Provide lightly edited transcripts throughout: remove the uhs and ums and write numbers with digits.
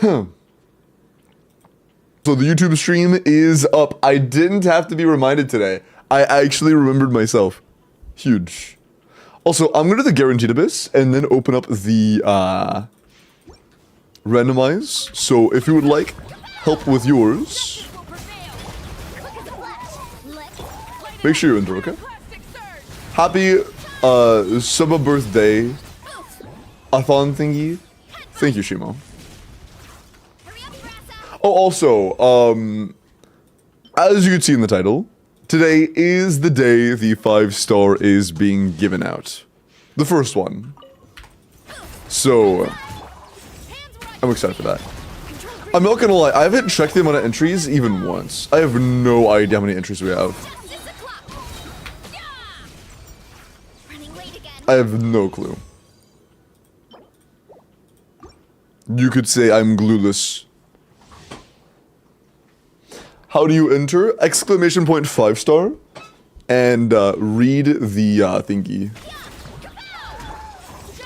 So the YouTube stream is up. I didn't have to be reminded today. I actually remembered myself. Huge. Also, I'm gonna do the guaranteed abyss and then open up the randomize. So if you would like help with yours, make sure you enter, okay? Happy summer birthday a-thon thingy. Thank you, Shimo. Oh, also, as you can see in the title, today is the day the 5-star is being given out. The first one. So, I'm excited for that. I'm not gonna lie, I haven't checked the amount of entries even once. I have no idea how many entries we have. I have no clue. You could say I'm glueless. How do you enter? Exclamation point 5-star. And read the thingy.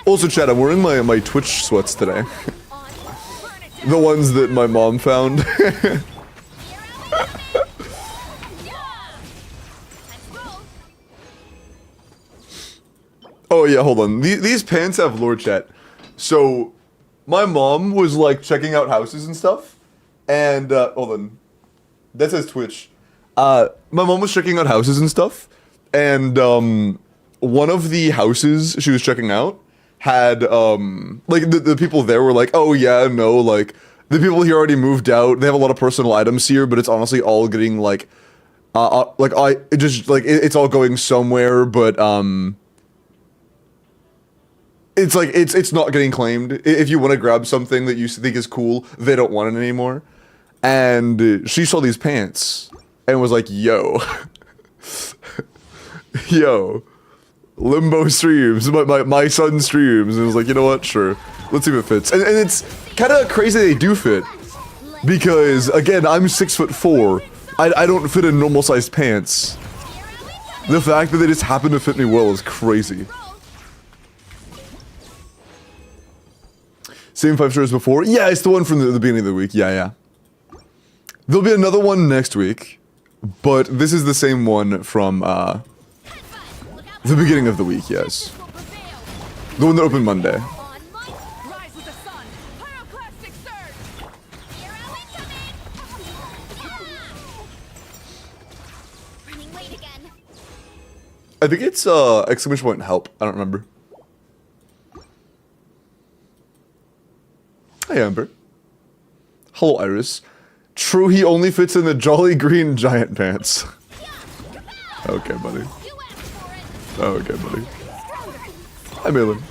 Also, chat, I'm wearing my Twitch sweats today. The ones that my mom found. Oh yeah, hold on. These pants have lore, chat. So, my mom was like checking out houses and stuff. And, hold on. That says Twitch. My mom was checking out houses and stuff. And, one of the houses she was checking out had, like, the people there were like, oh yeah, no, like, the people here already moved out. They have a lot of personal items here, but it's honestly all getting, like, it's all going somewhere, but, it's like, it's not getting claimed. If you want to grab something that you think is cool, they don't want it anymore. And she saw these pants and was like, yo. Yo. Limbo streams, my son streams, and was like, you know what, sure, let's see if it fits. And it's kind of crazy they do fit, because, again, I'm 6'4". I don't fit in normal sized pants. The fact that they just happen to fit me well is crazy. Same 5 stars before? Yeah, it's the one from the beginning of the week, yeah. There'll be another one next week, but this is the same one from, the beginning of the week, yes. The one that opened Monday. I think it's, exclamation point help. I don't remember. Hey, Amber. Hello, Iris. True, he only fits in the jolly green giant pants. Okay, buddy. Okay, buddy. Hi, Malin.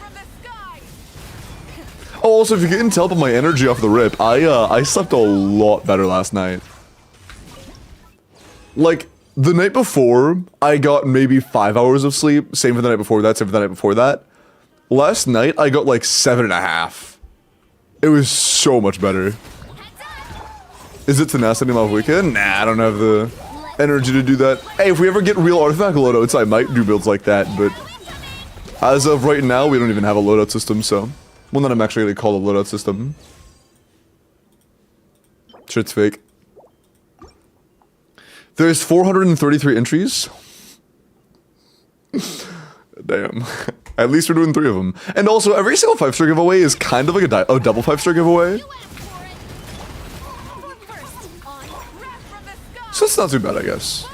Oh, also, if you can tell by my energy off the rip, I slept a lot better last night. Like, the night before, I got maybe 5 hours of sleep. Same for the night before that, same for the night before that. Last night, I got like 7.5. It was so much better. Is it tenacity off weekend? Nah, I don't have the energy to do that. Hey, if we ever get real artifact loadouts, I might do builds like that, but as of right now, we don't even have a loadout system, so one that I'm actually gonna call a loadout system. Shit's fake. There's 433 entries. Damn. At least we're doing 3 of them. And also, every single 5-star giveaway is kind of like a double 5-star giveaway. So it's not too bad, I guess.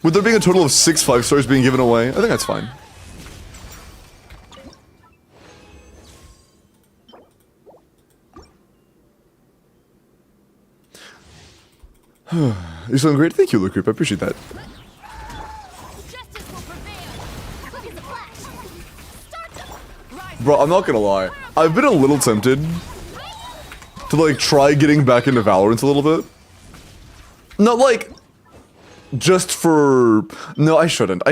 With there being a total of 6 5-stars being given away, I think that's fine. You're feeling great? Thank you, Luke Creep. I appreciate that. Bro, I'm not gonna lie. I've been a little tempted to, like, try getting back into Valorant a little bit. Not, like, just for... No, I shouldn't.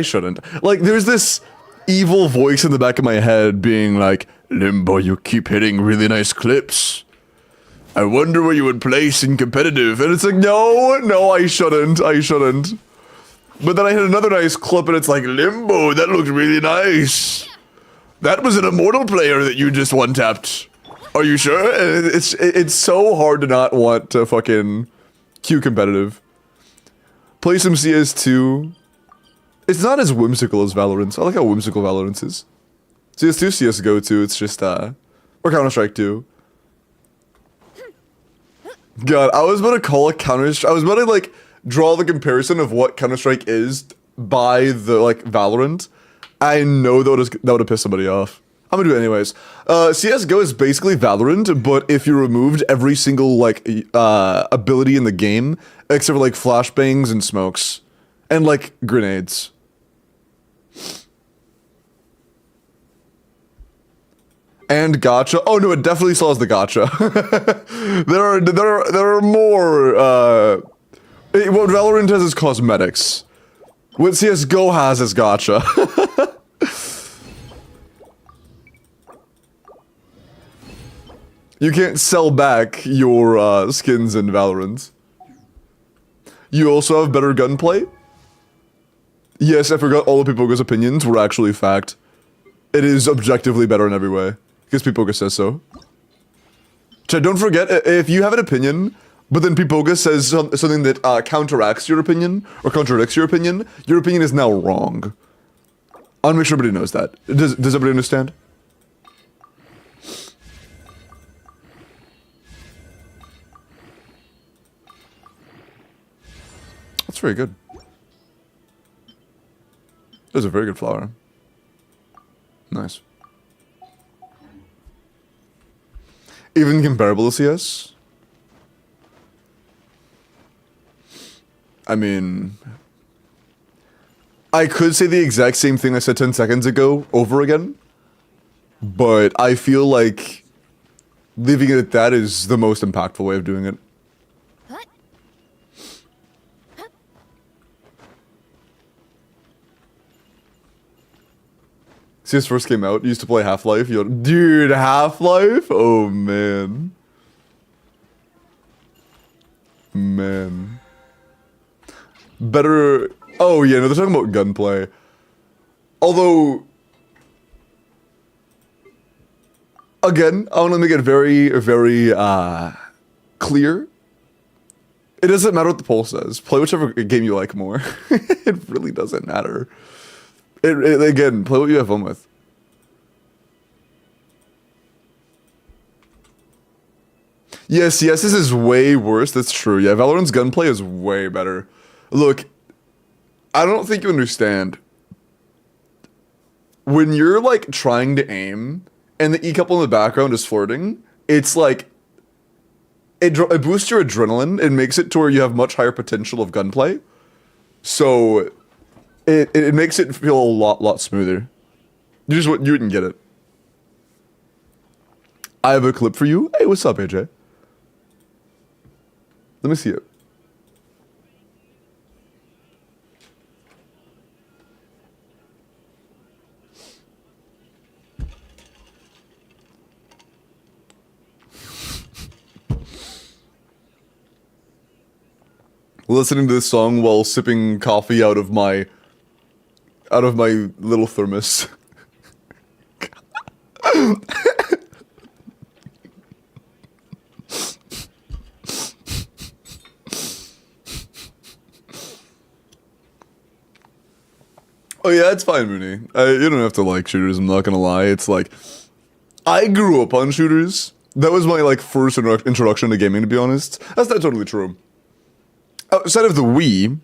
Like, there's this evil voice in the back of my head being like, Limbo, you keep hitting really nice clips. I wonder where you would place in competitive. And it's like, no, I shouldn't. But then I hit another nice clip and it's like, Limbo, that looked really nice. That was an immortal player that you just one-tapped. Are you sure? It's so hard to not want to fucking queue competitive. Play some CS2. It's not as whimsical as Valorant. I like how whimsical Valorant is. CS2, CSGO 2, it's just, or Counter-Strike 2. God, I was about to call it Counter-Strike. I was about to, like, draw the comparison of what Counter-Strike is by the, like, Valorant. I know that would have pissed somebody off. I'm gonna do it anyways. CSGO is basically Valorant, but if you removed every single, like, ability in the game, except for, like, flashbangs and smokes. And, like, grenades. And gacha. Oh no, it definitely still has the gacha. there are more. What Valorant has is cosmetics. What CS:GO has is gacha. You can't sell back your skins in Valorant. You also have better gunplay. Yes, I forgot all the people's opinions were actually fact. It is objectively better in every way. Because Pipoga says so. So don't forget, if you have an opinion, but then Pipoga says something that counteracts your opinion, or contradicts your opinion is now wrong. I want to make sure everybody knows that. Does everybody understand? That's very good. That's a very good flower. Nice. Even comparable to CS? I mean... I could say the exact same thing I said 10 seconds ago over again. But I feel like leaving it at that is the most impactful way of doing it. CS first came out, used to play Half-Life. Dude, Half-Life? Oh, man. Man. Better... Oh, yeah, no, they're talking about gunplay. Although... Again, I want to make it very, very, clear. It doesn't matter what the poll says. Play whichever game you like more. It really doesn't matter. Again, play what you have fun with. Yes, this is way worse. That's true. Yeah, Valorant's gunplay is way better. Look, I don't think you understand. When you're, like, trying to aim, and the E-couple in the background is flirting, it's like... It boosts your adrenaline, it makes it to where you have much higher potential of gunplay. So... It makes it feel a lot smoother. You wouldn't get it. I have a clip for you. Hey, what's up, AJ? Let me see it. Listening to this song while sipping coffee out of my little thermos. Oh yeah, it's fine, Mooney. You don't have to like shooters, I'm not gonna lie. It's like, I grew up on shooters. That was my, like, first introduction to gaming, to be honest. That's not totally true. Outside of the Wii,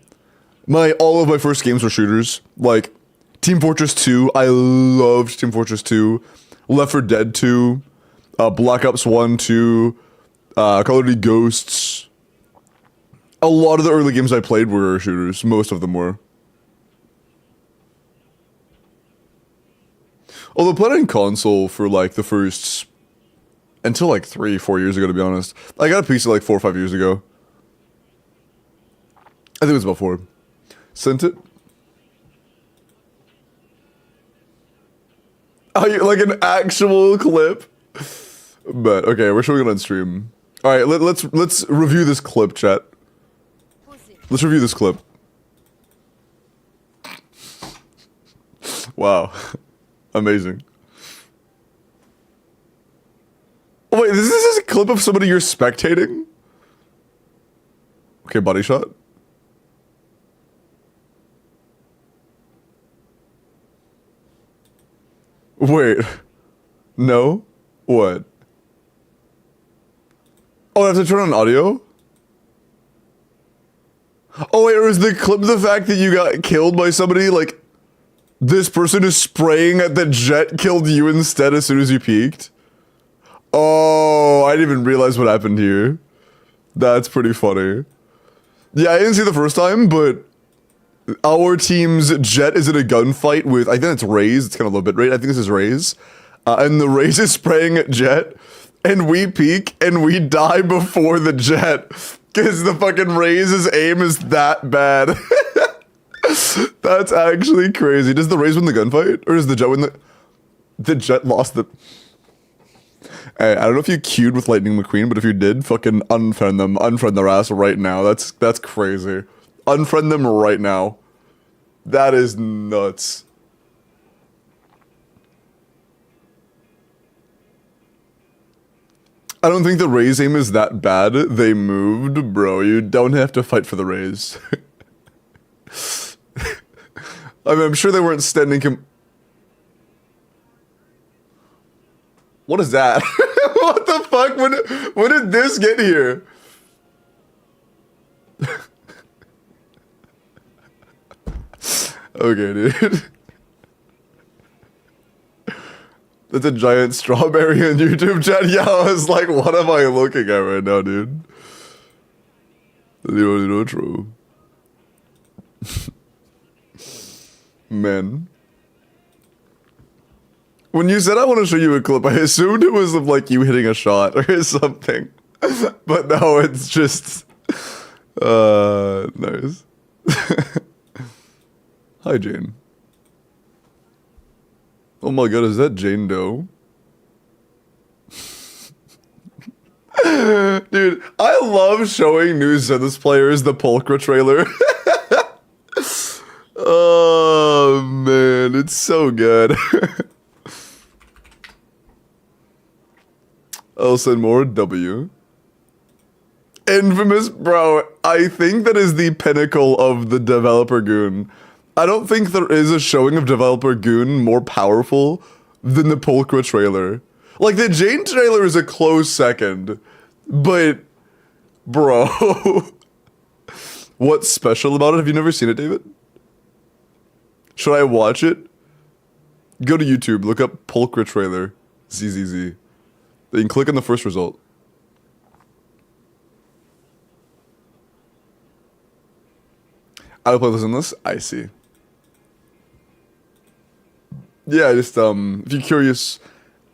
all of my first games were shooters. Like, Team Fortress 2, I loved Team Fortress 2. Left 4 Dead 2. Black Ops 1, 2. Call of Duty Ghosts. A lot of the early games I played were shooters. Most of them were. Although playing on console for, like, the first... Until, like, 3-4 years ago, to be honest. I got a PC, like, 4 or 5 years ago. I think it was about 4. Sent it? Oh, like an actual clip? But, okay, we're showing it on stream. Alright, let's review this clip, chat. Let's review this clip. Wow. Amazing. Oh wait, this is a clip of somebody you're spectating? Okay, body shot. Wait. No? What? Oh, I have to turn on audio? Oh wait, or is the clip the fact that you got killed by somebody, like, this person is spraying at the jet killed you instead as soon as you peeked? Oh, I didn't even realize what happened here. That's pretty funny. Yeah, I didn't see the first time, but our team's jet is in a gunfight with, I think it's Raze, it's kind of low bit rate, I think this is Raze. And the Raze is spraying at jet, and we peek, and we die before the jet. Because the fucking Raze's aim is that bad. That's actually crazy. Does the Raze win the gunfight? Or does the jet win the... The jet lost the... Hey, I don't know if you queued with Lightning McQueen, but if you did, fucking unfriend them. Unfriend their ass right now. That's crazy. Unfriend them right now. That is nuts. I don't think the Raze aim is that bad. They moved, bro. You don't have to fight for the Raze. I mean, I'm sure they weren't standing What is that? What the fuck? When did this get here? Okay, dude. That's a giant strawberry in YouTube chat. Yeah, I was like, what am I looking at right now, dude? True. Man. When you said I want to show you a clip, I assumed it was of like you hitting a shot or something. But no, it's just... nice. Hi, Jane. Oh my god, is that Jane Doe? Dude, I love showing new Zenith players the Pulchra trailer. Oh man, it's so good. I'll send more W. Infamous, bro. I think that is the pinnacle of the developer goon. I don't think there is a showing of developer goon more powerful than the Pulchra trailer. Like, the Jane trailer is a close second, but, bro. What's special about it? Have you never seen it, David? Should I watch it? Go to YouTube, look up Pulchra trailer, ZZZ. Then you can click on the first result. I'll play this in this. I see. Yeah, just, if you're curious,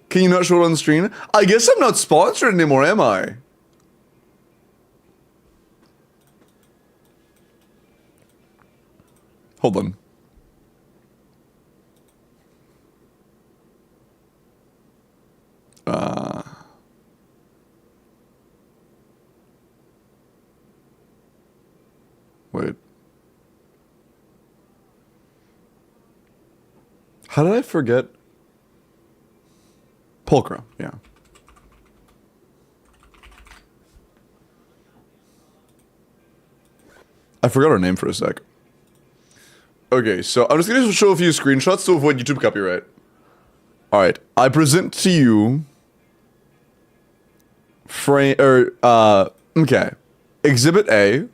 can you not show it on the screen? I guess I'm not sponsored anymore, am I? Hold on. Wait. How did I forget? Pulchra, yeah. I forgot her name for a sec. Okay, so I'm just gonna show a few screenshots to avoid YouTube copyright. Alright, I present to you... okay. Exhibit A.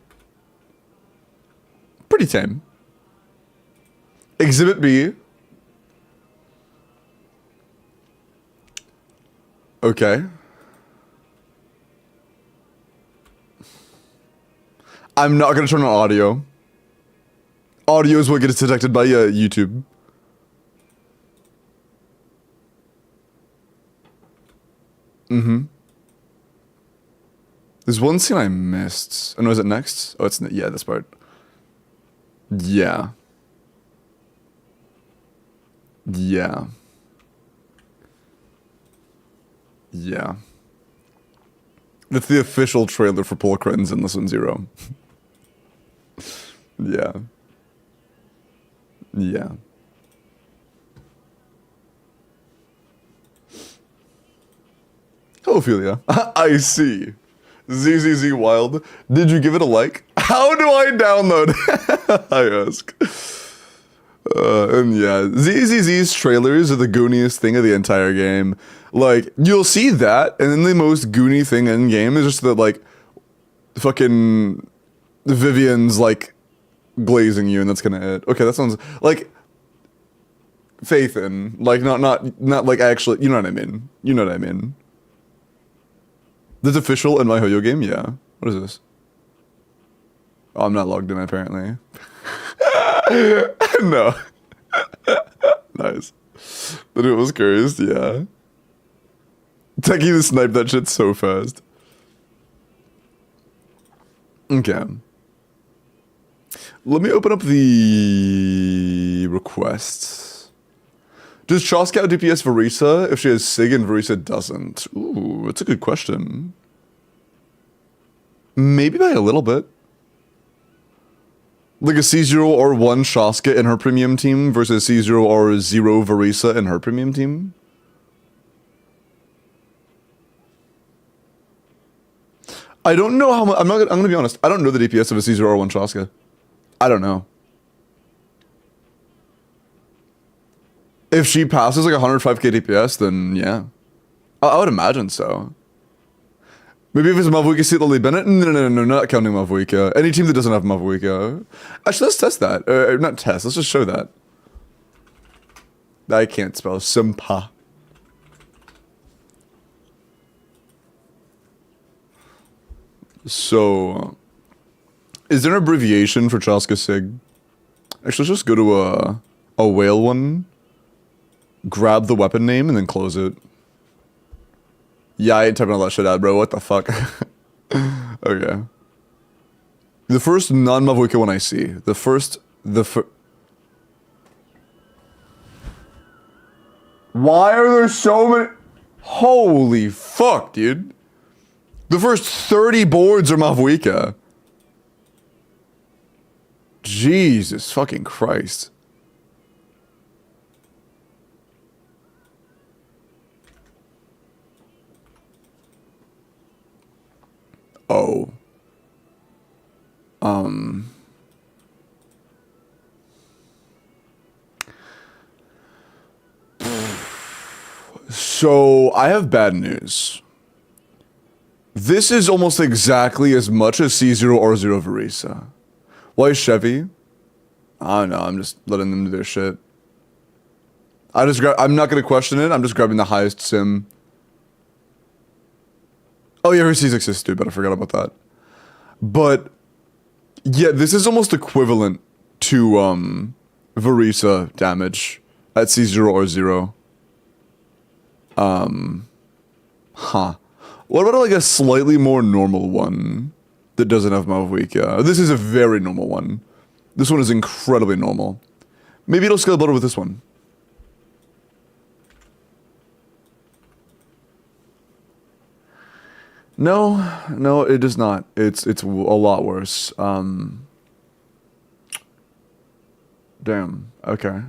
Pretty tame. Exhibit B. Okay. I'm not gonna turn on audio. Audio is what gets detected by YouTube. There's one scene I missed. Oh no, is it next? Oh, it's, yeah, this part. Yeah. Yeah. Yeah. That's the official trailer for Pulchra and Zenless and Zero. Yeah. Yeah. Ophelia. I see. ZZZ Wild. Did you give it a like? How do I download? I ask. And yeah, ZZZ's trailers are the gooniest thing of the entire game. Like, you'll see that, and then the most goony thing in game is just that, like, fucking Vivian's, like, glazing you, and that's gonna it. Okay, that sounds like faith in, like, not like actually, you know what I mean? You know what I mean? This official in my Hoyo game? Yeah. What is this? Oh, I'm not logged in apparently. No. Nice. But it was cursed, yeah. Techie to snipe that shit so fast. Okay. Let me open up the requests. Does Choska out DPS Verisa if she has Sig and Verisa doesn't? Ooh, that's a good question. Maybe by a little bit. Like a C0 or 1 Shaska in her premium team versus C0 or 0 Verisa in her premium team. I don't know how much. I'm gonna be honest. I don't know the DPS of a C0 or 1 Shaska. I don't know. If she passes like 105k DPS, then yeah. I would imagine so. Maybe if it's Mavuika Seat Lily Bennett? No, not counting Mavuika. Any team that doesn't have Mavuika. Actually, let's test that. Not test, let's just show that. I can't spell Simpa. So, is there an abbreviation for Chaska Sig? Actually, let's just go to a whale one. Grab the weapon name and then close it. Yeah, I ain't typing all that shit out, bro. What the fuck? Okay. The first non-Mavuika one I see. Why are there so many? Holy fuck, dude. The first 30 boards are Mavuika. Jesus fucking Christ. Oh. So, I have bad news. This is almost exactly as much as C0 or 0 Verisa. Why Chevy? I don't know, I'm just letting them do their shit. I'm not gonna question it, I'm just grabbing the highest sim. Oh yeah, her C6 is stupid, I forgot about that. But, yeah, this is almost equivalent to, Verisa damage at C0 or 0. What about like a slightly more normal one that doesn't have Mavuika? This is a very normal one. This one is incredibly normal. Maybe it'll scale better with this one. No, it does not. It's a lot worse. Damn. Okay.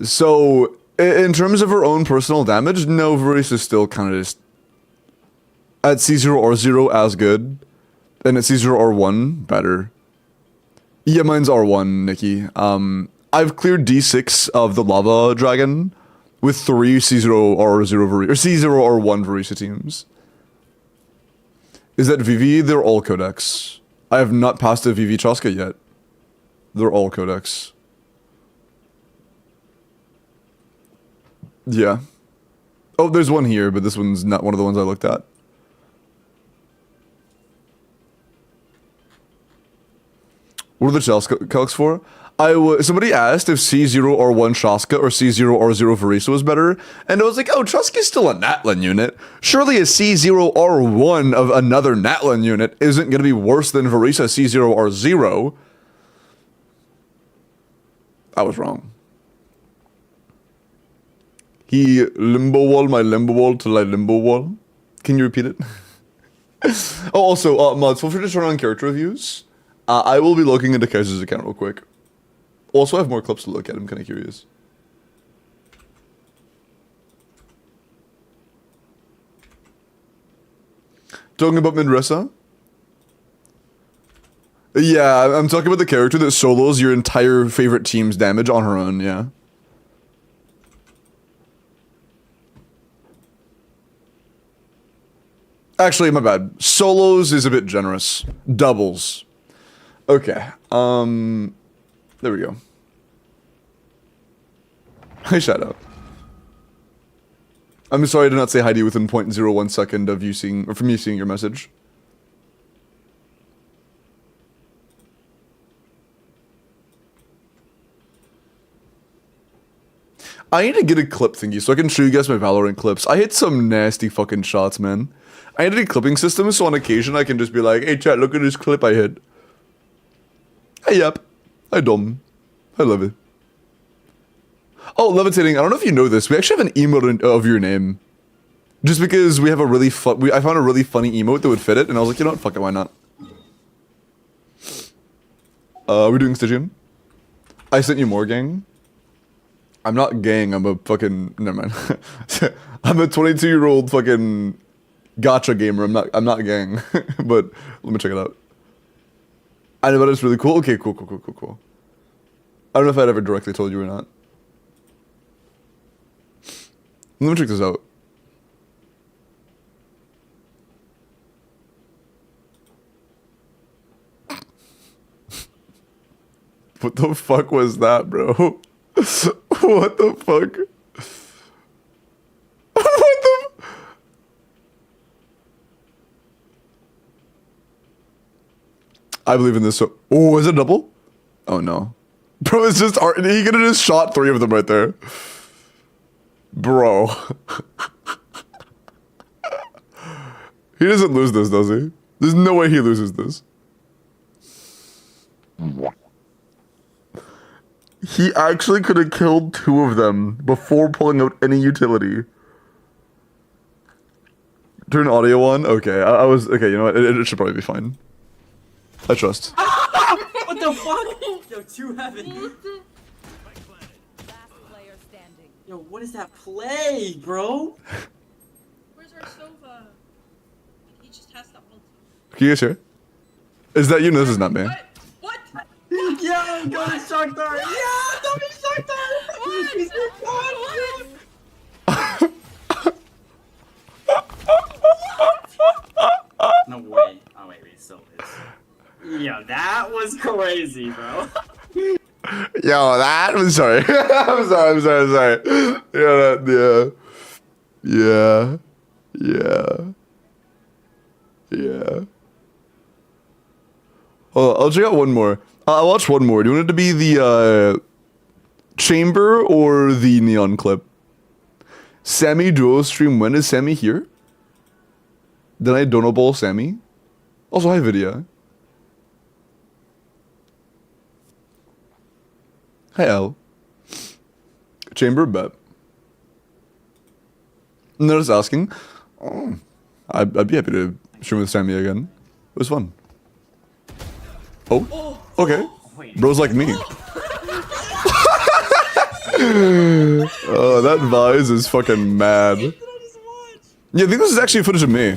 So, in terms of her own personal damage, no, Varys is still kind of just at C0 or 0 as good, and at C0 or 1 better. Yeah, mine's R1, Nikki. I've cleared D6 of the Lava Dragon with 3 C0 or 0 Varys, or C0 or 1 Varisa teams. Is that Vivi? They're all Codex. I have not passed a Vivi Chaska yet. They're all Codex. Yeah. Oh, there's one here, but this one's not one of the ones I looked at. What are the calcs for? Somebody asked if C0 or 1 Shaska or C0 or 0 Verisa was better, and I was like, oh, Chaska's still a Natlan unit. Surely a C0 or 1 of another Natlan unit isn't going to be worse than Verisa C0 or 0. I was wrong. He limbo wall my limbo wall till I limbo wall. Can you repeat it? Oh, also, mods, feel free to turn on character reviews. I will be looking into Kaiser's account real quick. Also, I have more clips to look at. I'm kind of curious. Talking about Mindressa? Yeah, I'm talking about the character that solos your entire favorite team's damage on her own, yeah. Actually, my bad. Solos is a bit generous. Doubles. Okay, there we go. Hi, shout out. I'm sorry I did not say hi to you within 0.01 second of you seeing, or from me seeing your message. I need to get a clip thingy so I can show you guys my Valorant clips. I hit some nasty fucking shots, man. I need a clipping system so on occasion I can just be like, hey chat, look at this clip I hit. Hey yep. Hi Dom. I love it. Oh, levitating, I don't know if you know this, we actually have an emote of your name. Just because we have a really I found a really funny emote that would fit it, and I was like, you know what, fuck it, why not? We're doing Stygian. I sent you more, gang. I'm not gang, I'm a fucking, never mind. I'm a 22-year-old fucking gacha gamer, I'm not gang. But, let me check it out. I know, but it's really cool. Okay, cool. I don't know if I'd ever directly told you or not. Let me check this out. What the fuck was that, bro? What the fuck? What the? I believe in this. So oh, is it double? Oh no. Bro, it's just art. He could have just shot 3 of them right there. Bro. He doesn't lose this, does he? There's no way he loses this. He actually could have killed 2 of them before pulling out any utility. Turn audio on? Okay, I was... Okay, you know what? It should probably be fine. I trust. What the fuck? Yo, 2 heaven. Yo, what is that play, bro? Where's our Sova? He just has to ult. Can you guys hear? Is that you? No, this is not me. What? Yo, go to Shakhtar! Yeah, go to Shakhtar! He's no way. Oh wait, he still is. Yo, that was crazy, bro. Yo, that was sorry. I'm sorry. Yeah. Oh, I'll check out one more. I'll watch one more. Do you want it to be the chamber or the neon clip? Sammy duo stream. When is Sammy here? Then I dono ball Sammy. Also, hi Vidya. Hi L. Chamber bet. And they're just asking. Oh, I'd be happy to stream with Sammy again. It was fun. Oh, okay. Bros like me. Oh, that Vise is fucking mad. Yeah, I think this is actually footage of me.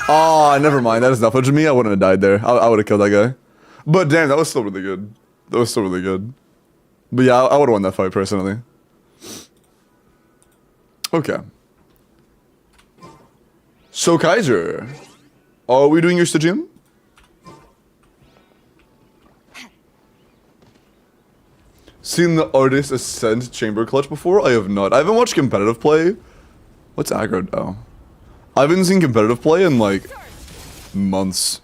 Oh, never mind. That is not footage of me. I wouldn't have died there. I would have killed that guy. But damn, that was still really good. But yeah, I would have won that fight personally. Okay. So Kaiser, are we doing your Stygian? Seen the Artist Ascent Chamber Clutch before? I have not. I haven't watched competitive play. What's aggro? Oh. I haven't seen competitive play in like months.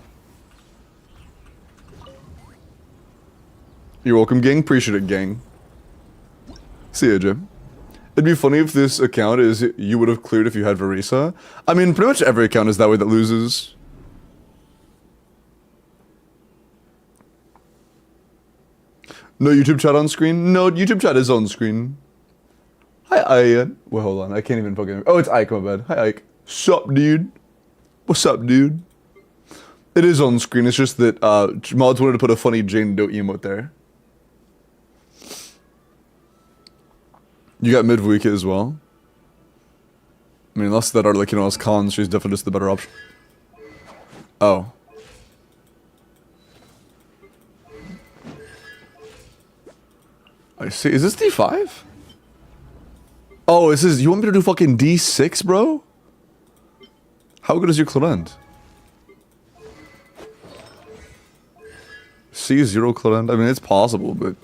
You're welcome, gang. Appreciate it, gang. See ya, Jim. It'd be funny if this account is you would have cleared if you had Verisa. I mean, pretty much every account is that way that loses. No YouTube chat on screen? No, YouTube chat is on screen. Hi, Ian. Well, hold on. I can't even fucking... Oh, it's Ike, my bad. Hi, Ike. Sup, dude? What's up, dude? It is on screen. It's just that mods wanted to put a funny Jane Doe emote there. You got Midweek as well? I mean, unless that are like, you know, as cons, she's definitely just the better option. Oh. I see. Is this D5? Oh, this is. You want me to do fucking D6, bro? How good is your Clement? C0 Clement? I mean, it's possible, but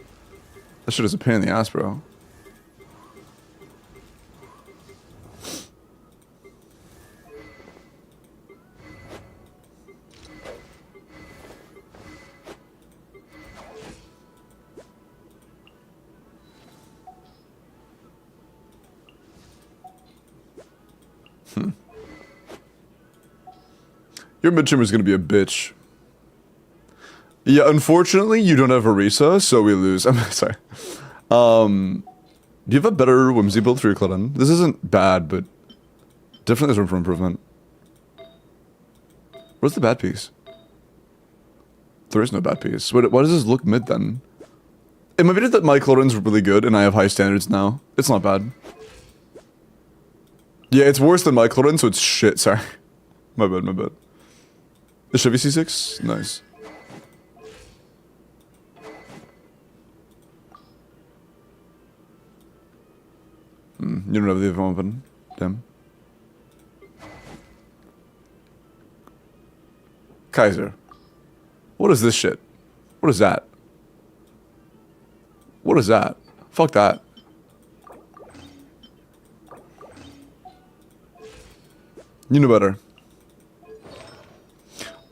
that shit is a pain in the ass, bro. Your midterm is gonna be a bitch. Yeah, unfortunately, you don't have Orisa, so we lose. I'm sorry. Do you have a better Whimsy build for your Clodon? This isn't bad, but definitely there's room for improvement. Where's the bad piece? There is no bad piece. Why does this look mid then? It might be that my Clodon's really good and I have high standards now. It's not bad. Yeah, it's worse than my Clodon, so it's shit. Sorry. My bad, my bad. The Chevy C6? Nice. You don't have the event open. Damn. Kaiser. What is this shit? What is that? What is that? Fuck that. You know better.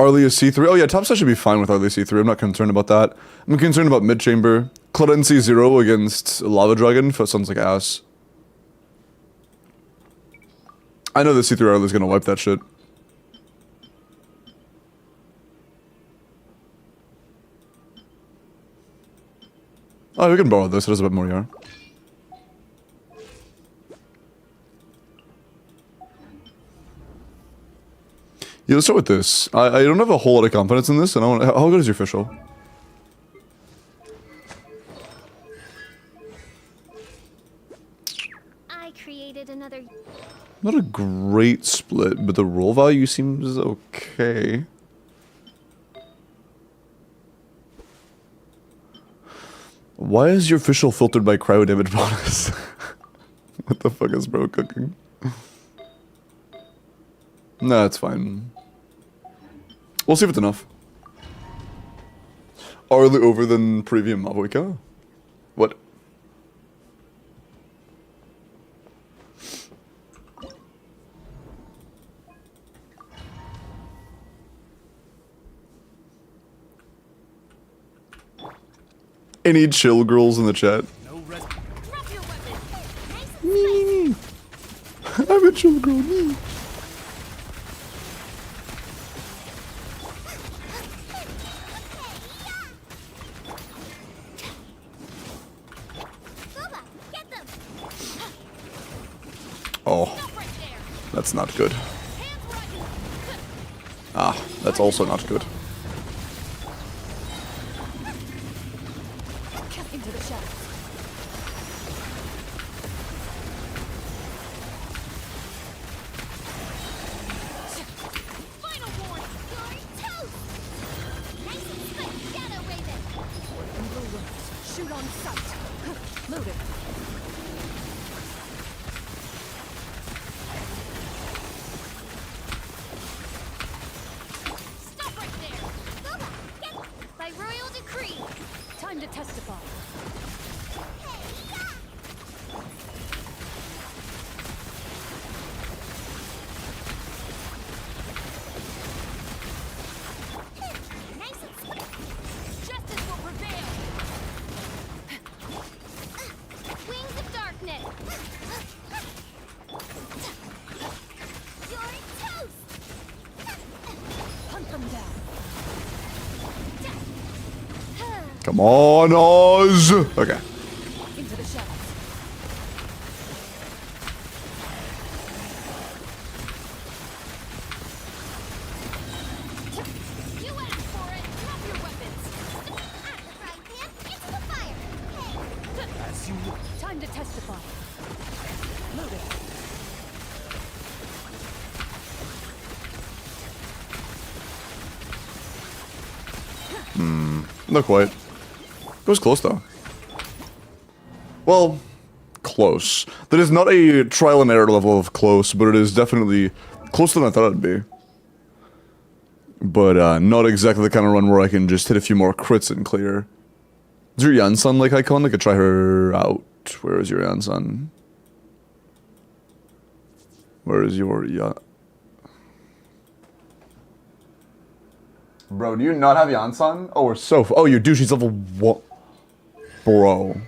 Arlia C3. Oh yeah, topside should be fine with Arlia C3. I'm not concerned about that. I'm concerned about mid-chamber. Cloden C0 against Lava Dragon. Sounds like ass. I know the C3 Arlia's gonna wipe that shit. Oh, we can borrow this. It has a bit more ER. Yeah, let's start with this. I don't have a whole lot of confidence in this, and I want. How good is your official? I created another. Not a great split, but the roll value seems okay. Why is your official filtered by cryo damage bonus? What the fuck is bro cooking? Nah, it's fine. We'll see if it's enough. Arlie over than Previum Mavoika? What? Any chill girls in the chat? Drop your weapon. Nice and Me. I'm a chill girl. Me. Boba, get them. Oh, Stop right there. that's not good. Hands where I can. Ah, that's also not good. Cut into the shadows. Final warning. You're toast. Nice and slick. Shadow Raven. Shoot on sight. Loaded. Stop right there. Boba, get by royal decree. Time to testify. Nice and slick. Justice will prevail. Wings of darkness. You're toast. Hunt them down. Come on, Oz. Okay. Into the shadows. You asked for it. Drop your weapons. Out of the frying pan, into the fire. Hey. As you time to testify. Loaded. Not quite. It was close though. Well, close. That is not a trial and error level of close, but it is definitely closer than I thought it'd be. But not exactly the kind of run where I can just hit a few more crits and clear. Is your Yansan like icon? I could try her out. Where is your Yansan? Where is your Bro, do you not have Yansan? Oh, we're so oh, you do. She's level 1. Bro.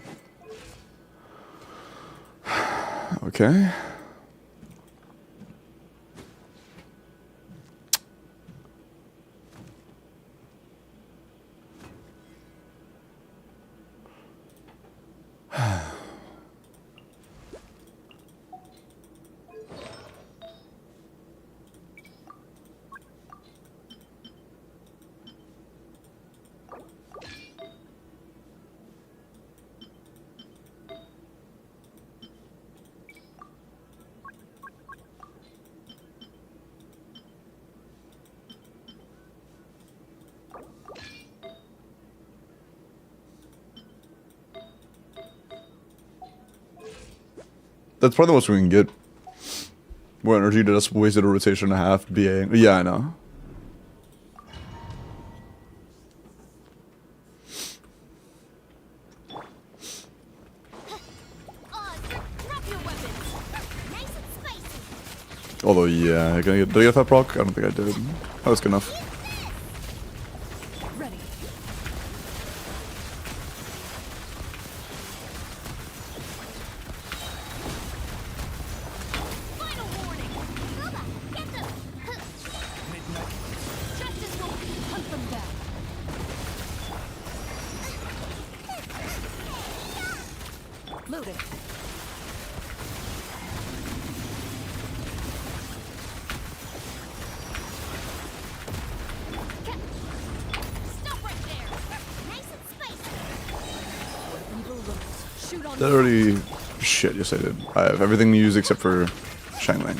Okay. That's probably the most we can get. More energy to just wasted a rotation and a half. BA. Yeah, I know. Drop your weapons. Nice and spicy. Although, yeah, did I get that proc? I don't think I did. That was good enough. Ready. Final warning. Luba, get them. Justice will hunt them down. Loaded. Stop right there. Nice and spicy. Evil looks. Shoot on That already... Shit, yes I did. I have everything used except for Shangling.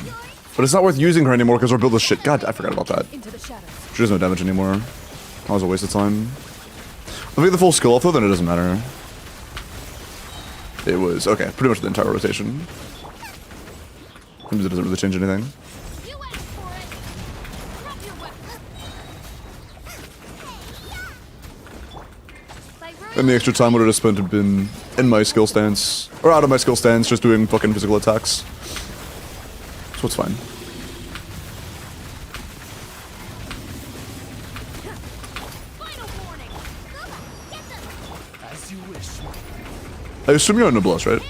But it's not worth using her anymore because our build is shit. God, I forgot about that. into the shadows. She does no damage anymore. That was a waste of time. If I get the full skill off though, then it doesn't matter. It was, okay, pretty much the entire rotation. It doesn't really change anything. You asked for it. Drop your weapons. And the extra time would have just spent been in my skill stance, or out of my skill stance, just doing fucking physical attacks. So it's fine. Final warning. Luba, get them. As you wish. I assume you're on Noblesse, right?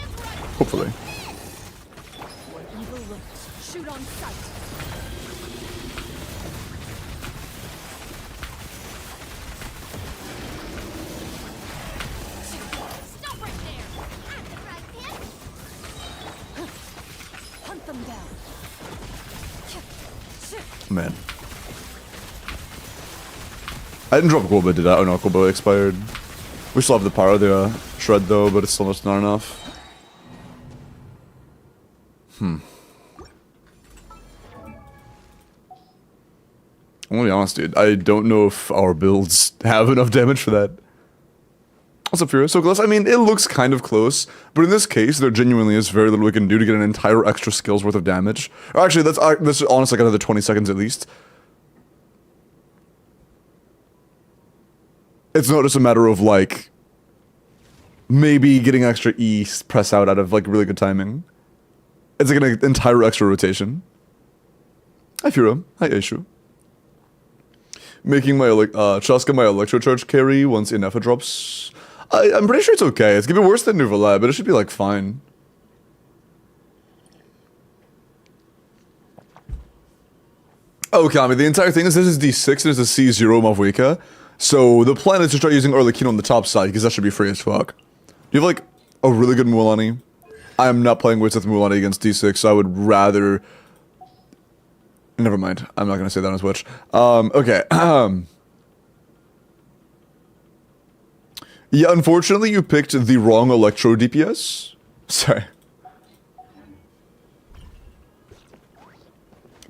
Hopefully. Evil looks. Shoot on sight. Stop right there. I'm the right pin. Hunt them down. Man. I didn't drop a Kobo, did I? Oh no, Kobo expired. We still have the power of the shred though, but it's still just not enough. I'm gonna be honest, dude. I don't know if our builds have enough damage for that. What's up, Furious? So close. I mean, it looks kind of close, but in this case, there genuinely is very little we can do to get an entire extra skill's worth of damage. Or actually, this is honestly like another 20 seconds at least. It's not just a matter of like maybe getting extra E press out of like really good timing. It's like an entire extra rotation. Hi, Furo. Hi, Aishu. Making my Chaska my electro charge carry once Inefa drops. I'm pretty sure it's okay. It's gonna be worse than Nouveau, but it should be like fine. Oh, Kami, the entire thing is this is D6 and it's a C0 Mavweka. So the plan is to start using Arlecchino on the top side because that should be free as fuck. Do you have like a really good Mualani? I am not playing with Mualani against D6, so I would rather... Never mind. I'm not gonna say that on Twitch. Okay. Yeah, unfortunately you picked the wrong Electro DPS. Sorry.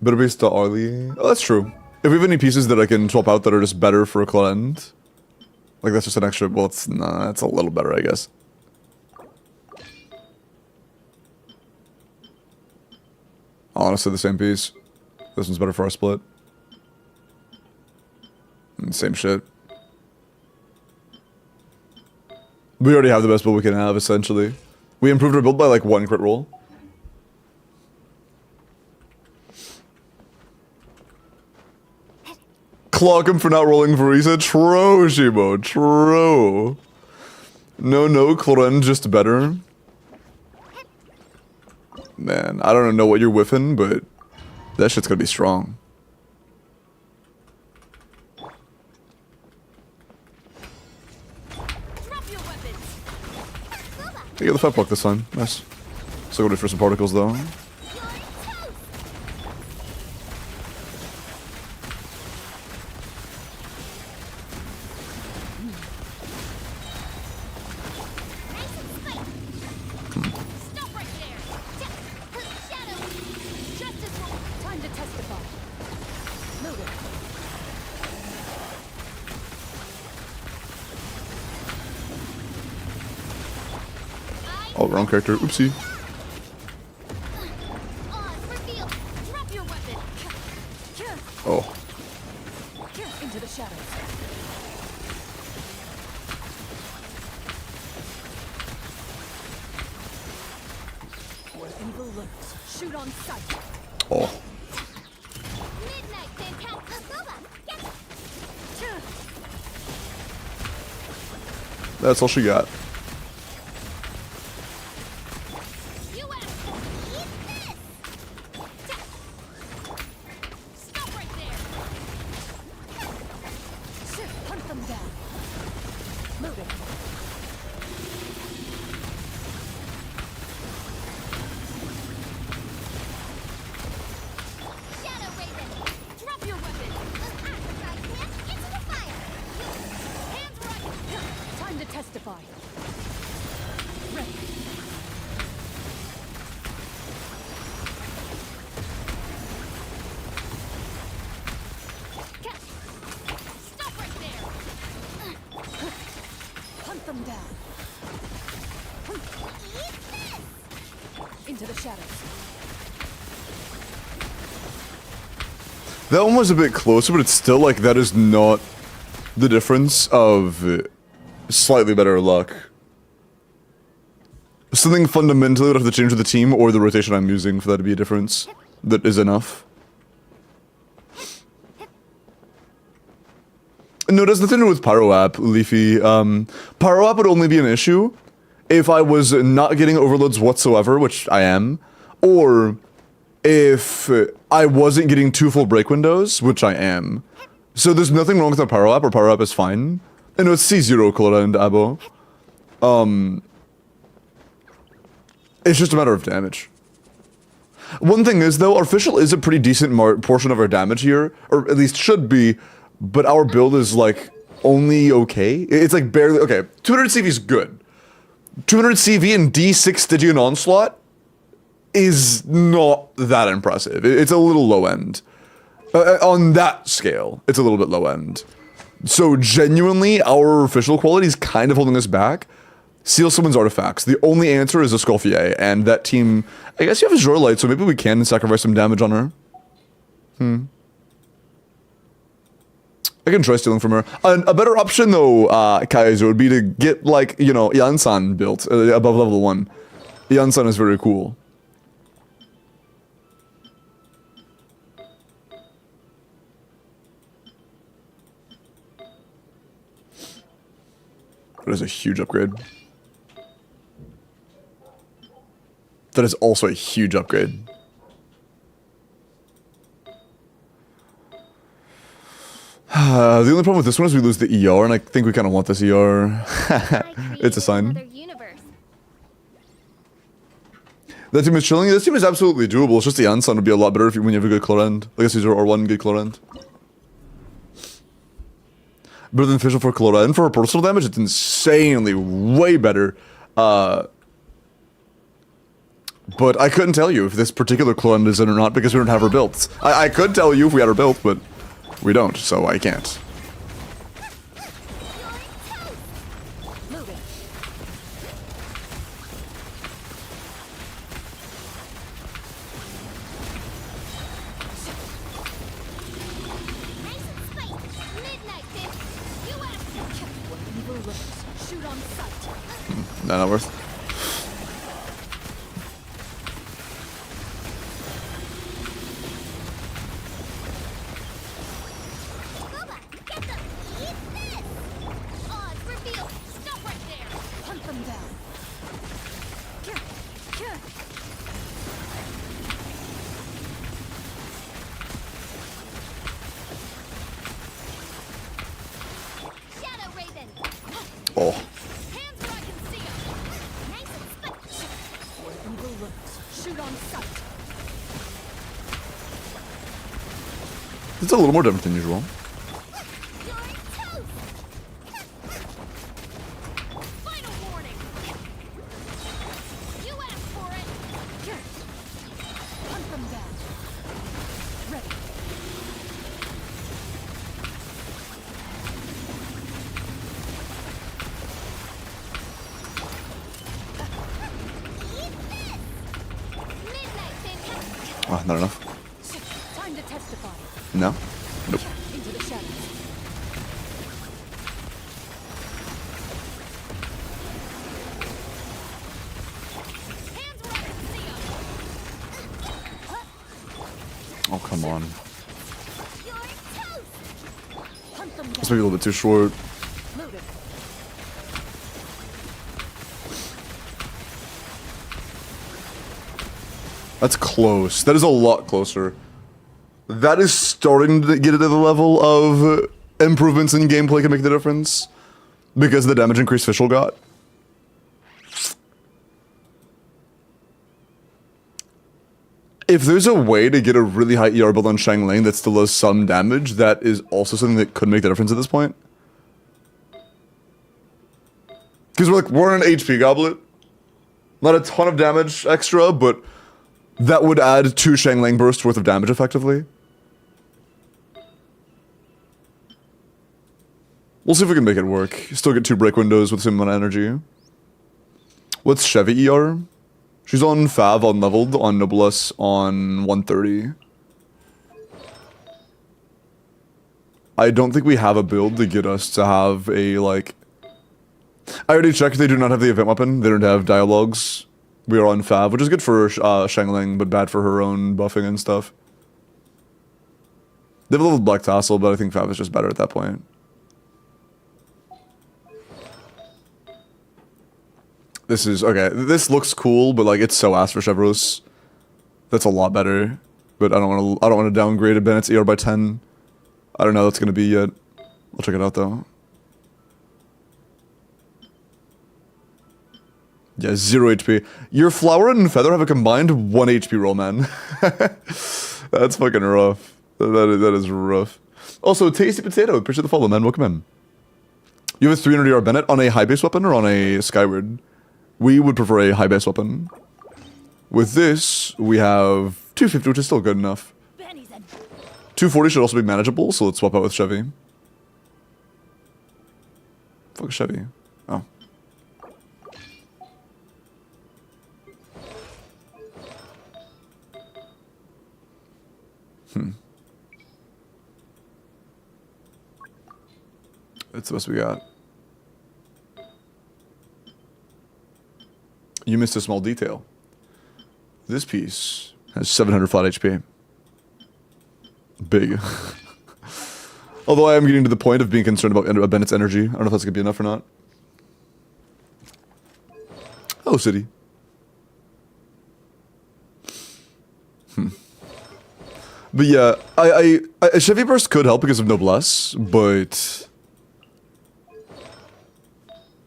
Better base the Arlie. Oh, that's true. If we have any pieces that I can swap out that are just better for a Clend, Like that's just an extra. Well, it's nah, it's a little better, I guess. Honestly, the same piece. This one's better for our split. And same shit. We already have the best build we can have, essentially. We improved our build by like 1 crit roll. Clock him for not rolling Varisa. True, Shibo. True. No, Cloren just better. Man, I don't know what you're whiffing, but that shit's gonna be strong. Drop your weapons. You get the fat block this time. Nice. Still go for some particles though. Stop right there. Shadow. Justice roll. Time to testify. Loaded. Oh, wrong character. Oopsie. Oz, reveal. Drop your weapon. Oh. Into the shadows. Where evil lurks, shoot on sight. Oh. Midnight, fantastic. That's all she got. You eat this. Stop right there. Hunt them down. Loaded. Shadow Raven, drop your weapon. Into the fire. Hands right. Time to testify. Ready. Stop right there. Hunt them down. Into the shadows. That one was a bit closer, but it's still like that is not the difference of slightly better luck. Something fundamentally would have to change with the team or the rotation I'm using for that to be a difference. That is enough. No, it has nothing to do with Pyro App, Leafy. Pyro App would only be an issue if I was not getting overloads whatsoever, which I am, or if I wasn't getting 2 full break windows, which I am. So there's nothing wrong with the Pyro App, or Pyro App is fine. And it's C0 Cora and Abo. It's just a matter of damage. One thing is, though, Artificial is a pretty decent portion of our damage here, or at least should be, but our build is, like, only okay. It's, like, barely... Okay, 200 CV is good. 200 CV and D6 Stygian Onslaught is not that impressive. It's a little low end. On that scale, it's a little bit low end. So, genuinely, our official quality is kind of holding us back. Seal someone's artifacts. The only answer is a Skulfier, and that team... I guess you have a Jorlight, so maybe we can sacrifice some damage on her. I can try stealing from her. A better option, though, Kaiser, would be to get, like, you know, Yansan built above level 1. Yansan is very cool. That is a huge upgrade. That is also a huge upgrade. The only problem with this one is we lose the ER, and I think we kind of want this ER. It's a sign. That team is chilling. This team is absolutely doable. It's just the Ansan would be a lot better when you have a good Clorend. Like a Caesar or one good Clorend. Better than Official for Clorend. For her personal damage, it's insanely way better. But I couldn't tell you if this particular Clorend is in or not because we don't have her built. I could tell you if we had her built, but we don't, so I can't. looks. Shoot on sight. Nah, not worth. Boba, get them! Eat this! Odds reveal! Stop right there! Hunt them down. Here. Shadow Raven! Oh. Hands where I can see 'em. Nice and spicy. Where evil lurks. Shoot on sight. It's a little more different than usual. You're toast! Final warning! You asked for it! Here. Hunt them down. Ready. Eat this! Midnight fantastic! Oh, not enough. Time to testify. No? Nope. Into the shadows. Hands where I can see 'em. Oh, come on. You're toast! Hunt them This down. might be a little bit too short. Loaded. That's close. That is a lot closer. That is starting to get to the level of improvements in gameplay can make the difference. Because of the damage increase Fischl got. If there's a way to get a really high ER build on Xiangling that still does some damage, that is also something that could make the difference at this point. Because we're an HP goblet. Not a ton of damage extra, but that would add 2 Xiangling bursts worth of damage effectively. We'll see if we can make it work. Still get 2 break windows with the same amount of energy. What's Chevy ER? She's on Fav unleveled, on Noblesse on 130. I don't think we have a build to get us to have a, like... I already checked, they do not have the event weapon. They don't have dialogues. We are on Fav, which is good for Xiangling, but bad for her own buffing and stuff. They have a leveled Black Tassel, but I think Fav is just better at that point. This is, okay, this looks cool, but like, it's so ass for Chevros. That's a lot better. But I don't want to downgrade a Bennett's ER by 10. I don't know what that's gonna be yet. I'll check it out though. Yeah, 0 HP. Your Flower and Feather have a combined 1 HP roll, man. That's fucking rough. That is rough. Also, Tasty Potato, appreciate the follow, man. Welcome in. You have a 300 ER Bennett on a high base weapon or on a Skyward? We would prefer a high base weapon. With this, we have 250, which is still good enough. 240 should also be manageable, so let's swap out with Chevy. Fuck Chevy. Oh. That's the best we got. You missed a small detail. This piece has 700 flat HP. Big. Although I am getting to the point of being concerned about Bennett's energy. I don't know if that's going to be enough or not. Hello, City. But yeah, I Chevy Burst could help because of Noblesse, but...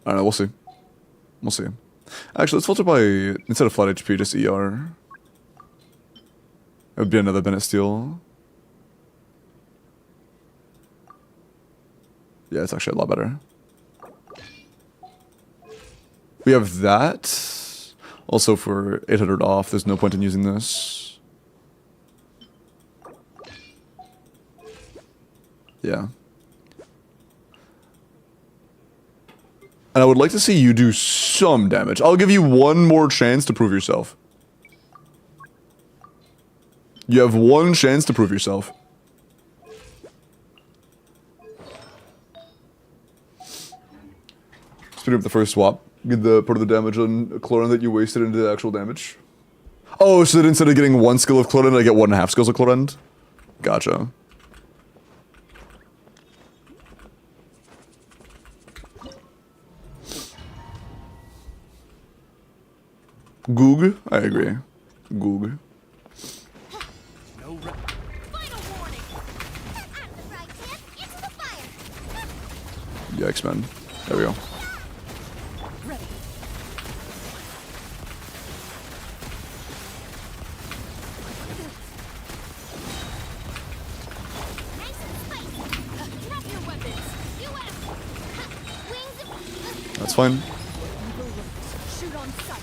I don't know, we'll see. We'll see. Actually, let's filter by, instead of flat HP, just ER. It would be another Bennett steal. Yeah, it's actually a lot better. We have that. Also, for 800 off, there's no point in using this. Yeah. And I would like to see you do some damage. I'll give you one more chance to prove yourself. You have one chance to prove yourself. Speeding up the first swap. Get the part of the damage on Chlorine that you wasted into the actual damage. Oh, so that instead of getting 1 skill of Chlorine, I get 1.5 skills of Chlorine? Gotcha. Goog? I agree. Goog. Final warning. At the right hand, into the fire. Yikes, man. There we go. Ready. Nice and spicy. Drop your weapons. You have wings of That's fine. evil works. Shoot on sight.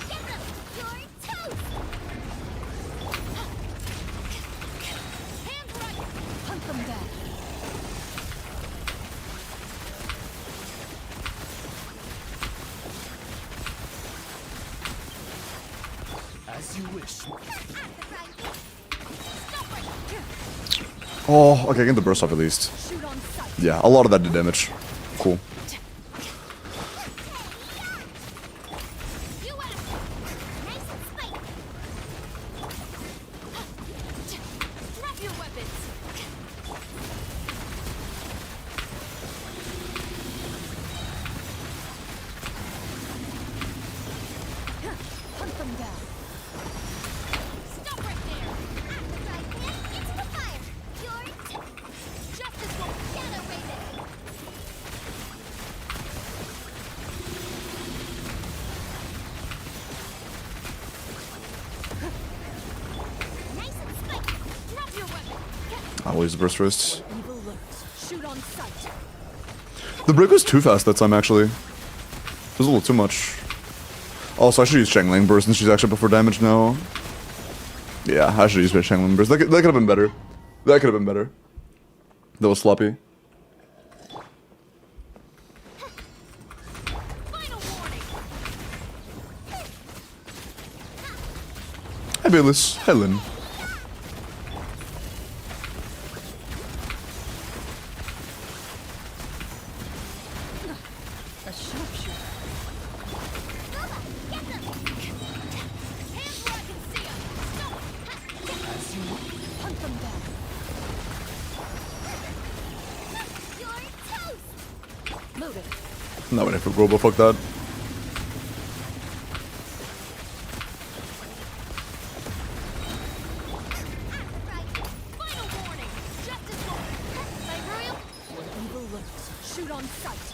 Get them. You're toast. Hands right. Hunt them down. As you wish. Oh, okay, get the burst off at least. Shoot on sight. Yeah, a lot of that did damage. Cool. You have nice and spicy. Drop your weapons. Hunt them down. Stop right there. At the right hand, into the fire. Justice will shadow raven. Nice and spiky. Drop your weapon. I'll use the burst first. Evil lurks. Shoot on sight. The break was too fast that time, actually. It was a little too much. Also, I should use Shangling Burst since she's actually up for damage now. Yeah, I should use Shangling Burst. That could have been better. That could have been better. That was sloppy. Final warning. Hi, Bayless. Hi, Lynn. A sharpshooter. Get them. Hands where I can see them. As you wish. Hunt them down. You're toast. Loaded. Not waiting for Robo, fuck that. Right. Final warning. Justice will. My royal. Evil lurks. Shoot on sight.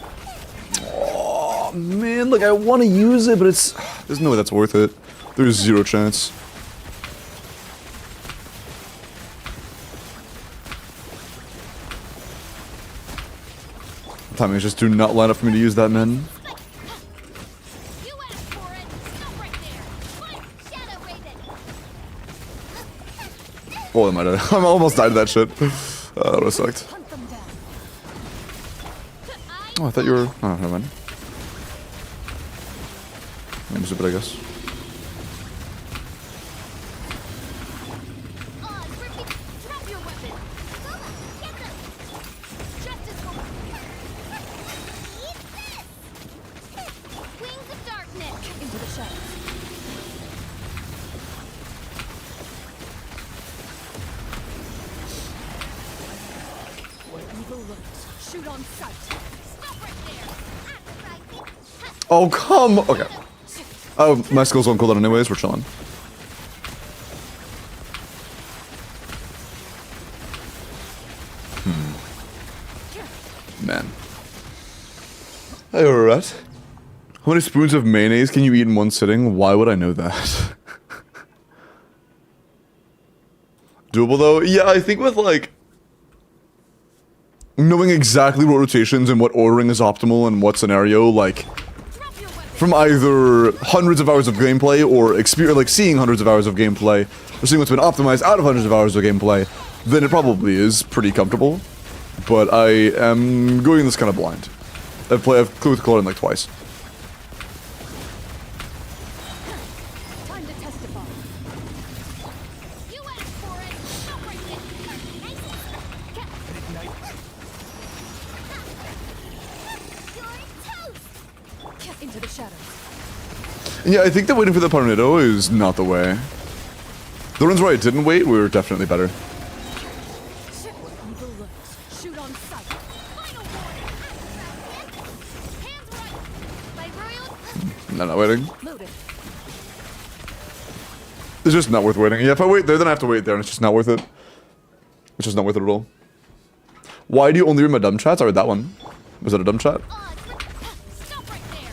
Oh, man, like, I want to use it, but it's... There's no way that's worth it. There's zero chance. Timings just do not line up for me to use that, man. You asked for it. Stop right there. Fight, Shadow Raven. Oh, I might have. I almost died to that shit. That would've sucked. Hunt them down. Oh, I thought you were... Oh, never mind. I'm stupid, I guess. Oz, repeat. Drop your weapon. Get them. Justice will. Eat this. Wings of darkness. Into the shadows. Evil lurks. Shoot on sight. Stop right there. At the right thing. Oh, come... Okay. Oh, my skills won't cooldown anyways. We're chilling. Man. Hey, alright. How many spoons of mayonnaise can you eat in one sitting? Why would I know that? Doable though? Yeah, I think with like... knowing exactly what rotations and what ordering is optimal and what scenario, like... Drop your weapon. from either hundreds of hours of gameplay or like seeing hundreds of hours of gameplay or seeing what's been optimized out of hundreds of hours of gameplay, then it probably is pretty comfortable. But I am going this kind of blind. I've cleared Chlorine like twice. Time to testify. Into the shadows. Yeah, I think that waiting for the tornado is not the way. The runs where I didn't wait were definitely better. Evil looks. Shoot on sight. Final warning. Hands right. By royal. No, not waiting. Loaded. It's just not worth waiting. Yeah, if I wait there, then I have to wait there, and it's just not worth it. It's just not worth it at all. Why do you only read my dumb chats? I read that one. Was that a dumb chat? Stop right there.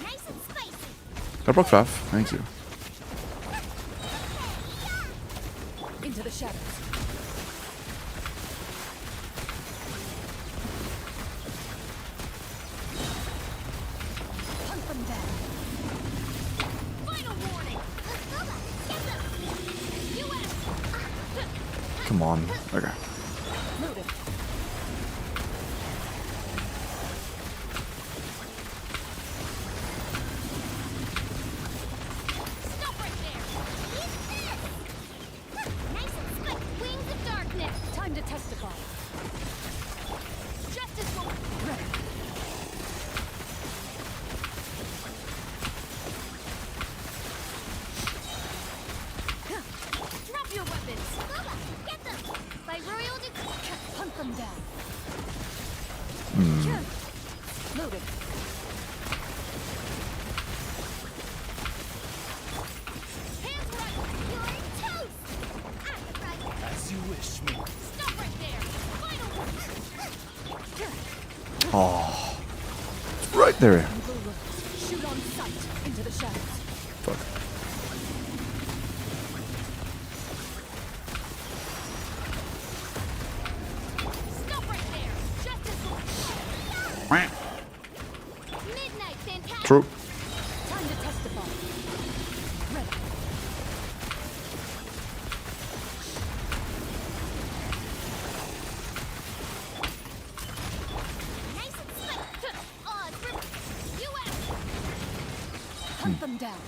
Nice and spicy. I broke Faf. Thank you. Into the shadows. Hunt them down. Final warning. Get them. US. Come on. Okay. Loaded. Stop right there. Eat this. Nice and spicy. Wings of darkness. Time to testify. Justice will. Ready. Drop your weapons. Get them. By royal Hunt them down. Loaded. Hands right. You're toast. Act right. As you wish, me. Stop right there. Final warning. Oh. Right there. Evil looks. Shoot on sight. Into the shadows. Fuck. Stop right there. Justice will. Midnight fantastic. True. Time to testify. Ready. Nice and slick. Odds for US. Hunt them down.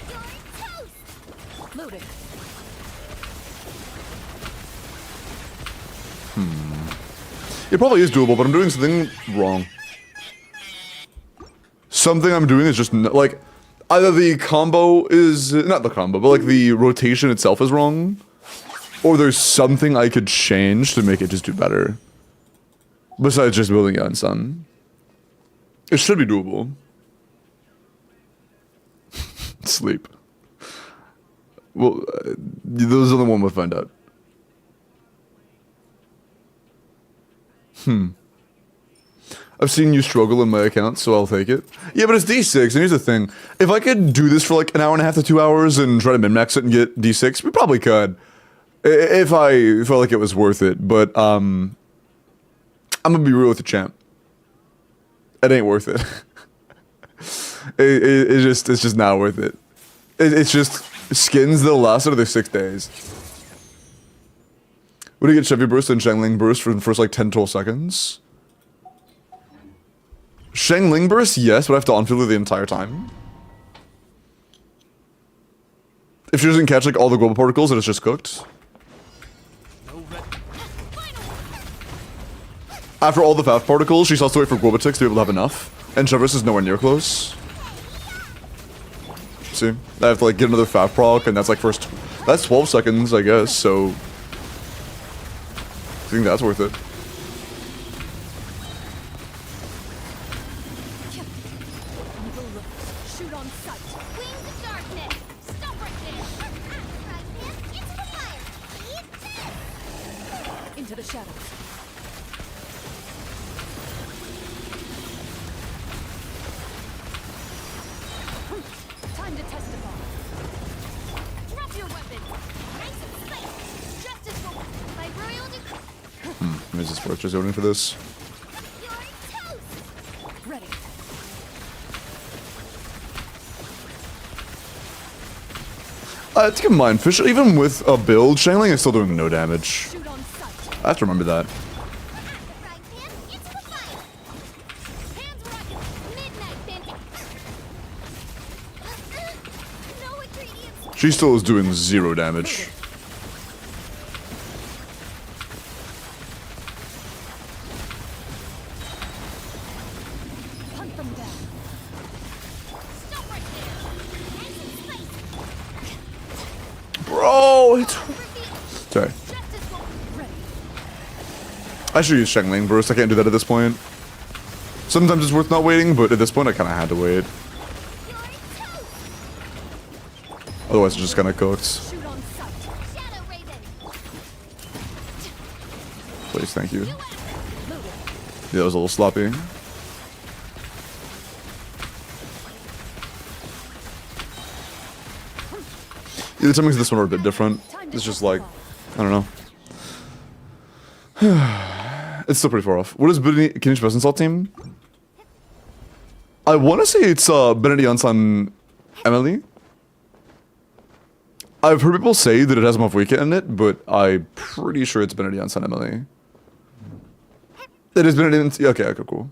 You're toast. Loaded. It probably is doable, but I'm doing something wrong. Something I'm doing is just like either the combo is not the combo, but like the rotation itself is wrong, or there's something I could change to make it just do better. Besides just building it on Sun, it should be doable. Sleep. Well, those are the one we'll find out. I've seen you struggle in my account, so I'll take it. Yeah, but it's D6, and here's the thing. If I could do this for like an hour and a half to 2 hours and try to min-max it and get D6, we probably could. If I felt like it was worth it, but I'm gonna be real with the champ. It ain't worth it. It's just not worth it. It's just skins that'll last another 6 days. What do you get Chevy Burst and Shangling Burst for the first like 10-12 seconds? Shangling Burst, yes, but I have to on-field it the entire time. If she doesn't catch like all the global particles, then it's just cooked. No red. After all the FAF particles, she still has to wait for Globotix to be able to have enough. And Chevis is nowhere near close. See? I have to like get another FAF proc, and that's like first... That's 12 seconds, I guess, so... I think that's worth it. Evil looks. Shoot on sight. Wings of darkness. Stop right there. Into the fire. Eat this. Into the shadows. Time to testify. Drop your weapon. Nice and slick. Justice will. By royal Let me just purchase zoning for this. You're toast. Ready. Keep in mind, Fish, even with a build, Shangling is still doing no damage. Shoot on sight. I have to remember that. Right hand. Into the fire. Hands right. Midnight fantastic. No ingredients. She still is doing 0 damage. Hunt them down. Oh, it's... Sorry. Justice won't I should use Shengling Burst. I can't do that at this point. Sometimes it's worth not waiting, but at this point I kind of had to wait. Otherwise it's just kind of cooked. Shoot on sight. Shadow Raven. Please, thank you. Yeah, that was a little sloppy. Yeah, the timings of this one are a bit different. It's just like, I don't know. It's still pretty far off. What is Kenichi best insult team? I want to say it's Benedict Janssen Emily. I've heard people say that it has Moff Weekend in it, but I'm pretty sure it's Benedict Janssen Emily. It is Benedict. Okay, okay, cool.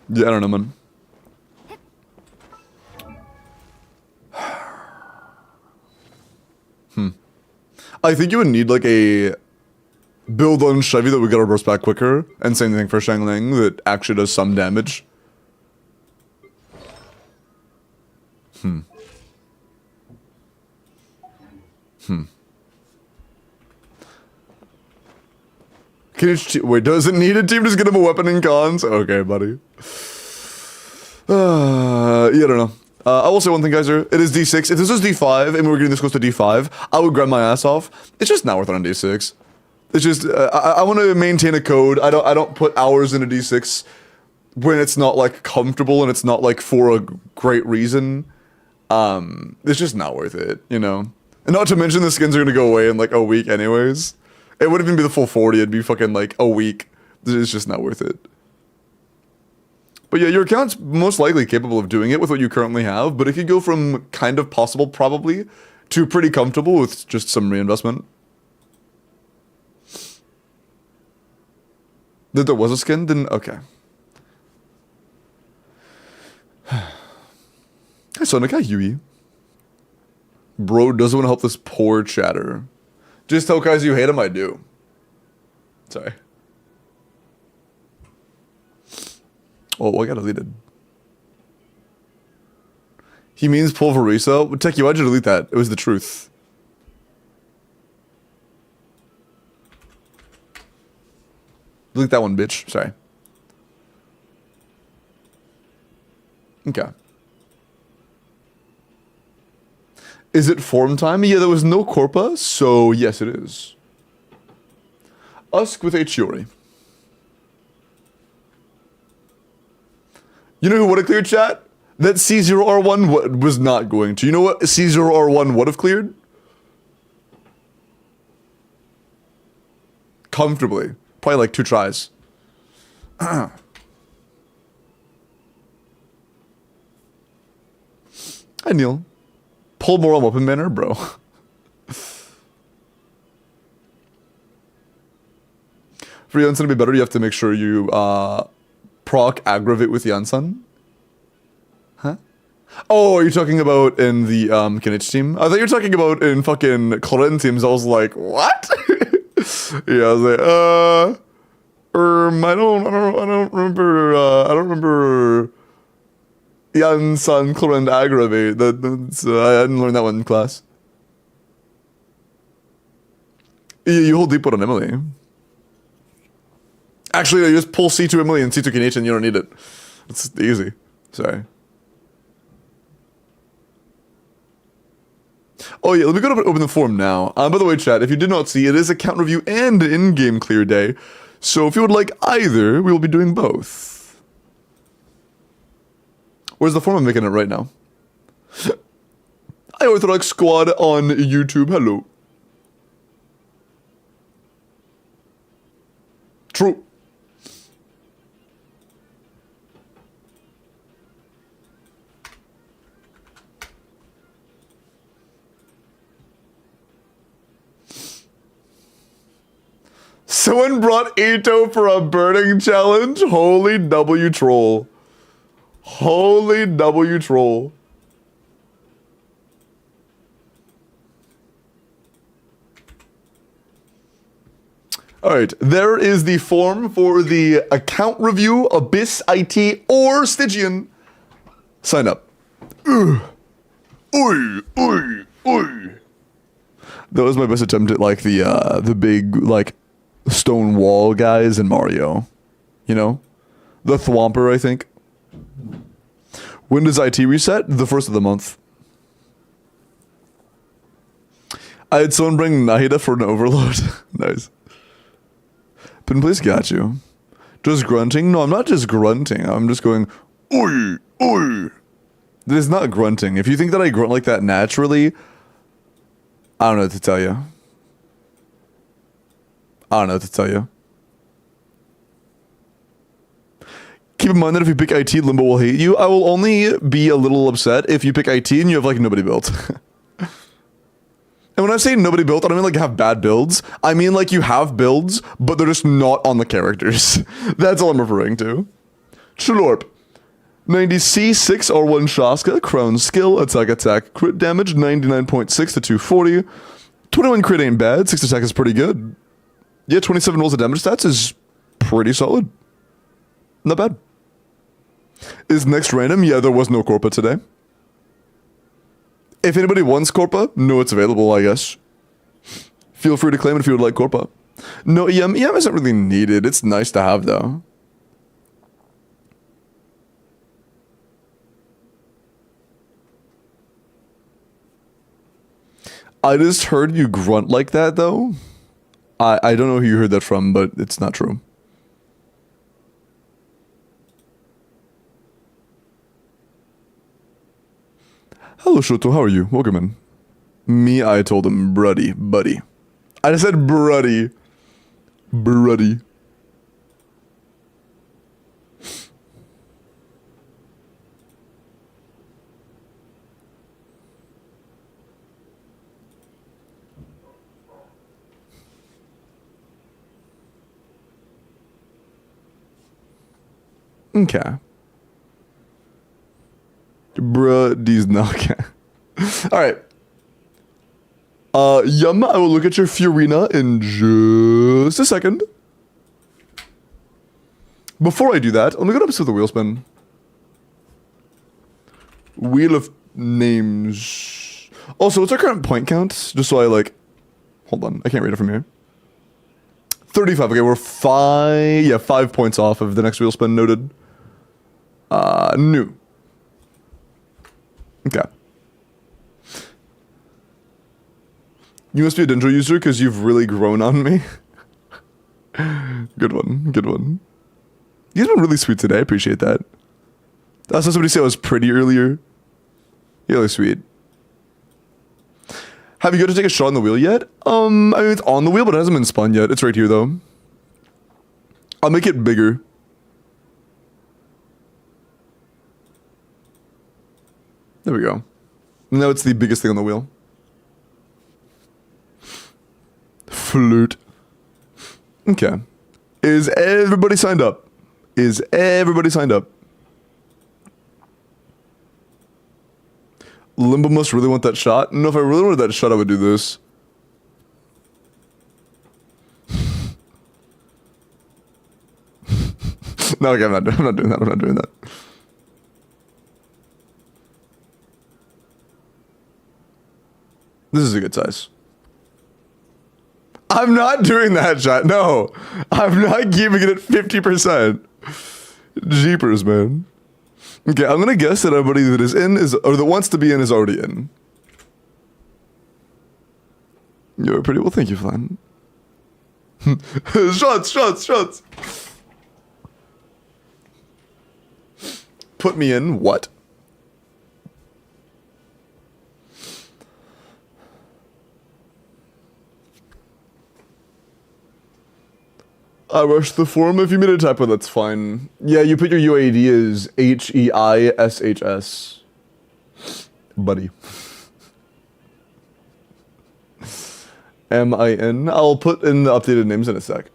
Yeah, I don't know, man. I think you would need like a build on Chevy that would get our burst back quicker, and same thing for Shangling that actually does some damage. Wait, does it need a team to just get him a weapon in cons? Okay, buddy. Yeah, I don't know. I will say one thing, guys. It is D6. If this was D5 and we were getting this close to D5, I would grab my ass off. It's just not worth it on D6. It's just I want to maintain a code. I don't put hours into D6 when it's not like comfortable and it's not like for a great reason. It's just not worth it, you know. And not to mention the skins are gonna go away in like a week anyways. It wouldn't even be the full 40. It'd be fucking like a week. It's just not worth it. But yeah, your account's most likely capable of doing it with what you currently have, but it could go from kind of possible, probably, to pretty comfortable with just some reinvestment. That there was a skin? Then, okay. Hi, Sonic. Hi, Yui. Bro doesn't want to help this poor chatter. Just tell guys you hate him, I do. Sorry. Oh, I got deleted. He means Pulverisa? Techie, why'd you delete that? It was the truth. Delete that one, bitch. Sorry. Okay. Is it form time? Yeah, there was no Corpa, so yes, it is. Usk with a Chiori. You know who would have cleared chat? That C0R1 was not going to. You know what C0R1 would have cleared? Comfortably. Probably like 2 tries. Hi, Neil. Pull more on weapon banner, bro. For Janssen to be better, you have to make sure you proc aggravate with Janssen. Huh? Oh, you're talking about in the Kenichi team? I thought you were talking about in fucking Clorin teams. I was like, what? Yeah, I was like, I don't remember Janssen Clorin aggravate. I didn't learn that one in class. You hold deep on Emily. Actually, you just pull C2 Emily and C2 Kenichi and you don't need it. It's easy. Sorry. Oh yeah, let me go to open the form now. By the way, chat, if you did not see, it is account review and in-game clear day. So if you would like either, we will be doing both. Where's the form? I'm making it right now. Hi, Orthodox Squad on YouTube. Hello. True. Someone brought Ito for a burning challenge? Holy W troll. Holy W troll. Alright, there is the form for the account review, Abyss IT, or Stygian. Sign up. Ugh. Oi, oi, oi. That was my best attempt at like the big like stone wall guys in Mario. You know? The Thwomper, I think. When does IT reset? The first of the month. I had someone bring Nahida for an overload. Nice. Pin place got you. Just grunting? No, I'm not just grunting. I'm just going, oi, oi. That is not grunting. If you think that I grunt like that naturally, I don't know what to tell you. I don't know what to tell you. Keep in mind that if you pick IT, Limbo will hate you. I will only be a little upset if you pick IT and you have like nobody built. And when I say nobody built, I don't mean like have bad builds. I mean like you have builds, but they're just not on the characters. That's all I'm referring to. Chalorp. 90C, 6 R1 Shaska, Crown Skill, attack, crit damage, 99.6 to 240. 21 crit ain't bad, 6 attack is pretty good. Yeah, 27 rolls of damage stats is pretty solid. Not bad. Is next random? Yeah, there was no Corpa today. If anybody wants Corpa, no, it's available, I guess. Feel free to claim it if you would like Corpa. No, EM isn't really needed. It's nice to have, though. I just heard you grunt like that, though. I don't know who you heard that from, but it's not true. Hello, Shoto, how are you? Welcome in. Me, I told him, buddy. I just said bruddy. Bruddy. Okay. Bruh, these knock. Alright. Yum, I will look at your Fiorina in just a second. Before I do that, let me go up to the wheel spin. Wheel of names. Also, what's our current point count? Just so I like... Hold on, I can't read it from here. 35, okay, we're 5 points off of the next wheel spin, noted. New. Okay. You must be a Dendro user because you've really grown on me. Good one, good one. You've been really sweet today, I appreciate that. I saw somebody say I was pretty earlier. You're really sweet. Have you got to take a shot on the wheel yet? I mean, it's on the wheel, but it hasn't been spun yet. It's right here, though. I'll make it bigger. There we go. Now it's the biggest thing on the wheel. Flute. Okay. Is everybody signed up? Is everybody signed up? Limbo must really want that shot. No, if I really wanted that shot, I would do this. No, okay, I'm not doing that. I'm not doing that. This is a good size. I'm not doing that shot. No, I'm not keeping it at 50%. Jeepers, man. Okay, I'm gonna guess that everybody that is in is, or that wants to be in, is already in. You're pretty well, thank you, Flan. Shots. Put me in what? I rushed the form. If you made a typo, that's fine. Yeah, you put your UAD as HEISHS. Buddy. MIN. I'll put in the updated names in a sec.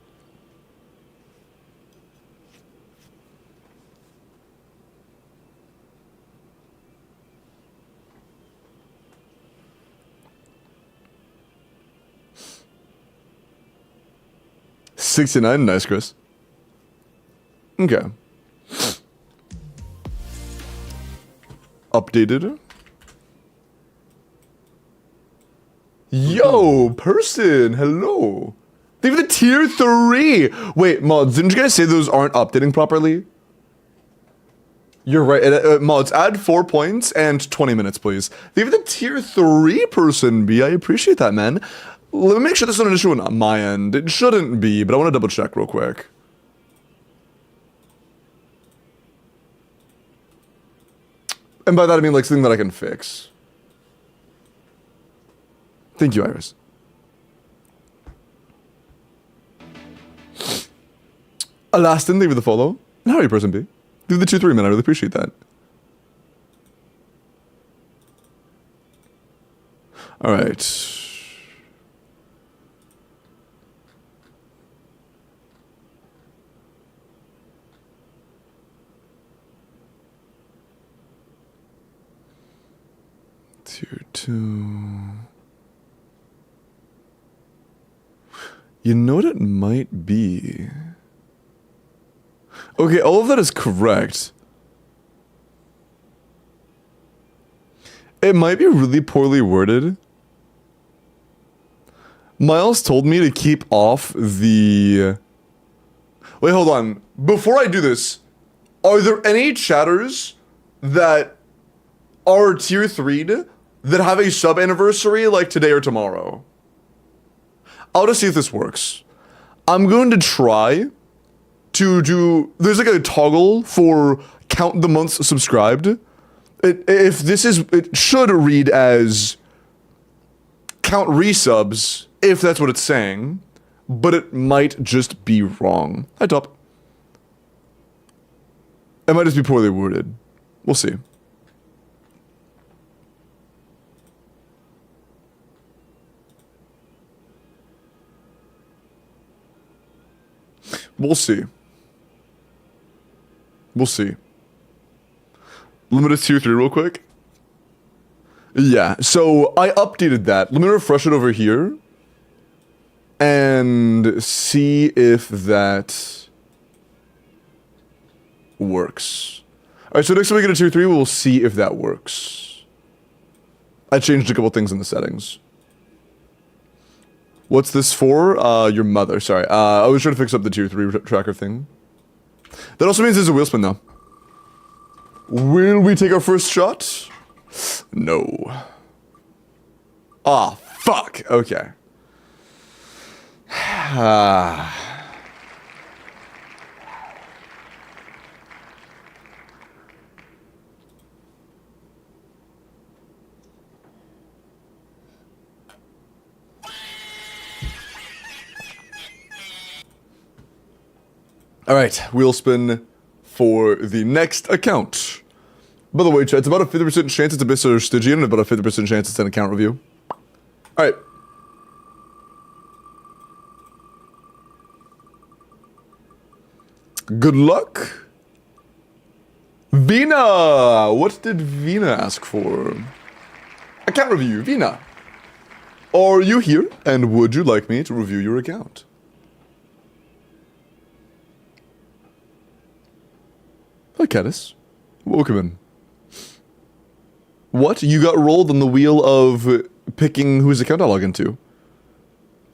$69, nice, Chris. Okay. Updated. Yo, person, hello. They have the tier 3. Wait, mods, didn't you guys say those aren't updating properly? You're right. Mods, add 4 points and 20 minutes, please. They have the tier 3 person, B. I appreciate that, man. Let me make sure there's not an issue on my end. It shouldn't be, but I want to double check real quick. And by that I mean like something that I can fix. Thank you, Iris. Alastin, thank you for the follow. And how are you, person B? Do the 2-3, man. I really appreciate that. Alright. Tier 2. You know what it might be? Okay, all of that is correct. It might be really poorly worded. Miles told me to keep off the... Wait, hold on. Before I do this, are there any chatters that are tier 3'd that have a sub anniversary like today or tomorrow? I'll just see if this works. I'm going to try to do... There's like a toggle for count the months subscribed. If this is... It should read as count resubs, if that's what it's saying. But it might just be wrong. Hi, Top. It might just be poorly worded. We'll see. We'll see. We'll see. Limited tier 3 real quick. Yeah, so I updated that. Let me refresh it over here. And see if that works. Alright, so next time we get a tier 3, we'll see if that works. I changed a couple things in the settings. What's this for? Your mother, sorry. I was trying to fix up the tier 3 tracker thing. That also means there's a wheel spin now. Will we take our first shot? No. Ah, fuck. Okay. Alright, wheel spin for the next account. By the way, chat, it's about a 50% chance it's Abyss or Stygian, and about a 50% chance it's an account review. Alright. Good luck. Vina! What did Vina ask for? Account review, Vina. Are you here, and would you like me to review your account? Hi, Caddis. Welcome in. What? You got rolled on the wheel of picking whose account I log into?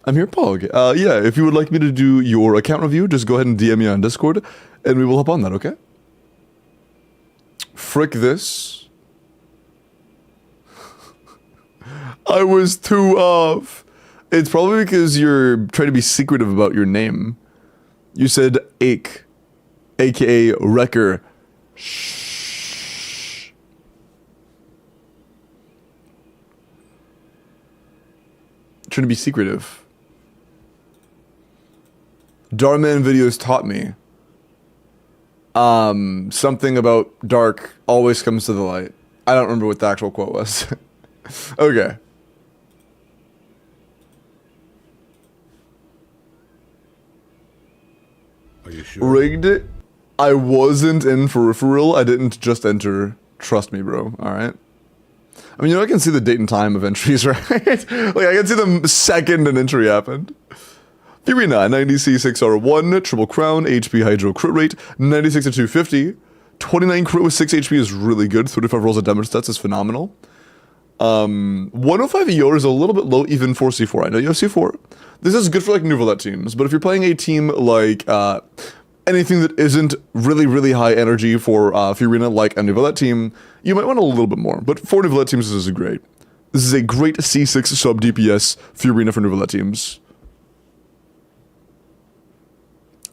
I'm here, Pog. Yeah, if you would like me to do your account review, just go ahead and DM me on Discord, and we will hop on that, okay? Frick this. I was too off. It's probably because you're trying to be secretive about your name. You said Ache, aka Wrecker. Shh. Trying to be secretive. Darman videos taught me. Something about dark always comes to the light. I don't remember what the actual quote was. Okay. Are you sure? Rigged it. I wasn't in for real. I didn't just enter. Trust me, bro. Alright? I mean, you know, I can see the date and time of entries, right? Like, I can see the second an entry happened. Furina, 90C6R1, Triple Crown, HP Hydro crit rate, 96 to 250. 29 crit with 6 HP is really good. 35 rolls of damage stats is phenomenal. 105 EO is a little bit low even for C4. I know you have C4. This is good for like Nouvelette teams, but if you're playing a team like anything that isn't really, really high energy for Fiorina, like a Nouvelette team, you might want a little bit more. But for Nouvelette teams, this is great. This is a great C6 sub DPS Fiorina for Nouvelette teams.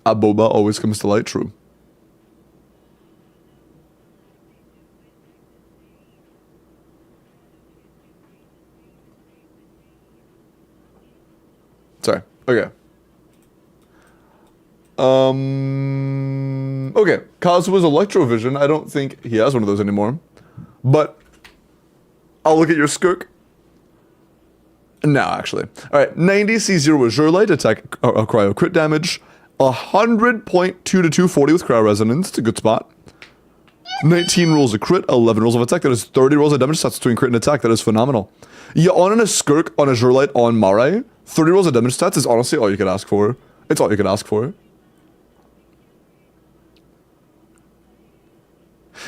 A boba always comes to light, true. Sorry. Okay. Okay. Kazua's Electrovision. I don't think he has one of those anymore. But I'll look at your skirk. No, actually. Alright, 90 C0 with Zerlite, attack cryo crit damage. 100.2 to 240 with cryo resonance. It's a good spot. 19 rolls of crit, 11 rolls of attack. That is 30 rolls of damage stats between crit and attack. That is phenomenal. Yeah, on a skirk, on a Zerlite, on Marai, 30 rolls of damage stats is honestly all you could ask for. It's all you could ask for.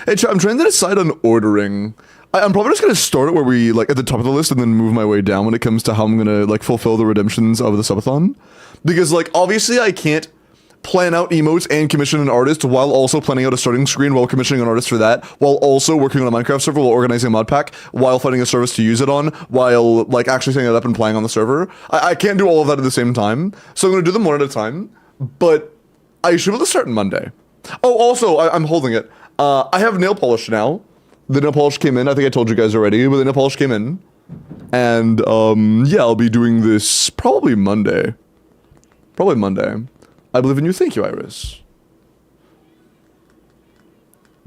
Hey, chat, I'm trying to decide on ordering. I'm probably just gonna start it where we, like, at the top of the list and then move my way down when it comes to how I'm gonna, like, fulfill the redemptions of the subathon. Because, like, obviously I can't plan out emotes and commission an artist while also planning out a starting screen while commissioning an artist for that, while also working on a Minecraft server, while organizing a mod pack, while finding a service to use it on, while, like, actually setting it up and playing on the server. I can't do all of that at the same time, so I'm gonna do them one at a time, but I should be able to start on Monday. Oh, also, I'm holding it. I have nail polish now. The nail polish came in, I think I told you guys already, but the nail polish came in. And, yeah, I'll be doing this probably Monday. Probably Monday. I believe in you. Thank you, Iris.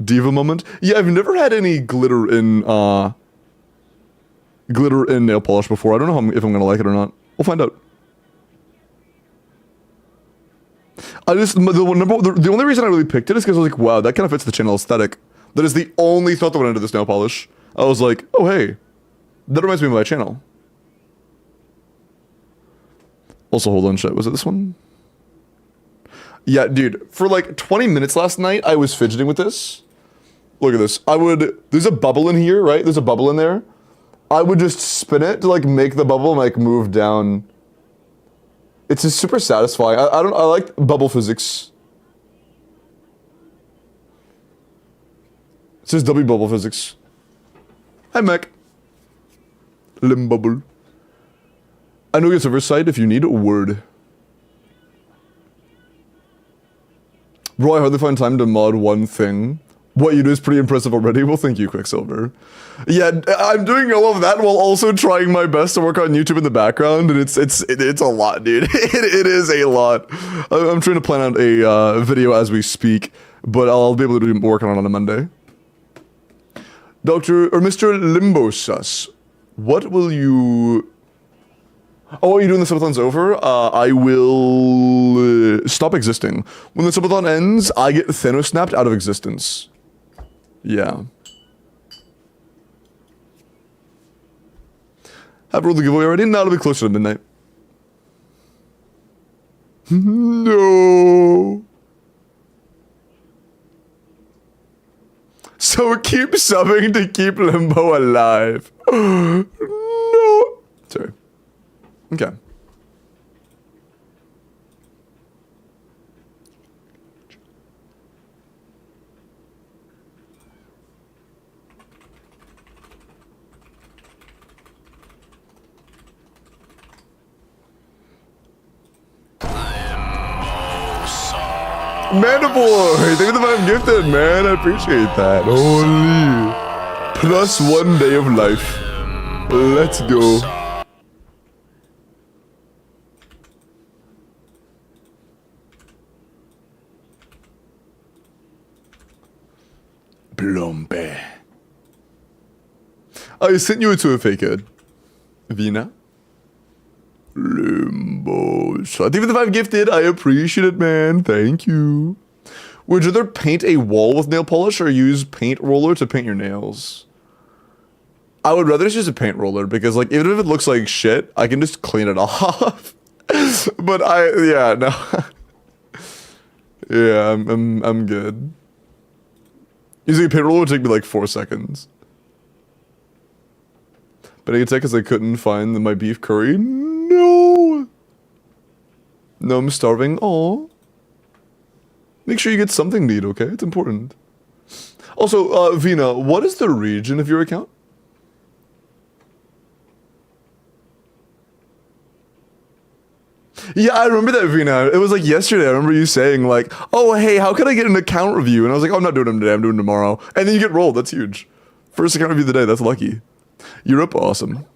Diva moment? Yeah, I've never had any glitter in nail polish before. I don't know if I'm gonna like it or not. We'll find out. The only reason I really picked it is because I was like, wow, that kind of fits the channel aesthetic. That is the only thought that went into this nail polish. I was like, oh hey, that reminds me of my channel. Also, hold on, shit, was it this one? Yeah, dude, for like 20 minutes last night, I was fidgeting with this. Look at this. There's a bubble in here, right? There's a bubble in there. I would just spin it to like make the bubble like move down. It's just super satisfying. I like bubble physics. It says W bubble physics. Hi, Mac. Limbubble. I know your server site if you need a word. Bro, I hardly find time to mod one thing. What you do is pretty impressive already. Well, thank you, Quicksilver. Yeah, I'm doing all of that while also trying my best to work on YouTube in the background, and it's a lot, dude. It is a lot. I'm trying to plan out a video as we speak, but I'll be able to work on it on a Monday. Mr. Limbosus, what will you... Oh, are you doing the subathon's over? I will stop existing. When the subathon ends, I get Thanos snapped out of existence. Yeah. Have rolled the giveaway already? Now it'll be closer to midnight. No. So keep subbing to keep Limbo alive. No. Sorry. Okay. Mandiboy, thank you for the I'm gifted, man. I appreciate that. Holy. Plus 1 day of life. Let's go. Blombe. I sent you to a fake ad. Vina. Limbo. Shut even if I'm gifted, I appreciate it, man. Thank you. Would you rather paint a wall with nail polish or use paint roller to paint your nails? I would rather just use a paint roller because, like, even if it looks like shit, I can just clean it off. But yeah, no. Yeah, I'm good. Using a paint roller would take me like 4 seconds. But I could take because I couldn't find my beef curry. No! No, I'm starving. Aw. Make sure you get something to eat, okay? It's important. Also, Vina, what is the region of your account? Yeah, I remember that, Vina. It was like yesterday. I remember you saying like, oh, hey, how can I get an account review? And I was like, oh, I'm not doing them today. I'm doing them tomorrow. And then you get rolled. That's huge. First account review of the day. That's lucky. Europe, awesome.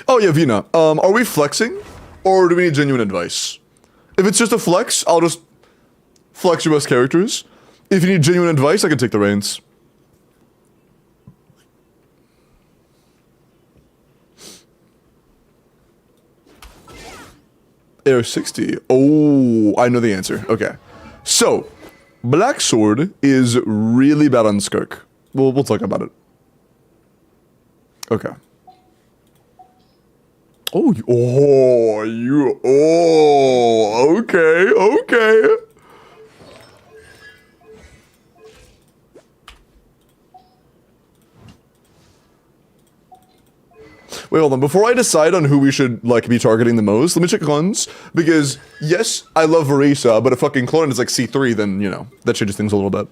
Oh yeah, Vina. Are we flexing, or do we need genuine advice? If it's just a flex, I'll just flex your best characters. If you need genuine advice, I can take the reins. Air 60. Oh, I know the answer. Okay. So, Black Sword is really bad on Skirk. We'll talk about it. Okay. Oh, okay, okay. Wait, hold on. Before I decide on who we should, like, be targeting the most, let me check clones. Because, yes, I love Varisa, but if fucking clone is like C3, then, you know, that changes things a little bit.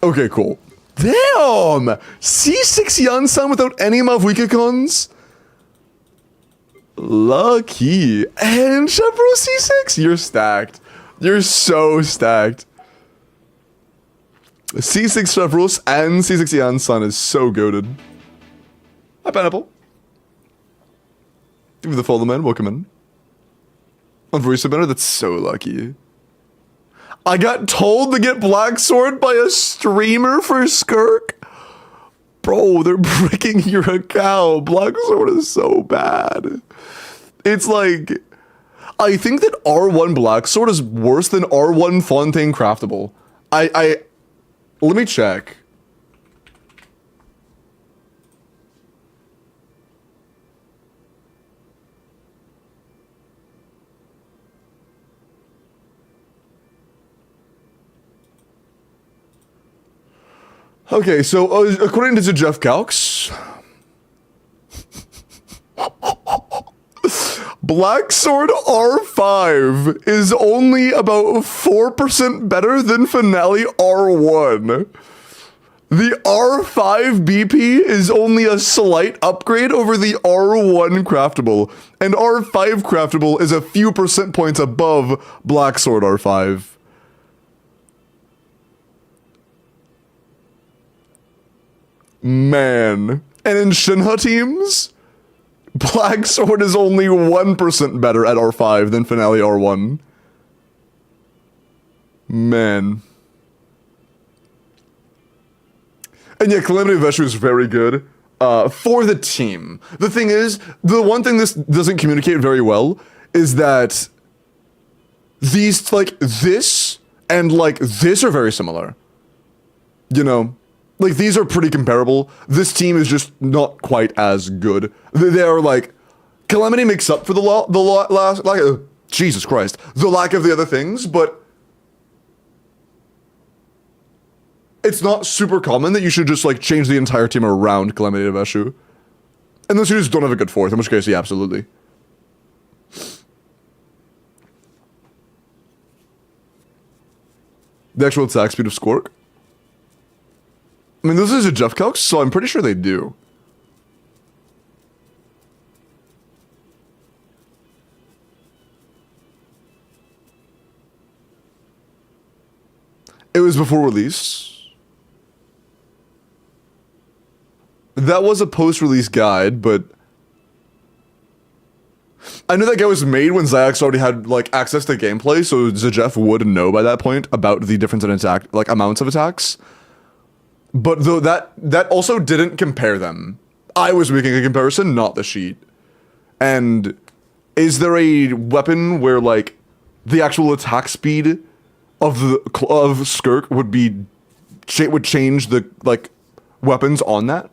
Okay, cool. Damn! C6 Yansan without any Mavwikacons? Lucky. And Chevro C6? You're stacked. You're so stacked. C6 Chevros and C6 Yansan is so goated. Hi, Pineapple. Give me the follow, man. Welcome in. On Verisa Banner, that's so lucky. I got told to get Black Sword by a streamer for Skirk. Bro, they're breaking your account. Black Sword is so bad. It's like, I think that R1 Black Sword is worse than R1 Fontaine Craftable. Let me check. Okay, so according to Jeff Calx, Black Sword R5 is only about 4% better than Finale R1. The R5 BP is only a slight upgrade over the R1 Craftable, and R5 Craftable is a few percent points above Black Sword R5. Man. And in Shinha teams, Black Sword is only 1% better at R5 than Finale R1. Man. And yeah, Calamity Veshu is very good for the team. The thing is, the one thing this doesn't communicate very well is that these, like, this and, like, this are very similar. You know? Like, these are pretty comparable. This team is just not quite as good. They are like, Calamity makes up for the last, like, Jesus Christ, the lack of the other things, but it's not super common that you should just, like, change the entire team around Calamity of Veshu. Unless you just don't have a good fourth, in which case, yeah, absolutely. The actual attack speed of Squark? I mean, this is a Jeff Calx, so I'm pretty sure they do. It was before release. That was a post-release guide, but I knew that guy was made when Zayax already had, like, access to gameplay, so Zajef would know by that point about the difference in attack, like, amounts of attacks. But though that also didn't compare them. I was making a comparison, not the sheet. And is there a weapon where, like, the actual attack speed of Skirk would change the, like, weapons on that?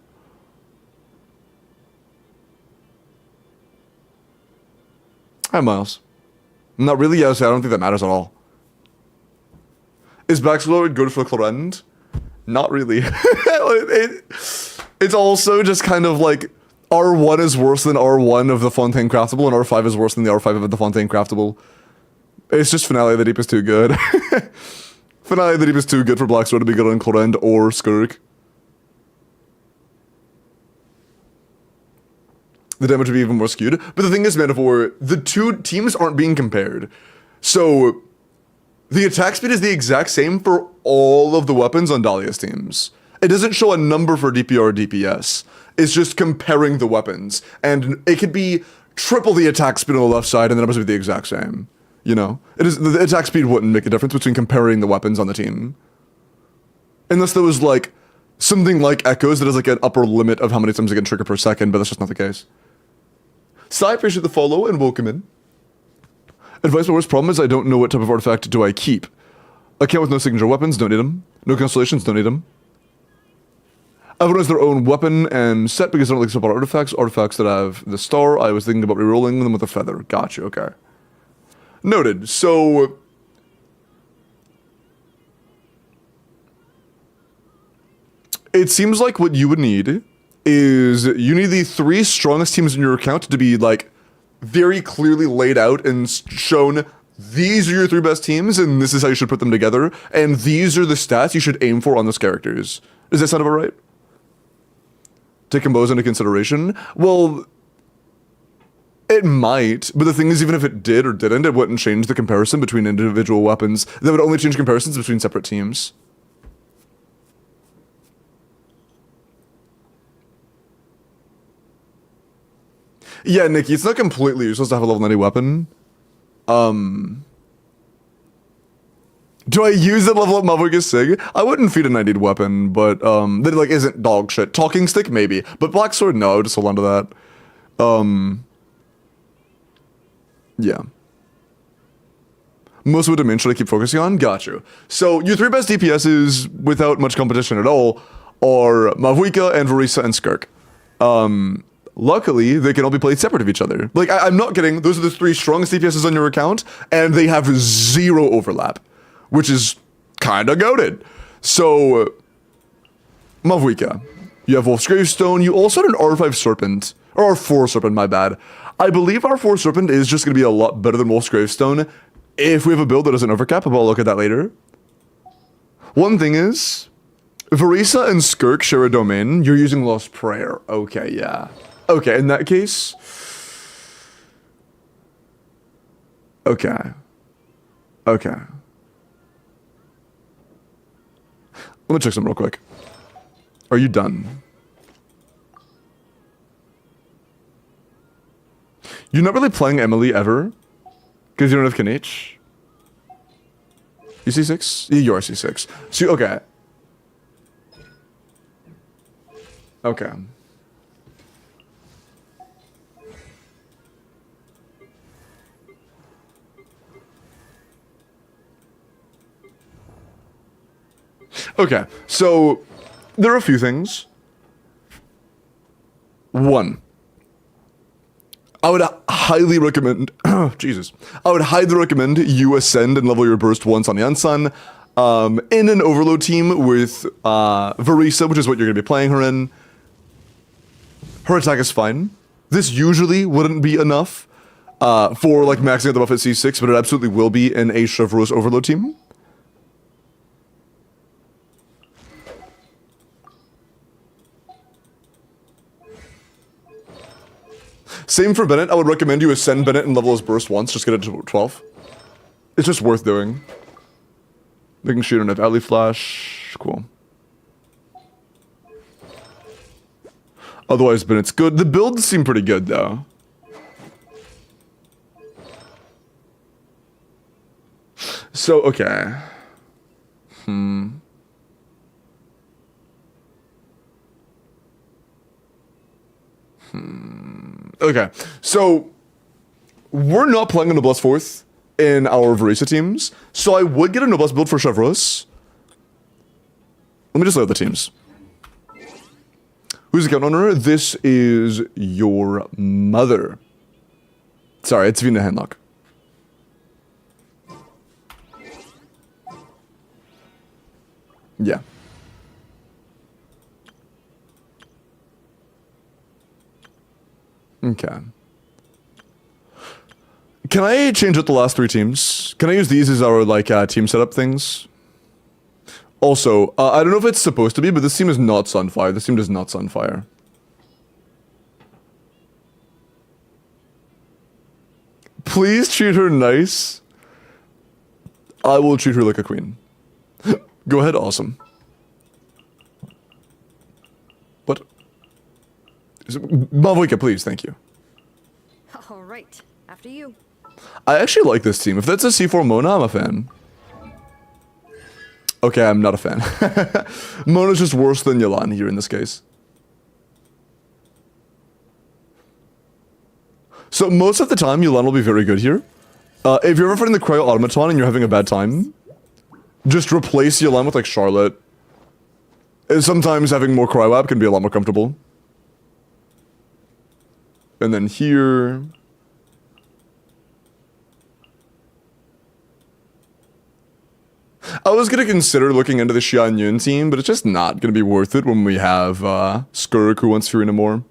Hi, Miles. Not really, yes, I don't think that matters at all. Is Backslord good for Clorend? Not really. It's also just kind of like R1 is worse than R1 of the Fontaine Craftable, and R5 is worse than the R5 of the Fontaine Craftable. It's just Finale of the Deep is too good. Finale of the Deep is too good for Blacksword to be good on Clorend or Skirk. The damage would be even more skewed. But the thing is, Metaphor, the two teams aren't being compared. So, the attack speed is the exact same for all of the weapons on Dahlia's teams. It doesn't show a number for DPR or DPS. It's just comparing the weapons. And it could be triple the attack speed on the left side and the numbers would be the exact same. You know? The attack speed wouldn't make a difference between comparing the weapons on the team. Unless there was like something like Echoes that has like an upper limit of how many times it can trigger per second, but that's just not the case. So I appreciate the follow and welcome in. Advice: my worst problem is I don't know what type of artifact do I keep. Account with no signature weapons, don't need them. No constellations, don't need them. Everyone has their own weapon and set because I don't like support artifacts. Artifacts that have the star, I was thinking about rerolling them with a feather. Gotcha, okay. Noted. So it seems like what you would need is you need the 3 strongest teams in your account to be like very clearly laid out and shown these are your 3 best teams and this is how you should put them together and these are the stats you should aim for on those characters. Does that sound about right? Take combos into consideration? Well, it might, but the thing is even if it did or didn't, it wouldn't change the comparison between individual weapons. That would only change comparisons between separate teams. Yeah, Nikki, it's not completely useless to have a level 90 weapon. Do I use that level up Maverick Sig? I wouldn't feed a 90 weapon, but that like isn't dog shit. Talking stick, maybe. But Black Sword, no, I would just hold on to that. Yeah. Most of the domain should I keep focusing on? Got you. So your 3 best DPSs without much competition at all are Mavuika and Verisa and Skirk. Luckily, they can all be played separate of each other. Like, I'm not kidding. Those are the 3 strongest DPSs on your account, and they have 0 overlap, which is kind of goated. So, Mavuika. You have Wolf's Gravestone. You also had an R5 Serpent. Or R4 Serpent, my bad. I believe R4 Serpent is just going to be a lot better than Wolf's Gravestone if we have a build that doesn't overcap, but I'll look at that later. One thing is, Verisa and Skirk share a domain. You're using Lost Prayer. Okay, yeah. Okay, in that case... Okay. Okay. Let me check something real quick. Are you done? You're not really playing Emily ever? Because you don't have Kanich? You C6? You are C6. So, okay. Okay. Okay, so there are a few things. 1. I would highly recommend, Jesus, I would highly recommend you ascend and level your burst once on the Unsun in an overload team with Verisa, which is what you're going to be playing her in. Her attack is fine. This usually wouldn't be enough for like maxing out the buff at C6, but it absolutely will be in a Chevreuse overload team. Same for Bennett. I would recommend you ascend Bennett and level his burst once. Just get it to 12. It's just worth doing. Making sure you don't have alley flash. Cool. Otherwise, Bennett's good. The builds seem pretty good, though. So, okay. Okay, so we're not playing a Noblesse 4th in our Verisa teams, so I would get a Noblesse build for Chevreuse. Let me just lay out the teams. Who's the account owner? This is your mother. Sorry, it's Vina Henlock. Yeah. Okay. Can I change out the last 3 teams? Can I use these as our, like, team setup things? Also, I don't know if it's supposed to be, but this team is not Sunfire. This team does not Sunfire. Please treat her nice. I will treat her like a queen. Go ahead, awesome. What? Malvoika, please, thank you. All right, after you. I actually like this team. If that's a C4 Mona, I'm a fan. Okay, I'm not a fan. Mona's just worse than Yelan here in this case. So most of the time, Yelan will be very good here. If you're ever fighting the Cryo Automaton and you're having a bad time, just replace Yelan with like Charlotte. And sometimes having more Cryo App can be a lot more comfortable. And then here... I was gonna consider looking into the Xian Yun team, but it's just not gonna be worth it when we have Skirk who wants Furina more.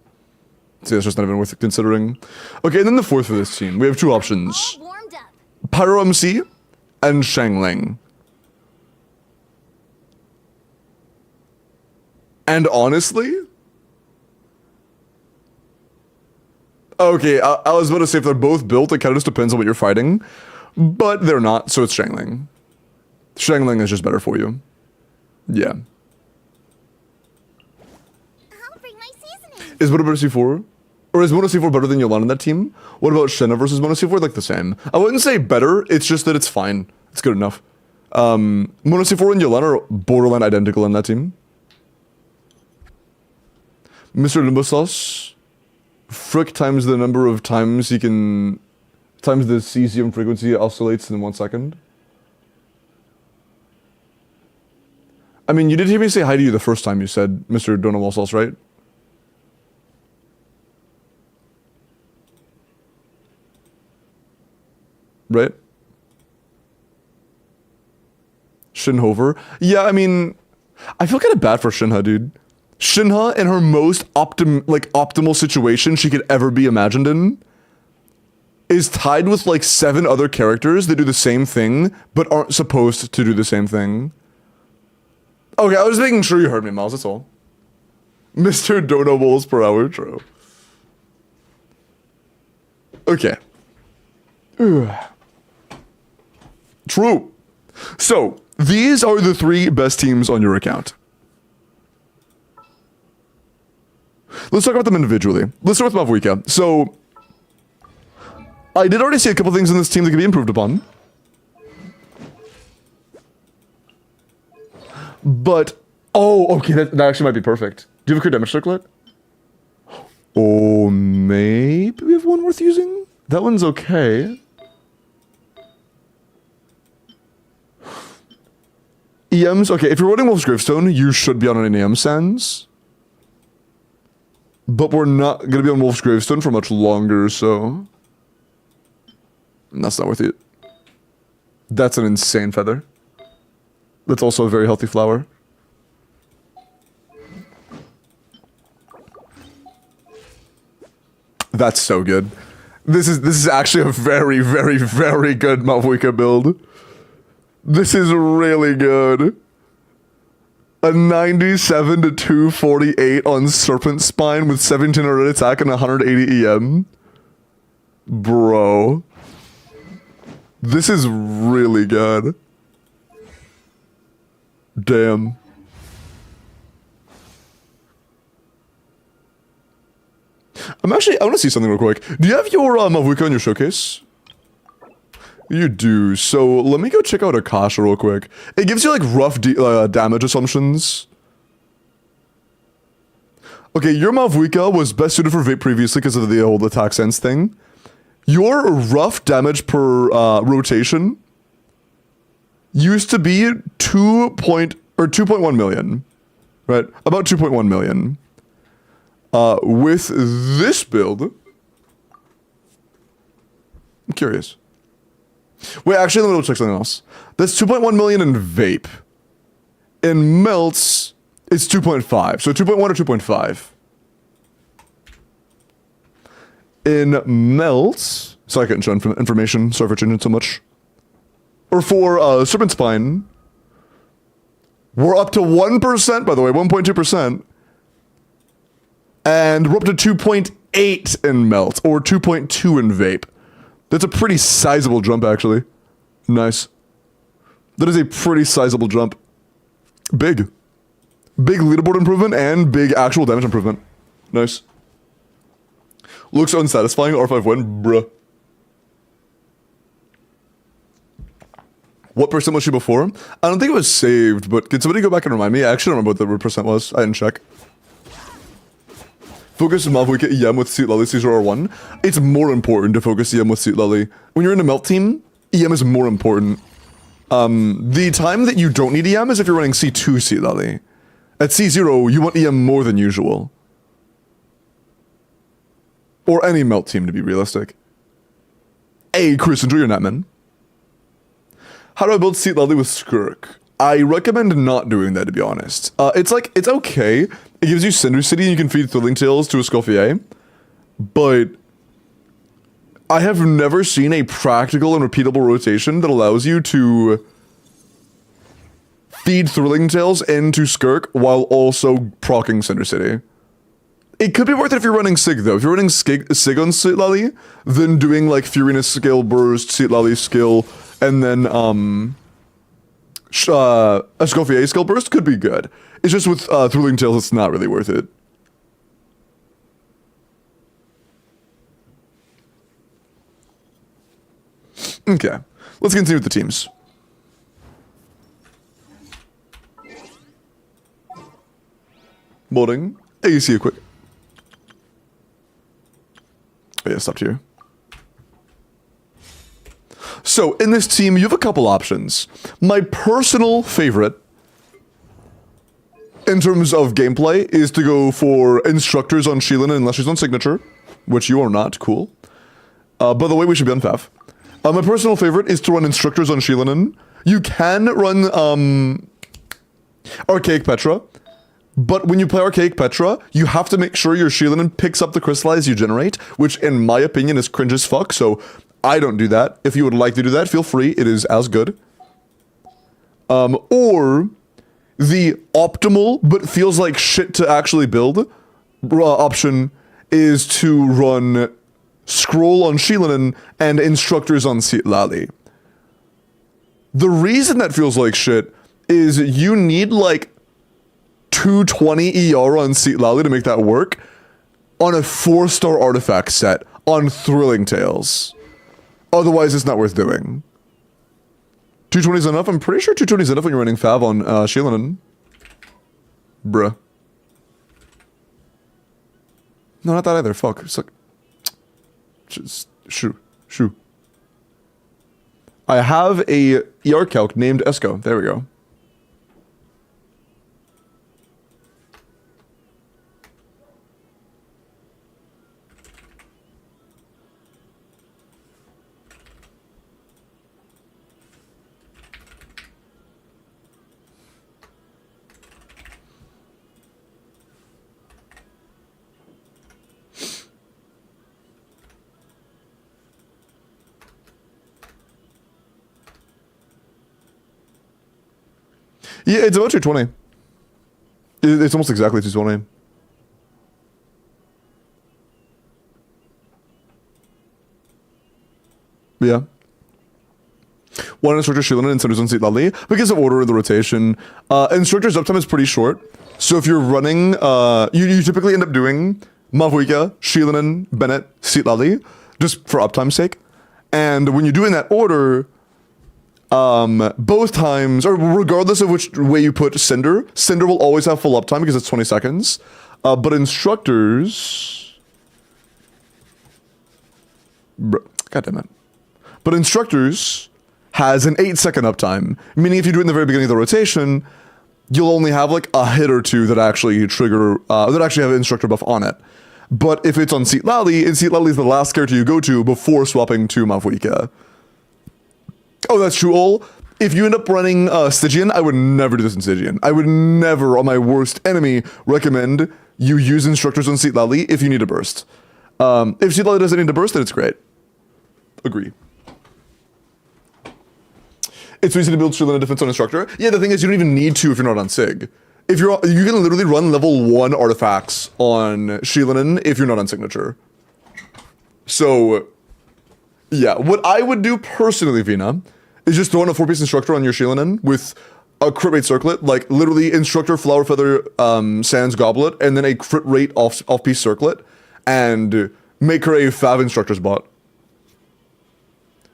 So it's just not even worth considering. Okay, and then the 4th for this team. We have 2 options. All warmed up. Pyro MC and Shangling. And honestly... Okay, I was about to say if they're both built, it kind of just depends on what you're fighting. But they're not, so it's Shangling. Shangling is just better for you. Yeah. I'll bring my seasoning. Is Mono better C4? Or is Mono C4 better than Yelan in that team? What about Shenna versus Mono C4? Like the same. I wouldn't say better, it's just that it's fine. It's good enough. Mono C4 and Yelan are borderline identical in that team. Mr. Limbosauce. Frick times the number of times he can... times the cesium frequency oscillates in 1 second. I mean, you did hear me say hi to you the first time you said Mr. Donald Sauce, right? Right? Shinhover. Yeah, I mean, I feel kind of bad for Shinha, dude. Shinha in her most optimal situation she could ever be imagined in is tied with like 7 other characters that do the same thing but aren't supposed to do the same thing. Okay, I was making sure you heard me, Miles, that's all. Mr. Dono Bowls per hour, true. Okay. Ugh. True. So, these are the 3 best teams on your account. Let's talk about them individually. Let's start with Mavuika. So, I did already see a couple things in this team that could be improved upon. But, oh, okay, that actually might be perfect. Do you have a clear damage circlet? Oh, maybe we have one worth using? That one's okay. EMs, okay, if you're running Wolf's Gravestone, you should be on an EM Sands. But we're not going to be on Wolf's Gravestone for much longer, so... That's not worth it. That's an insane feather. That's also a very healthy flower. That's so good. This is actually a very, very, very good Mavuika build. This is really good. A 97 to 248 on Serpent Spine with 1700 attack and 180 EM. Bro. This is really good. Damn. I want to see something real quick. Do you have your Mavuika in your showcase? You do. So let me go check out Akasha real quick. It gives you like rough damage assumptions. Okay, your Mavuika was best suited for Vape previously because of the old attack sense thing. Your rough damage per rotation used to be 2.1 million, right? About 2.1 million. With this build, I'm curious. Wait, actually, let me check something else. That's 2.1 million in vape. In melts, it's 2.5. So 2.1 or 2.5. In melts, sorry I couldn't show information. Sorry for changing so much. Or for Serpent Spine, we're up to 1%, by the way, 1.2%. And we're up to 2.8 in melt, or 2.2 in vape. That's a pretty sizable jump, actually. Nice. That is a pretty sizable jump. Big. Big leaderboard improvement and big actual damage improvement. Nice. Looks unsatisfying, R5 win, bruh. What percent was she before? I don't think it was saved, but can somebody go back and remind me? I actually don't remember what the percent was. I didn't check. Focus Mavwika EM with Seat Lily Caesar R1. It's more important to focus EM with Seat Lily. When you're in a melt team, EM is more important. The time that you don't need EM is if you're running C2 Seat Lily. At C0, you want EM more than usual. Or any melt team, to be realistic. Hey, Chris, enjoy your nap, man. How do I build Seat Lily with Skirk? I recommend not doing that, to be honest. It's okay. It gives you Cinder City and you can feed Thrilling Tales to a Escoffier. But I have never seen a practical and repeatable rotation that allows you to feed Thrilling Tales into Skirk while also proccing Cinder City. It could be worth it if you're running Sig, though. If you're running Sig on Seat Lally, then doing like Furiness skill burst, Seat Lally skill, and then Escoffier skill burst could be good. It's just with Thrilling Tales, it's not really worth it. Okay, let's continue with the teams. Modding. Hey, you see you quick. Oh yeah, stopped here. So, in this team, you have a couple options. My personal favorite, in terms of gameplay, is to go for Instructors on Sheilin unless she's on Signature, which you are not, cool. By the way, we should be on Fav. My personal favorite is to run Instructors on Sheilin. You can run Archaic Petra, but when you play Archaic Petra, you have to make sure your Sheilin picks up the crystallize you generate, which in my opinion is cringe as fuck, so I don't do that. If you would like to do that, feel free. It is as good. Or the optimal, but feels like shit to actually build, option is to run Scroll on Sheilin and Instructors on Seat Lally. The reason that feels like shit is you need like 220 ER on Seat Lally to make that work on a 4-star artifact set on Thrilling Tales. Otherwise, it's not worth doing. 220 is enough? I'm pretty sure 220 is enough when you're running Fav on Sheilin. Bruh. No, not that either. Fuck. It's like... Just... Shoo. I have a ER calc named Esco. There we go. Yeah, it's about 220. It's almost exactly 220. Yeah. One Instructor Sheilin and Centers on Seat Lally. Because of order of the rotation, Instructor's uptime is pretty short. So if you're running, you typically end up doing Mavwika, Sheilin, Bennett, Seat Lally, just for uptime's sake. And when you do in that order, both times, or regardless of which way you put Cinder will always have full uptime because it's 20 seconds. But Instructors... God damn it. But Instructors has an 8-second uptime, meaning if you do it in the very beginning of the rotation, you'll only have like a hit or two that actually trigger, that actually have an Instructor buff on it. But if it's on Seat Lally, and Seat Lally is the last character you go to before swapping to Mavuika. Oh, that's true, Ol. If you end up running Stygian, I would never do this in Stygian. I would never, on my worst enemy, recommend you use instructors on Seat Lally if you need a burst. If Seat Lally doesn't need a burst, then it's great. Agree. It's easy to build shield and defense on instructor. Yeah, the thing is, you don't even need to if you're not on Sig. If you can literally run level 1 artifacts on Shieldin if you're not on signature. So, yeah, what I would do personally, Vina, is just throw in a 4-piece instructor on your Shieldin with a crit rate circlet, like literally instructor, flower feather, sands goblet, and then a crit rate off-piece circlet, and make her a Fav instructor's bot.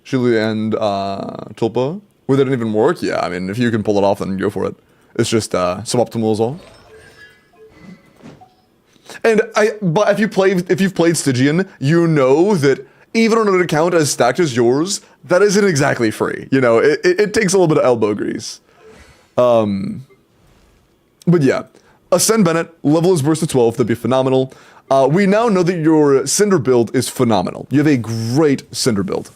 Shili and Tulpa. Would that even work? Yeah, I mean, if you can pull it off, then go for it. It's just suboptimal is all. And but if you've played Stygian, you know that even on an account as stacked as yours, that isn't exactly free. You know, it takes a little bit of elbow grease. But yeah, Ascend Bennett, level his burst to 12, that'd be phenomenal. We now know that your Cinder build is phenomenal. You have a great Cinder build.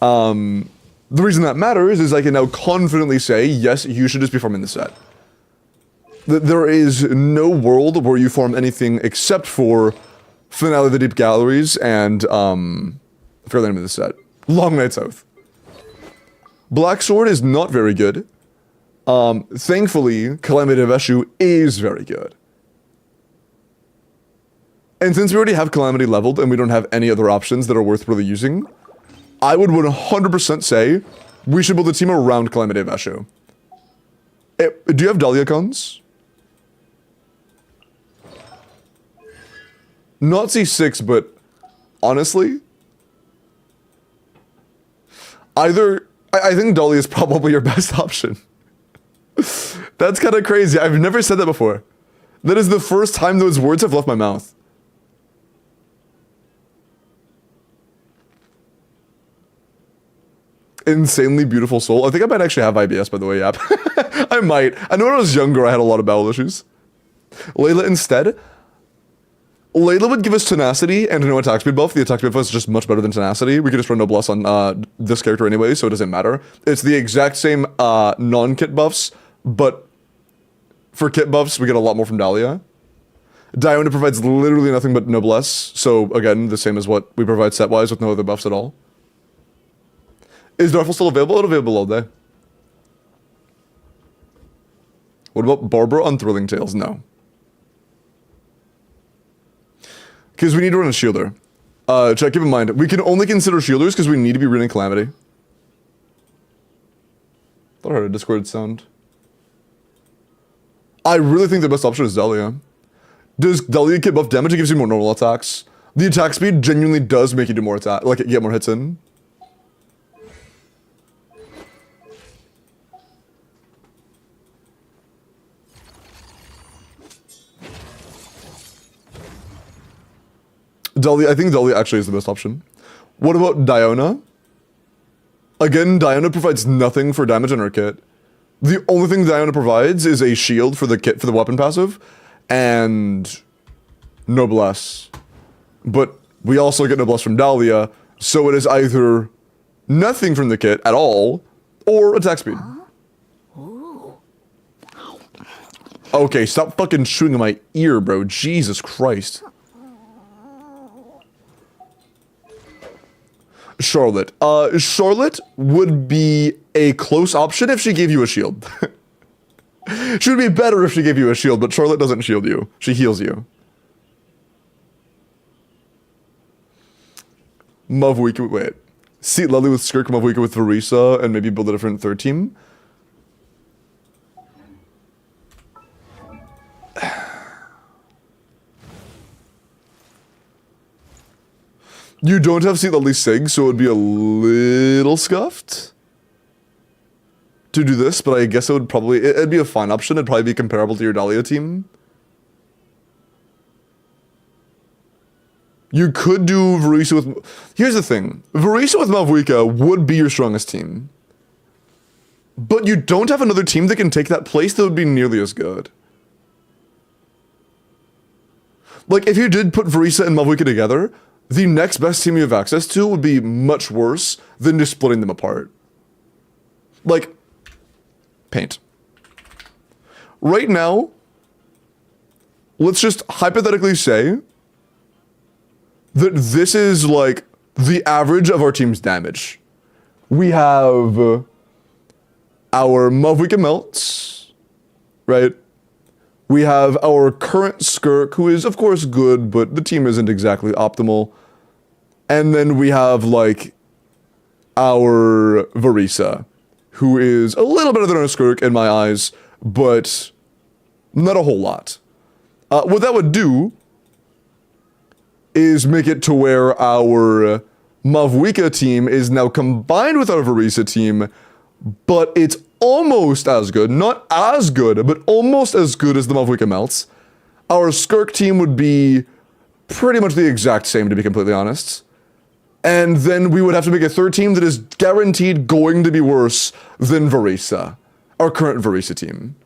The reason that matters is I can now confidently say, yes, you should just be farming the set. There is no world where you farm anything except for Finale of the Deep Galleries and, I forgot the name of the set. Long Night's Oath. Black Sword is not very good. Thankfully, Calamity of Eshu is very good. And since we already have Calamity leveled and we don't have any other options that are worth really using, I would 100% say we should build a team around Calamity of Eshu. Do you have Dahlia cons? Not C6, but honestly, I think Dahlia is probably your best option. That's kind of crazy. I've never said that before. That is the first time those words have left my mouth. Insanely beautiful soul. I think I might actually have IBS, by the way, yep. I might. I know when I was younger, I had a lot of bowel issues. Layla instead. Layla would give us tenacity and no attack speed buff. The attack speed buff is just much better than tenacity. We could just run Noblesse on this character anyway, so it doesn't matter. It's the exact same non-kit buffs, but for kit buffs, we get a lot more from Dahlia. Diona provides literally nothing but Noblesse, so again, the same as what we provide set-wise with no other buffs at all. Is Darfel still available? It's available all day. What about Barbara on Thrilling Tales? No. Because we need to run a shielder. Check, keep in mind, we can only consider shielders because we need to be running Calamity. Thought I heard a Discord sound. I really think the best option is Dahlia. Does Dahlia get buff damage? It gives you more normal attacks. The attack speed genuinely does make you do more attack, like get more hits in. Dahlia, I think Dahlia actually is the best option. What about Diona? Again, Diona provides nothing for damage in her kit. The only thing Diona provides is a shield for the kit for the weapon passive, and Noblesse. But we also get Noblesse from Dahlia, so it is either nothing from the kit at all, or attack speed. Okay, stop fucking chewing in my ear, bro. Jesus Christ. Charlotte. Charlotte would be a close option if she gave you a shield. She would be better if she gave you a shield, but Charlotte doesn't shield you. She heals you. Mavuika, wait. Seat Lily with Skirk, Mavuika with Verisa, and maybe build a different third team? You don't have Seat Lily Sig, so it would be a little scuffed to do this, but I guess it would probably, it'd be a fine option. It'd probably be comparable to your Dahlia team. You could do Verisa with, here's the thing. Verisa with Mavuika would be your strongest team. But you don't have another team that can take that place that would be nearly as good. Like, if you did put Varisa and Mavuika together, the next best team you have access to would be much worse than just splitting them apart. Like, paint. Right now, let's just hypothetically say that this is like the average of our team's damage. We have our Mavuika Melts, right? We have our current Skirk, who is of course good, but the team isn't exactly optimal. And then we have like our Varisa, who is a little better than our Skirk in my eyes, but not a whole lot. What that would do is make it to where our Mavuika team is now combined with our Varisa team, but it's almost as good, not as good, but almost as good as the Mavuika Melts. Our Skirk team would be pretty much the exact same, to be completely honest. And then we would have to make a third team that is guaranteed going to be worse than Varisa, our current Varisa team.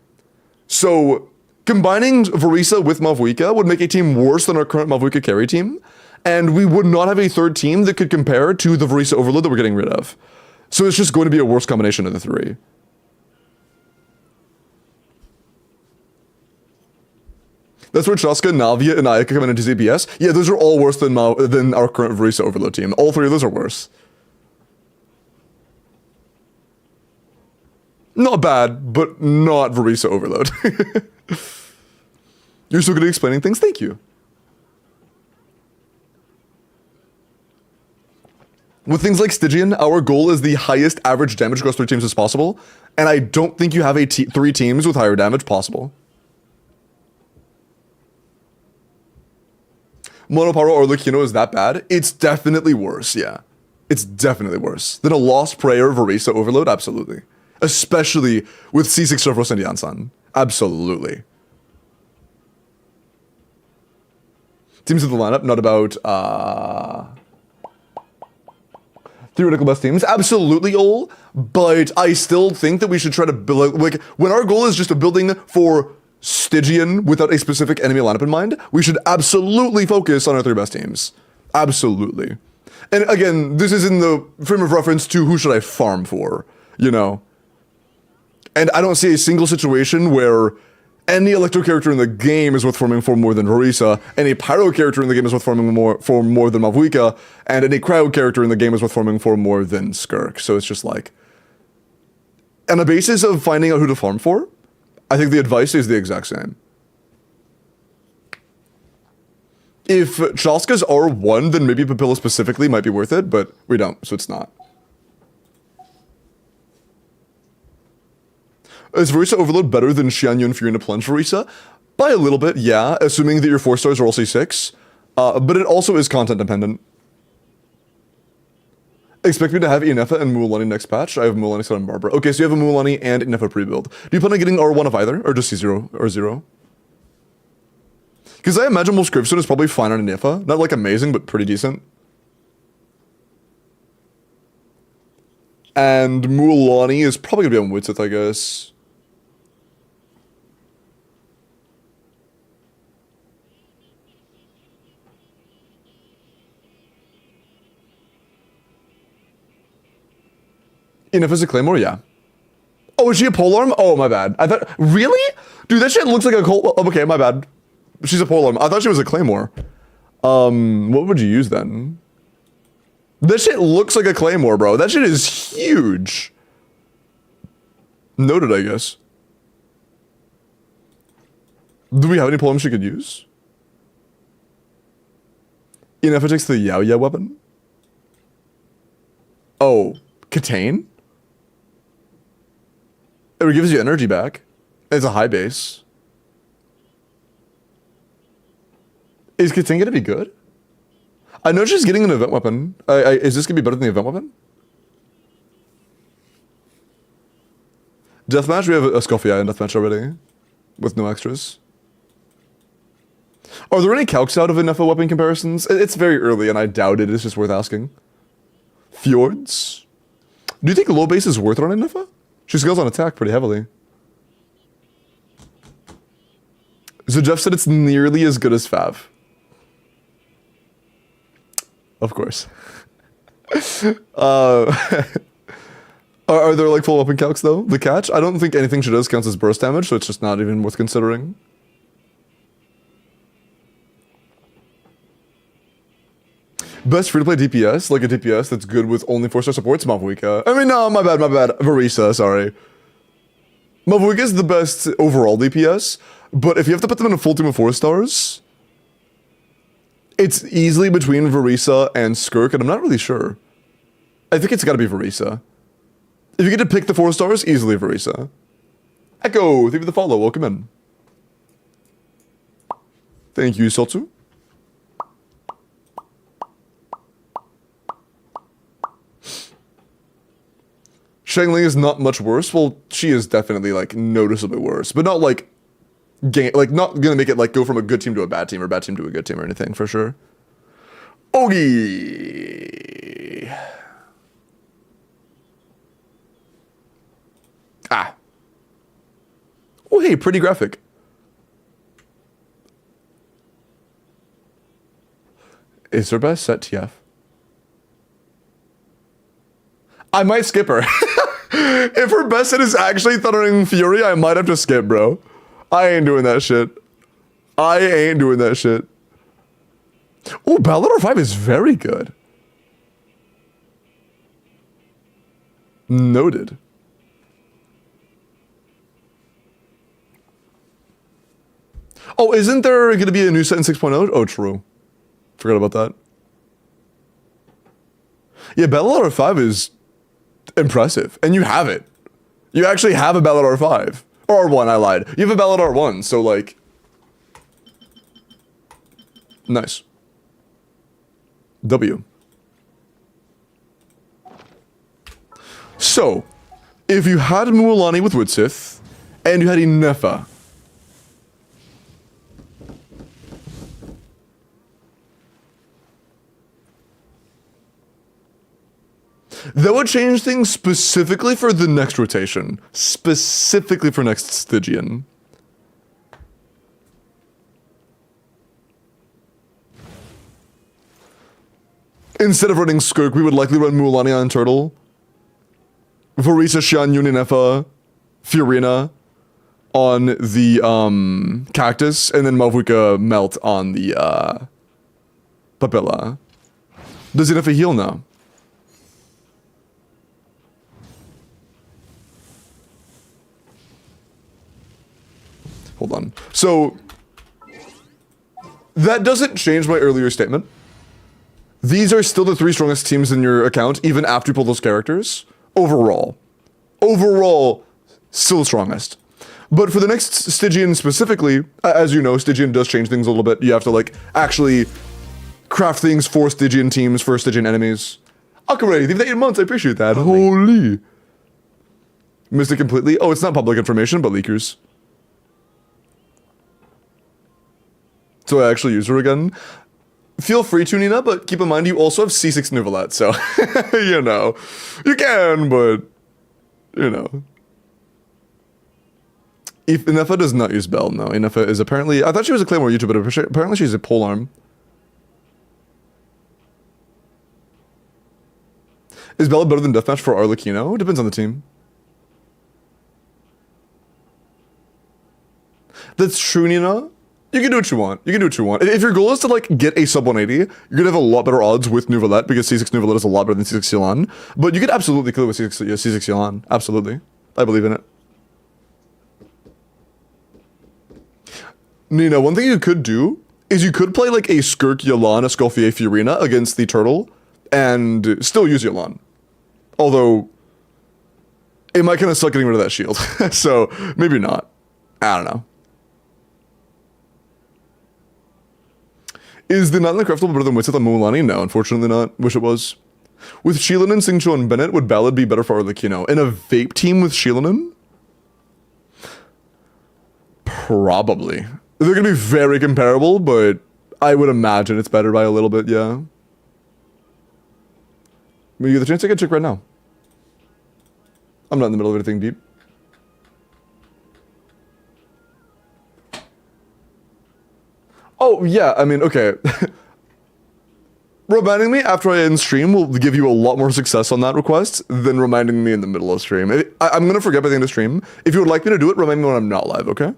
So combining Varisa with Mavuika would make a team worse than our current Mavuika carry team, and we would not have a third team that could compare to the Varisa overload that we're getting rid of. So it's just going to be a worse combination of the three. That's where Chaska, Navia, and Ayaka come into ZBS. Yeah, those are all worse than our current Varisa overload team. All three of those are worse. Not bad, but not Varisa overload. You're so good at explaining things. Thank you. With things like Stygian, our goal is the highest average damage across 3 teams as possible, and I don't think you have 3 teams with higher damage possible. Monoparo or Lucino is that bad? It's definitely worse, yeah. It's definitely worse than a Lost Prayer Varisa overload, absolutely. Especially with C6 Surfros and Yansan. Absolutely. Teams of the lineup, not about theoretical best teams. Absolutely, Ol, but I still think that we should try to build, like, when our goal is just a building for Stygian without a specific enemy lineup in mind, we should absolutely focus on our 3 best teams. Absolutely. And again, this is in the frame of reference to who should I farm for, you know? And I don't see a single situation where any Electro character in the game is worth farming for more than Varisa, any Pyro character in the game is worth farming for more than Mavuika, and any Crowd character in the game is worth farming for more than Skirk. So it's just like, on the basis of finding out who to farm for, I think the advice is the exact same. If Chaska's R1, then maybe Papilla specifically might be worth it, but we don't, so it's not. Is Varisa Overload better than Xianyun Furina Plunge Varisa? By a little bit, yeah, assuming that your 4 stars are all C6. But it also is content dependent. Expect me to have Inefa and Mualani next patch. I have Mualani set on Barbara. Okay, so you have a Mualani and Inefa pre-build. Do you plan on getting R1 of either, or just C0 or 0? Because I imagine Wolf's Gravestone is probably fine on Inefa. Not like amazing, but pretty decent. And Mualani is probably going to be on Witsith, I guess. Enough as a Claymore, yeah. Oh, is she a polearm? Oh, my bad. I thought, really? Dude, that shit looks like a oh, okay, my bad. She's a polearm. I thought she was a Claymore. What would you use then? That shit looks like a Claymore, bro. That shit is huge. Noted, I guess. Do we have any polearms she could use? Enough it takes the Yao Ya weapon? Oh, Katane? It gives you energy back. It's a high base. Is Katane gonna be good? I know she's getting an event weapon. Is this gonna be better than the event weapon? Deathmatch? We have a Scoffia in Deathmatch already. With no extras. Are there any calcs out of Inefa weapon comparisons? It's very early and I doubt it. It's just worth asking. Fjords? Do you think low base is worth it on Inefa? She scales on attack pretty heavily. So Jeff said it's nearly as good as Fav. Of course. Uh, are there like full weapon calcs though? The catch? I don't think anything she does counts as burst damage, so it's just not even worth considering. Best free-to-play DPS, like a DPS that's good with only 4-star supports, Mavuika. I mean, no, my bad. Verisa, sorry. Mavuika is the best overall DPS, but if you have to put them in a full team of 4 stars, it's easily between Verisa and Skirk, and I'm not really sure. I think it's gotta be Verisa. If you get to pick the 4 stars, easily Verisa. Echo, thank you for the follow, welcome in. Thank you, Sotsu. Shangling is not much worse. Well, she is definitely like noticeably worse, but not like not gonna make it like go from a good team to a bad team or bad team to a good team or anything for sure. Ogie. Ah. Oh hey, pretty graphic. Is her best set TF? I might skip her. If her best set is actually Thundering Fury, I might have to skip, bro. I ain't doing that shit. I ain't doing that shit. Oh, Ballador 5 is very good. Noted. Oh, isn't there going to be a new set in 6.0? Oh, true. Forgot about that. Yeah, Ballador 5 is impressive, and you have it. You actually have a Ballador 5. Or R1, I lied. You have a Ballador 1, so like... Nice. W. So, if you had Mualani with Woodsith, and you had Inefa, that would change things specifically for the next rotation. Specifically for next Stygian. Instead of running Skirk, we would likely run Mualani on Turtle, Verisa, Xian, Yun, Inefa, Fiorina on the Cactus, and then Mavuika Melt on the Papilla. Does Inefa heal now? Hold on. So, that doesn't change my earlier statement. These are still the 3 strongest teams in your account, even after you pull those characters. Overall. Overall, still the strongest. But for the next Stygian specifically, as you know, Stygian does change things a little bit. You have to, like, actually craft things for Stygian teams, for Stygian enemies. Akare, thank you for the 8 months, I appreciate that. Holy. Missed it completely. Oh, it's not public information, but leakers. So I actually use her again. Feel free to, Nina, but keep in mind you also have C6 Nuvalet, so, you know. You can, but, you know. If Inefa does not use Bell, no. Inefa is apparently, I thought she was a Claymore YouTuber, but apparently she's a polearm. Is Bella better than Deathmatch for Arlecchino? Depends on the team. That's true, Nina. You can do what you want. You can do what you want. If your goal is to, like, get a sub 180, you're gonna have a lot better odds with Nuvalet, because C6 Nuvalet is a lot better than C6 Yelan. But you could absolutely kill it with C6 Yelan. Absolutely. I believe in it. Nina, one thing you could do is you could play, like, a Skirk Yelan, a Escoffier Fiorina against the Turtle, and still use Yelan. Although, it might kind of suck getting rid of that shield. So, maybe not. I don't know. Is the non-craftable better than Witsith on Mualani? No, unfortunately not. Wish it was. With Sheelanin, Xingqiu, and Bennett, would Ballad be better for Arlecchino? In a vape team with Sheelanin? Probably. They're gonna be very comparable, but I would imagine it's better by a little bit, yeah. When you get the chance, take a check right now. I'm not in the middle of anything deep. Oh, yeah, I mean, okay. Reminding me after I end stream will give you a lot more success on that request than reminding me in the middle of stream. I'm gonna forget by the end of stream. If you would like me to do it, remind me when I'm not live, okay?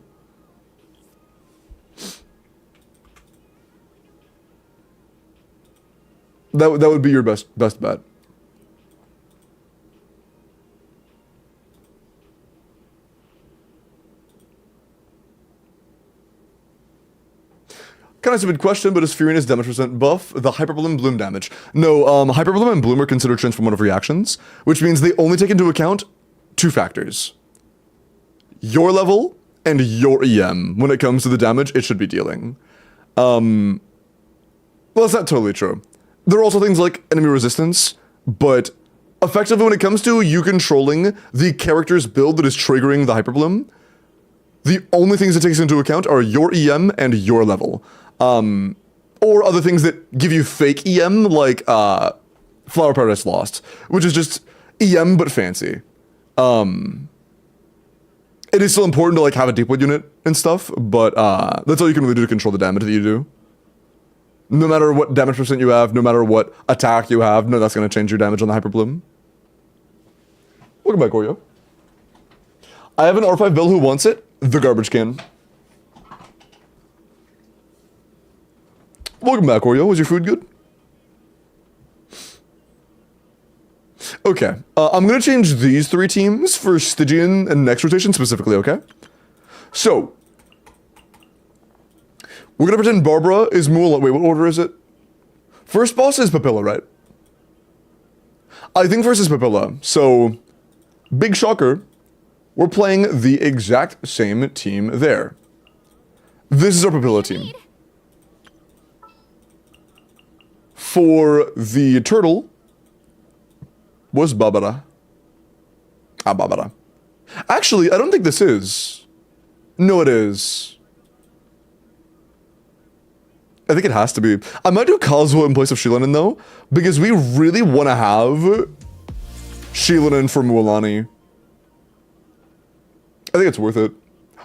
That would be your best bet. Kind of stupid question, but is Furina's damage percent buff the Hyperbloom Bloom damage? No, Hyperbloom and Bloom are considered transformative reactions, which means they only take into account two factors. Your level and your EM when it comes to the damage it should be dealing. Well, that's not totally true. There are also things like enemy resistance, but effectively when it comes to you controlling the character's build that is triggering the Hyperbloom, the only things it takes into account are your EM and your level. Or other things that give you fake EM, like Flower Paradise Lost, which is just EM but fancy. It is still important to like have a deep wood unit and stuff, but that's all you can really do to control the damage that you do. No matter what damage percent you have, no matter what attack you have, no, that's going to change your damage on the Hyperbloom. Welcome back, Oreo. I have an R5 Bill who wants it. The garbage can. Welcome back, Oreo. Was your food good? Okay. I'm going to change these three teams for Stygian and next rotation specifically, okay? So, we're going to pretend Barbara is Mulan. Wait, what order is it? First boss is Papilla, right? I think first is Papilla. So, big shocker. We're playing the exact same team there. This is our Papilla team. For the turtle was Babara. Babara. Actually, I don't think this is. No, it is. I think it has to be. I might do Kazuha in place of Shilinen though, because we really want to have Shilinen for Mualani. I think it's worth it.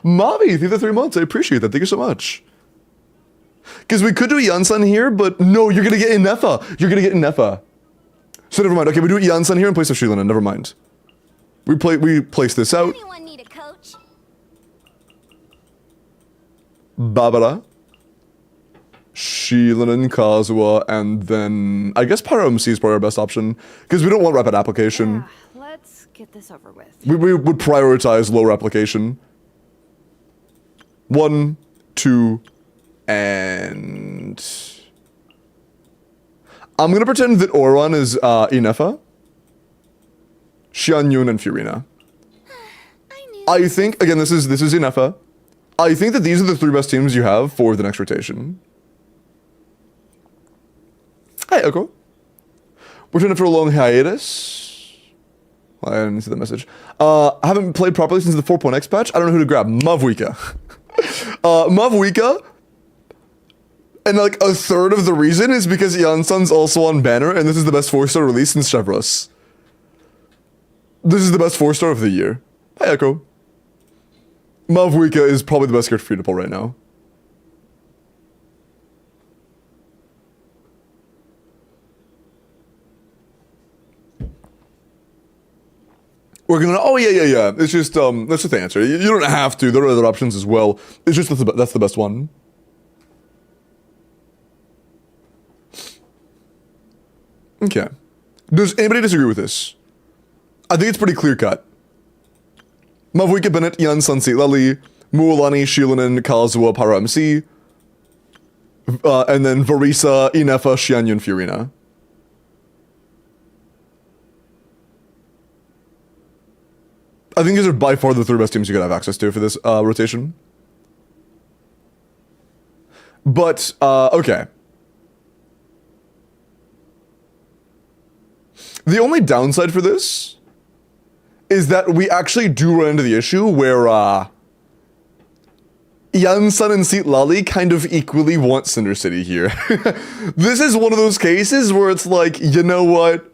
Mavi, thank you for the 3 months. I appreciate that. Thank you so much. Because we could do Yansan here, but no, you're going to get Inefa. You're going to get Inefa. So never mind. Okay, we do Yansan here in place of Shilinen. Never mind. We place this out. Anyone need a coach? Babara. Shilinen, Kazuha, and then I guess Pyro MC is probably our best option. Because we don't want rapid application. Yeah, let's get this over with. We would prioritize low replication. 1, 2, and I'm gonna pretend that Oron is Inefa, Xianyun, and Furina. I think again this is Inefa. I think that these are the 3 best teams you have for the next rotation. Hi, Oko. We're turning for a long hiatus. Well, I didn't see the message. I haven't played properly since the 4.x patch. I don't know who to grab. Mavwika. Mavwika. And like a third of the reason is because Yansan's also on banner, and this is the best 4-star release since Chevros. This is the best 4-star of the year. Hi, Echo. Mavwika is probably the best character free to pull right now. We're gonna. Oh yeah. It's just that's just the answer. You don't have to. There are other options as well. It's just that's the best one. Okay. Does anybody disagree with this? I think it's pretty clear cut. Mavwika, Bennett, Yan, Sunset, Lely, Mualani, Shilinen, Kazuha, Pyro MC, and then Varisa, Inefa, Xianyun, Furina. I think these are by far the 3 best teams you could have access to for this rotation. But, okay. The only downside for this is that we actually do run into the issue where Yansan and Seat Lali kind of equally want Cinder City here. This is one of those cases where it's like, you know what?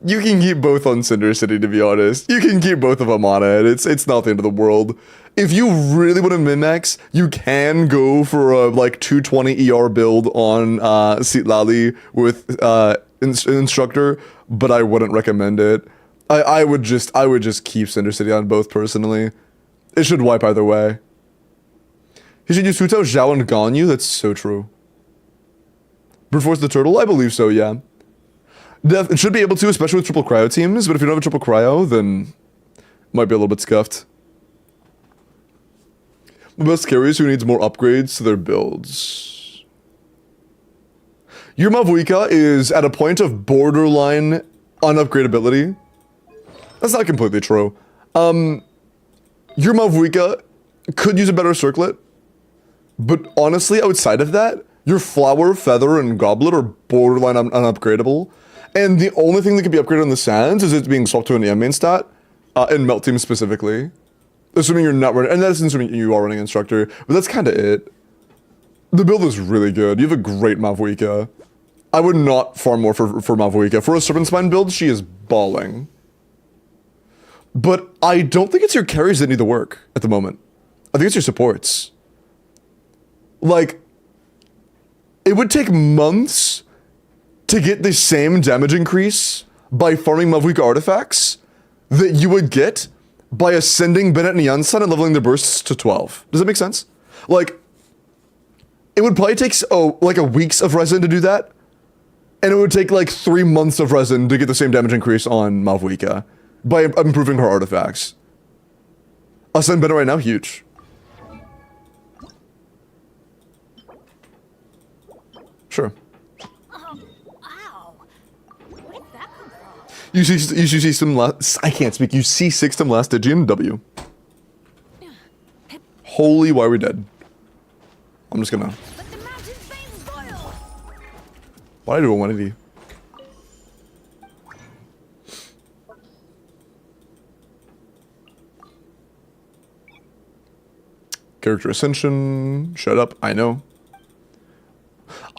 You can keep both on Cinder City, to be honest. You can keep both of them on it. It's not the end of the world. If you really want to min-max, you can go for a like 220 ER build on Citlali with Instructor, but I wouldn't recommend it. I would just keep Cinder City on both personally. It should wipe either way. He should use Futao, Zhao, and Ganyu. That's so true. Brute Force the Turtle? I believe so, yeah. It should be able to, especially with triple cryo teams, but if you don't have a triple cryo, then it might be a little bit scuffed. The best carries who needs more upgrades to their builds. Your Mavuika is at a point of borderline unupgradability. That's not completely true. Your Mavuika could use a better circlet, but honestly, outside of that, your Flower, Feather, and Goblet are borderline unupgradable. And the only thing that can be upgraded on the Sands is it's being swapped to an EM main stat, in Melt Team specifically. Assuming you're not running, and that's assuming you are running Instructor, but that's kind of it. The build is really good. You have a great Mavuika. I would not farm more for Mavuika. For a Serpent Spine build, she is balling. But I don't think it's your carries that need the work at the moment. I think it's your supports. Like, it would take months to get the same damage increase by farming Mavuika artifacts that you would get by ascending Bennett and Yansan and leveling their bursts to 12. Does that make sense? Like, it would probably take like a weeks of resin to do that, and it would take like 3 months of resin to get the same damage increase on Mavuika by improving her artifacts. Ascend Bennett right now, huge. Sure. Ow. Where did that come from? You see some last. I can't speak. You see Sixtum last Stygian W. Holy, why are we dead? I'm just gonna. Let the mountain veins boil. Why did I do a 180? Character Ascension. Shut up. I know.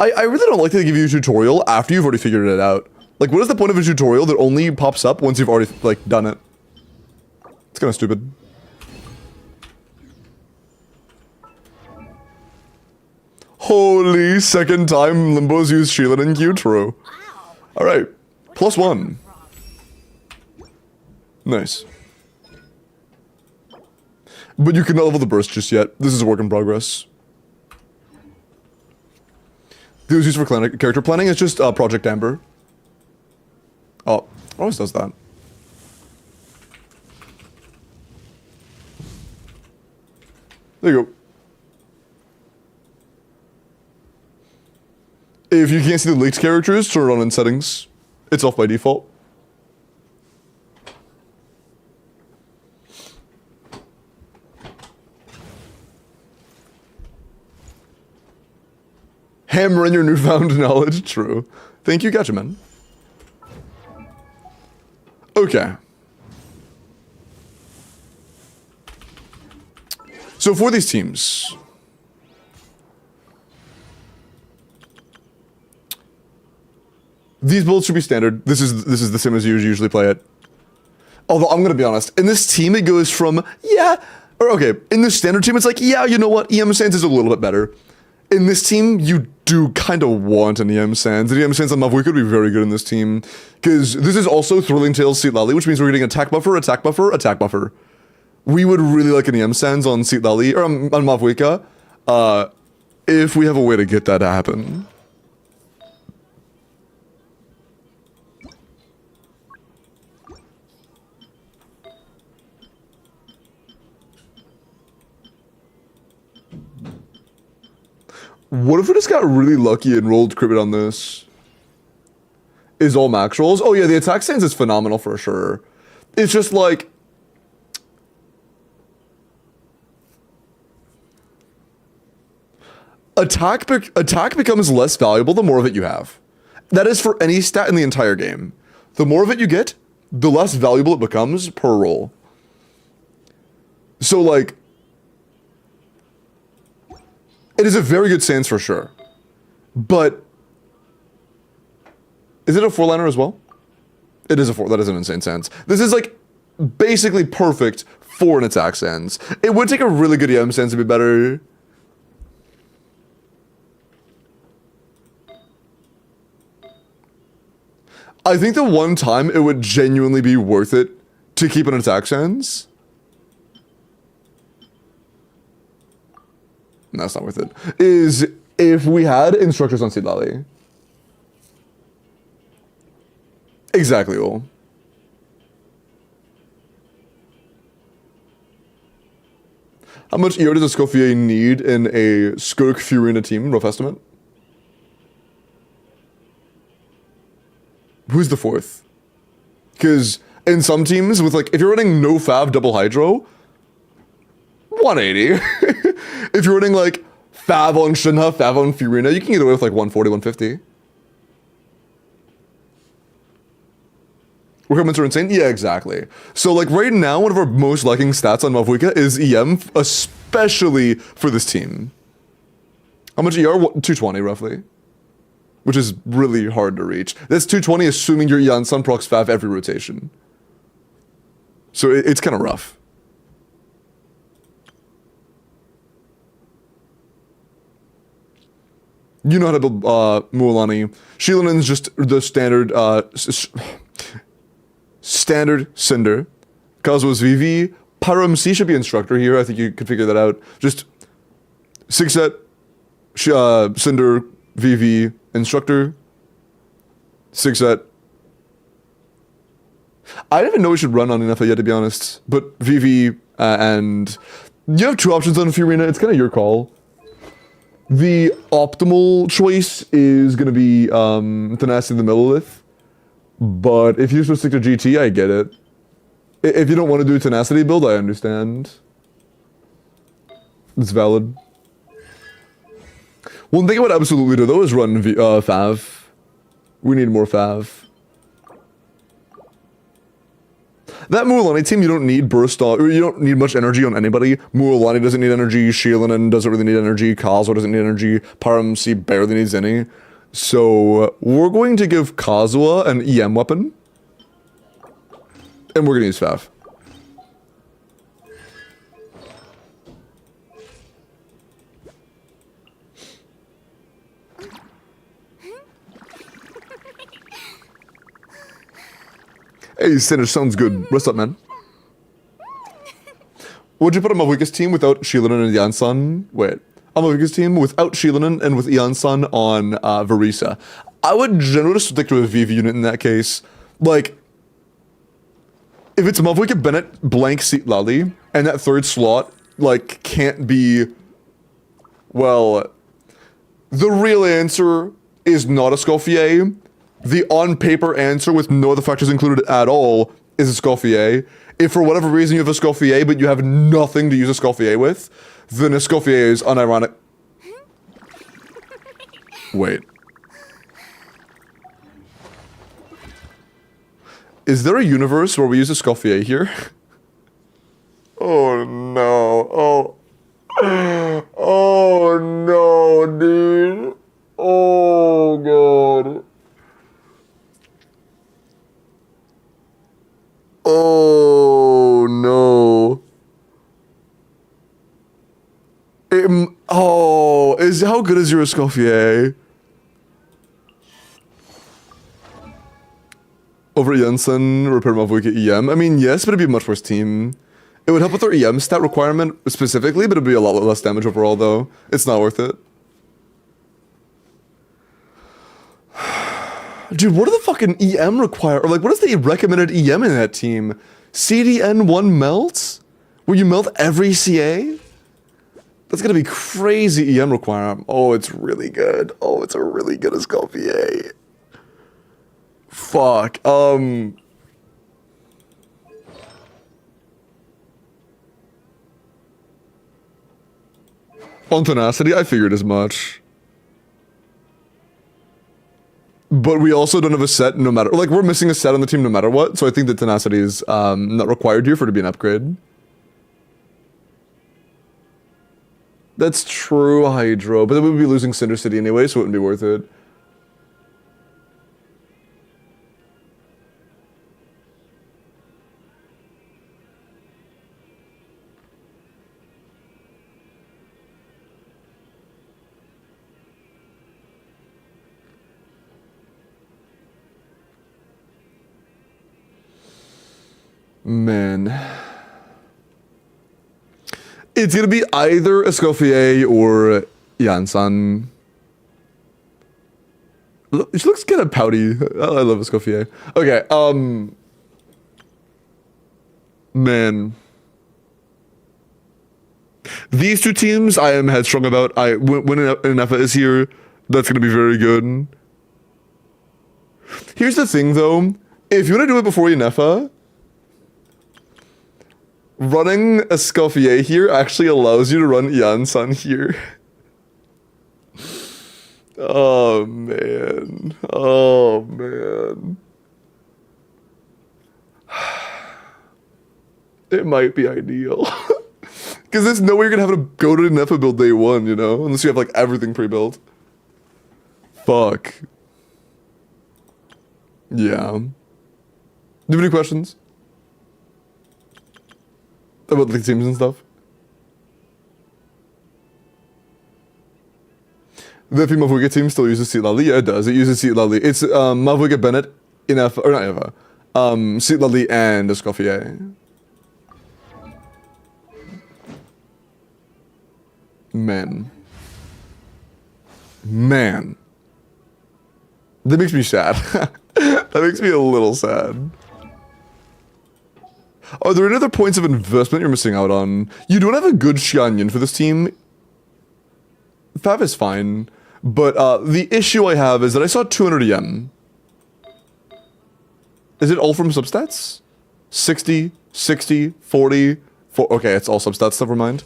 I really don't like to give you a tutorial after you've already figured it out. Like, what is the point of a tutorial that only pops up once you've already, like, done it? It's kind of stupid. Holy, second time Limbo's used Sheelan and Q-True. Alright, +1. Nice. But you cannot level the burst just yet. This is a work in progress. The used for character planning is just Project Amber. Oh, it always does that. There you go. If you can't see the leaked characters, turn it on in settings. It's off by default. Hammer in your newfound knowledge. True. Thank you, gotcha, man. Okay. So for these teams, these builds should be standard. This is the same as you usually play it. Although I'm gonna be honest, in this team it goes from in this standard team it's like, yeah, you know what, EM Sands is a little bit better. In this team, you do kind of want an EM Sands. The EM Sands on Mavuika would be very good in this team. Because this is also Thrilling Tales Citlali, which means we're getting attack buffer, attack buffer, attack buffer. We would really like an EM Sands on Citlali, or on Mavuika, if we have a way to get that to happen. What if we just got really lucky and rolled crit on this? Is all max rolls? Oh yeah, the attack stance is phenomenal for sure. It's just like... Attack becomes less valuable the more of it you have. That is for any stat in the entire game. The more of it you get, the less valuable it becomes per roll. So like... It is a very good stance for sure. But... Is it a 4-liner as well? It is a 4. That is an insane sense. This is like basically perfect for an attack sense. It would take a really good EM sense to be better. I think the one time it would genuinely be worth it to keep an attack sense. No, it's not worth it. Is if we had instructors on Seed Lally. Exactly, all. How much ER does a Scoffier need in a Skirk Furina team? Rough estimate. Who's the 4th? Because in some teams with like, if you're running no Fav double Hydro, 180. If you're running like Fav on Shinha, Fav on Furina, you can get away with like 140, 150. Requirements are insane? Yeah, exactly. So like right now, one of our most liking stats on Mavuika is EM, especially for this team. How much ER? 220 roughly. Which is really hard to reach. That's 220 assuming your Yansan procs Fav every rotation. So it's kind of rough. You know how to build Mualani. Shielinen's just the standard standard Cinder. Kazua's VV. Pyro MC should be instructor here. I think you could figure that out. Just 6 set Cinder VV instructor. 6 set. I don't even know we should run on enough yet, to be honest. But VV and you have 2 options on Furina. It's kind of your call. The optimal choice is going to be Tenacity the Millilith. But if you're supposed to stick to GT, I get it. If you don't want to do a Tenacity build, I understand. It's valid. One thing I would absolutely do, though, is run Fav. We need more Fav. That Mualani team, you don't need burst on, or you don't need much energy on anybody. Mualani doesn't need energy, Sheilinen doesn't really need energy, Kazuha doesn't need energy, Paramc barely needs any. So, we're going to give Kazuha an EM weapon. And we're going to use Fav. Hey, Sinner, sounds good. What's up, man? Would you put on Mavuika's team without Sheilinen and Yansan? Wait. On Mavuika's team without Sheilinen and with Yansan on Verisa. I would generally stick to a VV unit in that case. Like, if it's Mavuika Bennett blank seat Lally, and that 3rd slot, like, can't be... Well, the real answer is not a Scoffier. The on-paper answer with no other factors included at all is a Scoffier. If for whatever reason you have a Scoffier, but you have nothing to use a Scoffier with, then a Scoffier is unironic. Wait. Is there a universe where we use a Scoffier here? Oh no. Oh. Oh no, dude. Oh god. Oh no. How good is your Scoffier? Over Jensen, repair Mavuika EM? I mean, yes, but it'd be a much worse team. It would help with our EM stat requirement specifically, but it'd be a lot less damage overall, though. It's not worth it. Dude, what do the fucking EM require? Or, like, what is the recommended EM in that team? CDN1 melts? Where you melt every CA? That's gonna be crazy EM requirement. Oh, it's really good. Oh, it's a really good Escoffier. Fuck. On Tenacity, I figured as much. But we also don't have a set no matter... Like, we're missing a set on the team no matter what, so I think that Tenacity is not required here for it to be an upgrade. That's true, Hydro, but then we'd be losing Cinder City anyway, so it wouldn't be worth it. Man. It's gonna be either Escoffier or Yansan. She looks kind of pouty. I love Escoffier. Okay, man. These two teams I am headstrong about. When Inefa is here, that's gonna be very good. Here's the thing though, if you wanna do it before Inefa, running Escoffier here actually allows you to run Yansan here. Oh man. Oh man. It might be ideal. Because there's no way you're gonna have to go to Nefa build day one, you know? Unless you have like everything pre-built. Fuck. Yeah. Do you have any questions? About the teams and stuff? The female Mavuiga team still uses Seat Lally? Yeah, it does. It uses Seat Lally. It's Mavuiga Bennett, Inefa, or not Inefa. Seat Lally and Escoffier. Man. Man. That makes me sad. That makes me a little sad. Are there any other points of investment you're missing out on? You don't have a good Xianyan for this team. Fav is fine. But the issue I have is that I saw 200 EM. Is it all from substats? 60, 60, 40, okay, it's all substats, never mind.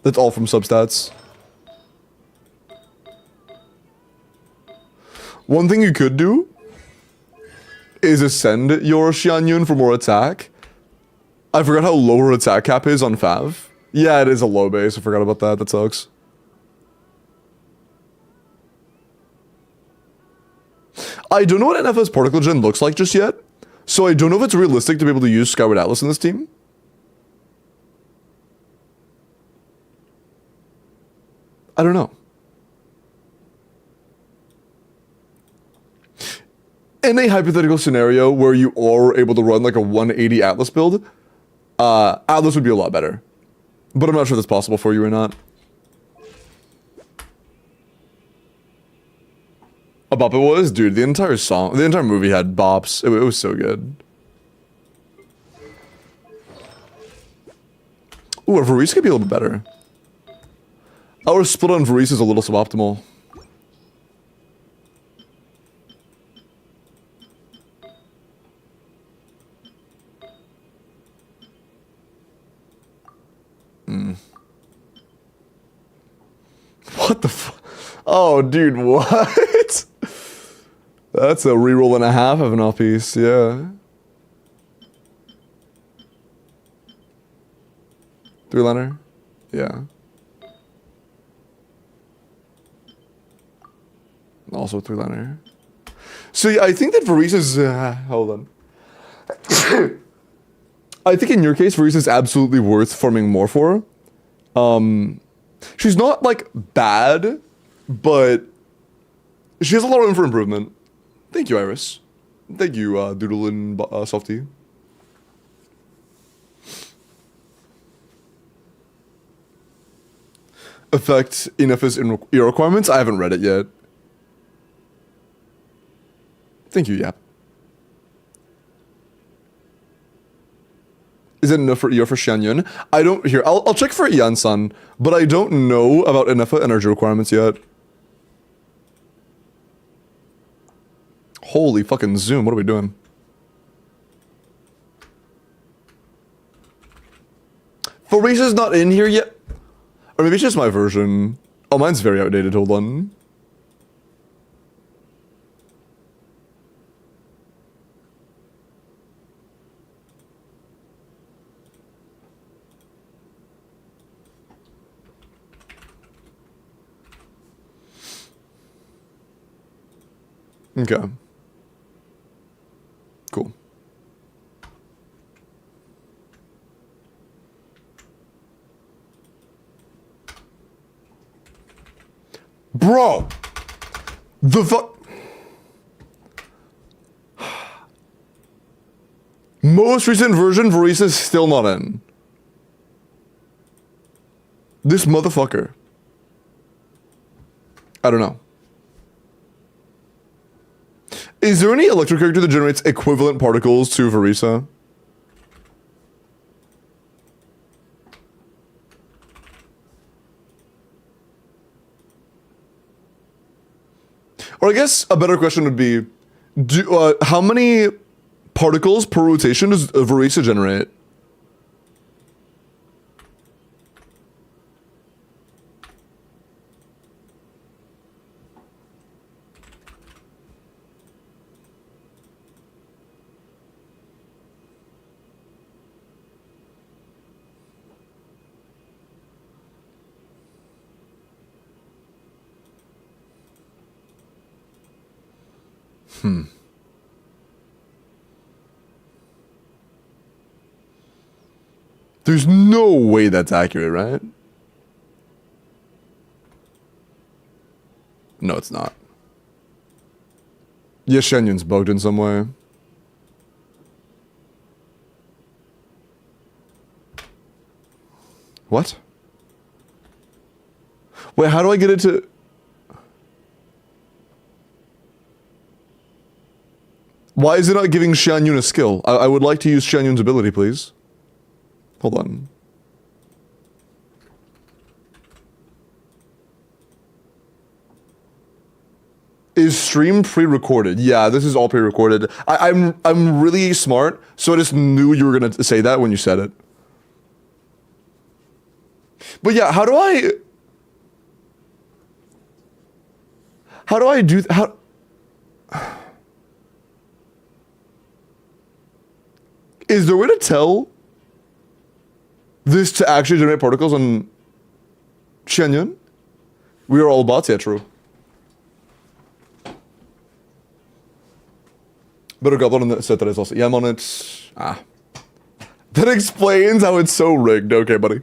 That's all from substats. One thing you could do is ascend your Xianyun for more attack. I forgot how low her attack cap is on Fav. Yeah, it is a low base. I forgot about that. That sucks. I don't know what NFS particle gen looks like just yet, so I don't know if it's realistic to be able to use Skyward Atlas in this team. I don't know. In a hypothetical scenario where you are able to run like a 180 Atlas build, Atlas would be a lot better. But I'm not sure that's possible for you or not. A bop it was? Dude, the entire movie had bops. It was so good. Ooh, our Varese could be a little bit better. Our split on Varese is a little suboptimal. What the fuck? Oh, dude, what? That's a reroll and a half of an off-piece, yeah. 3-liner? Yeah. Also 3-liner. So yeah, I think that Varese is... hold on. I think in your case, Varese is absolutely worth farming more for. She's not, like, bad, but she has a lot of room for improvement. Thank you, Iris. Thank you, Doodle and Softy. Affect Inef's ear requirements? I haven't read it yet. Thank you, Yap. Is it enough for ER for Xianyun? I don't... Here, I'll check for Yansan, but I don't know about Inefa energy requirements yet. Holy fucking Zoom, what are we doing? Farisha's not in here yet? Or maybe it's just my version. Oh, mine's very outdated, hold on. Okay. Cool. Bro! The fuck... Most recent version, Varisa's still not in. This motherfucker. I don't know. Is there any electro character that generates equivalent particles to Varisa? Or I guess a better question would be, how many particles per rotation does Varisa generate? There's no way that's accurate, right? No, it's not. Yes, Shenyun's bugged in some way. What? Wait, how do I get it to... Why is it not giving Xianyun a skill? I would like to use Xianyun's ability, please. Hold on. Is stream pre-recorded? Yeah, this is all pre-recorded. I'm really smart, so I just knew you were gonna say that when you said it. But yeah, how do I do how? Is there a way to tell this to actually generate particles on Xianyun? We are all bots, yeah, true. Better goblin on the set that is also. Yeah, I'm on it. Ah. That explains how it's so rigged. Okay, buddy.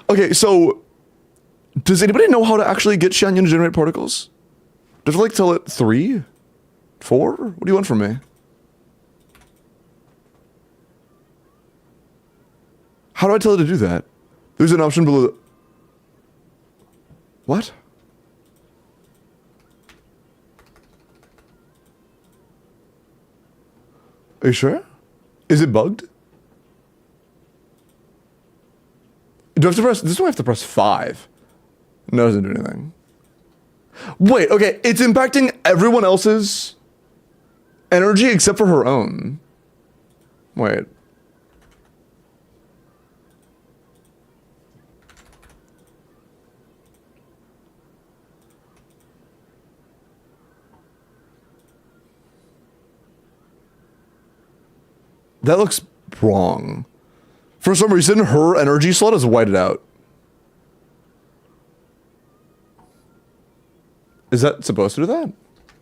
Okay, so does anybody know how to actually get Xianyun to generate particles? Does it like tell it 3? 4? What do you want from me? How do I tell it to do that? There's an option below. What? Are you sure? Is it bugged? Do I have to press? This one I have to press 5. No, it doesn't do anything. Wait, okay, it's impacting everyone else's energy except for her own. Wait. That looks wrong. For some reason, her energy slot is whited out. Is that supposed to do that?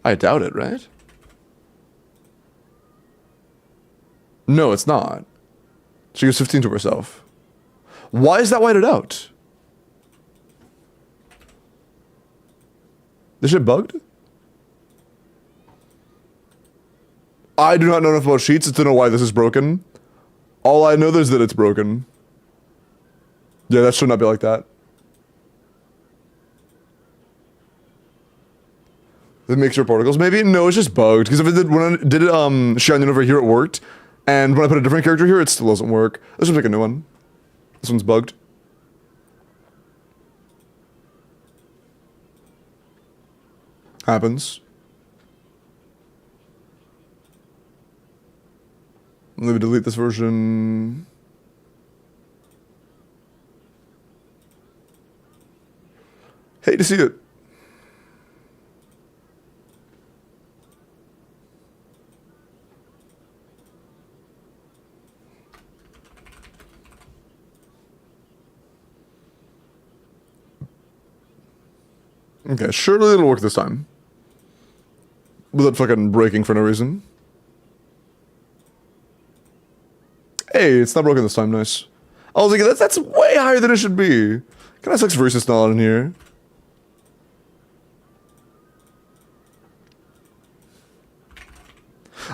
I doubt it, right? No, it's not. She gives 15 to herself. Why is that whited out? This shit bugged? I do not know enough about sheets to know why this is broken. All I know is that it's broken. Yeah, that should not be like that. It makes your particles. Maybe? No, it's just bugged. Because if it did, when I did it, Xianyun over here, it worked. And when I put a different character here, it still doesn't work. Let's just make a new one. This one's bugged. Happens. Let me delete this version. Hate to see it. Okay, surely it'll work this time. Without fucking breaking for no reason. Hey, it's not broken this time, nice. I was like, that's way higher than it should be. Can I sex versus not in here?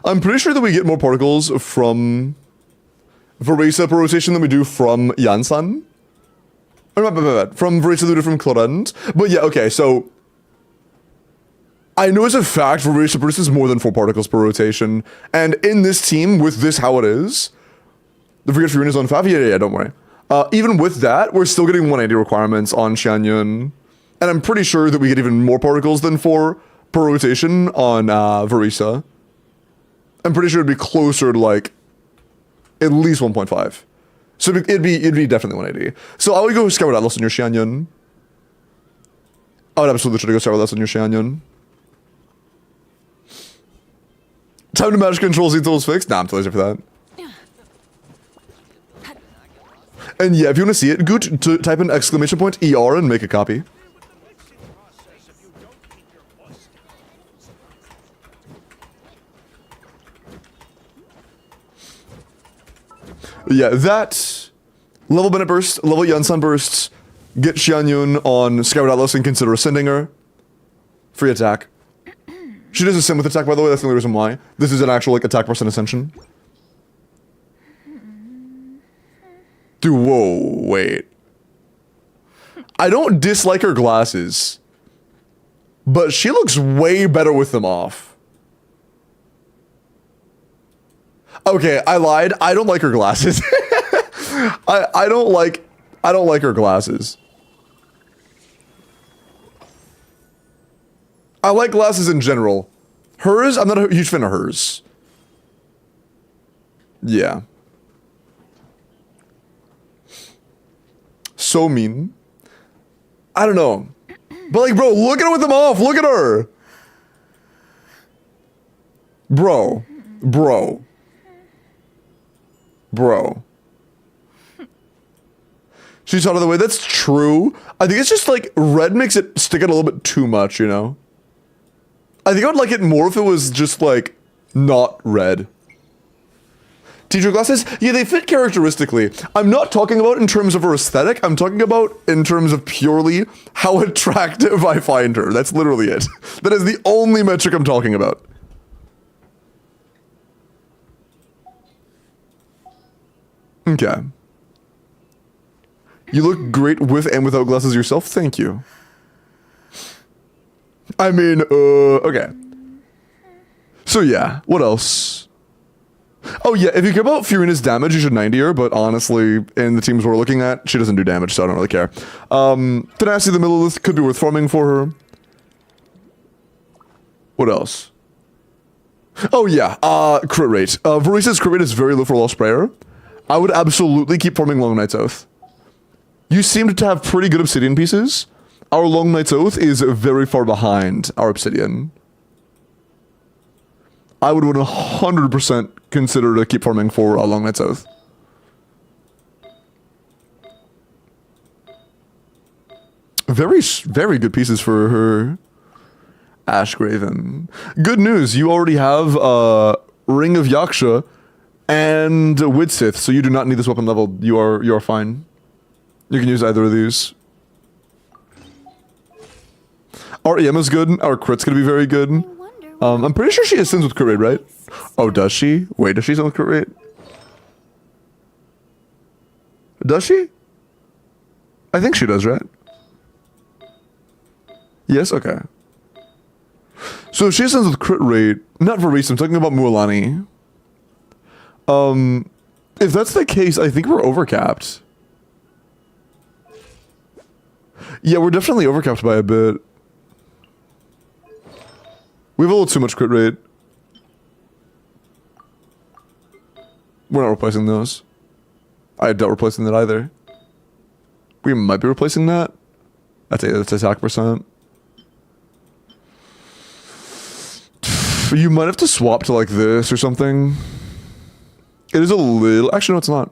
I'm pretty sure that we get more particles from Verisa per rotation than we do from Yansan. Or not, from Verisa than we do from Clorend. But yeah, okay, so I know as a fact Verisa produces more than 4 particles per rotation. And in this team, with this how it is, the Forget Furina's on 5? Yeah, don't worry. Even with that, we're still getting 180 requirements on Xianyun. And I'm pretty sure that we get even more particles than 4 per rotation on Verisa. I'm pretty sure it'd be closer to like at least 1.5. So it'd be definitely 180. So I would go Skyward Atlas on your Xianyun. I would absolutely try to go Skyward Atlas on your Xianyun. Time to match controls until it's fixed? Nah, I'm too lazy for that. And yeah, if you want to see it, go to type in !ER and make a copy. Yeah, that level Bennett burst, level Yansan bursts, get Xianyun on Skyward Atlas and consider ascending her. Free attack. She does ascend with attack, by the way, that's the only reason why. This is an actual like attack percent ascension. Dude, whoa, wait. I don't dislike her glasses, but she looks way better with them off. Okay, I lied. I don't like her glasses. I don't like her glasses. I like glasses in general. Hers, I'm not a huge fan of hers. Yeah. So mean. I don't know. But like, bro, look at her with them off. Look at her. Bro. She's out of the way. That's true. I think it's just like red makes it stick out a little bit too much, you know? I think I would like it more if it was just like not red. Teacher glasses, yeah, they fit characteristically. I'm not talking about in terms of her aesthetic. I'm talking about in terms of purely how attractive I find her. That's literally it. That is the only metric I'm talking about. Okay. You look great with and without glasses yourself. Thank you. I mean, okay. So yeah, what else? Oh yeah, if you care about Furina's damage, you should 90 her, but honestly, in the teams we're looking at, she doesn't do damage, so I don't really care. Tenacity the Millilith could be worth farming for her. What else? Oh yeah, crit rate. Varisa's crit rate is very low for Lost Prayer. I would absolutely keep farming Long Night's Oath. You seem to have pretty good Obsidian pieces. Our Long Night's Oath is very far behind our Obsidian. I would 100% consider to keep farming for a Long Night's Oath. Very good pieces for her. Ashgraven. Good news, you already have Ring of Yaksha and Widsith, so you do not need this weapon level. You are fine. You can use either of these. Our EM is good. Our crit's gonna be very good. I'm pretty sure she ascends with crit rate, right? Oh, does she? Wait, does she ascend with crit rate? Does she? I think she does, right? Yes, okay. So if she ascends with crit rate, not Varese, I'm talking about Mualani. If that's the case, I think we're overcapped. Yeah, we're definitely overcapped by a bit. We have a little too much crit rate. We're not replacing those. I doubt replacing that either. We might be replacing that. That's attack percent. You might have to swap to like this or something. It is a little... Actually, no, it's not.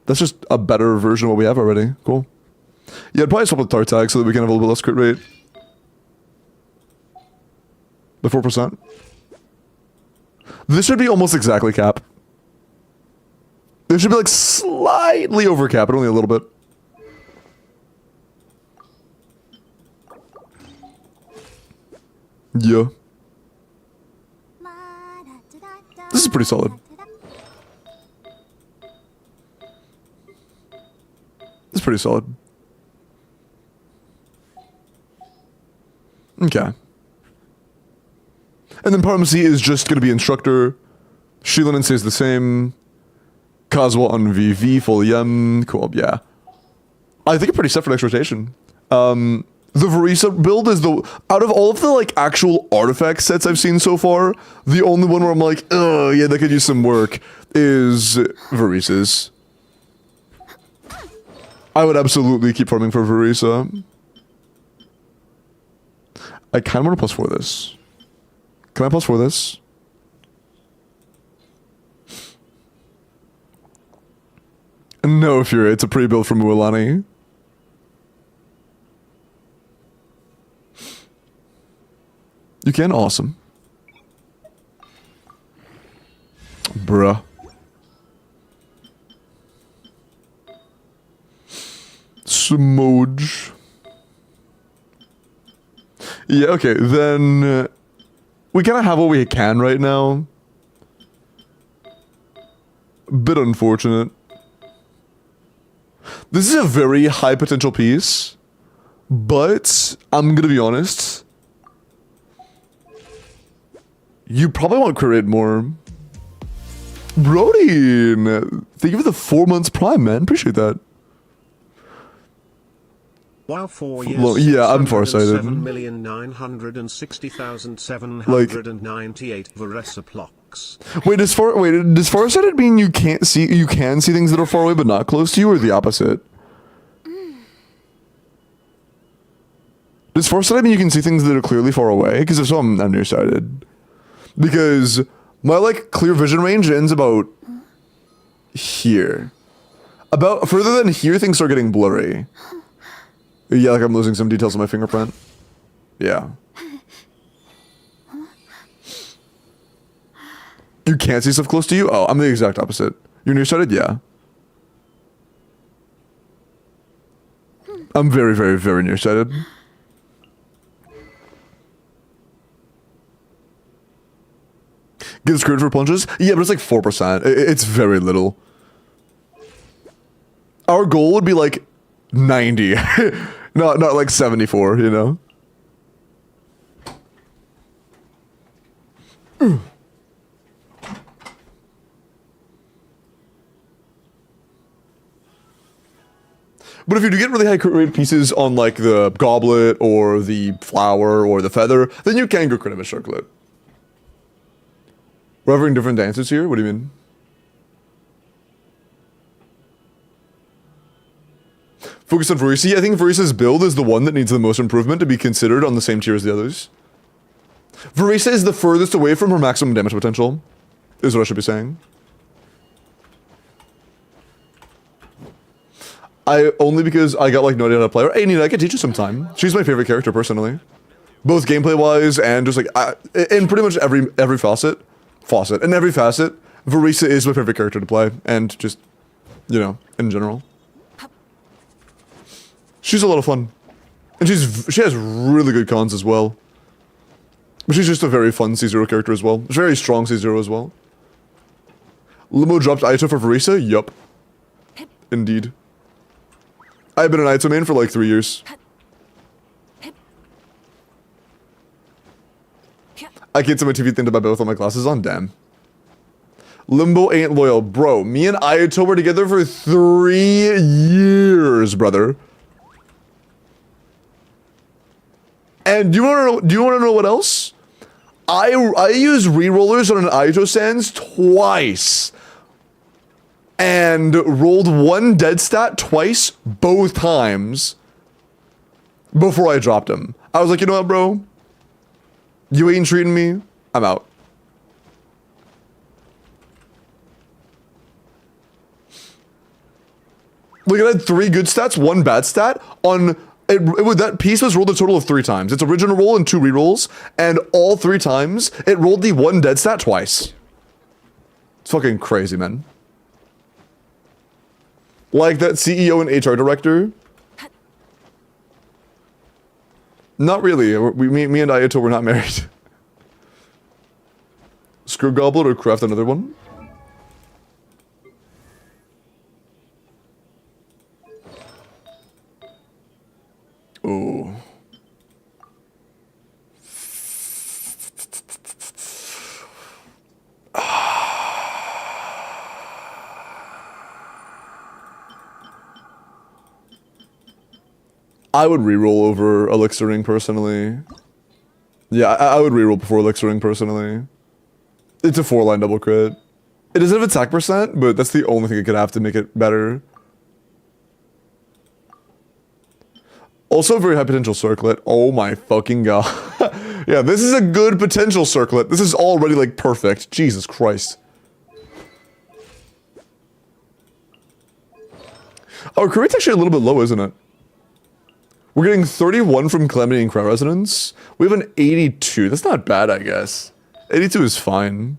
That's just a better version of what we have already. Cool. Yeah, I'd probably swap with Tartag so that we can have a little bit less crit rate. The 4%. This should be almost exactly cap. This should be like slightly over cap, but only a little bit. Yeah. This is pretty solid. This is pretty solid. Okay. And then Parmasi is just going to be instructor. Shilinen stays the same. Kazuha on VV, full Yem. Cool, yeah. I think I'm pretty set for next rotation. The Varisa build is the... Out of all of the, like, actual artifact sets I've seen so far, the only one where I'm like, oh, yeah, that could use some work, is Varisa's. I would absolutely keep farming for Varisa. I kind of want to plus 4 this. Can I plus 4 this? No, Fury, it's a pre-build from Mualani. You can? Awesome. Bruh. Smooge. Yeah, okay, then... we kind of have what we can right now. Bit unfortunate. This is a very high potential piece, but I'm gonna be honest. You probably want to create more. Brodeen, thank you for the 4 months prime, man. Appreciate that. Wow, 4 years. Well, yeah, I'm farsighted. 7,967,798 Varesa blocks. Wait, does farsighted mean you can see things that are far away but not close to you, or the opposite? Does farsighted mean you can see things that are clearly far away? Because if so, I'm nearsighted. Because my, like, clear vision range ends about here. About further than here, things start getting blurry. Yeah, like I'm losing some details on my fingerprint. Yeah. You can't see stuff close to you? Oh, I'm the exact opposite. You're nearsighted? Yeah. I'm very, very, very nearsighted. Get screwed for punches? Yeah, but it's like 4%. It's very little. Our goal would be like 90. not like 74, you know? But if you do get really high crit rate pieces on like the goblet or the flower or the feather, then you can go crit a circlet. We're having different dances here? What do you mean? Focus on Varisi. I think Varisa's build is the one that needs the most improvement to be considered on the same tier as the others. Varisa is the furthest away from her maximum damage potential, is what I should be saying. Only because I got like no idea how to play her. Hey Nina, I could teach you sometime. She's my favorite character personally. Both gameplay wise and just like, in pretty much every facet, Varisa is my favorite character to play, and just, you know, in general. She's a lot of fun. And she has really good cons as well. But she's just a very fun C0 character as well. Very strong C0 as well. Limo dropped Aito for Varisa? Yup. Indeed. I've been an Aito main for like 3 years. I can't see my TV thing to buy both of my glasses on, damn. Limbo ain't loyal. Bro, me and Ayato were together for 3 years, brother. And do you want to know what else? I used rerollers on an Ayato Sans twice. And rolled 1 dead stat twice, both times, before I dropped him. I was like, you know what, bro? You ain't treating me. I'm out. Look, it had 3 good stats, 1 bad stat. That piece was rolled a total of 3 times. Its original roll and 2 rerolls, and all 3 times, it rolled the 1 dead stat twice. It's fucking crazy, man. Like that CEO and HR director. Not really. Me and Ayato were not married. Screw Goblet or craft another one? Ooh. I would reroll over Elixiring personally. Yeah, I would reroll before Elixiring personally. It's a 4-line double crit. It doesn't have attack percent, but that's the only thing it could have to make it better. Also, a very high potential circlet. Oh my fucking god. Yeah, this is a good potential circlet. This is already like perfect. Jesus Christ. Our crit rate's actually a little bit low, isn't it? We're getting 31 from Calamity and Crown Resonance. We have an 82. That's not bad, I guess. 82 is fine.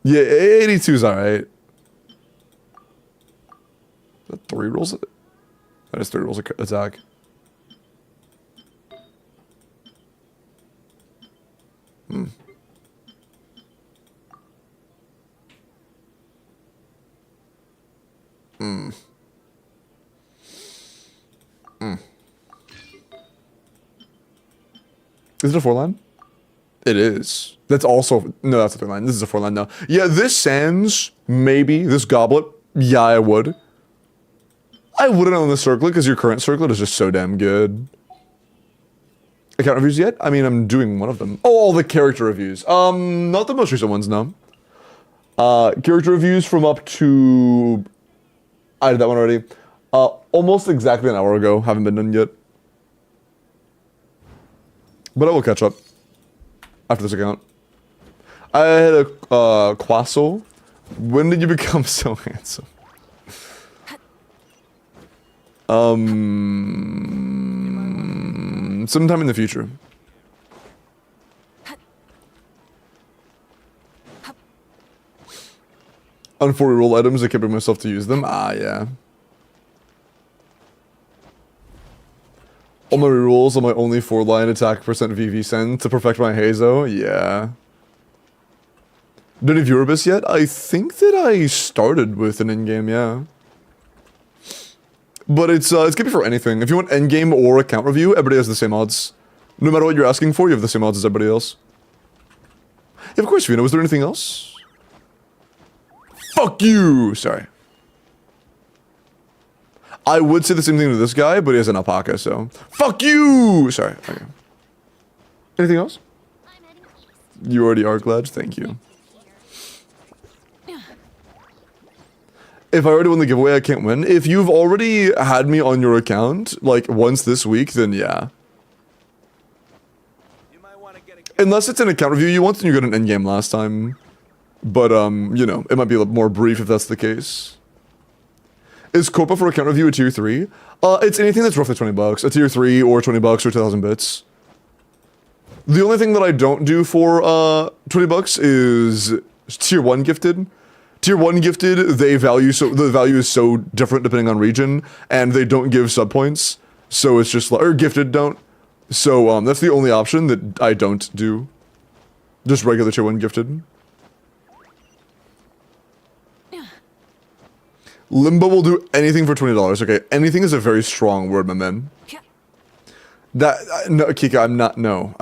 Yeah, 82 is alright. Is that 3 rolls? That is 3 rolls attack. Hmm. Hmm. Hmm. Is it a 4-line? It is. That's also... No, that's a 3-line. This is a 4-line now. Yeah, this Sands, maybe. This Goblet, yeah, I would. I wouldn't on the circlet, because your current circlet is just so damn good. Account reviews yet? I mean, I'm doing one of them. Oh, all the character reviews. Not the most recent ones, no. Character reviews from up to... I did that one already. Almost exactly an hour ago. Haven't been done yet. But I will catch up after this account. I had a Quassel. When did you become so handsome? Sometime in the future. On 4 reroll items, I can't bring myself to use them. Ah, yeah. All my rerolls on my only 4-line attack percent VV send to perfect my Hazo. Yeah. Did any Viewerbis yet? I think that I started with an in-game, yeah. But it's gonna be for anything. If you want endgame or account review, everybody has the same odds. No matter what you're asking for, you have the same odds as everybody else. Yeah, of course, Vina. Was there anything else? Fuck you! Sorry. I would say the same thing to this guy, but he has an alpaca, so... Fuck you! Sorry. Okay. Anything else? You already are glad? Thank you. If I already won the giveaway, I can't win. If you've already had me on your account, like, once this week, then yeah. Unless it's an account review you want, then you got an endgame last time. But, you know, it might be a little more brief if that's the case. Is Copa for account review a tier 3? It's anything that's roughly 20 bucks. A tier 3 or 20 bucks or 2,000 bits. The only thing that I don't do for, 20 bucks is tier 1 gifted. Tier 1 gifted, the value is so different depending on region, and they don't give sub points. So it's just like, or gifted don't. So, that's the only option that I don't do. Just regular tier 1 gifted. Limbo will do anything for $20. Okay, anything is a very strong word, my man. That, no, Kika, I'm not, no.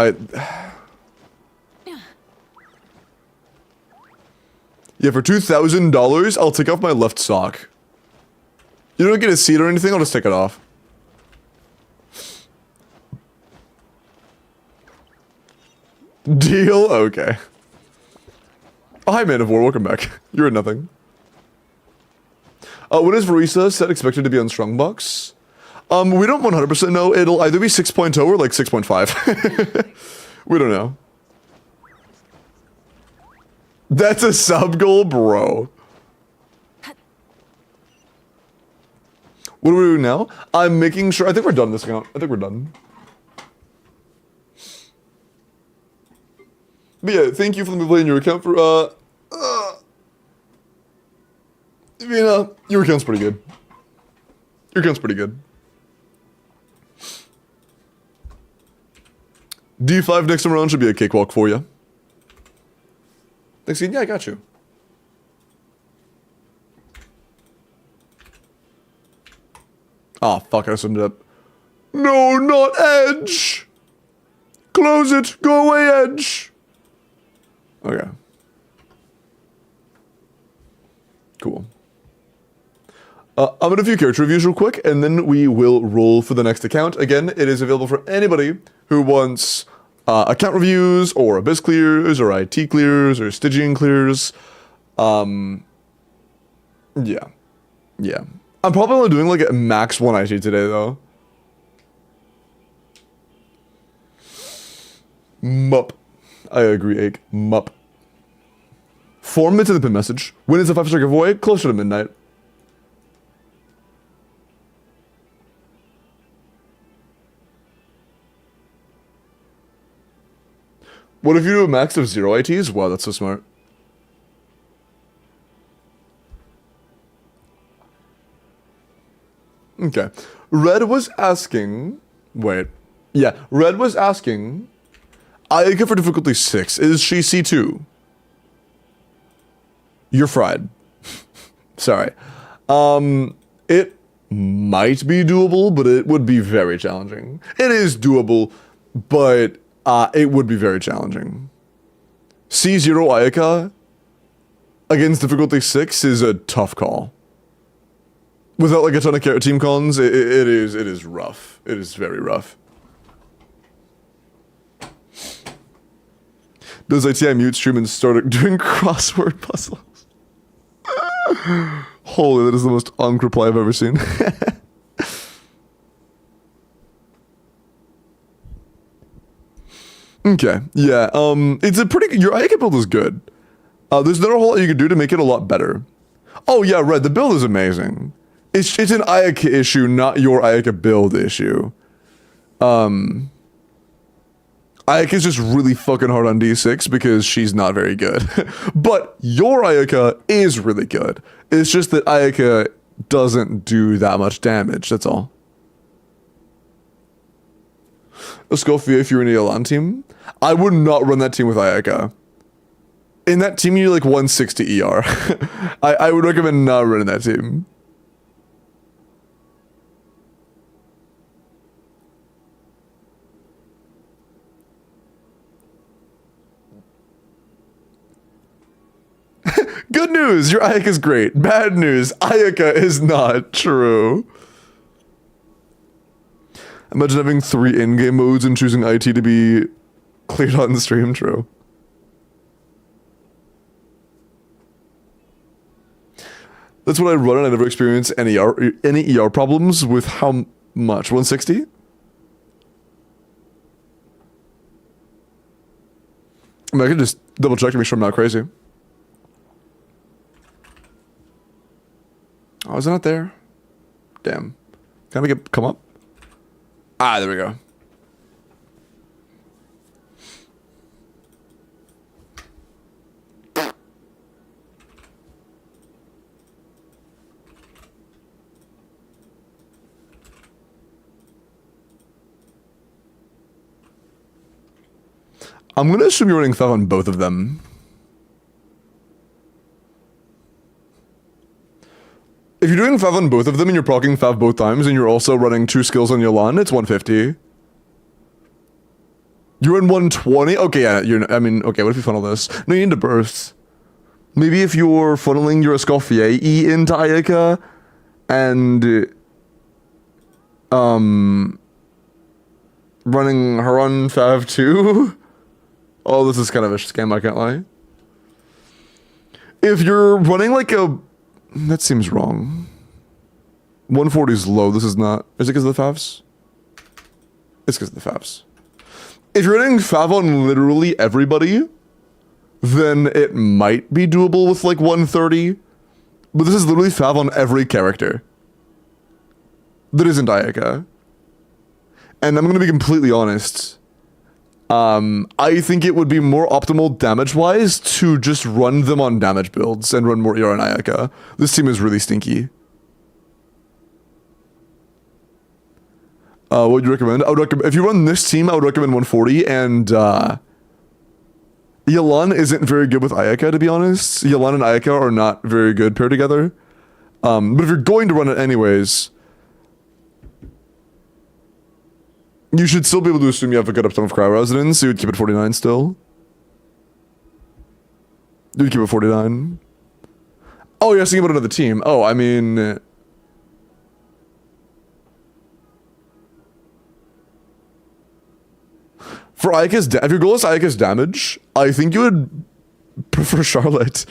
Yeah, for $2,000, I'll take off my left sock. You don't get a seat or anything, I'll just take it off. Deal? Okay. Oh, hi, Man of War, welcome back. You're at nothing. When is Verisa set expected to be on Strongbox? We don't 100% know. It'll either be 6.0 or like 6.5. We don't know. That's a sub goal, bro. What are we doing now? I'm making sure. I think we're done this account. I think we're done. But yeah, thank you for letting me play in your account for, Vina, your account's pretty good. Your account's pretty good. D5 next time around should be a cakewalk for you. Thanks, Ian. Yeah, I got you. Oh, fuck, I summed it up. No, not Edge! Close it! Go away, Edge! Okay. Cool. I'm gonna do a few character reviews real quick, and then we will roll for the next account. Again, it is available for anybody who wants account reviews, or Abyss clears, or IT clears, or Stygian clears. Yeah. Yeah. I'm probably only doing like a max 1 IT today, though. Mup. I agree, Ake. Mup. 4 minutes in the pin message. When is the 5-star giveaway? Closer to midnight. What if you do a max of 0 ITs? Wow, that's so smart. Okay. Red was asking... Wait. Yeah, Red was asking... Ayaka for difficulty 6. Is she C2? You're fried. Sorry. It might be doable, but it would be very challenging. It is doable, but it would be very challenging. C0 Ayaka against difficulty 6 is a tough call. Without like a ton of team cons, it is rough. It is very rough. Does ITI mute stream and start doing crossword puzzles? Holy, that is the most unk reply I've ever seen. Okay, yeah, it's a pretty, your Ayaka build is good. There's not a whole lot you can do to make it a lot better. Oh yeah, Red, the build is amazing. It's an Ayaka issue, not your Ayaka build issue. Ayaka's just really fucking hard on D6 because she's not very good. But your Ayaka is really good. It's just that Ayaka doesn't do that much damage, that's all. Escofia, if you're in the Elan team, I would not run that team with Ayaka. In that team, you're like 160 ER. I would recommend not running that team. Good news, your Ayaka's great. Bad news, Ayaka is not true. Imagine having 3 in-game modes and choosing IT to be cleared on stream, true. That's what I run, and I never experienced any ER problems with how much? 160? I mean, I can just double check to make sure I'm not crazy. Oh, is it not there? Damn. Can I make it come up? Ah, there we go. I'm gonna assume you're running Fav on both of them. If you're doing Fav on both of them and you're proccing Fav both times and you're also running 2 skills on Yolan, it's 150. You're in 120? Okay, yeah, I mean, okay, what if you funnel this? No, you need to burst. Maybe if you're funneling your Escoffier E into Ayaka and running her on Fav too? Oh, this is kind of a scam, I can't lie. If you're running like a... That seems wrong. 140 is low, this is not... Is it because of the Favs? It's because of the Favs. If you're running Fav on literally everybody, then it might be doable with like 130. But this is literally Fav on every character that isn't Ayaka. And I'm gonna be completely honest. I think it would be more optimal damage-wise to just run them on damage builds and run more ER on Ayaka. This team is really stinky. What would you recommend? I would recommend, if you run this team, I would recommend 140, and Yelan isn't very good with Ayaka, to be honest. Yelan and Ayaka are not very good paired together. But if you're going to run it anyways, you should still be able to assume you have a good uptime of cryo resonance, so you would keep it 49 still. You would keep it 49. Oh, you're asking about another team. Oh, I mean... For Ayaka's if your goal is Ayaka's damage, I think you would prefer Charlotte,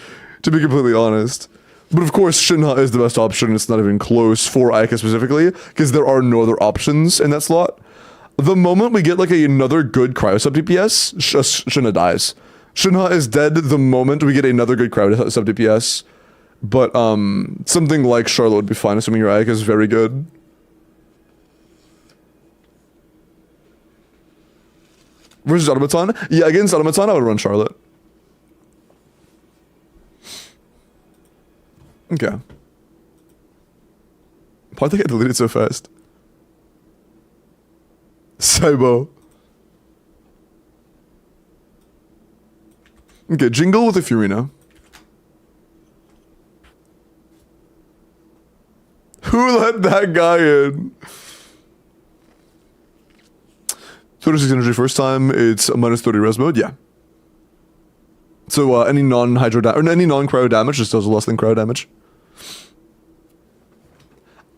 to be completely honest. But of course, Shinha is the best option. It's not even close for Ayaka specifically, because there are no other options in that slot. The moment we get like another good cryo sub DPS, Shinha dies. Shinha is dead the moment we get another good cryo sub DPS. But something like Charlotte would be fine, assuming your Ayaka is very good. Versus Automaton? Yeah, against Automaton, I would run Charlotte. Okay. Why'd they get deleted so fast? Saibo. Okay, Jingle with a Furina. Who let that guy in? 36 energy first time, it's a minus 30 res mode, yeah. So any non-hydro or any non-cryo damage just does less than cryo damage.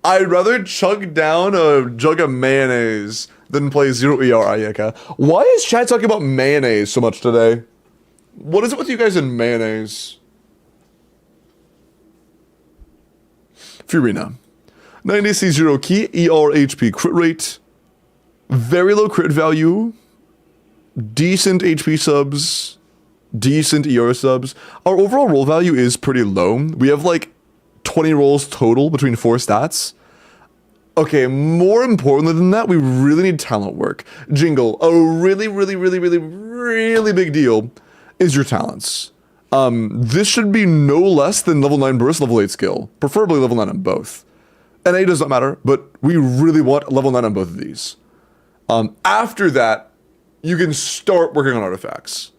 I'd rather chug down a jug of mayonnaise than play 0 ER Ayaka. Why is chat talking about mayonnaise so much today? What is it with you guys in mayonnaise? Furina. 90 C0 key, ER HP crit rate. Very low crit value. Decent HP subs. Decent ER subs. Our overall roll value is pretty low. We have like 20 rolls total between 4 stats. Okay, more importantly than that, we really need talent work. Jingle, a really big deal is your talents. This should be no less than level 9 burst, level 8 skill. Preferably level 9 on both. NA does not matter, but we really want level 9 on both of these. After that, you can start working on artifacts.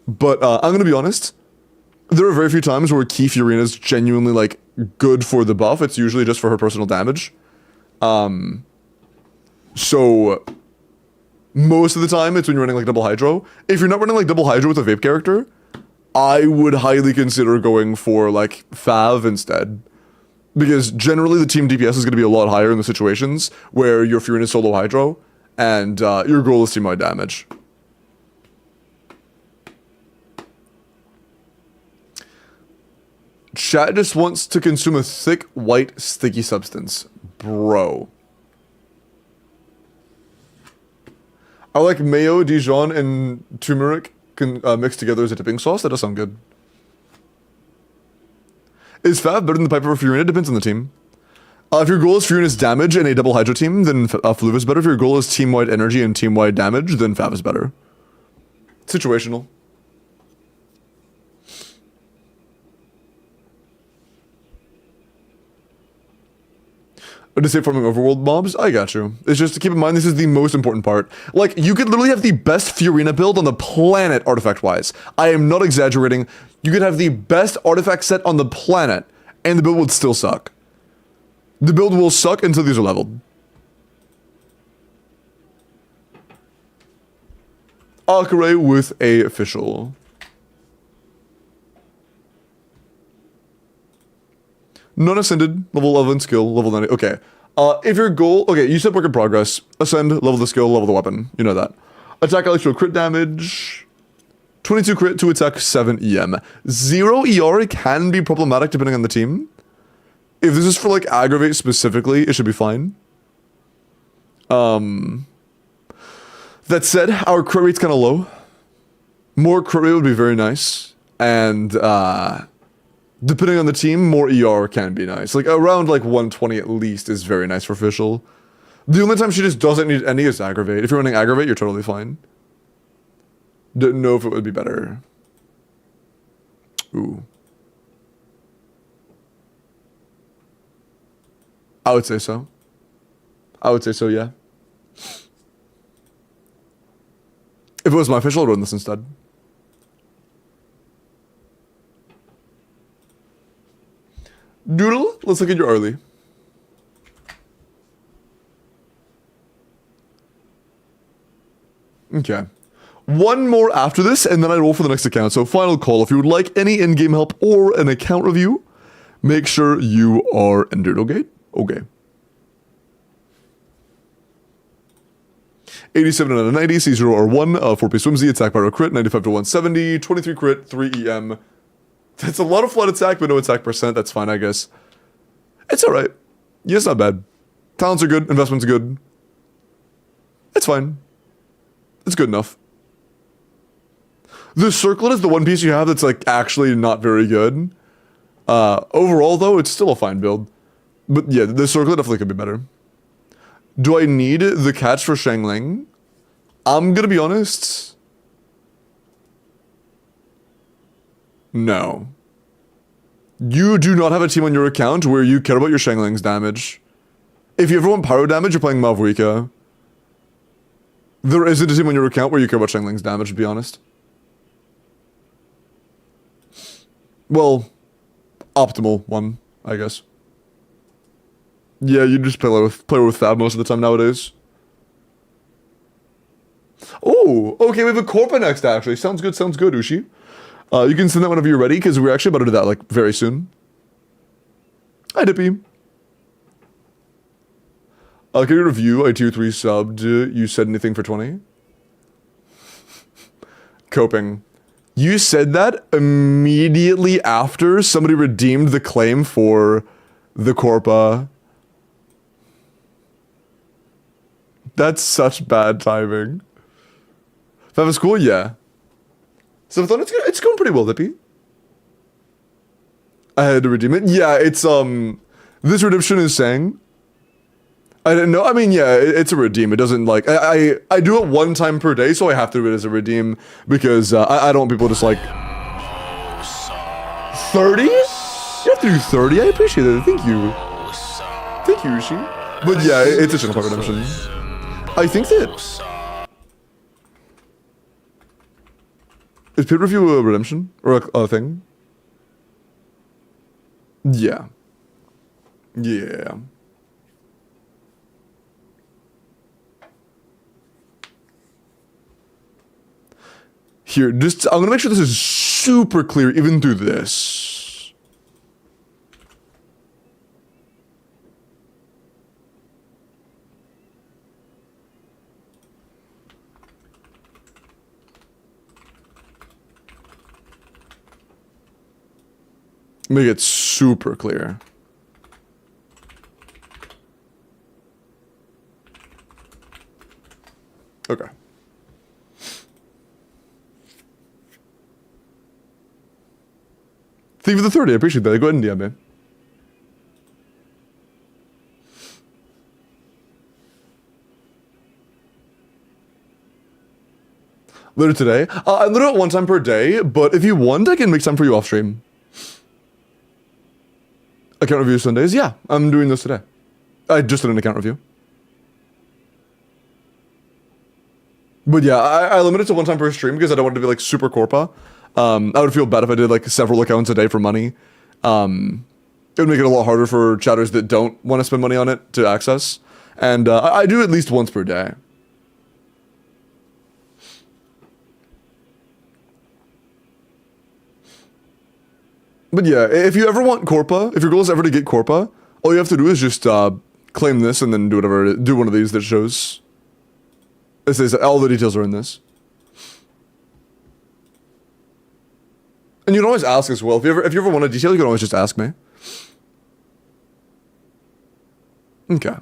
But I'm going to be honest, there are very few times where Key Furina is genuinely like good for the buff. It's usually just for her personal damage. So most of the time it's when you're running like double hydro. If you're not running like double hydro with a vape character, I would highly consider going for like Fav instead. Because generally the team DPS is going to be a lot higher in the situations where your Furina is solo hydro and your goal is team-wide damage. Chat just wants to consume a thick, white, sticky substance. Bro. I like mayo, Dijon, and turmeric mixed together as a dipping sauce. That does sound good. Is Fav better than the Piper for Furina? Depends on the team. If your goal is Furina's damage in a double hydro team, then Fluve is better. If your goal is team-wide energy and team-wide damage, then Fav is better. Situational. To say farming overworld mobs, I got you. It's just to keep in mind this is the most important part. Like, you could literally have the best Furina build on the planet artifact-wise. I am not exaggerating. You could have the best artifact set on the planet, and the build would still suck. The build will suck until these are leveled. Akare with a official. Non-ascended, level 11 skill, level 90. Okay. If your goal... Okay, you said work in progress. Ascend, level the skill, level the weapon. You know that. Attack electro crit damage. 22 crit to attack 7 EM. 0 ER can be problematic depending on the team. If this is for like aggravate specifically, it should be fine. That said, our crit rate's kind of low. More crit rate would be very nice. And depending on the team, more ER can be nice. Like around like 120 at least is very nice for official. The only time she just doesn't need any is aggravate. If you're running aggravate, you're totally fine. Don't know if it would be better. Ooh. I would say so. I would say so, yeah. If it was my fish, I'll run this instead. Doodle, let's look at your early. Okay. One more after this, and then I roll for the next account. So final call. If you would like any in-game help or an account review, make sure you are entered, okay? Okay. 87 out of 90, C0R1, 4P Swimsy, attack by crit, 95 to 170, 23 crit, 3 EM. That's a lot of flat attack, but no attack percent. That's fine, I guess. It's alright. Yeah, it's not bad. Talents are good, investments are good. It's fine. It's good enough. The circlet is the one piece you have that's like actually not very good. Overall though, it's still a fine build. But yeah, the circlet definitely could be better. Do I need the catch for Shangling? I'm gonna be honest. No. You do not have a team on your account where you care about your Shangling's damage. If you ever want pyro damage, you're playing Mavwika. There isn't a team on your account where you care about Shangling's damage, to be honest. Well, optimal one, I guess. Yeah, you just play with Thab most of the time nowadays. Oh, okay, we have a Corpa next, actually. Sounds good, Ushi. You can send that whenever you're ready, because we're actually about to do that, like, very soon. Hi, Dippy. Can you review? I tier 3 subbed. You said anything for 20? Coping. You said that immediately after somebody redeemed the claim for the Corpa. That's such bad timing. If was cool, yeah. So I thought it's going pretty well, Dippy. I had to redeem it. Yeah, it's this redemption is saying. I didn't know. I mean, yeah, it's a redeem. It doesn't like I do it one time per day, so I have to do it as a redeem because I don't want people just like 30. You have to do 30. I appreciate it. Thank you, Rishi. But yeah, it's a channel redemption. I think that is peer review a redemption or a thing? Yeah. Yeah. Here, just I'm gonna make sure this is super clear even through this. Make it super clear. Okay. Thank you for the 30, I appreciate that. Go ahead and DM me. Later today? I literally it one time per day, but if you want, I can make time for you off stream. Account review Sundays? Yeah, I'm doing this today. I just did an account review. But yeah, I limit it to one time per stream because I don't want it to be like super corpa. I would feel bad if I did like several accounts a day for money. It would make it a lot harder for chatters that don't want to spend money on it to access. And I do at least once per day. But yeah, if you ever want Corpa, if your goal is ever to get Corpa, all you have to do is just claim this and then do whatever, do one of these that shows. It says all the details are in this. And you can always ask as well. If you ever want a detail, you can always just ask me. Okay.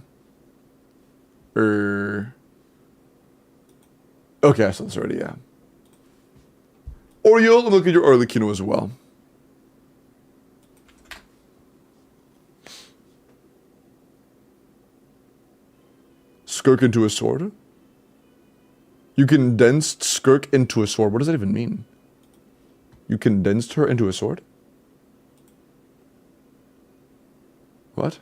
Okay, I saw this already, yeah. Or you'll look at your early Kino as well. Skirk into a sword? You condensed Skirk into a sword. What does that even mean? You condensed her into a sword? What?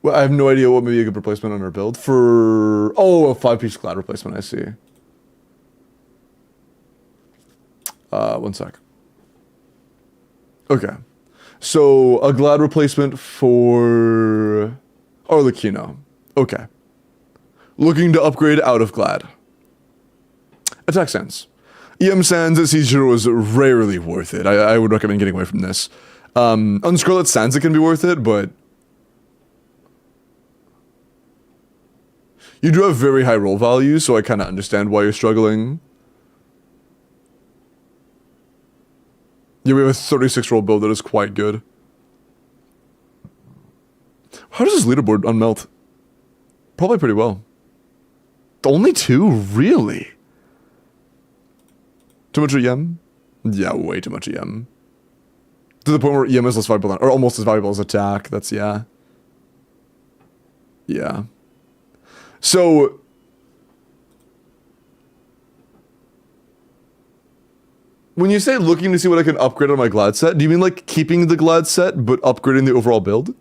Well, I have no idea what may be a good replacement on our build for. Oh, a 5-piece Glad replacement. I see. One sec. Okay, so a Glad replacement for Arlecchino. Okay. Looking to upgrade out of Glad. Attack Sands. EM Sands at C0 is rarely worth it. I would recommend getting away from this. On Scarlet Sands it can be worth it, but you do have very high roll values, so I kind of understand why you're struggling. Yeah, we have a 36 roll build that is quite good. How does this leaderboard unmelt? Probably pretty well. Only 2? Really? Too much EM? Yeah, way too much EM. To the point where EM is less valuable, or almost as valuable as attack. That's, yeah. Yeah. So when you say looking to see what I can upgrade on my Glad set, do you mean like keeping the Glad set but upgrading the overall build?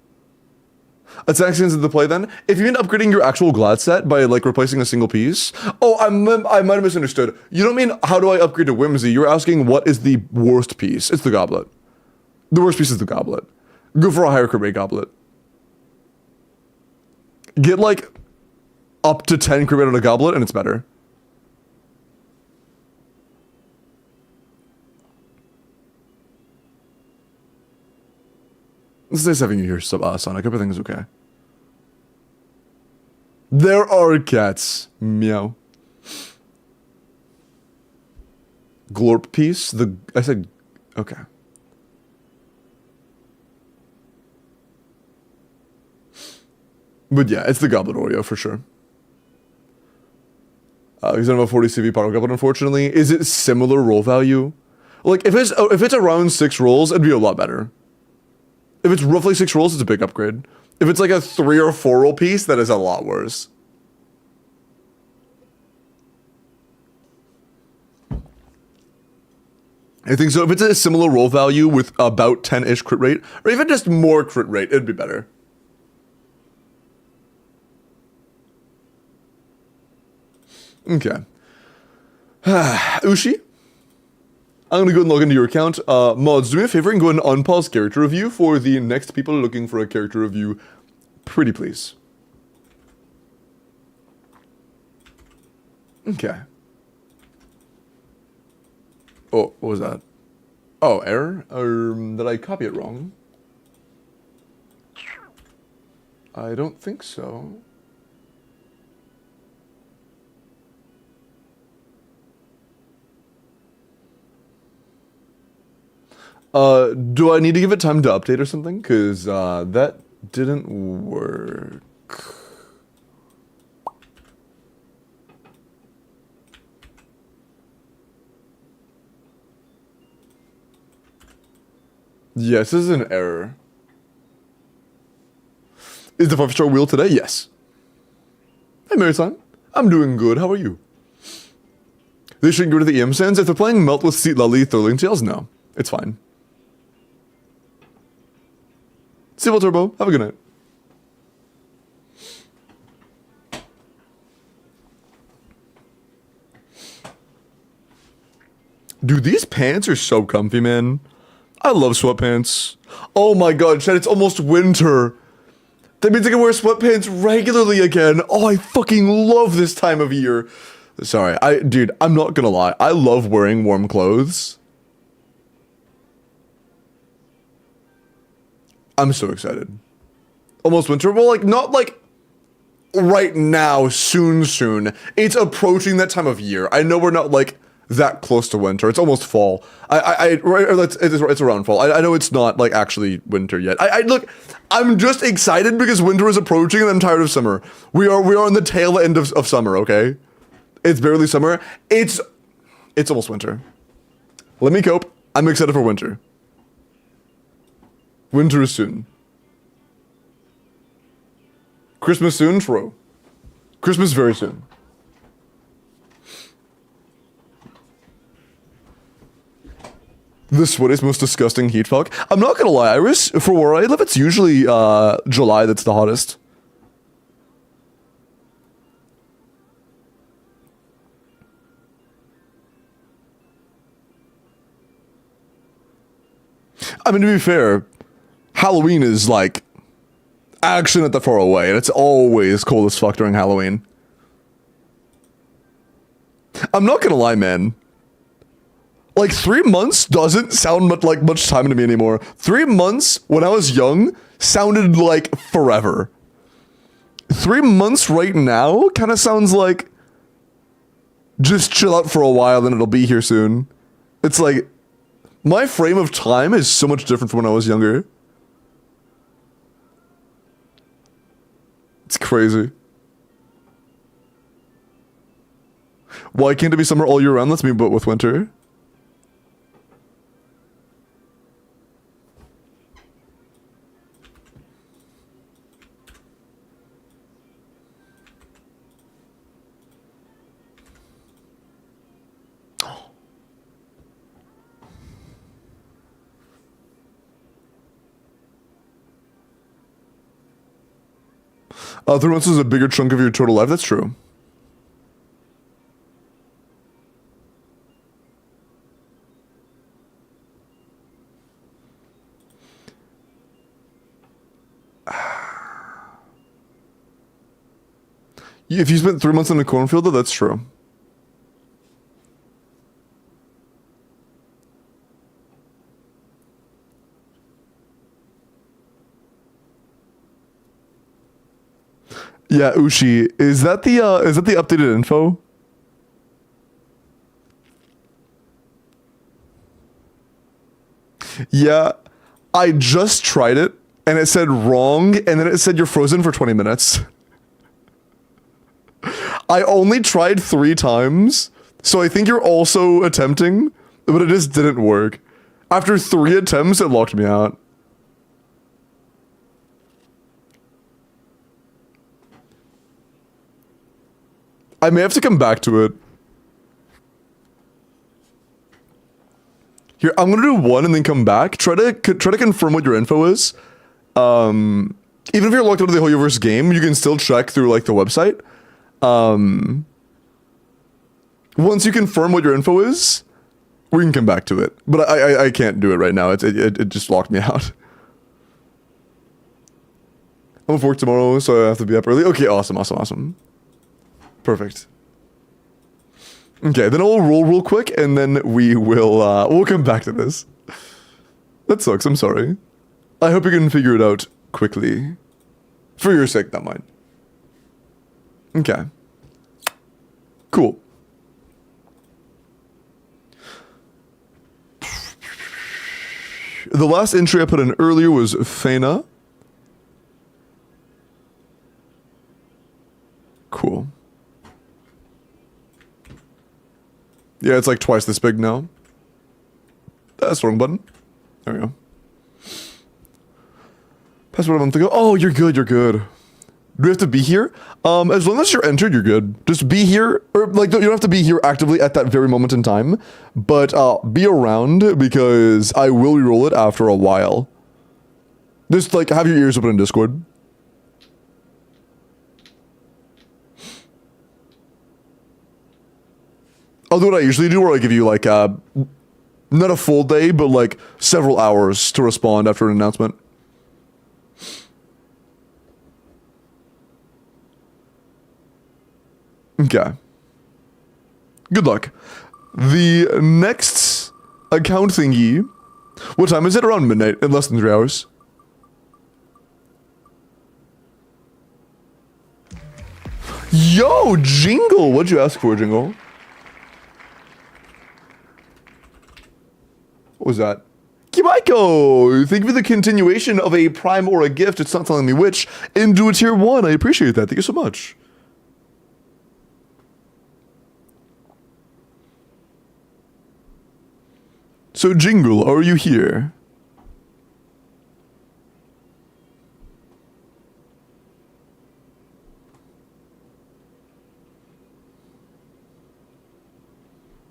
Attack Sands into the play then? If you mean upgrading your actual Glad set by like replacing a single piece? Oh, I might have misunderstood. You don't mean how do I upgrade to Whimsy? You're asking what is the worst piece? It's the Goblet. The worst piece is the Goblet. Go for a higher crit rate Goblet. Get like up to 10 crit rate on a Goblet and it's better. It's nice having you here, Sonic. Everything's okay. There are cats. Meow. Glorp piece? I said... Okay. But yeah, it's the Goblet Oreo for sure. He's on a 40 CV Power Goblet, unfortunately. Is it similar roll value? Like, if it's around 6 rolls, it'd be a lot better. If it's roughly 6 rolls, it's a big upgrade. If it's like a 3 or 4 roll piece, that is a lot worse. I think so. If it's a similar roll value with about 10-ish crit rate, or even just more crit rate, it'd be better. Okay. Ushi? I'm gonna go and log into your account. Mods, do me a favor and go and unpause character review for the next people looking for a character review. Pretty please. Okay. Oh, what was that? Oh, error? Did I copy it wrong? I don't think so. Do I need to give it time to update or something? Because, that didn't work. Yes, this is an error. Is the 5-star wheel today? Yes. Hey, Maritime. I'm doing good. How are you? They shouldn't go to the EM Sands. If they're playing Melt with Seat Lily, Thurling Tails, no. It's fine. Civil Turbo, have a good night. Dude, these pants are so comfy, man. I love sweatpants. Oh my god, Chad, it's almost winter. That means I can wear sweatpants regularly again. Oh, I fucking love this time of year. Sorry, dude, I'm not gonna lie. I love wearing warm clothes. I'm so excited. Almost winter. Well, like, not like right now, soon. It's approaching that time of year. I know we're not like that close to winter. It's almost fall. It's around fall. I know it's not like actually winter yet. Look, I'm just excited because winter is approaching and I'm tired of summer. We are on the tail end of summer, okay? It's barely summer. It's almost winter. Let me cope. I'm excited for winter. Winter is soon. Christmas soon, true. Christmas very soon. The sweatiest, most disgusting heat fog. I'm not gonna lie, Iris, for where I live, it's usually July that's the hottest. I mean, to be fair, Halloween is like actually not that far away, and it's always cold as fuck during Halloween. I'm not gonna lie, man. Like 3 months doesn't sound like much time to me anymore. 3 months when I was young sounded like forever. 3 months right now kind of sounds like just chill out for a while, then it'll be here soon. It's like my frame of time is so much different from when I was younger. It's crazy. Why can't it be summer all year round? Let's me but with winter. Three months is a bigger chunk of your total life. That's true. If you spent 3 months in a cornfield, though, that's true. Yeah, Ushi, is that the updated info? Yeah, I just tried it and it said wrong, and then it said you're frozen for 20 minutes. I only tried 3 times, so I think you're also attempting, but it just didn't work. After 3 attempts, it locked me out. I may have to come back to it. Here, I'm gonna do 1 and then come back. Try to confirm what your info is. Even if you're locked out of the Hoyoverse game, you can still check through like the website. Once you confirm what your info is, we can come back to it. But I can't do it right now. It just locked me out. I'm off work tomorrow, so I have to be up early. Okay, awesome. Perfect. Okay, then I'll roll real quick, and then we'll come back to this. That sucks, I'm sorry. I hope you can figure it out quickly. For your sake, not mine. Okay. Cool. The last entry I put in earlier was Fena. Cool. Yeah, it's like twice this big now. That's the wrong button. There we go. Password a month ago. Oh, you're good. Do we have to be here? As long as you're entered, you're good. Just be here, or like, you don't have to be here actively at that very moment in time, but be around because I will reroll it after a while. Just like have your ears open in Discord. I'll do what I usually do, where I give you like not a full day, but like several hours to respond after an announcement. Okay. Good luck. The next account thingy. What time is it? Around midnight, in less than 3 hours. Yo, Jingle! What'd you ask for, Jingle? What was that? Kimaiko! Thank you for the continuation of a prime or a gift. It's not telling me which. Into a tier 1. I appreciate that. Thank you so much. So, Jingle, are you here?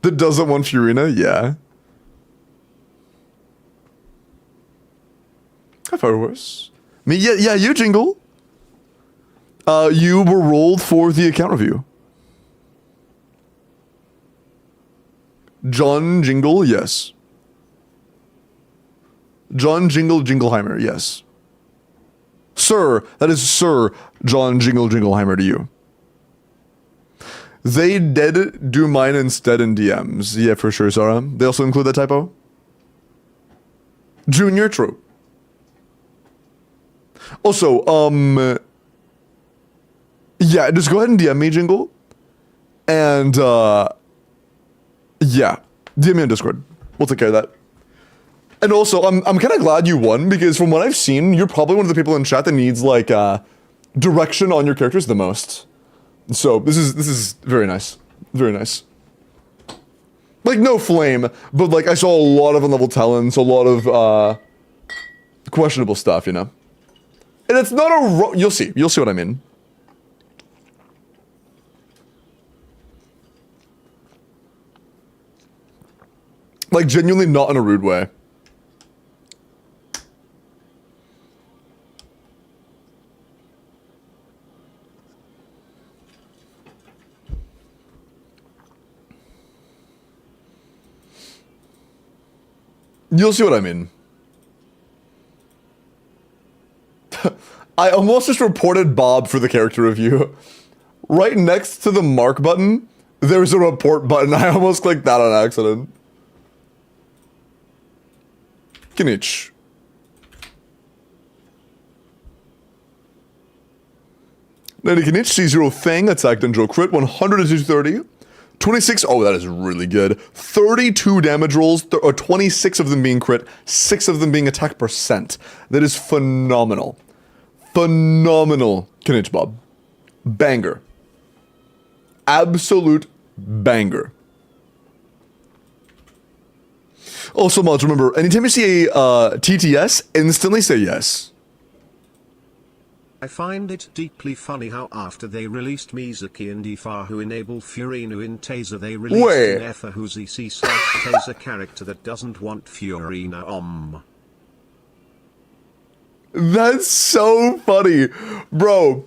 That doesn't want Furina? Yeah. Hi, Firehorse. Me? Yeah, you, Jingle. You were rolled for the account review. John Jingle, yes. John Jingleheimer, yes. Sir, that is Sir John Jingleheimer to you. They did do mine instead in DMs. Yeah, for sure, Sarah. They also include that typo? Junior, true. Also, yeah, just go ahead and DM me, Jingle. And, yeah, DM me on Discord. We'll take care of that. And also, I'm kind of glad you won, because from what I've seen, you're probably one of the people in chat that needs, like, direction on your characters the most. So, this is very nice. Very nice. Like, no flame, but, like, I saw a lot of unlevel talents, a lot of, questionable stuff, you know? And it's not a you'll see what I mean. Like, genuinely not in a rude way. You'll see what I mean. I almost just reported Bob for the character review. Right next to the mark button, there's a report button. I almost clicked that on accident. Kinich. Lady Kinich, C0 Fang, attacked and draw crit, 100 to 230. 26, oh, that is really good. 32 damage rolls, or 26 of them being crit, 6 of them being attack percent. That is phenomenal. Phenomenal, Kinich Bob. Banger. Absolute banger. Also, mods, remember, anytime you see a TTS, instantly say yes. I find it deeply funny how after they released Mizuki and Ifar who enable Furinu in Taser, they released Wait. an Effa who's EC/Taser character that doesn't want Furina. That's so funny. Bro,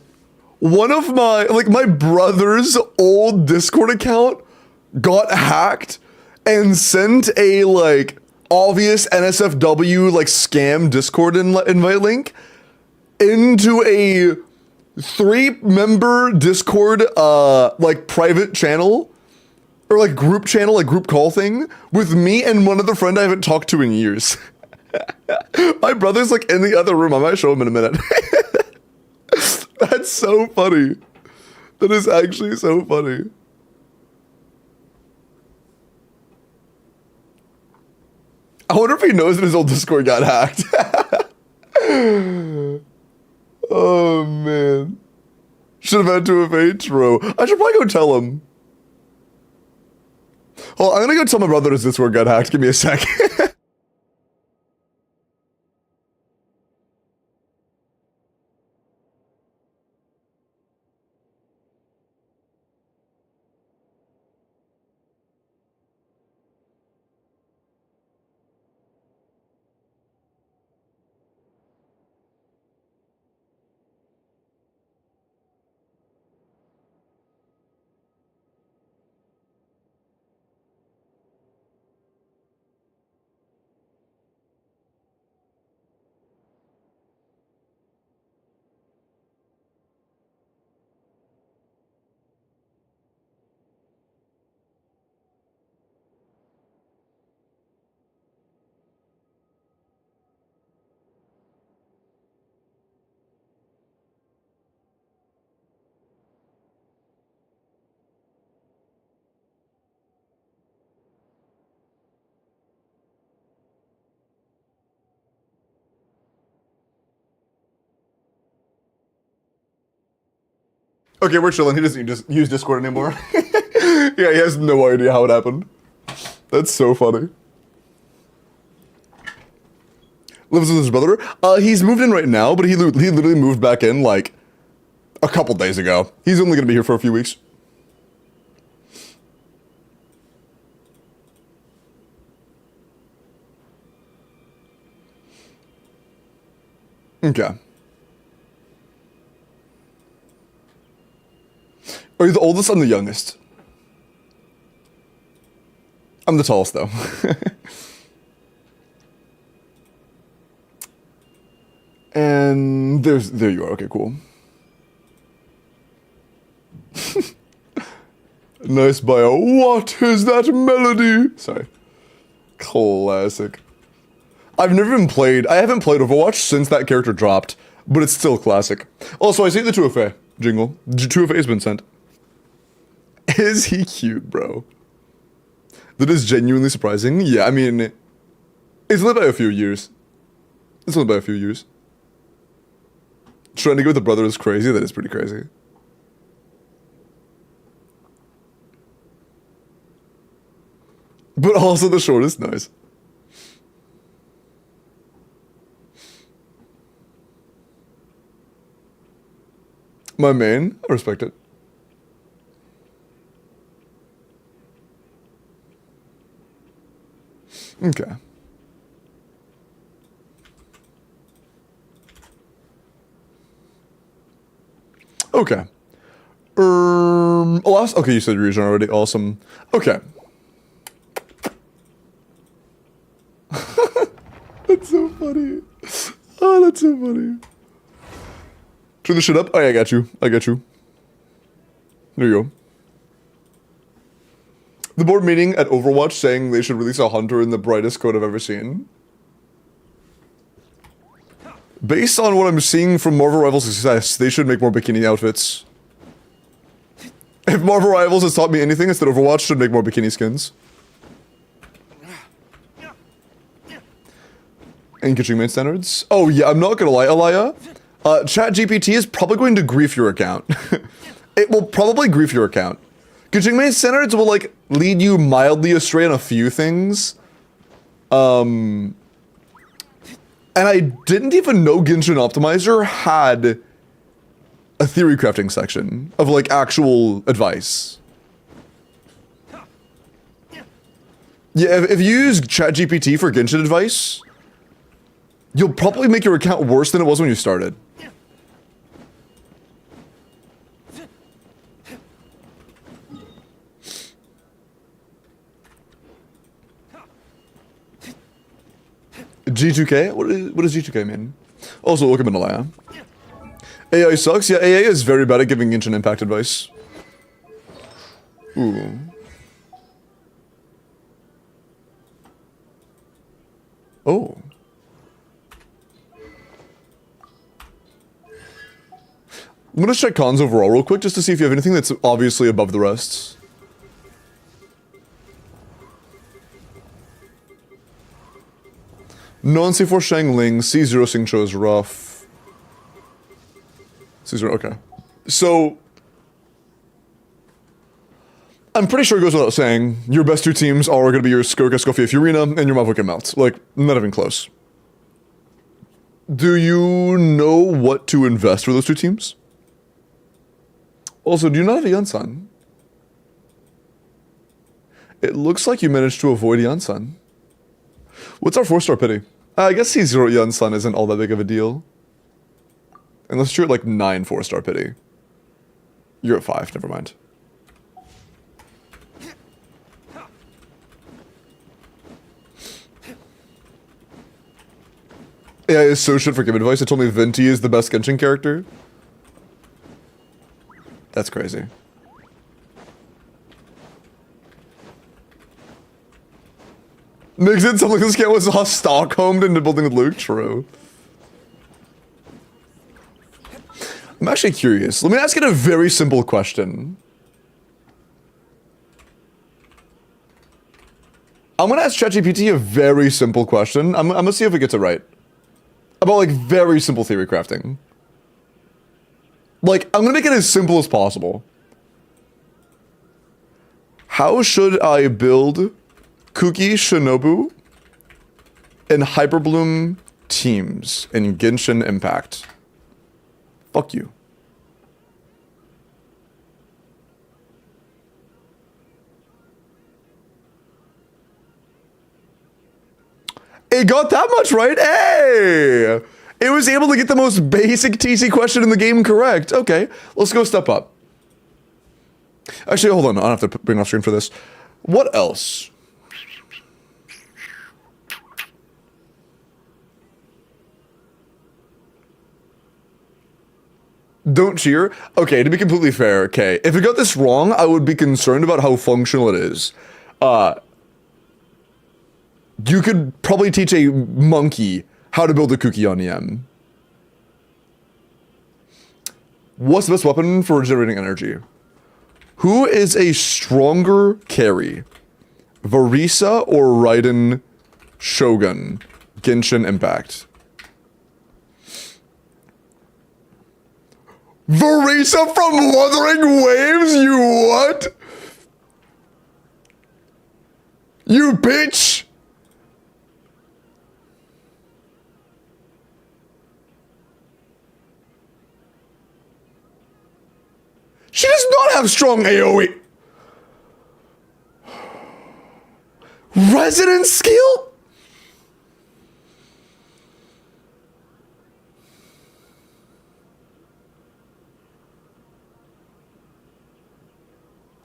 one of my brother's old Discord account got hacked and sent a, like, obvious NSFW, like, scam Discord invite link into a 3-member Discord, like, private channel, or, like, group channel, like, group call thing, with me and one other friend I haven't talked to in years. My brother's, like, in the other room. I might show him in a minute. That's so funny. That is actually so funny. I wonder if he knows that his old Discord got hacked. Oh, man. Should have had to have intro. I should probably go tell him. Oh, I'm gonna go tell my brother his Discord got hacked. Give me a sec. Okay, we're chilling. He doesn't just use Discord anymore. Yeah, he has no idea how it happened. That's so funny. Lives with his brother. He's moved in right now, but he literally moved back in like a couple days ago. He's only gonna be here for a few weeks. Okay. Are you the oldest? I'm the youngest. I'm the tallest, though. There you are. Okay, cool. Nice bio. What is that melody? Sorry. Classic. I haven't played Overwatch since that character dropped, but it's still classic. Also, I see the 2FA jingle. 2FA has been sent. Is he cute, bro? That is genuinely surprising. Yeah, I mean, it's only by a few years. It's only by a few years. Trying to get with a brother is crazy. That is pretty crazy. But also the short is nice. My main, I respect it. Okay. Okay. Okay, you said region already. Awesome. Okay. That's so funny. Oh, that's so funny. Turn the shit up. Oh, yeah, I got you. I got you. There you go. The board meeting at Overwatch saying they should release a hunter in the brightest coat I've ever seen. Based on what I'm seeing from Marvel Rivals' success, they should make more bikini outfits. If Marvel Rivals has taught me anything, it's that Overwatch should make more bikini skins. Engaging main standards? Oh yeah, I'm not gonna lie, Alaya. ChatGPT is probably going to grief your account. It will probably grief your account. Engaging main standards will like lead you mildly astray on a few things. And I didn't even know Genshin Optimizer had a theory crafting section of like actual advice. Yeah, if you use ChatGPT for Genshin advice, you'll probably make your account worse than it was when you started. G2K? What does G2K mean? Also, welcome in Alaya. AI sucks? Yeah, AI is very bad at giving Genshin Impact advice. Ooh. Oh. I'm gonna check cons overall real quick just to see if you have anything that's obviously above the rest. Non-C4 Shangling, C0 Xingqiu is rough. C0, okay. So, I'm pretty sure it goes without saying, your best two teams are going to be your Skoka Skofia Furina and your Maverick Melt. Like, not even close. Do you know what to invest for those two teams? Also, do you not have a Yunsan? It looks like you managed to avoid Yunsan. What's our 4-star pity? I guess C0 Yunsan isn't all that big of a deal. Unless you're at like 9 4-star pity. You're at 5, never mind. AI is so shit for game advice. It told me Venti is the best Genshin character. That's crazy. Makes it sound like this guy was Stockholmed into building with Luke. True. I'm actually curious. Let me ask it a very simple question. I'm gonna ask ChatGPT a very simple question. I'm gonna see if it gets it right. About like very simple theory crafting. Like, I'm gonna make it as simple as possible. How should I build Kuki Shinobu and Hyperbloom teams in Genshin Impact? Fuck you. It got that much right. Hey! It was able to get the most basic TC question in the game correct. Okay, let's go step up. Actually, hold on. I don't have to bring off screen for this. What else? Don't cheer? Okay, to be completely fair, okay. If I got this wrong, I would be concerned about how functional it is. You could probably teach a monkey how to build a cookie on EM. What's the best weapon for generating energy? Who is a stronger carry? Varisa or Raiden Shogun? Genshin Impact. Varisa from Wuthering Waves, you what? You bitch! She does not have strong AoE. Resident skill?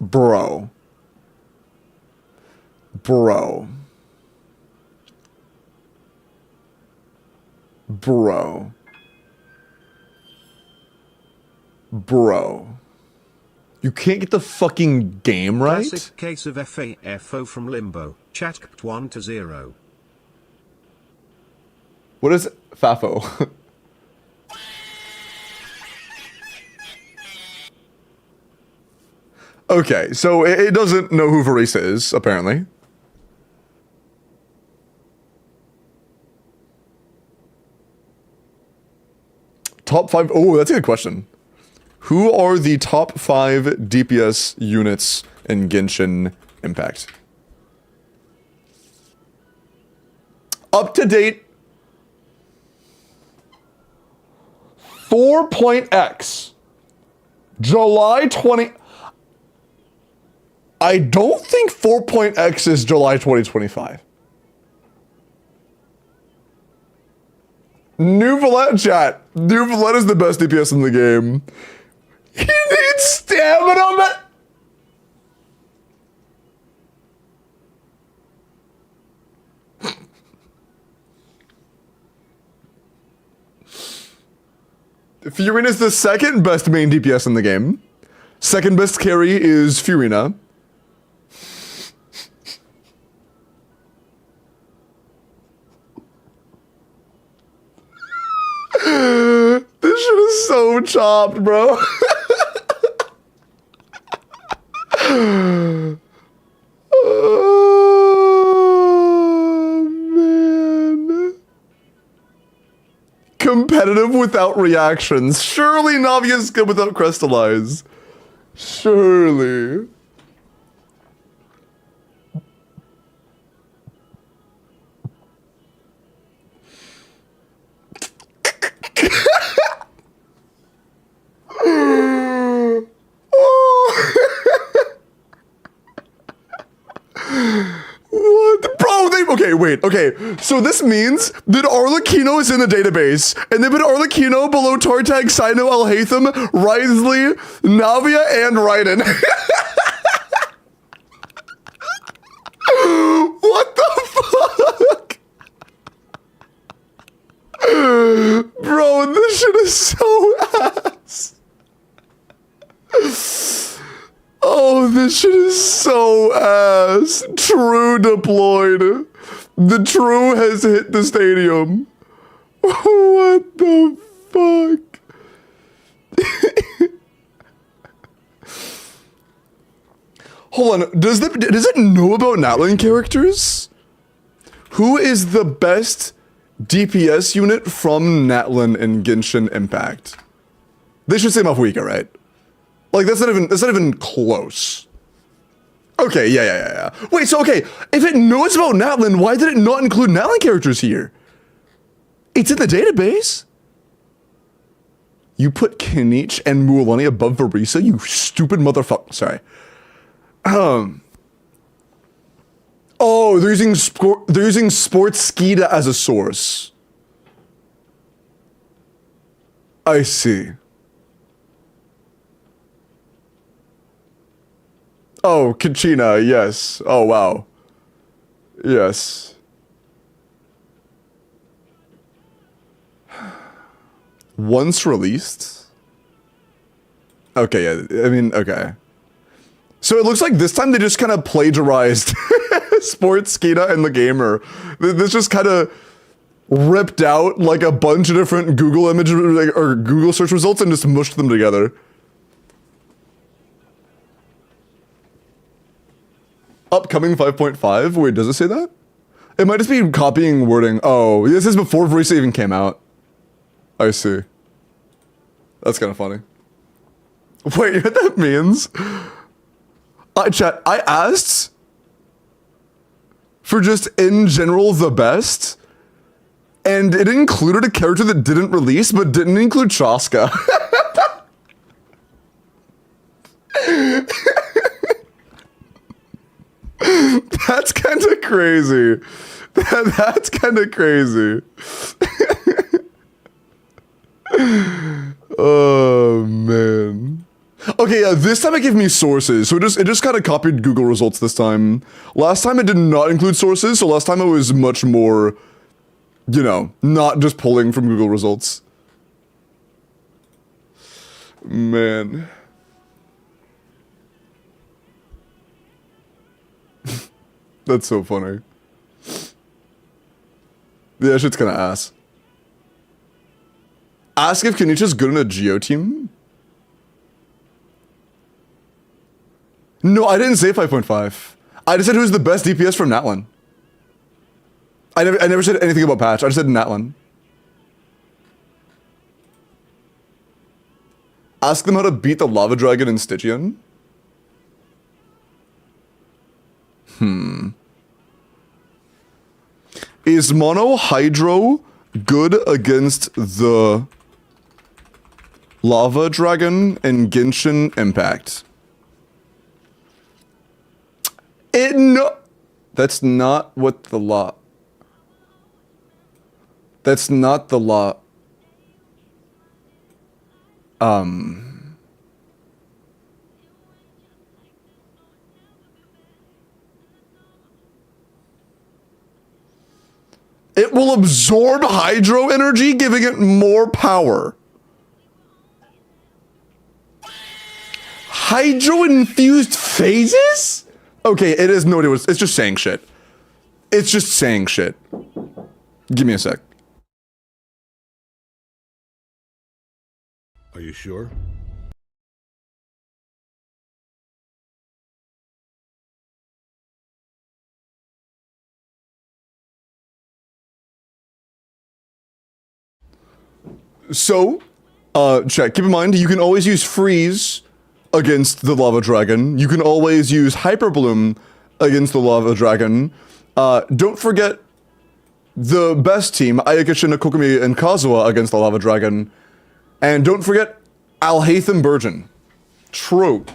Bro. Bro. Bro. Bro. You can't get the fucking game right? Classic case of FAFO from Limbo. Chat 1 to 0. What is FAFO? Okay, so it doesn't know who Varisa is, apparently. Top 5. Oh, that's a good question. Who are the top 5 DPS units in Genshin Impact? Up to date 4.x July 20. I don't think 4.x is July 2025. New Valette chat. New Valette is the best DPS in the game. He needs stamina, man. Furina is the second best main DPS in the game. Second best carry is Furina. This shit is so chopped, bro. Oh, man. Competitive without reactions. Surely Navia's good without crystallize. Surely. What? Bro, okay, wait, okay. So this means that Arlecchino is in the database, and they put Arlecchino below Tartag, Sino, Alhaitham, Risley, Navia, and Raiden. What the fuck? Bro, this shit is so ass. Oh, this shit is so ass. True deployed. The True has hit the stadium. What the fuck? Hold on. Does it know about Natlan characters? Who is the best DPS unit from Natlan in Genshin Impact? They should say Mafuika, right? Like, that's not even close. Okay, yeah. Wait, so okay, if it knows about Natlan, why did it not include Natlan characters here? It's in the database. You put Kinich and Mualani above Varisa, you stupid motherfucker. Sorry. Oh, they're using Sportskeeda as a source. I see. Oh, Kachina, yes. Oh, wow. Yes. Once released? Okay, yeah, I mean, okay. So it looks like this time they just kind of plagiarized Sportskeeda and the Gamer. This just kind of ripped out like a bunch of different Google image or Google search results and just mushed them together. Upcoming 5.5? Wait, does it say that? It might just be copying wording. Oh, this is before Verisa even came out. I see. That's kind of funny. Wait, you know what that means? Chat, I asked for just in general the best, and it included a character that didn't release, but didn't include Chaska. That's kind of crazy. That's kind of crazy. Oh man. Okay, yeah, this time it gave me sources, so it just kind of copied Google results this time. Last time it did not include sources, so last time it was much more, you know, not just pulling from Google results. Man. That's so funny. Yeah, shit's kinda ass. Ask if Kenichi's good in a Geo team? No, I didn't say 5.5. I just said who's the best DPS from Natlan. I never said anything about patch. I just said Natlan. Ask them how to beat the lava dragon in Stygian. Is Mono Hydro good against the lava dragon in Genshin Impact? No, that's not what the law. That's not the law. It will absorb hydro energy, giving it more power. Hydro-infused phases? Okay, it is no, it's just saying shit. It's just saying shit. Give me a sec. Are you sure? So, chat, keep in mind, you can always use freeze against the lava dragon. You can always use hyper bloom against the lava dragon. Don't forget the best team, Ayakishin, Kokumi, and Kazuha against the lava dragon. And don't forget Alhaitham Burgeon. True.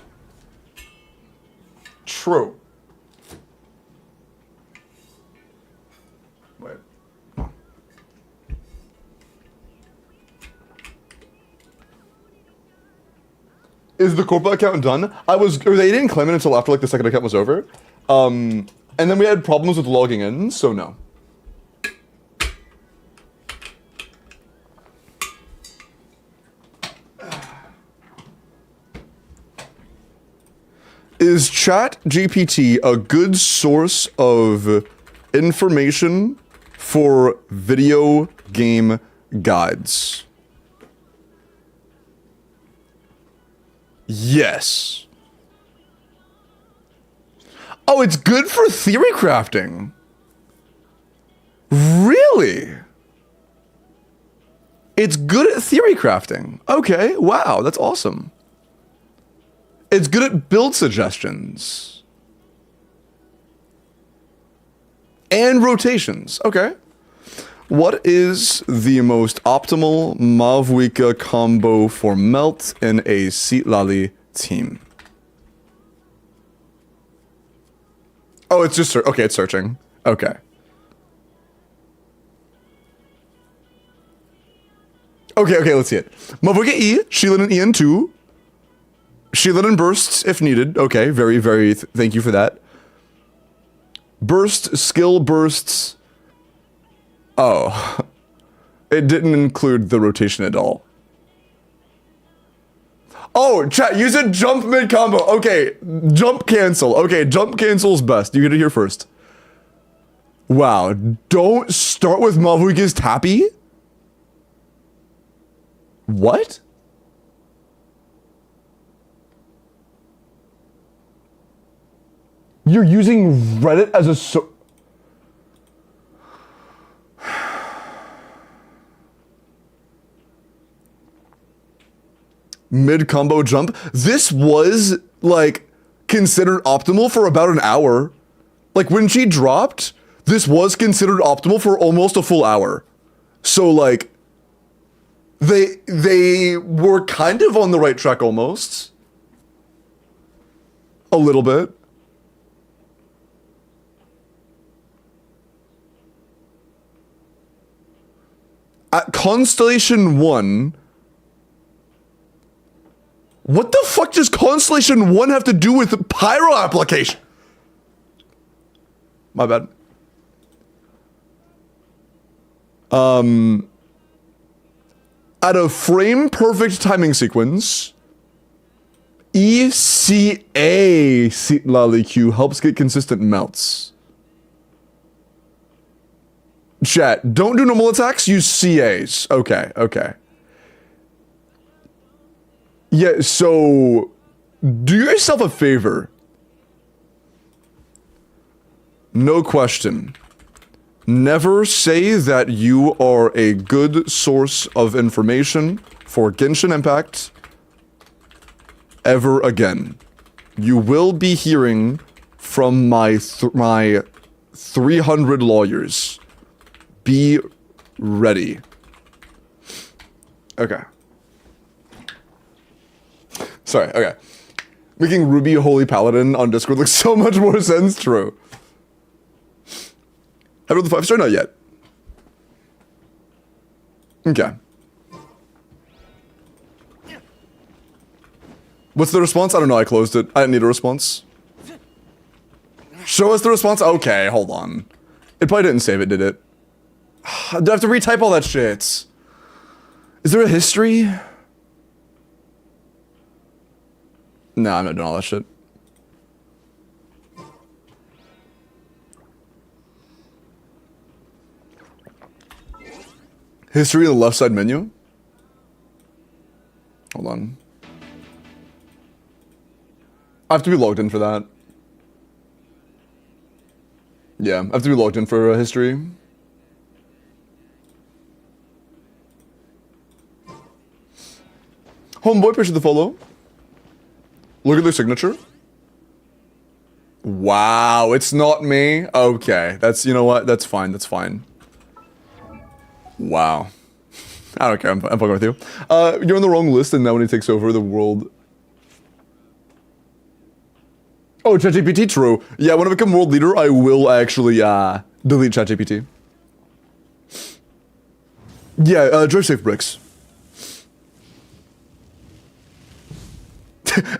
True. Wait. Is the corporate account done? Or they didn't claim it until after like the second account was over. And then we had problems with logging in, so no. Is ChatGPT a good source of information for video game guides? Yes. Oh, it's good for theory crafting. Really? It's good at theory crafting. Okay, wow, that's awesome. It's good at build suggestions. And rotations. Okay. What is the most optimal Mavwika combo for Melt in a Seatlali team? Oh, it's just... Okay, it's searching. Okay. Okay, let's see it. Mavwika E, Sheelan and Ian 2. Sheelan and bursts if needed. Okay, very, thank you for that. Burst, skill bursts. Oh. It didn't include the rotation at all. Oh, chat, use a jump mid combo. Okay, jump cancel. Okay, jump cancel's best. You get it here first. Wow, don't start with Mavuika's Tappy? What? You're using Reddit as a mid combo jump. This was like considered optimal for about an hour. Like when she dropped, this was considered optimal for almost a full hour. So like they were kind of on the right track almost. A little bit. At Constellation 1, what the fuck does Constellation 1 have to do with Pyro application? My bad. At a frame perfect timing sequence, ECA Lally Q helps get consistent melts. Chat, don't do normal attacks, use CAs. Okay, okay. Yeah, so do yourself a favor. No question. Never say that you are a good source of information for Genshin Impact ever again. You will be hearing from my 300 lawyers. Be ready. Okay. Sorry, okay. Making Ruby Holy Paladin on Discord looks so much more sense, true. Haven't the 5-star? Not yet. Okay. What's the response? I don't know, I closed it. I didn't need a response. Show us the response? Okay, hold on. It probably didn't save it, did it? Do I have to retype all that shit? Is there a history? No, I'm not doing all that shit. History in the left side menu? Hold on. I have to be logged in for that. Yeah, I have to be logged in for history. Homeboy, appreciate the follow. Look at their signature. Wow, it's not me? Okay, that's, you know what? That's fine, that's fine. Wow. I don't care, I'm fucking with you. You're on the wrong list and now when he takes over the world... Oh, ChatGPT, true. Yeah, when I become world leader, I will actually, delete ChatGPT. Yeah, drive safe bricks.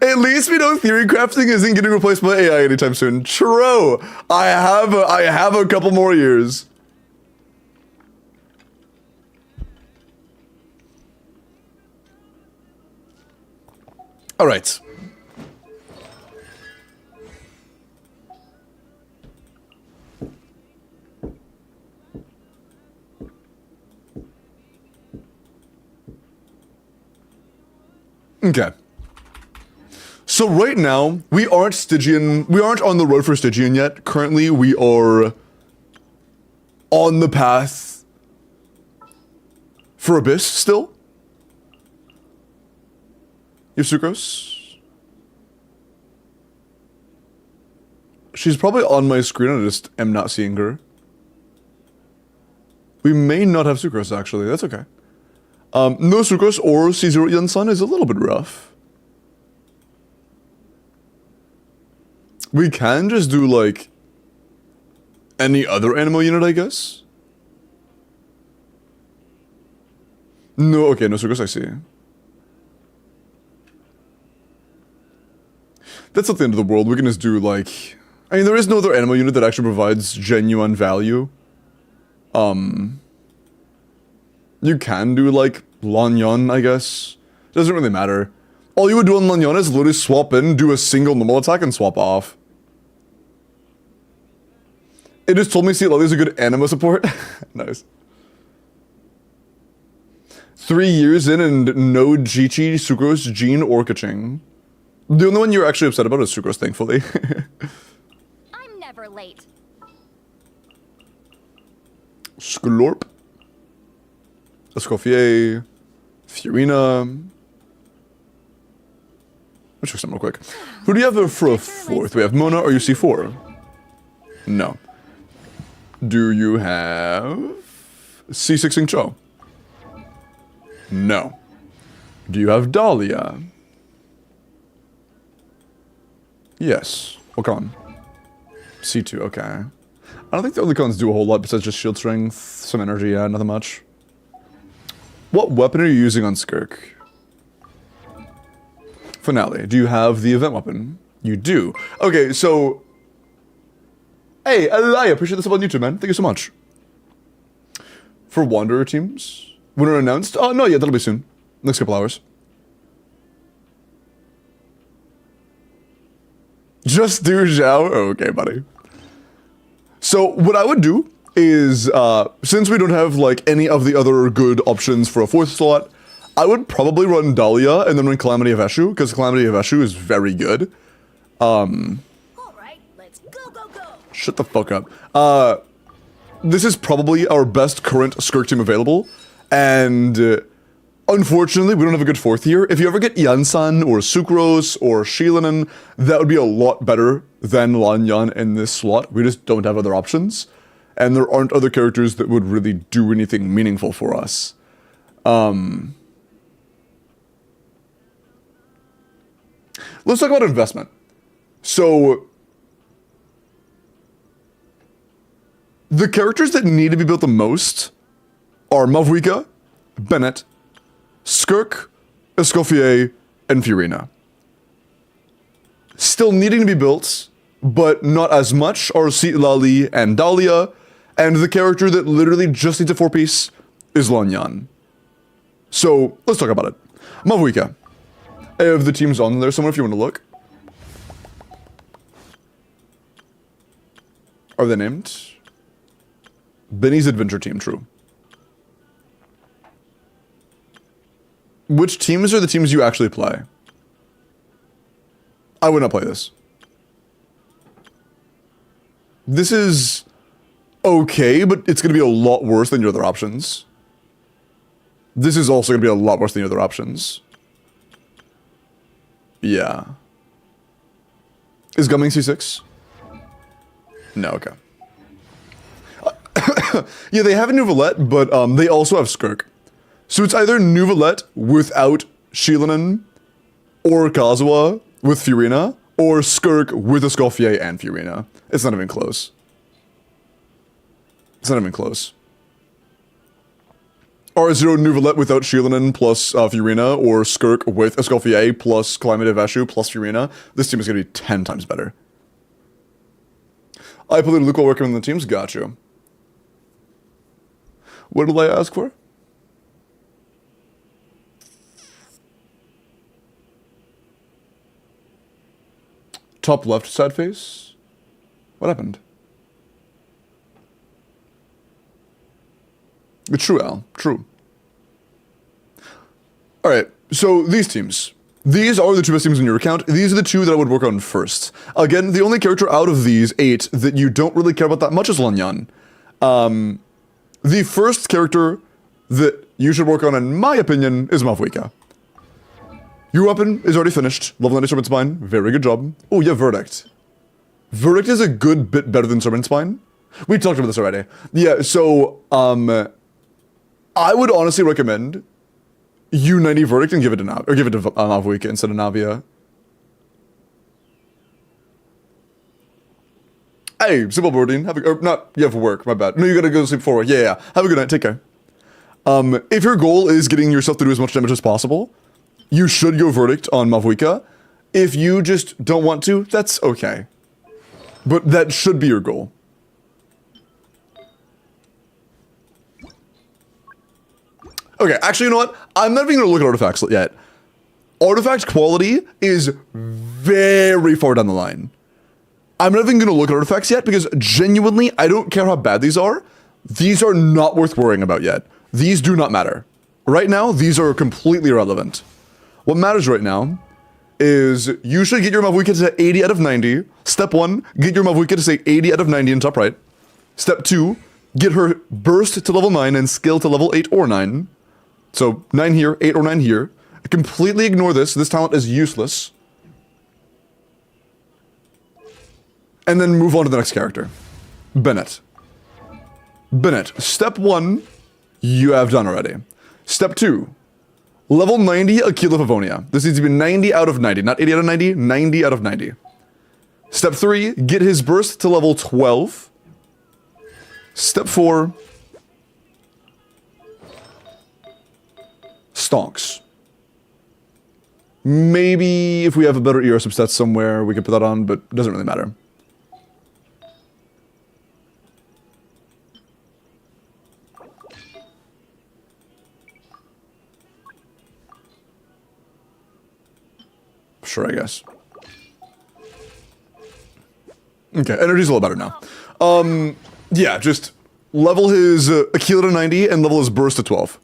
At least we know theory crafting isn't getting replaced by AI anytime soon. True. I have a couple more years. All right. Okay. So right now, we aren't Stygian, we aren't on the road for Stygian yet. Currently, we are on the path for Abyss still. You have Sucrose? She's probably on my screen, I just am not seeing her. We may not have Sucrose actually, that's okay. No Sucrose or C0 Yunsun is a little bit rough. We can just do, like, any other animal unit, I guess? No, okay, no Sucrose, I see. That's not the end of the world, we can just do, like... I mean, there is no other animal unit that actually provides genuine value. You can do, like, Lanyon, I guess. Doesn't really matter. All you would do on Lanyon is literally swap in, do a single normal attack, and swap off. It just told me Citlali is a good anima support. Nice. 3 years in and no Jichi, Sucrose, Jean, or Kaching. The only one you're actually upset about is Sucrose, thankfully. I'm never late. Sklorp. Escoffier. Furina. Let's check some real quick. Who do you have for a fourth? We have Mona or UC4? No. Do you have C6 Ing Cho? No. Do you have Dahlia? Yes. Okan. C2, okay. I don't think the other cons do a whole lot besides just shield strength, some energy, yeah, nothing much. What weapon are you using on Skirk? Finale. Do you have the event weapon? You do. Okay, so... Hey, I appreciate this up on YouTube, man. Thank you so much. For Wanderer teams? Winner announced? Oh, no, yeah, that'll be soon. Next couple hours. Just do Zhao? Okay, buddy. So, what I would do is, since we don't have, like, any of the other good options for a fourth slot, I would probably run Dahlia and then run Calamity of Eshu, because Calamity of Eshu is very good. Alright, let's go, go, go! Shut the fuck up. This is probably our best current Skirk team available, and unfortunately, we don't have a good fourth here. If you ever get Yansan or Sucrose or Shilanen, that would be a lot better than Lanyan in this slot. We just don't have other options, and there aren't other characters that would really do anything meaningful for us. Let's talk about investment. So, the characters that need to be built the most are Mavwika, Bennett, Skirk, Escoffier, and Furina. Still needing to be built, but not as much, are Citlali and Dahlia, and the character that literally just needs a 4-piece is Lanyan. So, let's talk about it. Mavwika. I have the teams on there somewhere if you want to look. Are they named? Benny's Adventure Team, true. Which teams are the teams you actually play? I would not play this. This is okay, but it's going to be a lot worse than your other options. This is also going to be a lot worse than your other options. Yeah. Is Gumming C6? No, okay. Yeah, they have a Nouvelette, but they also have Skirk. So it's either Nouvelette without Shilanen, or Kazuha with Furina, or Skirk with Escoffier and Furina. It's not even close. It's not even close. R0 Nouvelette without Shilanen plus Furina, or Skirk with Escoffier plus Climate of Eshu plus Furina. This team is going to be 10 times better. I played Luke while working on the teams. Got you. What did I ask for? Top left sad face? What happened? True, Al. True. Alright, so these teams. These are the two best teams in your account. These are the two that I would work on first. Again, the only character out of these 8 that you don't really care about that much is Lanyan. The first character that you should work on, in my opinion, is Mavwika. Your weapon is already finished. Level 90 Serpent Spine. Very good job. Oh, yeah, Verdict. Verdict is a good bit better than Serpent Spine. We talked about this already. Yeah, so, I would honestly recommend you 90 Verdict and give it to Mavwika instead of Navia. Hey, simple boarding. You have work, my bad. No, you gotta go sleep forward. Yeah. Have a good night, take care. If your goal is getting yourself to do as much damage as possible, you should go Verdict on Mavwika. If you just don't want to, that's okay. But that should be your goal. Okay, actually, you know what? I'm not even gonna look at artifacts yet. Artifact quality is very far down the line. I'm not even going to look at artifacts yet because genuinely, I don't care how bad these are. These are not worth worrying about yet. These do not matter. Right now, these are completely irrelevant. What matters right now is you should get your Mavuika to 80 out of 90. Step 1, get your Mavuika to say 80 out of 90 in top right. Step 2, get her burst to level 9 and skill to level 8 or 9. So 9 here, 8 or 9 here. Completely ignore this. This talent is useless. And then move on to the next character. Bennett. Bennett, step 1, you have done already. Step 2, level 90 Aquila Favonia. This needs to be 90 out of 90, not 80 out of 90, 90 out of 90. Step 3, get his burst to level 12. Step 4, Stonks. Maybe if we have a better ER substats somewhere, we could put that on, but it doesn't really matter. Sure, I guess. Okay, energy's a little better now. Yeah, just level his Aquila to 90 and level his burst to 12.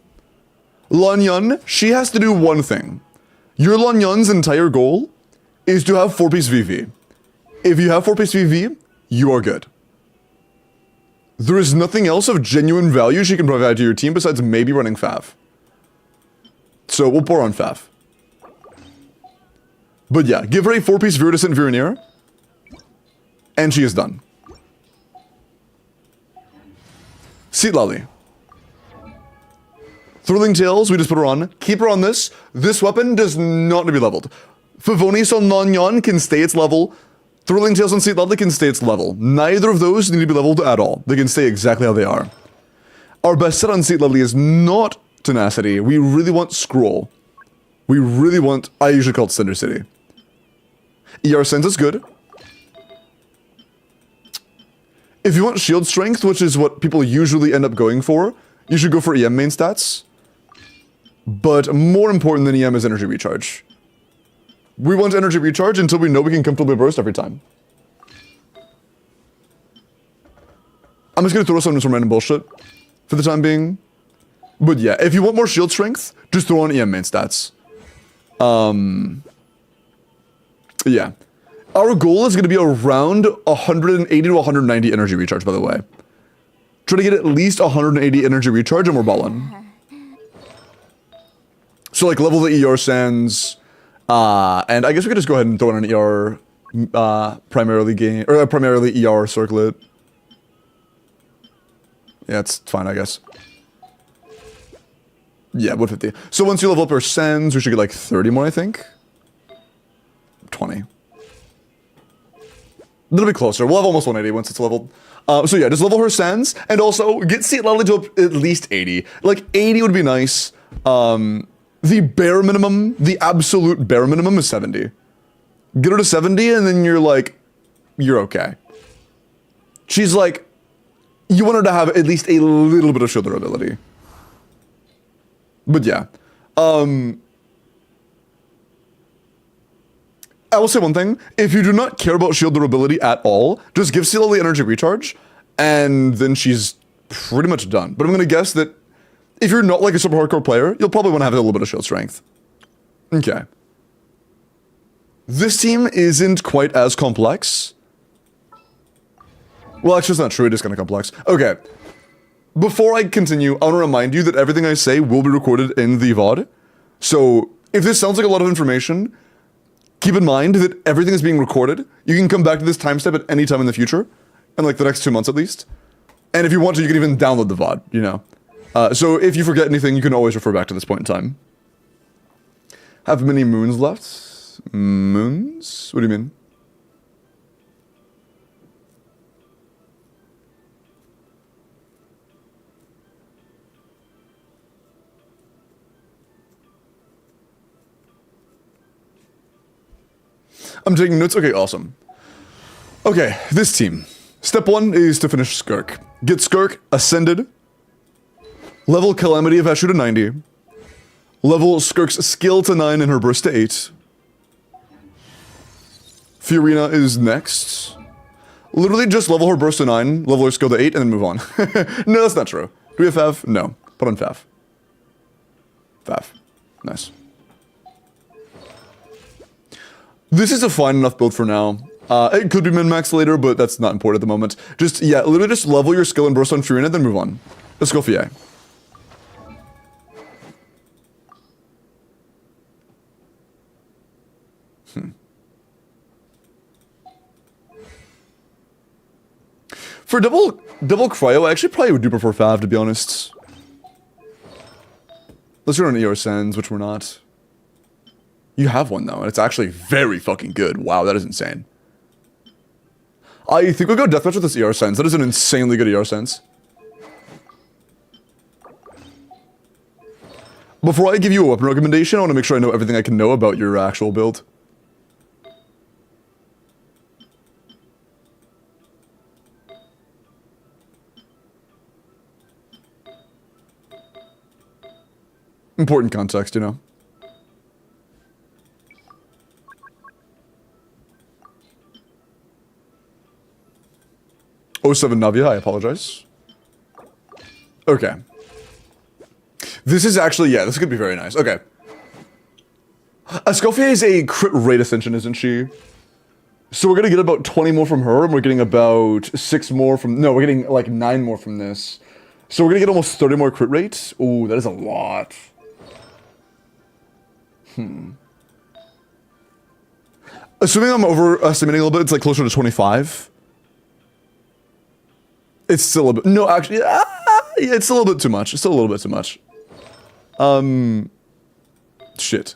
Lanyan, she has to do one thing. Your Lanyan's entire goal is to have 4-piece VV. If you have 4-piece VV, you are good. There is nothing else of genuine value she can provide to your team besides maybe running Fav. So we'll pour on Fav. But yeah, give her a 4-piece Viridescent Virenir, and she is done. Seat Lally. Thrilling Tales, we just put her on. Keep her on this. This weapon does not need to be leveled. Favonius on Lanyan can stay its level. Thrilling Tales on Seat Lally can stay its level. Neither of those need to be leveled at all. They can stay exactly how they are. Our best set on Seat Lally is not Tenacity. We really want Scroll. We really want... I usually call it Cinder City. ER Sense is good. If you want Shield Strength, which is what people usually end up going for, you should go for EM main stats. But more important than EM is Energy Recharge. We want Energy Recharge until we know we can comfortably burst every time. I'm just gonna throw some random bullshit for the time being. But yeah, if you want more Shield Strength, just throw on EM main stats. Yeah. Our goal is going to be around 180 to 190 energy recharge, by the way. Try to get at least 180 energy recharge and we're balling. So like level the ER sands, and I guess we could just go ahead and throw in an ER primarily ER circlet. Yeah, it's fine, I guess. Yeah, 150. So once you level up our sands, we should get like 30 more, I think. 20. A little bit closer. We'll have almost 180 once it's leveled. So yeah, just level her sands, and also get Seat Lally to at least 80. Like, 80 would be nice. The bare minimum, the absolute bare minimum is 70. Get her to 70, and then you're like, you're okay. She's like, you want her to have at least a little bit of shield durability. But yeah. I will say one thing. If you do not care about shield durability at all, just give Seat Lally energy recharge, and then she's pretty much done. But I'm going to guess that if you're not like a super hardcore player, you'll probably want to have a little bit of shield strength. Okay. This team isn't quite as complex. Well, actually, it's not true. It is kind of complex. Okay. Before I continue, I want to remind you that everything I say will be recorded in the VOD. So if this sounds like a lot of information, keep in mind that everything is being recorded. You can come back to this timestamp at any time in the future, in like the next 2 months at least. And if you want to, you can even download the VOD, you know. So if you forget anything, you can always refer back to this point in time. Have many moons left? Moons? What do you mean? I'm taking notes. Okay, awesome. Okay, this team. Step 1 is to finish Skirk. Get Skirk ascended. Level Calamity of Eshu to 90. Level Skirk's skill to 9 and her burst to 8. Fiorina is next. Literally just level her burst to 9, level her skill to 8, and then move on. No, that's not true. Do we have Fav? No. Put on Fav. Fav. Nice. This is a fine enough build for now. It could be min-max later, but that's not important at the moment. Just, yeah, literally just level your skill and burst on Fiorina, then move on. Let's go Fie. For double cryo, I actually probably would do prefer Fav, to be honest. Let's run an ER Sends, which we're not. You have one, though, and it's actually very fucking good. Wow, that is insane. I think we'll go Deathmatch with this ER Sends. That is an insanely good ER Sense. Before I give you a weapon recommendation, I want to make sure I know everything I can know about your actual build. Important context, you know. Oh, 07 Navia, I apologize. Okay. This is actually, yeah, this could be very nice. Okay. Escoffier is a crit rate ascension, isn't she? So we're gonna get about 20 more from her, and we're getting about 6 more from, no, we're getting like 9 more from this. So we're gonna get almost 30 more crit rate. Ooh, that is a lot. Assuming I'm overestimating a little bit, it's like closer to 25. It's still a bit, no, actually, yeah, it's a little bit too much. It's still a little bit too much. Shit.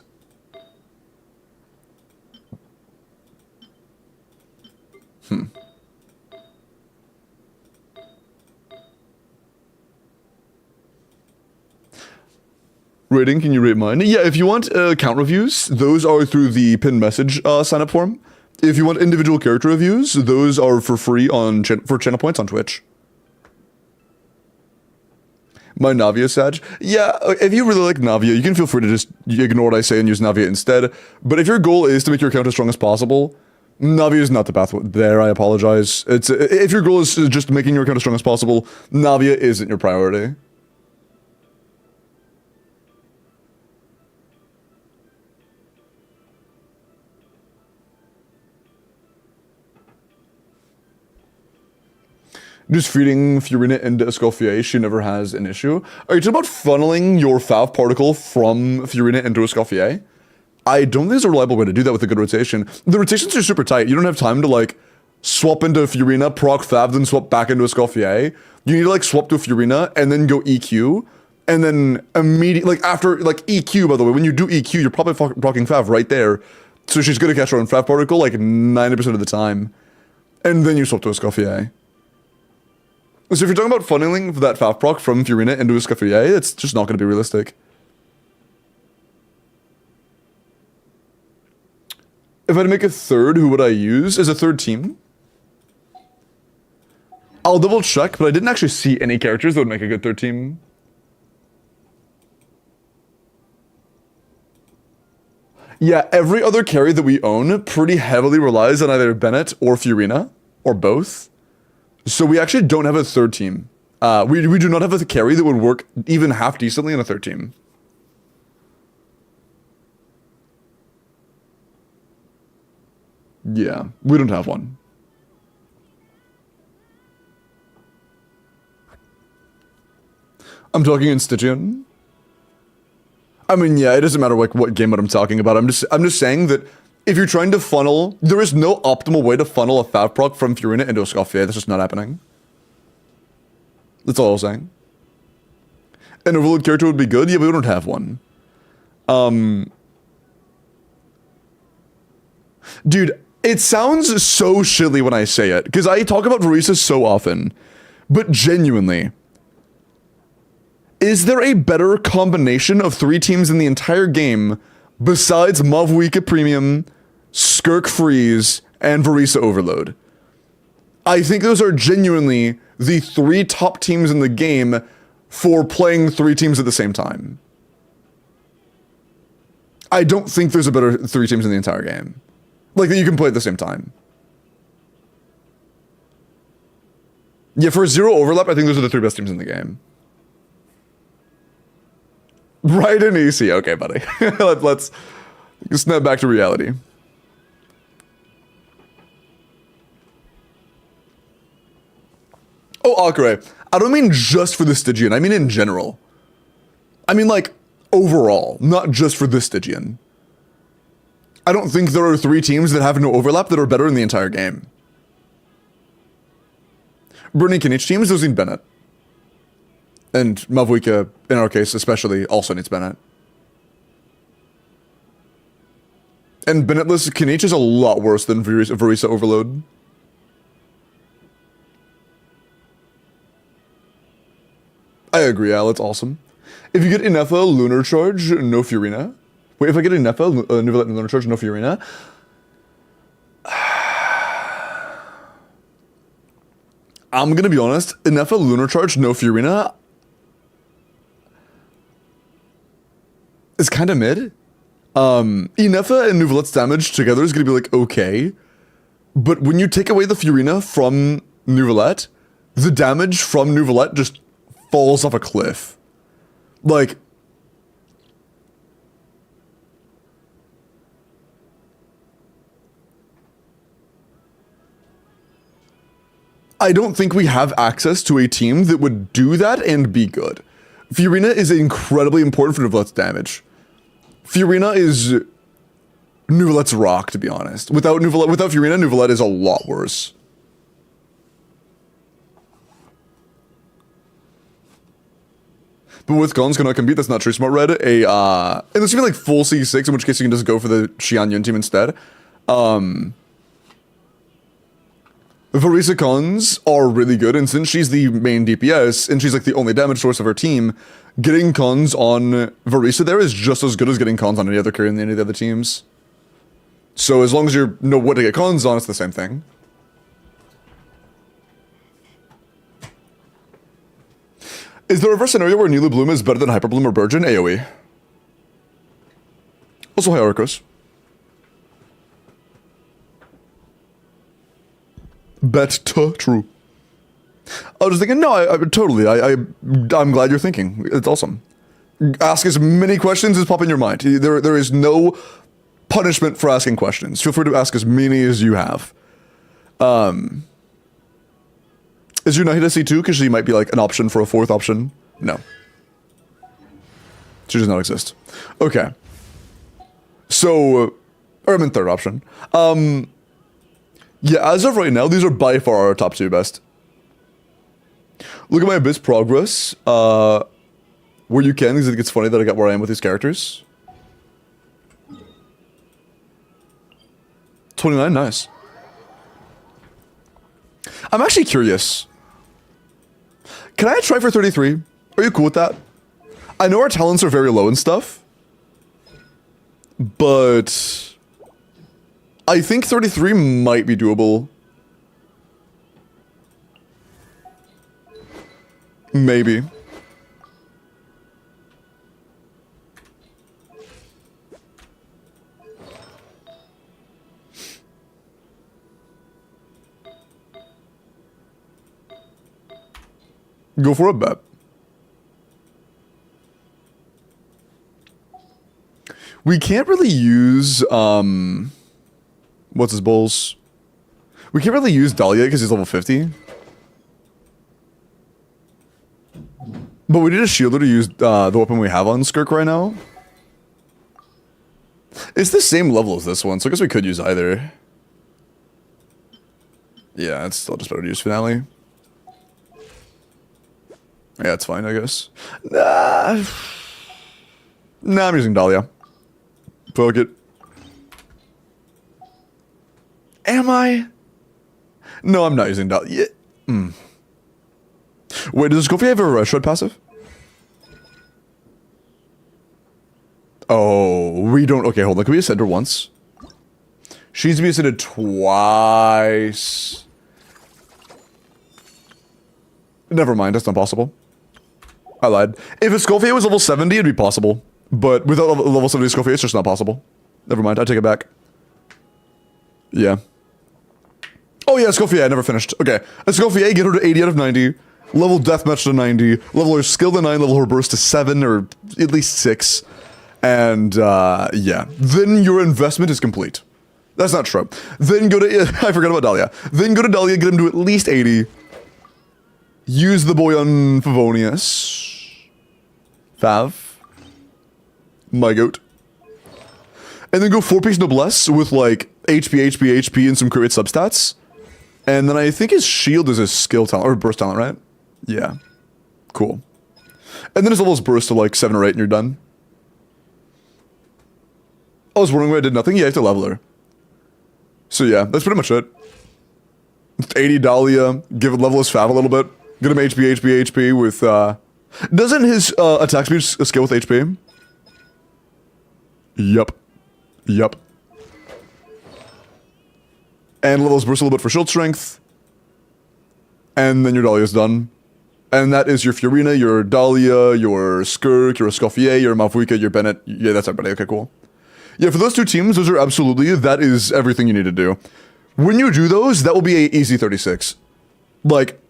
Rating, can you rate mine? Yeah, if you want account reviews, those are through the pinned message sign up form. If you want individual character reviews, those are for free on for channel points on Twitch. My Navia Sag? Yeah, if you really like Navia, you can feel free to just ignore what I say and use Navia instead. But if your goal is to make your account as strong as possible, Navia is not the path there, I apologize. If your goal is just making your account as strong as possible, Navia isn't your priority. Just feeding Fiorina into Escoffier, she never has an issue. Are you talking about funneling your Fav particle from Fiorina into Escoffier? I don't think there's a reliable way to do that with a good rotation. The rotations are super tight. You don't have time to, like, swap into Fiorina, proc Fav, then swap back into Escoffier. You need to, like, swap to Fiorina, and then go EQ, and then immediately, like, after, like, EQ, by the way, when you do EQ, you're probably procking Fav right there. So she's gonna catch her own Fav particle, like, 90% of the time. And then you swap to Escoffier. So if you're talking about funneling that Fav proc from Fiorina into Escoffier, it's just not going to be realistic. If I had to make a third, who would I use as a third team? I'll double check, but I didn't actually see any characters that would make a good third team. Yeah, every other carry that we own pretty heavily relies on either Bennett or Fiorina, or both. So we actually don't have a third team. We do not have a carry that would work even half decently in a third team. Yeah, we don't have one. I'm talking in Stygian. I mean, yeah, it doesn't matter like what game mode I'm talking about. I'm just saying that if you're trying to funnel, there is no optimal way to funnel a Fav proc from Fiorina into Escoffier. That's just not happening. That's all I was saying. An overload character would be good. Yeah, but we don't have one. Dude, it sounds so shitty when I say it, because I talk about Varisa so often. But genuinely, is there a better combination of 3 teams in the entire game besides Mavwika Premium, Skirk Freeze, and Varisa Overload? I think those are genuinely the 3 top teams in the game for playing 3 teams at the same time. I don't think there's a better 3 teams in the entire game. Like, that you can play at the same time. Yeah, for 0 overlap, I think those are the 3 best teams in the game. Right and easy. Okay, buddy. Let's snap back to reality. Oh, Akare. I don't mean just for the Stygian. I mean in general. I mean, like, overall. Not just for the Stygian. I don't think there are 3 teams that have no overlap that are better in the entire game. Burning can each team is using Bennett. And Mavuika, in our case especially, also needs Bennett. And Bennettless Kinich is a lot worse than Verisa Overload. I agree, Al, it's awesome. If you get Inefa, Lunar Charge, no Furina. Wait, if I get Inefa, Nuvalet, Lunar Charge, no Furina. I'm gonna be honest, Inefa, Lunar Charge, no Furina is kind of mid. Inefa and Nuvalet's damage together is gonna be like, okay. But when you take away the Furina from Nuvalet, the damage from Nuvalet just falls off a cliff. Like, I don't think we have access to a team that would do that and be good. Furina is incredibly important for Nuvalet's damage. Furina is Nuvalet's rock, to be honest. Without Furina, Nuvalet is a lot worse. But with Gon's gonna compete, that's not true. Smart Red, unless you mean like full C6, in which case you can just go for the Xian Yun team instead. Verisa Cons are really good, and since she's the main DPS, and she's like the only damage source of her team, getting Cons on Verisa there is just as good as getting Cons on any other carry in any of the other teams. So as long as you know what to get Cons on, it's the same thing. Is there ever a scenario where Newly Bloom is better than Hyper Bloom or Burgeon? AoE. Also, hi, Orcos. True. I was just thinking, no, I'm glad you're thinking. It's awesome. Ask as many questions as pop in your mind. There is no punishment for asking questions. Feel free to ask as many as you have. Is your Nahida C2? Because she might be like an option for a 4th option. No. She does not exist. Okay. So, or I mean 3rd option. Yeah, as of right now, these are by far our top 2 best. Look at my Abyss progress. Where you can, because it gets funny that I got where I am with these characters. 29, nice. I'm actually curious. Can I try for 33? Are you cool with that? I know our talents are very low and stuff. But I think 33 might be doable. Maybe. Go for a bet. We can't really use, what's his bowls? We can't really use Dahlia because he's level 50. But we need a shielder to use the weapon we have on Skirk right now. It's the same level as this one, so I guess we could use either. Yeah, it's still just better to use Finale. Yeah, it's fine, I guess. Nah, I'm using Dahlia. Fuck it. Am I? No, I'm not using Dahlia. Wait, does Goofy have a Shred passive? Oh, we don't. Okay, hold on. Can we ascend her once? She needs to be ascended twice. Never mind, that's not possible. I lied. If Escoffier was level 70, it'd be possible. But without level 70 Escoffier, it's just not possible. Never mind, I take it back. Yeah. Oh yeah, Escoffier, I never finished. Okay, Escoffier, get her to 80 out of 90. Level Deathmatch to 90. Level her Skill to 9, level her Burst to 7, or at least 6. And, yeah. Then your investment is complete. That's not true. Then go to... I forgot about Dahlia. Then go to Dahlia, get him to at least 80. Use the boy on Favonius. Fav. My goat. And then go 4-piece Noblesse with, like, HP, and some crit rate substats. And then I think his shield is his skill talent, or burst talent, right? Yeah. Cool. And then his level's burst to, like, 7 or 8 and you're done. I was wondering why I did nothing. Yeah, you have to level her. So yeah, that's pretty much it. 80 Dahlia, give it level his Fav a little bit. Get him HP with, doesn't his, attack speed scale with HP? Yup. Yup. And levels burst a little bit for shield strength. And then your Dahlia's done. And that is your Fiorina, your Dahlia, your Skirk, your Escoffier, your Malvuika, your Bennett. Yeah, that's everybody. Okay, cool. Yeah, for those two teams, those are absolutely, that is everything you need to do. When you do those, that will be an easy 36. Like,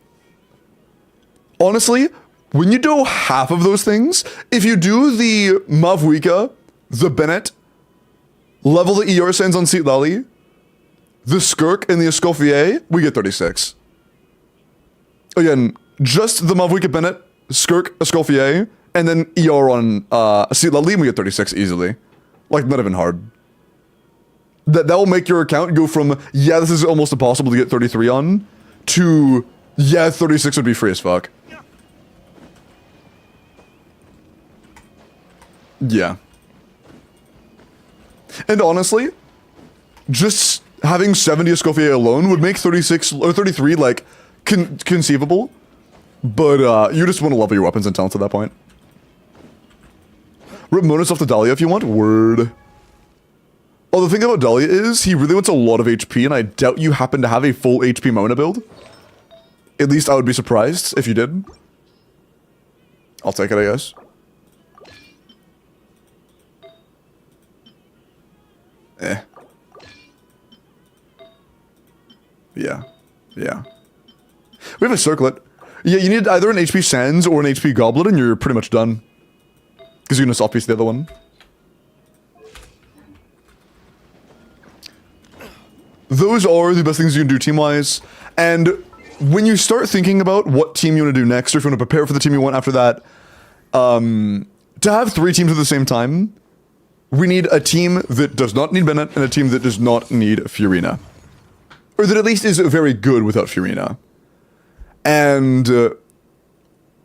honestly, when you do half of those things, if you do the Malvuika, the Bennett, level the ER Sands on Seat Lally, the Skirk, and the Escoffier, we get 36. Again, just the Malvuika Bennett, Skirk, Escoffier, and then ER on Seat Lally, we get 36 easily. Like, not even hard. That will make your account go from, yeah, this is almost impossible to get 33 on, to, yeah, 36 would be free as fuck. Yeah. And honestly, just having 70 Escoffier alone would make 36, or 33, like, conceivable. But, you just want to level your weapons and talents at that point. Rip Monas off the Dahlia if you want. Word. Oh, the thing about Dahlia is, he really wants a lot of HP, and I doubt you happen to have a full HP Mona build. At least I would be surprised if you did. I'll take it, I guess. Eh. Yeah. Yeah. We have a circlet. Yeah, you need either an HP Sands or an HP Goblet, and you're pretty much done. Because you're gonna soft piece the other one. Those are the best things you can do team-wise. And when you start thinking about what team you want to do next, or if you want to prepare for the team you want after that, to have 3 teams at the same time, we need a team that does not need Bennett and a team that does not need Fiorina. Or that at least is very good without Fiorina. And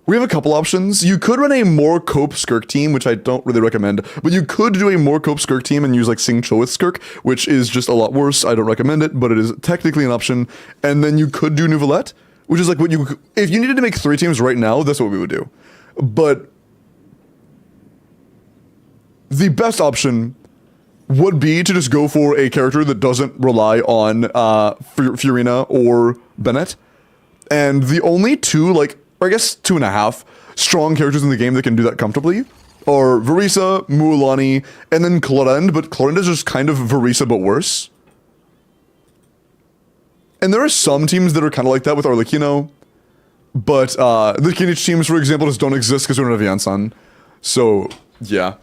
we have a couple options. You could run a more Cope Skirk team, which I don't really recommend, but you could do a more Cope Skirk team and use like Sing Cho with Skirk, which is just a lot worse. I don't recommend it, but it is technically an option. And then you could do Nouvellette, which is like what you, if you needed to make 3 teams right now, that's what we would do. But the best option would be to just go for a character that doesn't rely on Fiorina or Bennett. And the only 2, like, or I guess 2.5 strong characters in the game that can do that comfortably are Verisa, Mualani, and then Clorend, but Clorend is just kind of Verisa but worse. And there are some teams that are kind of like that with Arlecchino, but the Kinich teams, for example, just don't exist because we don't have Yansan. So, yeah.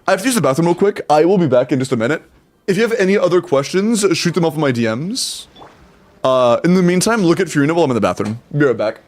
I have to use the bathroom real quick. I will be back in just a minute. If you have any other questions, shoot them off in my DMs. In the meantime, look at Fiorina while I'm in the bathroom. Be right back.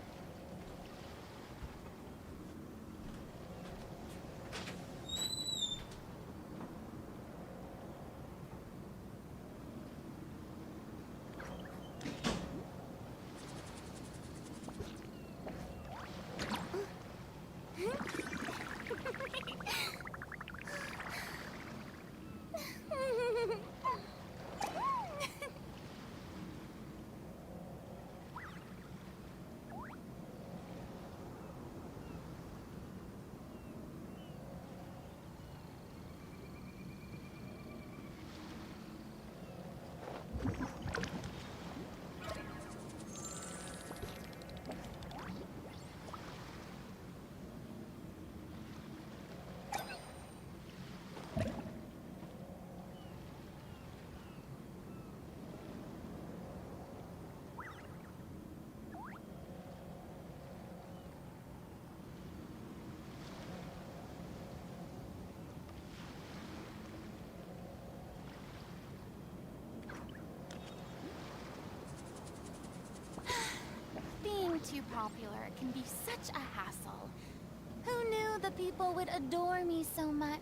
Being too popular can be such a hassle. Who knew the people would adore me so much?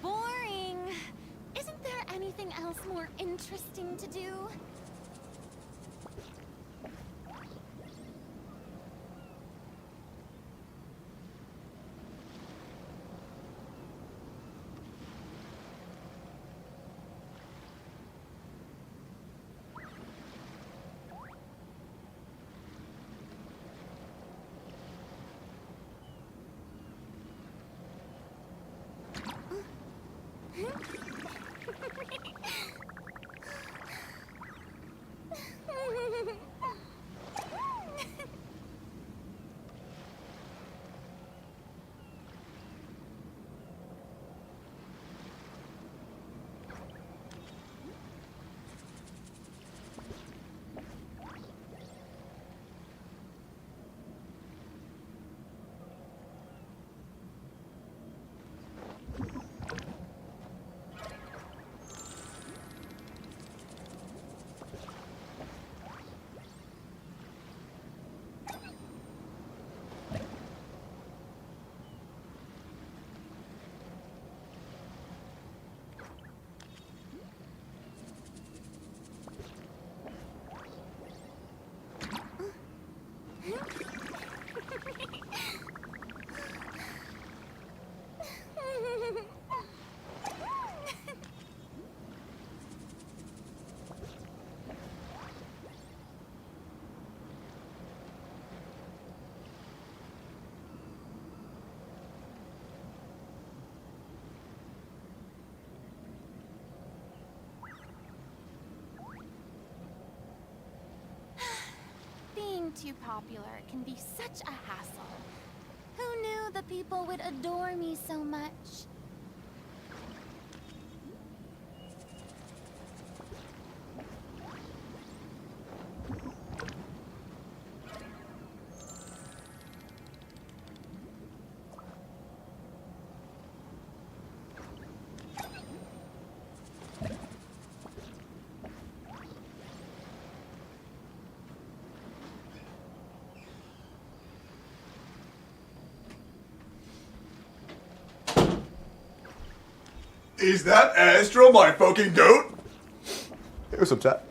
Boring. Isn't there anything else more interesting to do? Being too popular can be such a hassle. Who knew the people would adore me so much? Is that Astro my fucking goat? Hey, what's up, chat?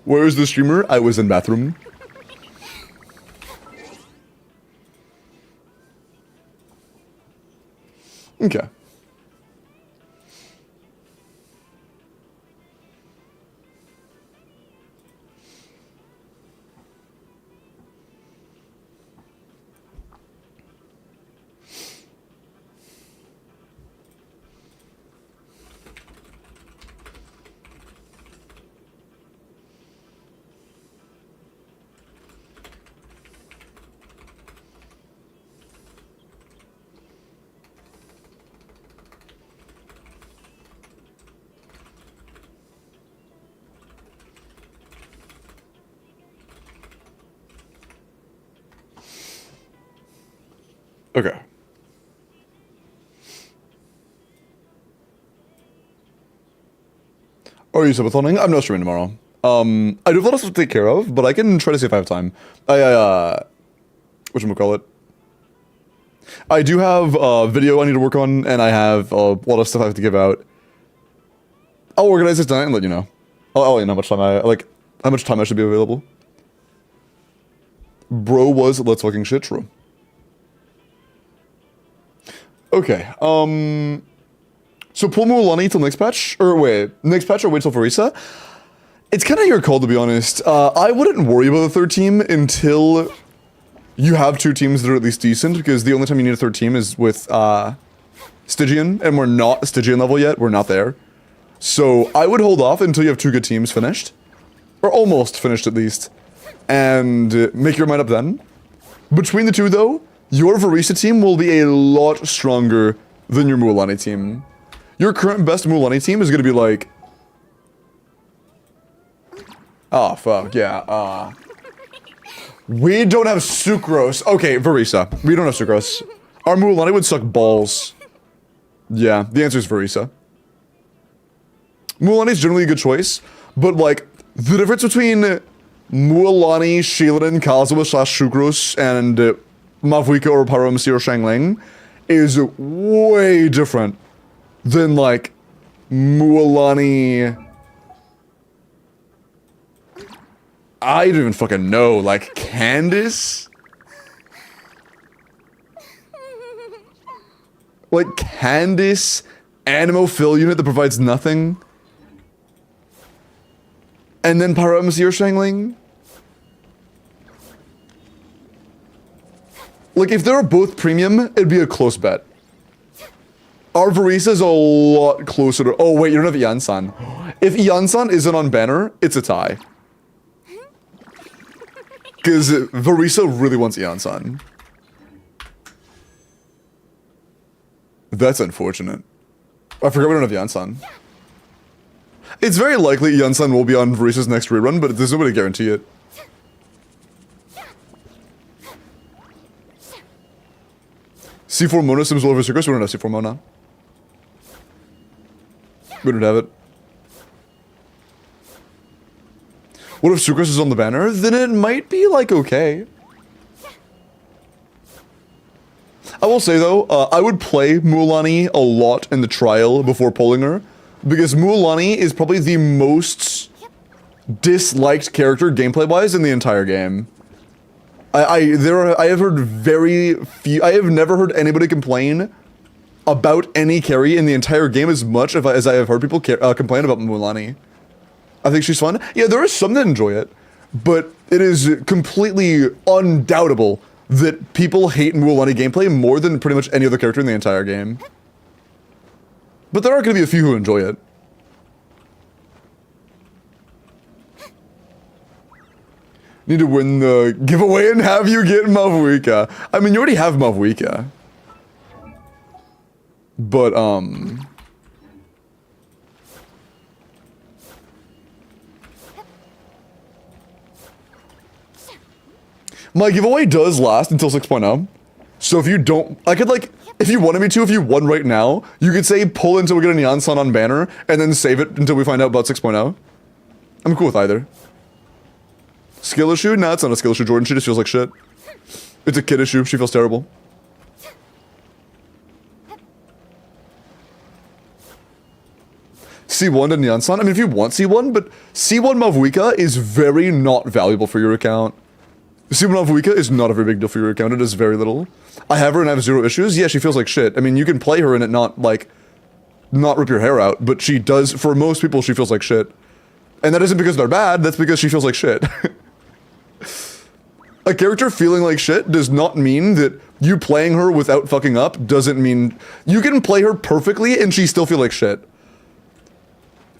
Where is the streamer? I was in bathroom. Okay. Okay. Are you subatoning? I'm not streaming tomorrow. I do have a lot of stuff to take care of, but I can try to see if I have time. Whatchamacallit? I do have a video I need to work on, and I have a lot of stuff I have to give out. I'll organize it tonight and let you know. I'll let you know how much time I should be available. Bro was let's fucking shit true. Okay, so pull Mualani till next patch? Or wait, next patch or wait till Farisa? It's kind of your call, to be honest. I wouldn't worry about the third team until you have two teams that are at least decent, because the only time you need a third team is with Stygian, and we're not Stygian level yet. We're not there. So I would hold off until you have two good teams finished. Or almost finished, at least. And make your mind up then. Between the two, though, your Varisa team will be a lot stronger than your Mualani team. Your current best Mualani team is going to be like... Oh, fuck, yeah, we don't have Sucrose. Okay, Varisa. We don't have Sucrose. Our Mualani would suck balls. Yeah, the answer is Varisa. Mualani is generally a good choice, but, like, the difference between Mualani, Shieldon, Kazuha / Sucrose, and Mavuika or Paromasi or Shangling is way different than, like, Mualani... I don't even fucking know, like, Candace? Like, Candace, Animo fill unit that provides nothing? And then Pyromacy or Shangling? Like, if they're both premium, it'd be a close bet. Our Varisa is a lot closer to... Oh, wait, you don't have Yansan. If Yansan isn't on banner, it's a tie. Because Varisa really wants Yansan. That's unfortunate. I forgot we don't have Yansan. It's very likely Yansan will be on Varisa's next rerun, but there's no way to guarantee it. C4 Mona sims all over Circus. We don't have C4 Mona. We don't have it. What if Sucrose is on the banner? Then it might be, like, okay. I will say, though, I would play Mualani a lot in the trial before pulling her, because Mualani is probably the most disliked character gameplay-wise in the entire game. I have heard very few... I have never heard anybody complain about any carry in the entire game as much as I have heard people complain about Mualani. I think she's fun. Yeah, there are some that enjoy it, but it is completely undoubtable that people hate Mualani gameplay more than pretty much any other character in the entire game. But there are going to be a few who enjoy it. Need to win the giveaway and have you get Mavuika. I mean, you already have Mavuika. But, my giveaway does last until 6.0. So if you don't... I could, like... If you wanted me to, if you won right now, you could say pull until we get a Neon-Sun on banner, and then save it until we find out about 6.0. I'm cool with either. Skill issue? Nah, it's not a skill issue, Jordan. She just feels like shit. It's a kid issue. She feels terrible. C1 to Neon-Sun? I mean, if you want C1, but C1 Mavuika is very not valuable for your account. C1 Mavuika is not a very big deal for your account. It is very little. I have her and I have zero issues. Yeah, she feels like shit. I mean, you can play her and it not, like, not rip your hair out, but she does, for most people, she feels like shit. And that isn't because they're bad, that's because she feels like shit. A character feeling like shit does not mean that you playing her without fucking up doesn't mean... You can play her perfectly and she still feel like shit.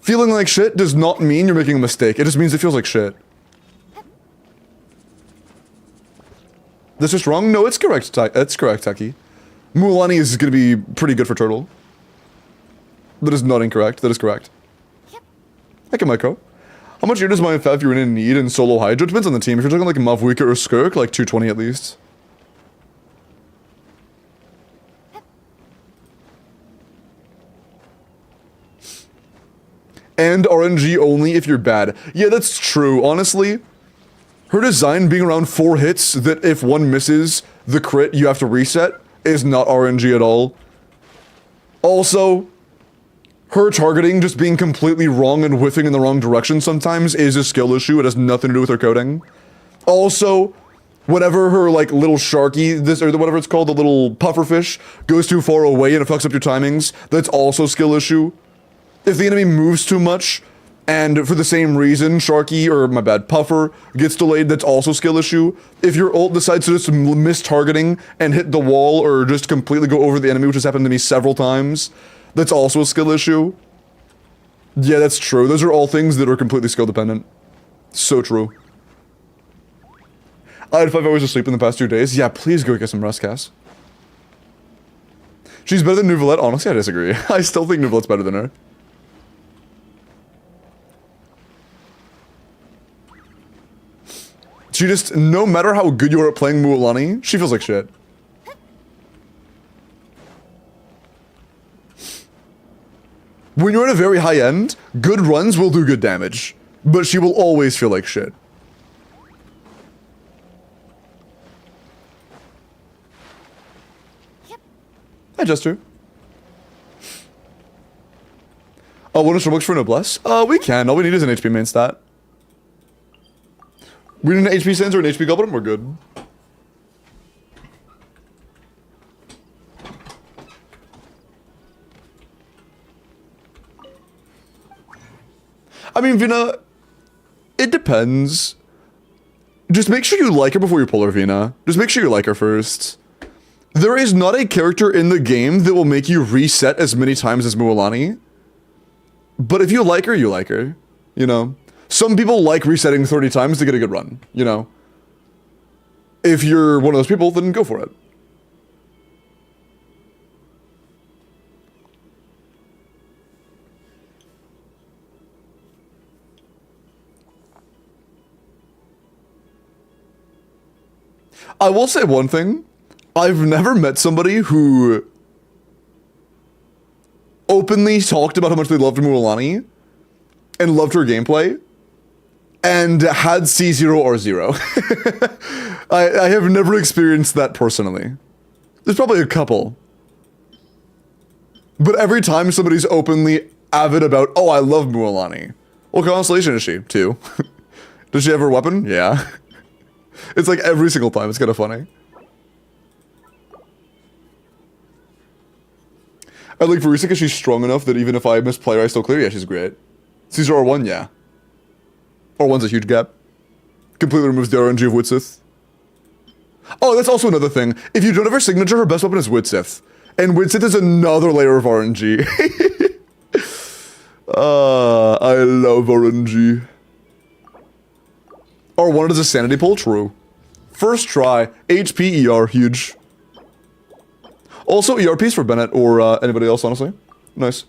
Feeling like shit does not mean you're making a mistake. It just means it feels like shit. That's just wrong? No, it's correct. It's correct, Taki. Mualani is going to be pretty good for Turtle. That is not incorrect. That is correct. Heck, Micro. How much does my FF you're in need in solo Hydra? Depends on the team. If you're talking like Mavuika or Skirk, like 220 at least. And RNG only if you're bad. Yeah, that's true. Honestly, her design being around 4 hits that if one misses the crit, you have to reset is not RNG at all. Also, her targeting just being completely wrong and whiffing in the wrong direction sometimes is a skill issue. It has nothing to do with her coding. Also, whenever her, like, little sharky, or whatever it's called, the little pufferfish, goes too far away and it fucks up your timings, that's also a skill issue. If the enemy moves too much, And for the same reason, Sharky, or my bad, Puffer, gets delayed, that's also skill issue. If your ult decides to just miss targeting and hit the wall or just completely go over the enemy, which has happened to me several times, that's also a skill issue. Yeah, that's true. Those are all things that are completely skill dependent. So true. I had 5 hours of sleep in the past 2 days. Yeah, please go get some rest, Cass. She's better than Nouvelette? Honestly, I disagree. I still think Nouvelette's better than her. She just, no matter how good you are at playing Mualani, she feels like shit. When you're at a very high end, good runs will do good damage, but she will always feel like shit. Yep. Hi, Jester. What is Robux for Noblesse? We can. All we need is an HP main stat. We need an HP Sands or an HP Goblin, we're good. I mean, Vina, it depends. Just make sure you like her before you pull her, Vina. Just make sure you like her first. There is not a character in the game that will make you reset as many times as Mualani. But if you like her, you know? Some people like resetting 30 times to get a good run, you know? If you're one of those people, then go for it. I will say one thing. I've never met somebody who openly talked about how much they loved Mualani and loved her gameplay and had C0 or 0. I have never experienced that personally. There's probably a couple. But every time somebody's openly avid about, oh, I love Mualani. What constellation is she? 2. Does she have her weapon? Yeah. It's like every single time. It's kind of funny. I like Verisa because she's strong enough that even if I misplay her, I still clear. Yeah, she's great. Caesar R1, yeah. R1's a huge gap. Completely removes the RNG of Widsith. Oh, that's also another thing. If you don't have her signature, her best weapon is Widsith. And Widsith is another layer of RNG. I love RNG. R1 is a sanity pull? True. First try. HP, ER, huge. Also, ERPs for Bennett or anybody else, honestly. Nice.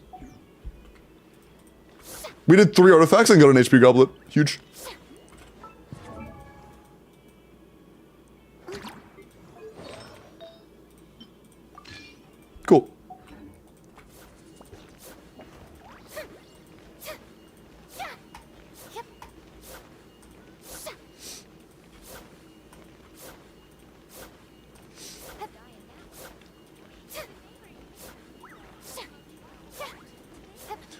We did 3 artifacts and got an HP goblet. Huge. Cool.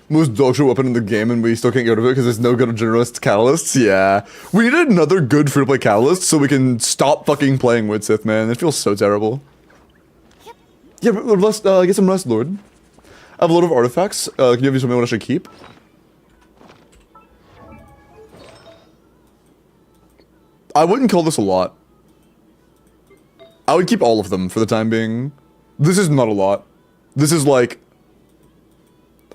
Most dog shit weapon in the game and we still can't get rid of it because there's no good generalist catalysts? Yeah. We need another good free-to-play catalyst so we can stop fucking playing with Sith, man. It feels so terrible. Yeah, but let's get some rest, Lord. I have a lot of artifacts. Can you have something I should keep? I wouldn't call this a lot. I would keep all of them for the time being. This is not a lot. This is like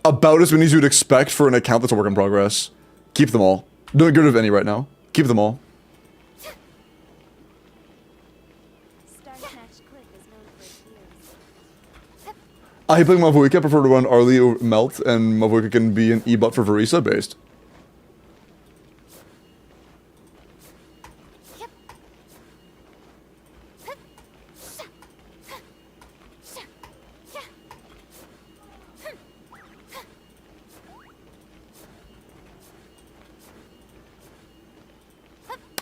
about as many as you would expect for an account that's a work in progress. Keep them all. Don't get rid of any right now. Keep them all. I hate playing Mavuika. I prefer to run Arlie or Melt, and Mavuika can be an E-bot for Verisa based.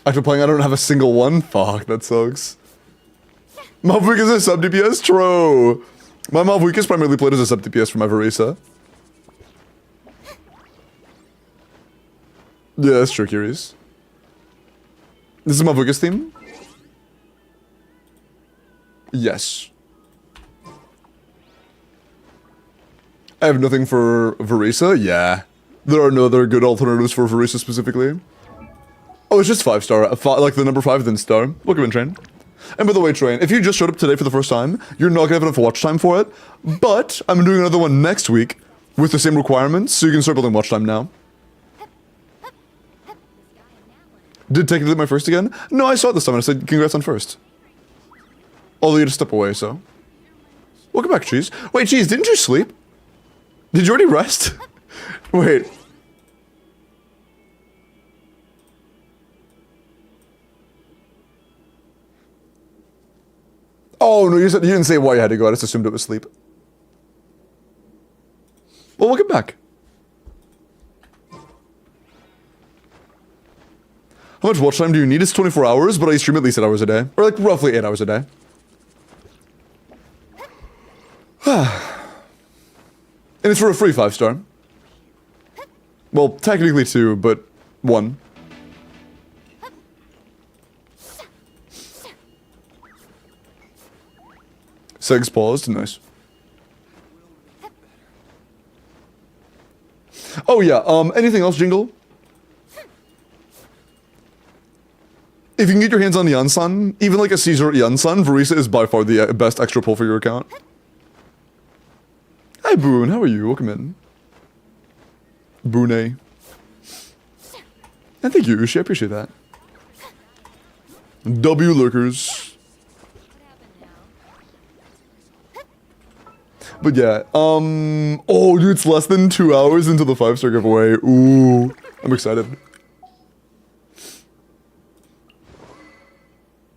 After playing, I don't have a single one. Fuck, that sucks. Mavuika is a sub DPS? True. My Mavuika is primarily played as a sub DPS for my Verisa. Yeah, that's true, Curious. This is Mavuika's theme? Yes. I have nothing for Verisa? Yeah. There are no other good alternatives for Varisa specifically. Oh, it's just 5-star. Like the number 5, then star. Welcome in, Train. And by the way, Train, if you just showed up today for the first time, you're not gonna have enough watch time for it. But I'm doing another one next week with the same requirements, so you can start building watch time now. Did Take It my first again? No, I saw it this time and I said congrats on first. Although you had to step away, so. Welcome back, Cheese. Wait, Cheese, didn't you sleep? Did you already rest? Wait. Oh, no, you didn't say why you had to go. I just assumed it was sleep. Well, welcome back. How much watch time do you need? It's 24 hours, but I stream at least 8 hours a day. Or like roughly 8 hours a day. And it's for a free 5-star. Well, technically 2, but 1. Segs paused, nice. Oh yeah, anything else, Jingle? If you can get your hands on Yansan, even like a Caesar Yansan, Varisa is by far the best extra pull for your account. Hi Boone, how are you? Welcome in. Boone. And thank you, Ushi, I appreciate that. W lurkers. But yeah, oh dude, it's less than 2 hours into the 5-star giveaway. Ooh, I'm excited.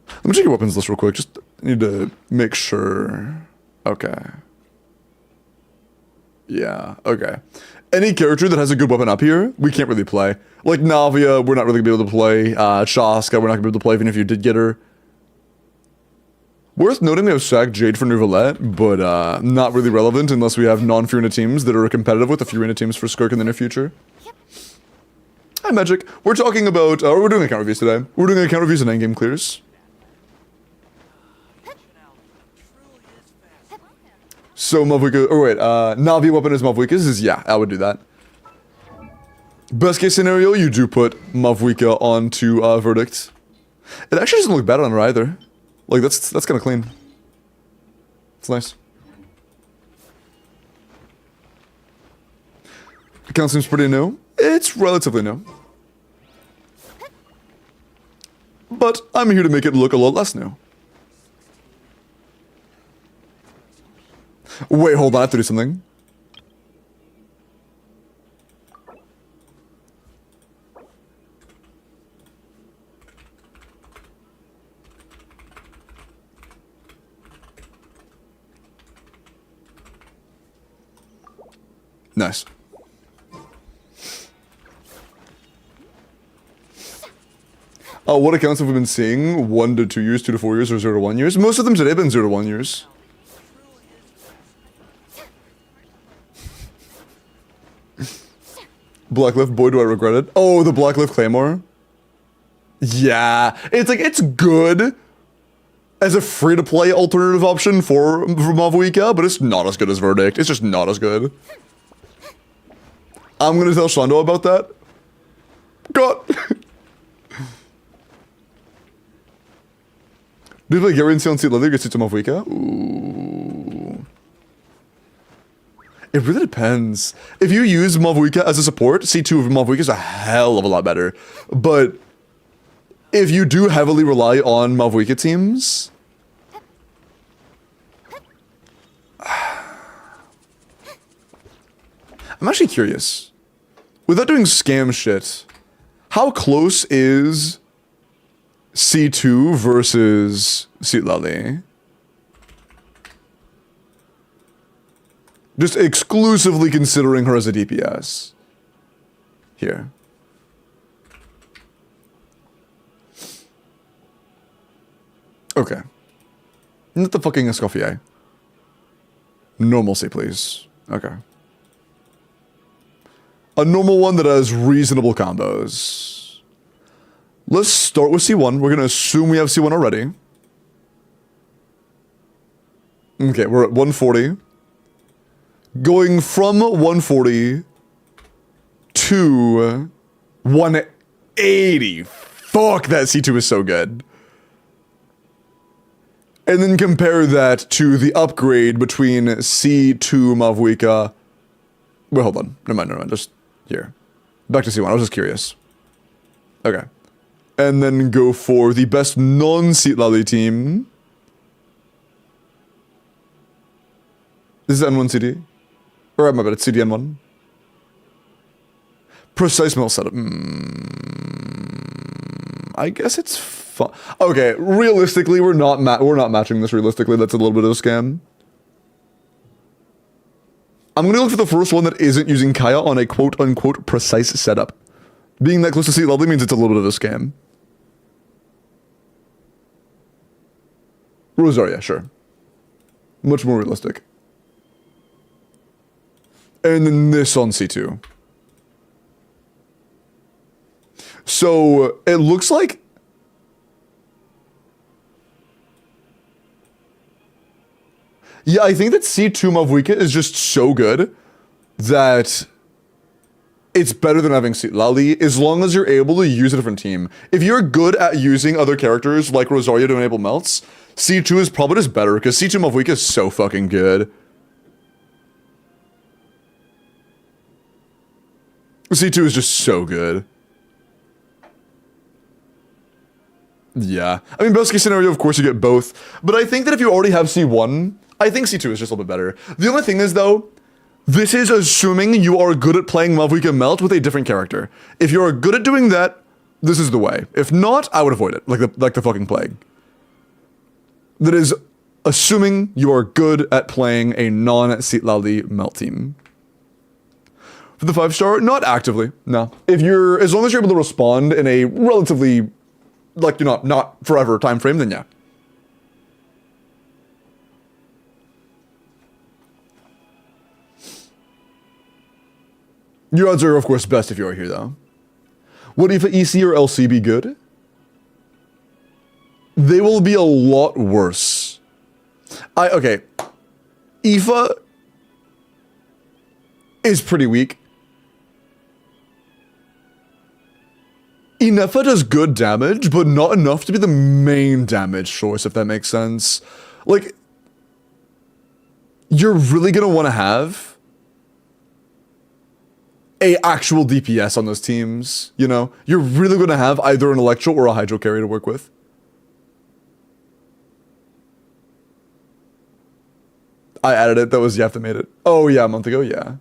Let me check your weapons list real quick, just need to make sure. Okay. Yeah, okay. Any character that has a good weapon up here, we can't really play. Like Navia, we're not really gonna be able to play. Shaska, we're not gonna be able to play even if you did get her. Worth noting we have Sack Jade for Neuvillette, but not really relevant unless we have non-Fiorina teams that are competitive with the Fiorina teams for Skirk in the near future. Hi Magic, we're talking about, we're doing account reviews today. We're doing account reviews and endgame clears. So Mavuika, or wait, Navi weapon is Mavuika's is, yeah, I would do that. Best case scenario, you do put Mavuika onto Verdict. It actually doesn't look bad on her either. Like, that's kind of clean. It's nice. Account seems pretty new. It's relatively new. But I'm here to make it look a lot less new. Wait, hold on, I have to do something. Nice. What accounts have we been seeing? 1 to 2 years, 2 to 4 years, or 0 to 1 years? Most of them today have been 0 to 1 years. Blacklift, boy do I regret it. Oh, the Blacklift Claymore? Yeah, it's like, it's good as a free-to-play alternative option for Mavuika, but it's not as good as Verdict. It's just not as good. I'm gonna tell Shando about that. God. Do you play Gary and Seat Leather gets to Mavuika? Ooh. It really depends. If you use Mavuika as a support, C2 of Mavuika is a hell of a lot better. But if you do heavily rely on Mavuika teams, I'm actually curious. Without doing scam shit, how close is C2 versus Sitlali? Just exclusively considering her as a DPS. Here. Okay. Not the fucking Escoffier. Normalcy, please. Okay. A normal one that has reasonable combos. Let's start with C1. We're gonna assume we have C1 already. Okay, we're at 140. Going from 140 C2, 180. Fuck, that C2 is so good. And then compare that to the upgrade between C2 Mavuika. Wait, hold on. Never mind. Just here. Back to C1. I was just curious. Okay. And then go for the best non-Seat Lally team. This is N1 CD? Or my bad, it's CDN1. Precise mill setup. I guess it's fun. Okay, realistically, we're not matching this realistically. That's a little bit of a scam. I'm gonna look for the first one that isn't using Kaya on a quote-unquote precise setup. Being that close to Seat Lovely means it's a little bit of a scam. Rosaria, sure. Much more realistic. And then this on C2. So, it looks like... Yeah, I think that C2 Mavuika is just so good that it's better than having Seat Lally as long as you're able to use a different team. If you're good at using other characters like Rosaria to enable melts, C2 is probably just better because C2 Mavuika is so fucking good. C2 is just so good. Yeah. I mean, best case scenario, of course, you get both. But I think that if you already have C1, I think C2 is just a little bit better. The only thing is, though, this is assuming you are good at playing Mavuika Melt with a different character. If you're good at doing that, this is the way. If not, I would avoid it, like the fucking plague. That is assuming you are good at playing a non-Seat Lally Melt team. For the 5-star, not actively, no. As long as you're able to respond in a relatively, like, not forever time frame, then yeah. Your odds are, of course, best if you are here, though. Would IFA EC or LC be good? They will be a lot worse. Okay. IFA is pretty weak. Inefa does good damage, but not enough to be the main damage source, if that makes sense. Like, you're really gonna want to have a actual DPS on those teams, you know? You're really gonna have either an Electro or a Hydro carry to work with. I added it, that was Yaf that made it. Oh yeah, a month ago, yeah.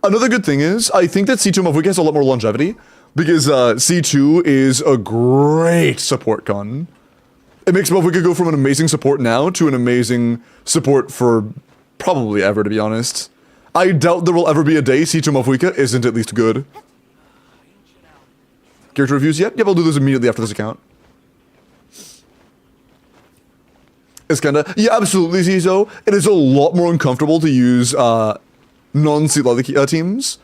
Another good thing is, I think that C2 Mavuika has a lot more longevity, because C2 is a great support con. It makes Mavuika go from an amazing support now to an amazing support for probably ever, to be honest. I doubt there will ever be a day C2 Mavuika isn't at least good. Character reviews yet? Yep, I'll do those immediately after this account. It's kinda... Yeah, absolutely, Zizo. It is a lot more uncomfortable to use, non-Seat Lally teams.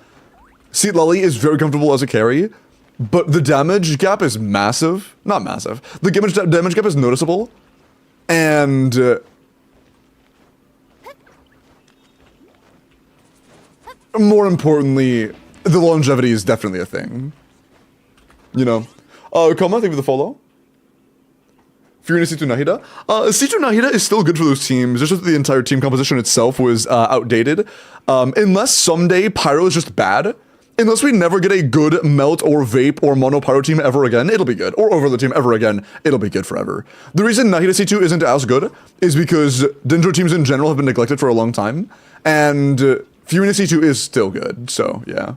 Seat Lally is very comfortable as a carry, but the damage gap is massive. Not massive. The damage gap is noticeable, and more importantly, the longevity is definitely a thing. You know. Koma, thank you for the follow. Furious C2 Nahida. C2 Nahida is still good for those teams, just that the entire team composition itself was outdated. Unless someday Pyro is just bad, unless we never get a good Melt or Vape or Mono Pyro team ever again, it'll be good. Or Overload team ever again, it'll be good forever. The reason Nahida C2 isn't as good is because Dendro teams in general have been neglected for a long time, and Furious C2 is still good, so yeah.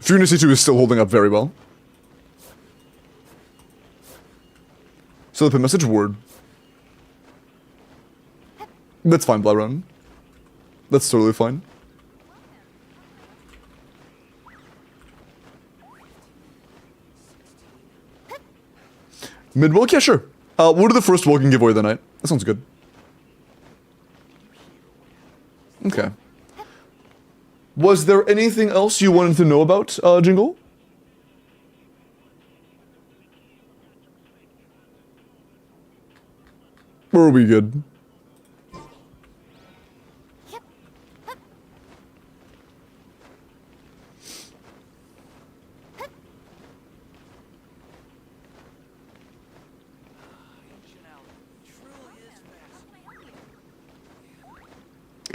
Furious C2 is still holding up very well. So the message word. That's fine, Blyrun. That's totally fine. Mid-walk? Yeah, sure. What are the first walking giveaway of the night? That sounds good. Okay. Was there anything else you wanted to know about, Jingle? Or are we good?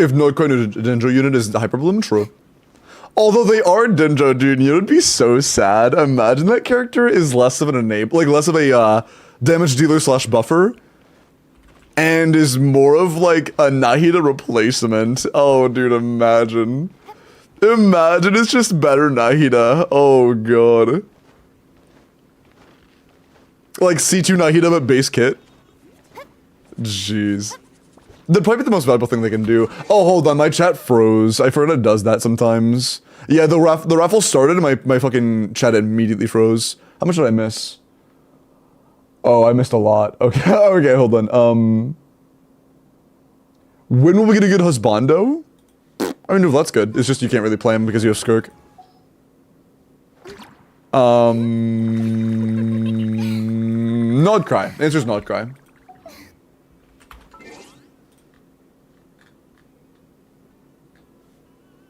if no coin Denjo unit is Hyperbloom, true. Although they are Denjo, dude, it would be so sad. Imagine that character is less of an enable, like less of a damage dealer slash buffer, and is more of like a Nahida replacement. Oh, dude, imagine. Imagine it's just better Nahida. Oh, god. Like C2 Nahida but base kit. Jeez. That'd probably be the most valuable thing they can do. Oh, hold on, my chat froze. I forget it does that sometimes. Yeah, the raffle started and my fucking chat immediately froze. How much did I miss? Oh, I missed a lot. Okay, okay, hold on. When will we get a good husbando? I mean, no, that's good. It's just you can't really play him because you have Skirk. Not cry. The answer's not cry.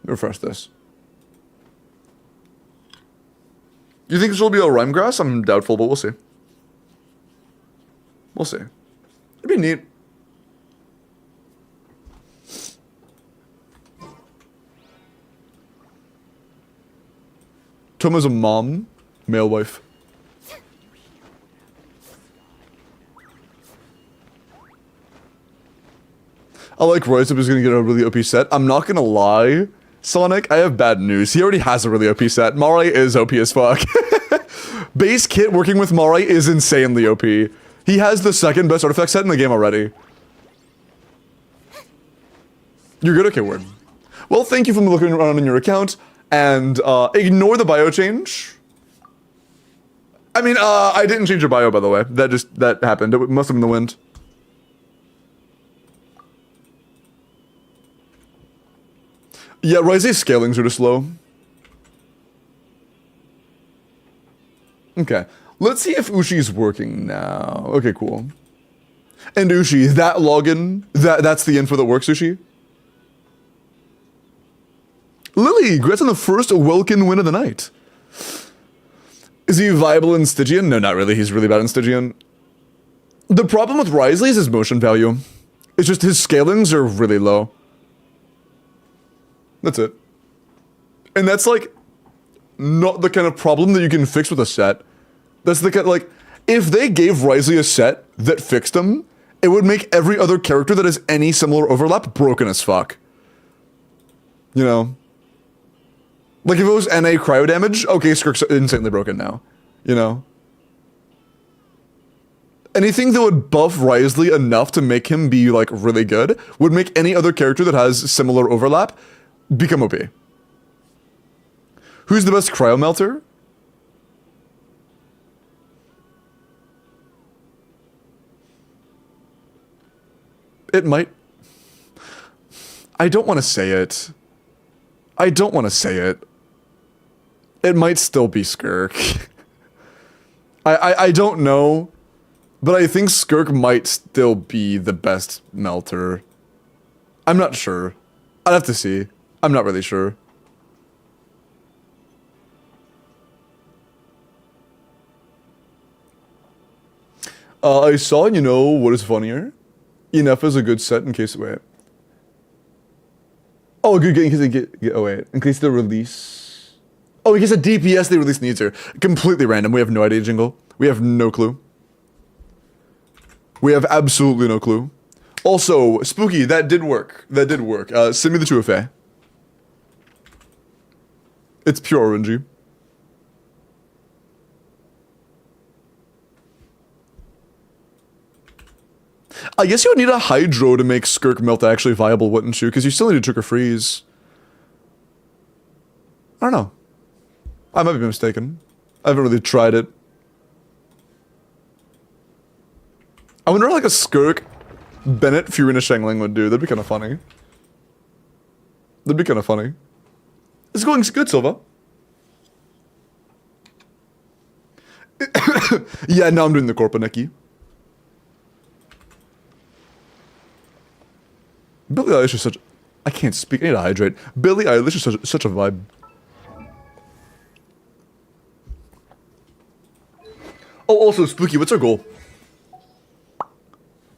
Refresh this. You think this will be a rhyme grass? I'm doubtful, but we'll see. We'll see. It'd be neat. Toma's a mom, male wife. I like Rise Up is gonna get a really OP set. I'm not gonna lie, Sonic, I have bad news. He already has a really OP set. Marai is OP as fuck. Base kit working with Marai is insanely OP. He has the second best artifact set in the game already. You're good? Okay, word. Well, thank you for looking around on your account, and ignore the bio change. I mean, I didn't change your bio, by the way. That happened. It must have been the wind. Yeah, Ryze's scaling's really slow. Okay. Let's see if Ushi's working now. Okay, cool. And Ushi, that login, that's the info that works, Ushi? Lily, congrats on the first Welkin win of the night. Is he viable in Stygian? No, not really. He's really bad in Stygian. The problem with Risley is his motion value. It's just his scalings are really low. That's it. And that's like not the kind of problem that you can fix with a set. That's the kind, like, if they gave Risley a set that fixed him, it would make every other character that has any similar overlap broken as fuck. You know? Like if it was NA cryo damage, okay, Skirk's insanely broken now. You know? Anything that would buff Risley enough to make him be like really good would make any other character that has similar overlap become OP. Who's the best cryo melter? It might. I don't want to say it. I don't want to say it. It might still be Skirk. I don't know, but I think Skirk might still be the best melter. I'm not sure. I'd have to see. I'm not really sure. I saw, you know, what is funnier? Enough is a good set in case, wait. Oh, good, in case they get, oh wait, in case the release. Oh, in case a DPS they release needs her. Completely random, we have no idea, Jingle. We have no clue. We have absolutely no clue. Also, Spooky, that did work. That did work. Send me the 2FA. It's pure RNG. I guess you would need a Hydro to make Skirk Melt actually viable, wouldn't you? Because you still need to trigger freeze. I don't know. I might be mistaken. I haven't really tried it. I wonder how like a Skirk Bennett Furina Shangling would do. That'd be kind of funny. That'd be kind of funny. It's going good, Silva. Yeah, now I'm doing the Korpaneki. Billie Eilish is such... I can't speak. I need to hydrate. Billie Eilish is such a vibe. Oh, also, Spooky, what's our goal?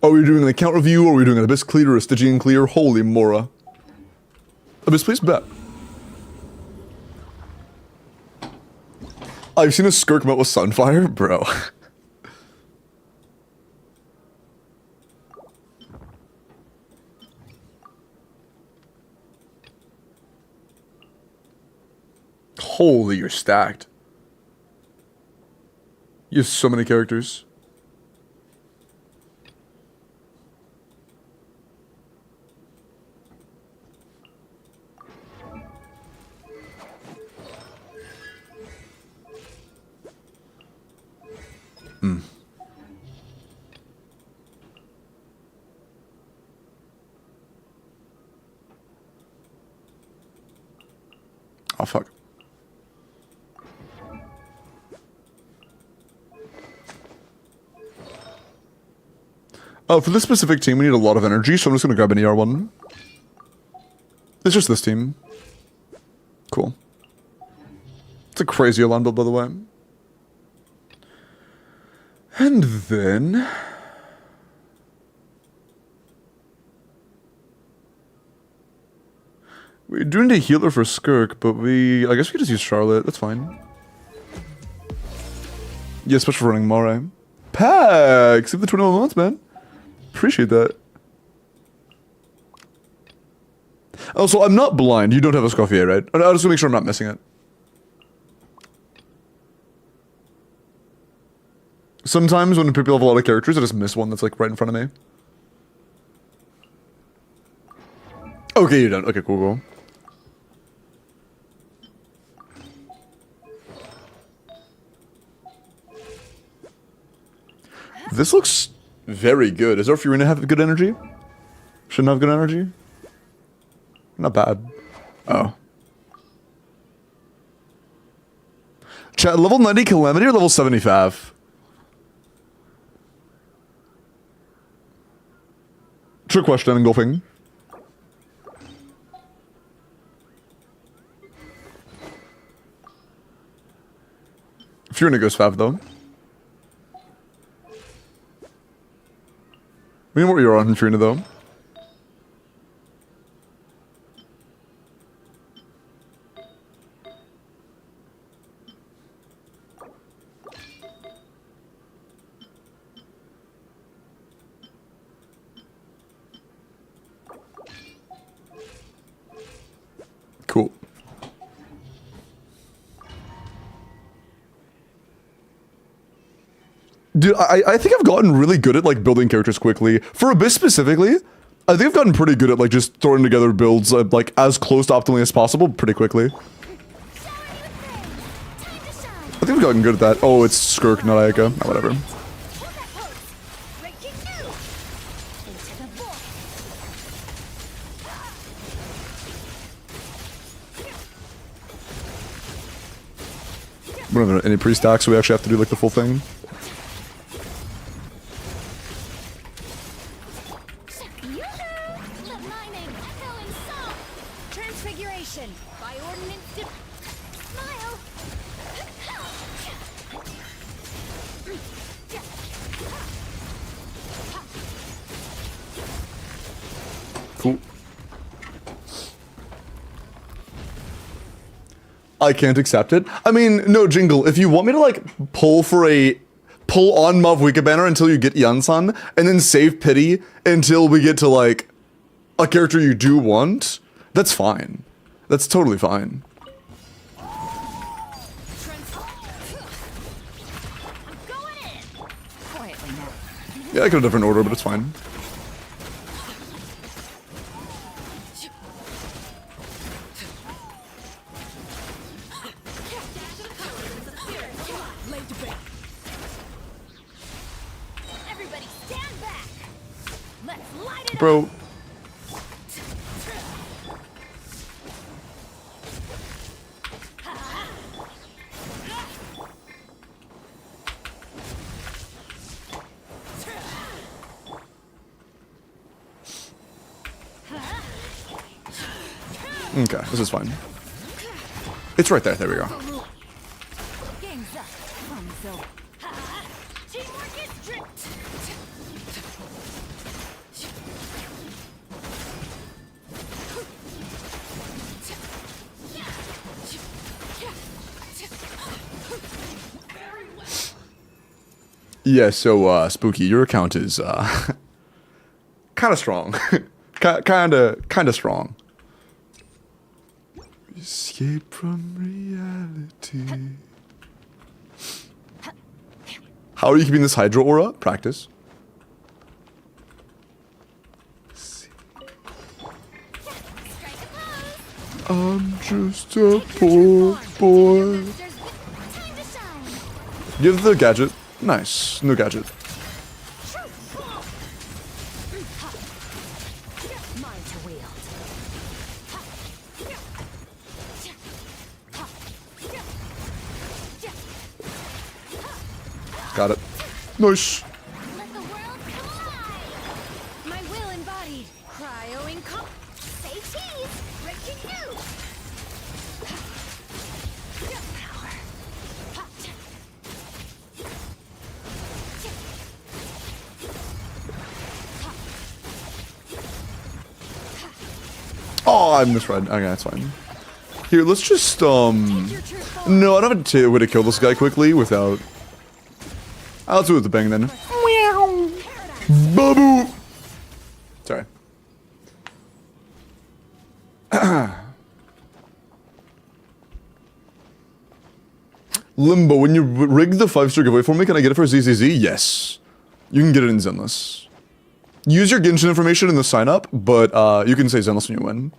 Are we doing an account review, or are we doing an Abyss clear or a Stygian clear? Holy Mora. Abyss, please bet. I've seen a Skirk melt with Sunfire? Bro. Holy, you're stacked. You have so many characters. Oh, fuck. For this specific team, we need a lot of energy, so I'm just gonna grab an ER1. It's just this team. Cool. It's a crazy alarm build, by the way. And then... we do need a healer for Skirk, but I guess we could just use Charlotte. That's fine. Yeah, especially for running Moray. Pax! Give the 21 months, man. Appreciate that. Also, I'm not blind. You don't have a Scoffier, right? I just want to make sure I'm not missing it. Sometimes when people have a lot of characters, I just miss one that's like right in front of me. Okay, you don't. Okay, cool, cool. This looks very good. Is our Furina have good energy? Shouldn't have good energy? Not bad. Oh. Chat, level 90 Calamity or level 75? Trick question, engulfing. Furina goes 5 though. We know what you're on, Furina though. Cool. Dude, I think I've gotten really good at like building characters quickly. For Abyss specifically, I think I've gotten pretty good at like just throwing together builds like as close to optimally as possible pretty quickly. I think I've gotten good at that. Oh, it's Skirk, not Ayaka. Oh, whatever. We don't have any pre-stack, so we actually have to do like the full thing. Cool. I can't accept it. I mean, no, Jingle, if you want me to like pull on Mav Wika Banner until you get Yansan, and then save Pity until we get to like a character you do want, that's fine. That's totally fine. Yeah, I got a different order, but it's fine. Bro. Okay, this is fine. It's right there. There we go. Yeah, so, Spooky, your account is, kind of strong. kind of strong. Escape from reality. How are you keeping this Hydro aura? Practice. I'm just a poor boy. Give the gadget. Nice. No gadget. Mine to wield. Got it. Nice. Let the world come alive. My will embodied. Cryo incom. Say cheese. Breaking news. Oh, I misread. Okay, that's fine. Here, let's just, No, I don't have a way to kill this guy quickly without... I'll do it with the bang then. Babu! Sorry. Limbo, when you rig the 5-star giveaway for me, can I get it for ZZZ? Yes. You can get it in Zenless. Use your Genshin information in the sign up, but you can say Zenless when you win.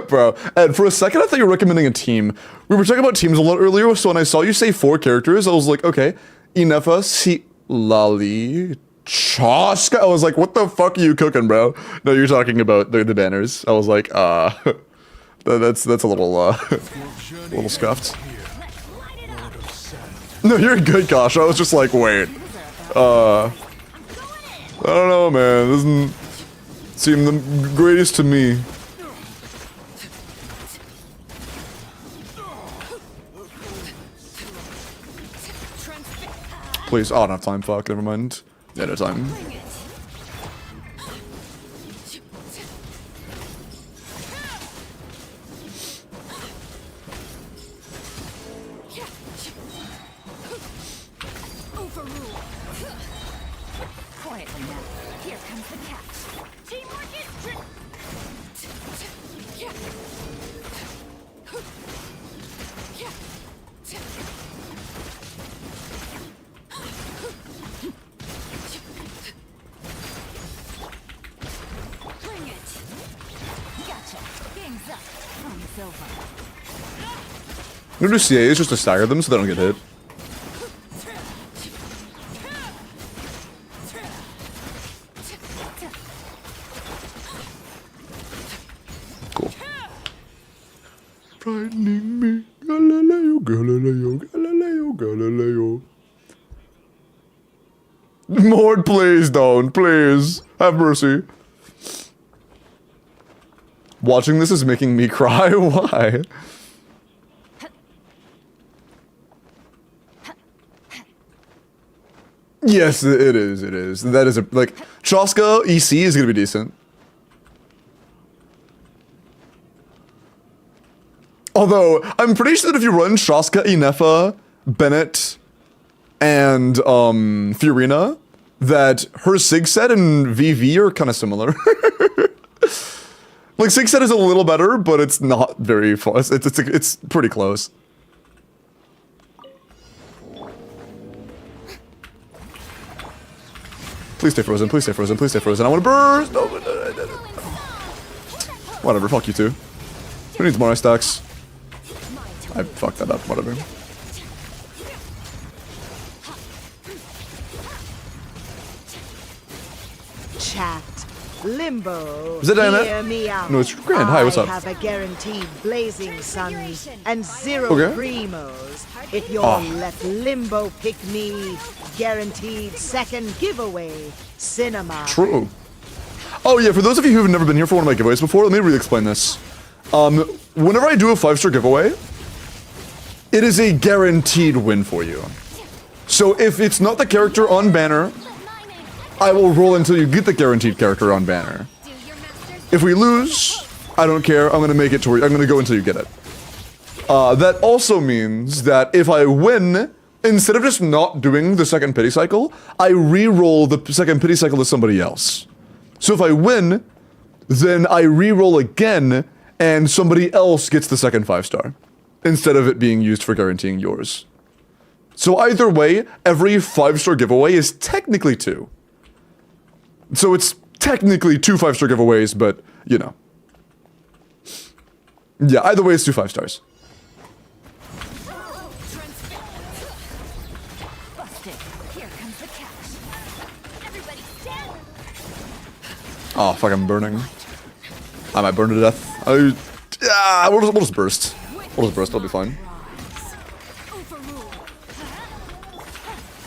Bro, Ed, for a second I thought you were recommending a team. We were talking about teams a lot earlier, so when I saw you say 4 characters, I was like, okay. Inefa, Lali, Chaska. I was like, what the fuck are you cooking, bro? No, you're talking about the banners. I was like, that's a little, little scuffed. No, you're good, Gosh. I was just like, wait. I don't know, man. Doesn't seem the greatest to me. Please. Oh, I don't have time. Fuck. Never mind. Yeah, no time. Quietly now. Here comes the catch. Teamwork is trick. Bring it. Gotcha. Game's up. Front's over. I'm gonna do CAs just to stagger them so they don't get hit. Cool. Frightening me. Galileo, Galileo, Galileo, Galileo. Lord, please don't. Please. Have mercy. Watching this is making me cry. Why? Yes, it is. It is. That is a like Chaska EC is gonna be decent. Although I'm pretty sure that if you run Chaska, Inefa, Bennett, and Fiorina, that her Sig set and VV are kind of similar. Like Sig set is a little better, but it's not very far. It's pretty close. Please stay frozen, please stay frozen, please stay frozen. I want to burst! No, whatever, fuck you too. Who needs more ice stacks? I fucked that up, whatever. Chat. Limbo. Is that Diana? Hear me out. No, it's Grand. Hi, what's up? I have a guaranteed blazing suns and 0 Okay. primos. If you'll Oh. let Limbo pick me, guaranteed second giveaway. Cinema. True. Oh yeah, for those of you who have never been here for one of my giveaways before, let me re-explain this. Whenever I do a 5-star giveaway, it is a guaranteed win for you. So if it's not the character on banner, I will roll until you get the guaranteed character on banner. If we lose, I don't care. I'm gonna make it to where I'm gonna go until you get it. That also means that if I win, instead of just not doing the second pity cycle, I re-roll the second pity cycle to somebody else. So if I win, then I re-roll again, and somebody else gets the second 5-star, instead of it being used for guaranteeing yours. So either way, every 5-star giveaway is technically 2. So it's technically 2 5-star giveaways, but, you know. Yeah, either way it's 2 5-stars. Busted. Here comes the catch. Everybody stand. Oh, fuck, I'm burning. I might burn to death. Yeah, we'll just burst. We'll just burst, I'll be fine. Overrule.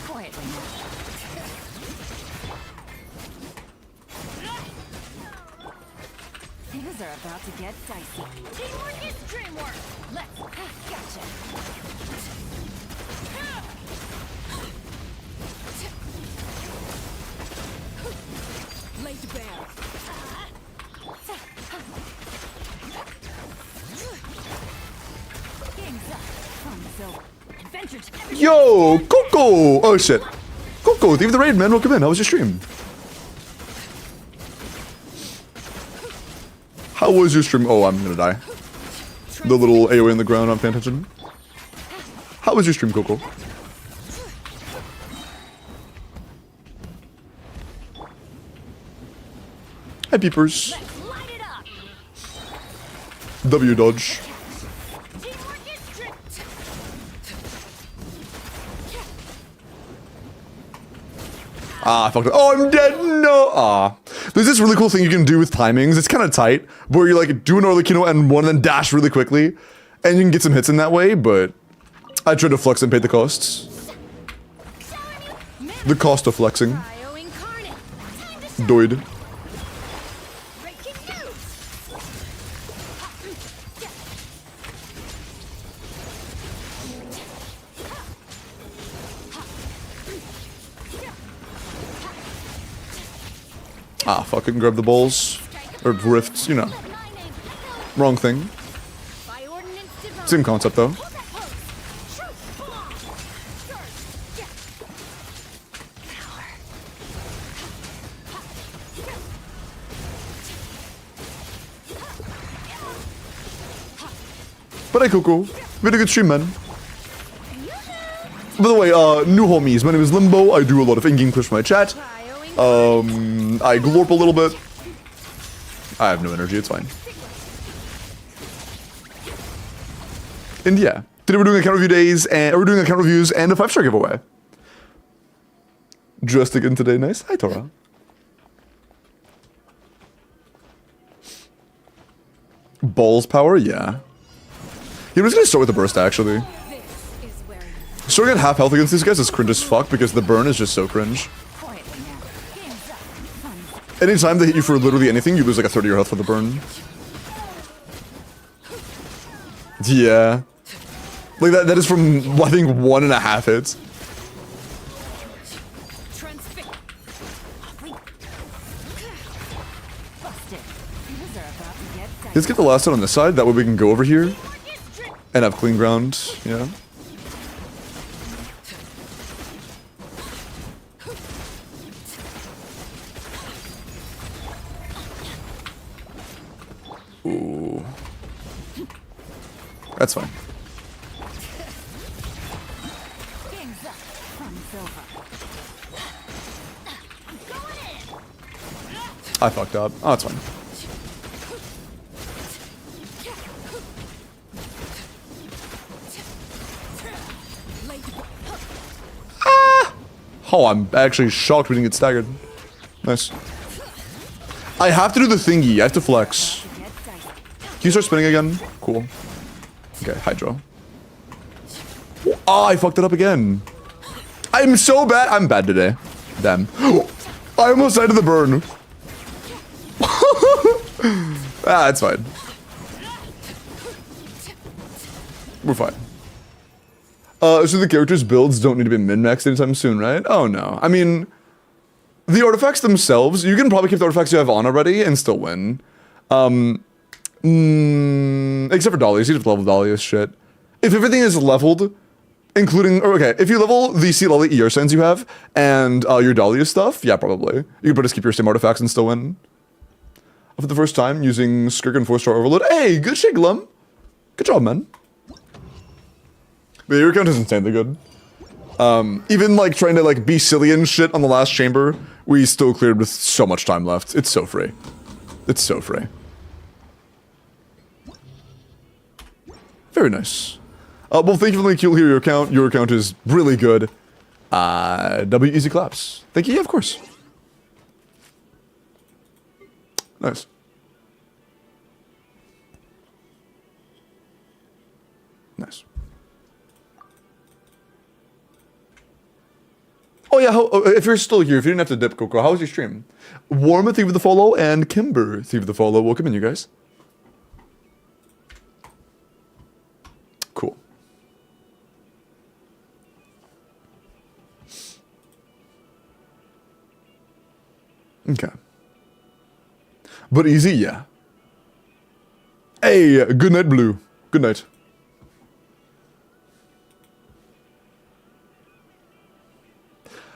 Quietly now. Things are about to get dicey. Teamwork is dreamwork. Let's gotcha. Laid bare. Game's up. Fun is over. Adventure time. Yo, Coco! Oh shit. Coco, leave the raid, man. Welcome in. How was your stream? How was your stream? Oh, I'm gonna die. The little AoE in the ground, I'm paying attention. How was your stream, Coco? Hi, peepers. Light it up. W dodge. Teamwork is dream. Ah, I fucked up. Oh, I'm dead. No. Ah. There's this really cool thing you can do with timings. It's kind of tight, where you like do an Orlikino and one and then dash really quickly, and you can get some hits in that way. But I tried to flex and paid the costs. The cost of flexing. Bio incarnate. Time to shine. Doid. Breaking news. Ah, fucking grab the balls. Or rifts, you know. My name. Wrong thing. By ordinance devoted. Same concept though. Hold that pose. Truth. Belong. Surge. Yeah. But hey, Coco. We had a good stream, man. By the way, new homies, my name is Limbo. I do a lot of in-game push for my chat. Bio incarnate. I glorp a little bit. I have no energy, it's fine. And yeah, today we're doing account review days, and we're doing account reviews and a 5-star giveaway. Dressed again today, nice. Hi, Tora. Balls power, yeah. Yeah, I'm just gonna start with the burst, actually. This is where you Starting at half health against these guys is cringe as fuck because the burn is just so cringe. quietly now. Game's up. Fun is Anytime they hit you for literally anything, you lose like a third of your health for the burn. Yeah. Like that is from, I think, 1.5 hits. transfix. Busted. Things are about to get dicey. Let's get the last one on this side, that way we can go over here and have clean ground, yeah. Ooh. That's fine. Game's up. Fun is over. I fucked up. Oh, that's fine. Oh, I'm actually shocked we didn't get staggered. Nice. I have to do the thingy. I have to flex. Get dicey. Can you start spinning again? Cool. Okay, Hydro. Oh, I fucked it up again. I'm so bad. I'm bad today. Damn. I almost died to the burn. Ah, it's fine. We're fine. So the characters' builds don't need to be min-maxed anytime soon, right? Oh no. I mean, the artifacts themselves, you can probably keep the artifacts you have on already and still win. Except for Dahlia's. You have to level Dahlia's shit. if everything is leveled, including, or okay, if you level the Sealali ER sends you have, and your Dahlia stuff, yeah, probably. You can just keep your same artifacts and still win. For the first time, using Skirk and 4-star Overload. Hey, good shit, Glum. Good job, man. But your count is insanely good. Even like trying to like be silly and shit on the last chamber, we still cleared with so much time left. It's so free. It's so free. Very nice. Well, thank you for the kill here. Your account is really good. W easy claps. Thank you. Yeah, of course. Nice. Nice. Oh yeah, if you're still here, if you didn't have to dip, Coco, how was your stream? Warm, thank you for the follow, and Kimber, thank you for the follow. Welcome in, you guys. Cool. Okay. But easy, yeah. Hey, good night, Blue. Good night.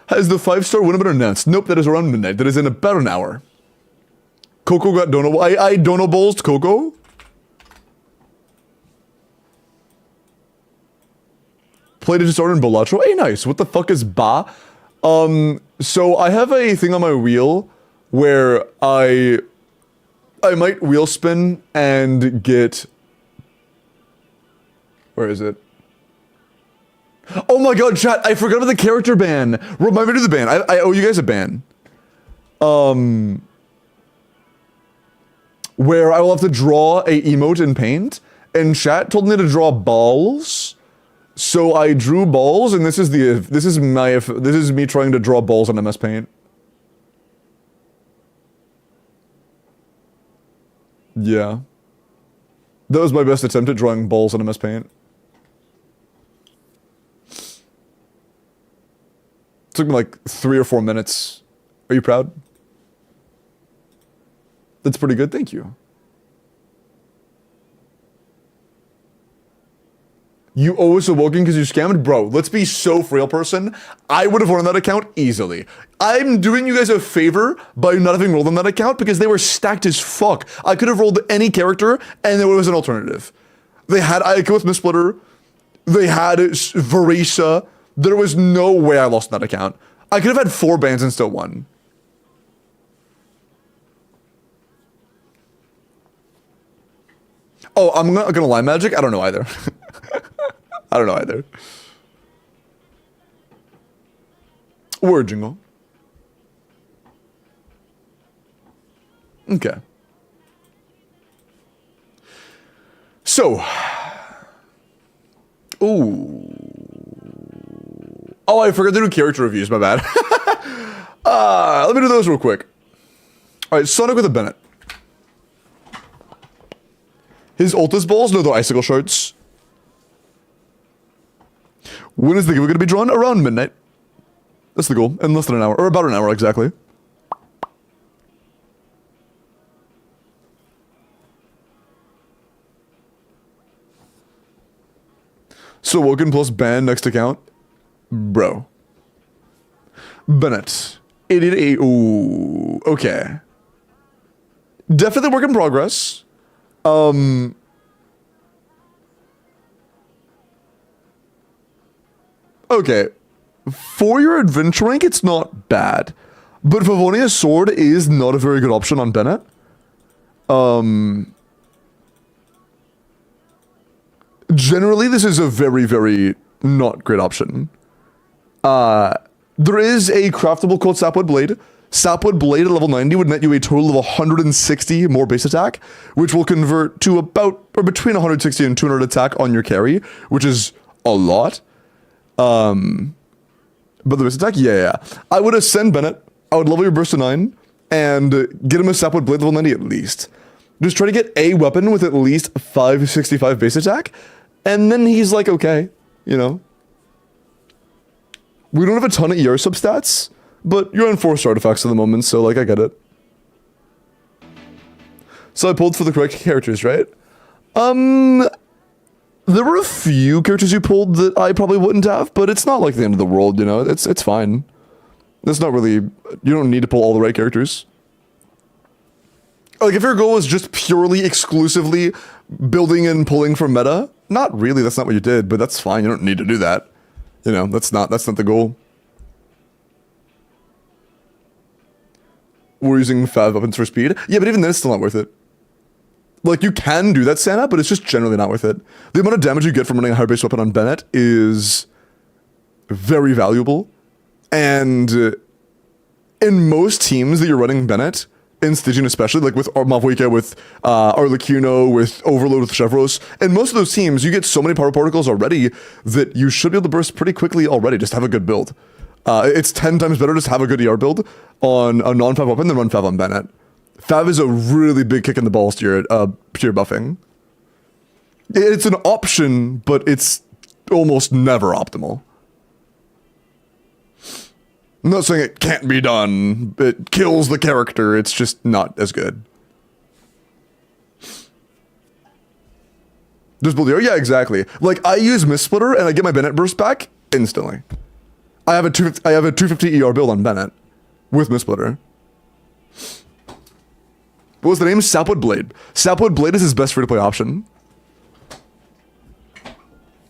Has the 5-star winner been announced? Nope, that is around midnight. That is in about an hour. Coco got dono. I dono bowled Coco. Played a disorder in Balatro. Hey, nice. What the fuck is Ba? So I have a thing on my wheel where I might wheel spin and get... Where is it? Oh my god, chat, I forgot about the character ban. Remind me to do the ban. I owe you guys a ban. Where I will have to draw a emote in Paint, and chat told me to draw balls. So I drew balls, and this is me trying to draw balls on MS Paint. Yeah. That was my best attempt at drawing balls on MS Paint. Took me like 3 or 4 minutes. Are you proud? That's pretty good, thank you. You owe us a Woken because you scammed? Bro, let's be so frail, person. I would have won on that account easily. I'm doing you guys a favor by not having rolled on that account because they were stacked as fuck. I could have rolled any character and there was an alternative. They had Aiko with Mistsplitter. They had Verisa. There was no way I lost that account. I could have had 4 bans and still won. Oh, I'm not gonna lie, Magic? I don't know either. I don't know either. Word jingle. Okay. So. Ooh. Oh, I forgot to do character reviews, my bad. Let me do those real quick. Alright, Sonic with a Bennett. His Ultis balls? No, they're Icicle Shards. When is the giveaway going to be drawn? Around midnight. That's the goal. In less than an hour. Or about an hour, exactly. So Woken plus ban next account. Bro. Bennett. 88. Ooh. Okay. Definitely work in progress. Okay. For your adventure rank, it's not bad. But Favonia's sword is not a very good option on Bennett. Generally, this is a very, very not great option. There is a craftable called Sapwood Blade. Sapwood Blade at level 90 would net you a total of 160 more base attack, which will convert to about, or between 160 and 200 attack on your carry, which is a lot. But the base attack, yeah. I would ascend Bennett, I would level your burst to 9, and get him a Sapwood Blade level 90 at least. Just try to get a weapon with at least 565 base attack, and then he's like, okay, you know. We don't have a ton of ER substats, but you're on 4-star artifacts at the moment, so like I get it. So I pulled for the correct characters, right? There were a few characters you pulled that I probably wouldn't have, but it's not like the end of the world, you know? It's fine. It's not really... You don't need to pull all the right characters. Like, if your goal is just purely, exclusively building and pulling from meta, not really, that's not what you did, but that's fine, you don't need to do that. You know, that's not the goal. We're using 5 weapons for speed. Yeah, but even then, it's still not worth it. Like, you can do that, Santa, but it's just generally not worth it. The amount of damage you get from running a high-base weapon on Bennett is very valuable. And in most teams that you're running Bennett, in Stygian especially, like with Mavwika, with Arlecchino, with Overload, with Chevros, in most of those teams, you get so many power particles already that you should be able to burst pretty quickly already. Just have a good build. It's 10 times better to just have a good ER build on a non-Fav weapon than run Fav on Bennett. Fav is a really big kick in the balls to your pure buffing. It's an option, but it's almost never optimal. I'm not saying it can't be done. It kills the character. It's just not as good. Just build ER? Yeah, exactly. Like, I use Mist Splitter and I get my Bennett burst back instantly. I have a 250 ER build on Bennett with Mist Splitter. What was the name? Sapwood Blade. Sapwood Blade is his best free-to-play option.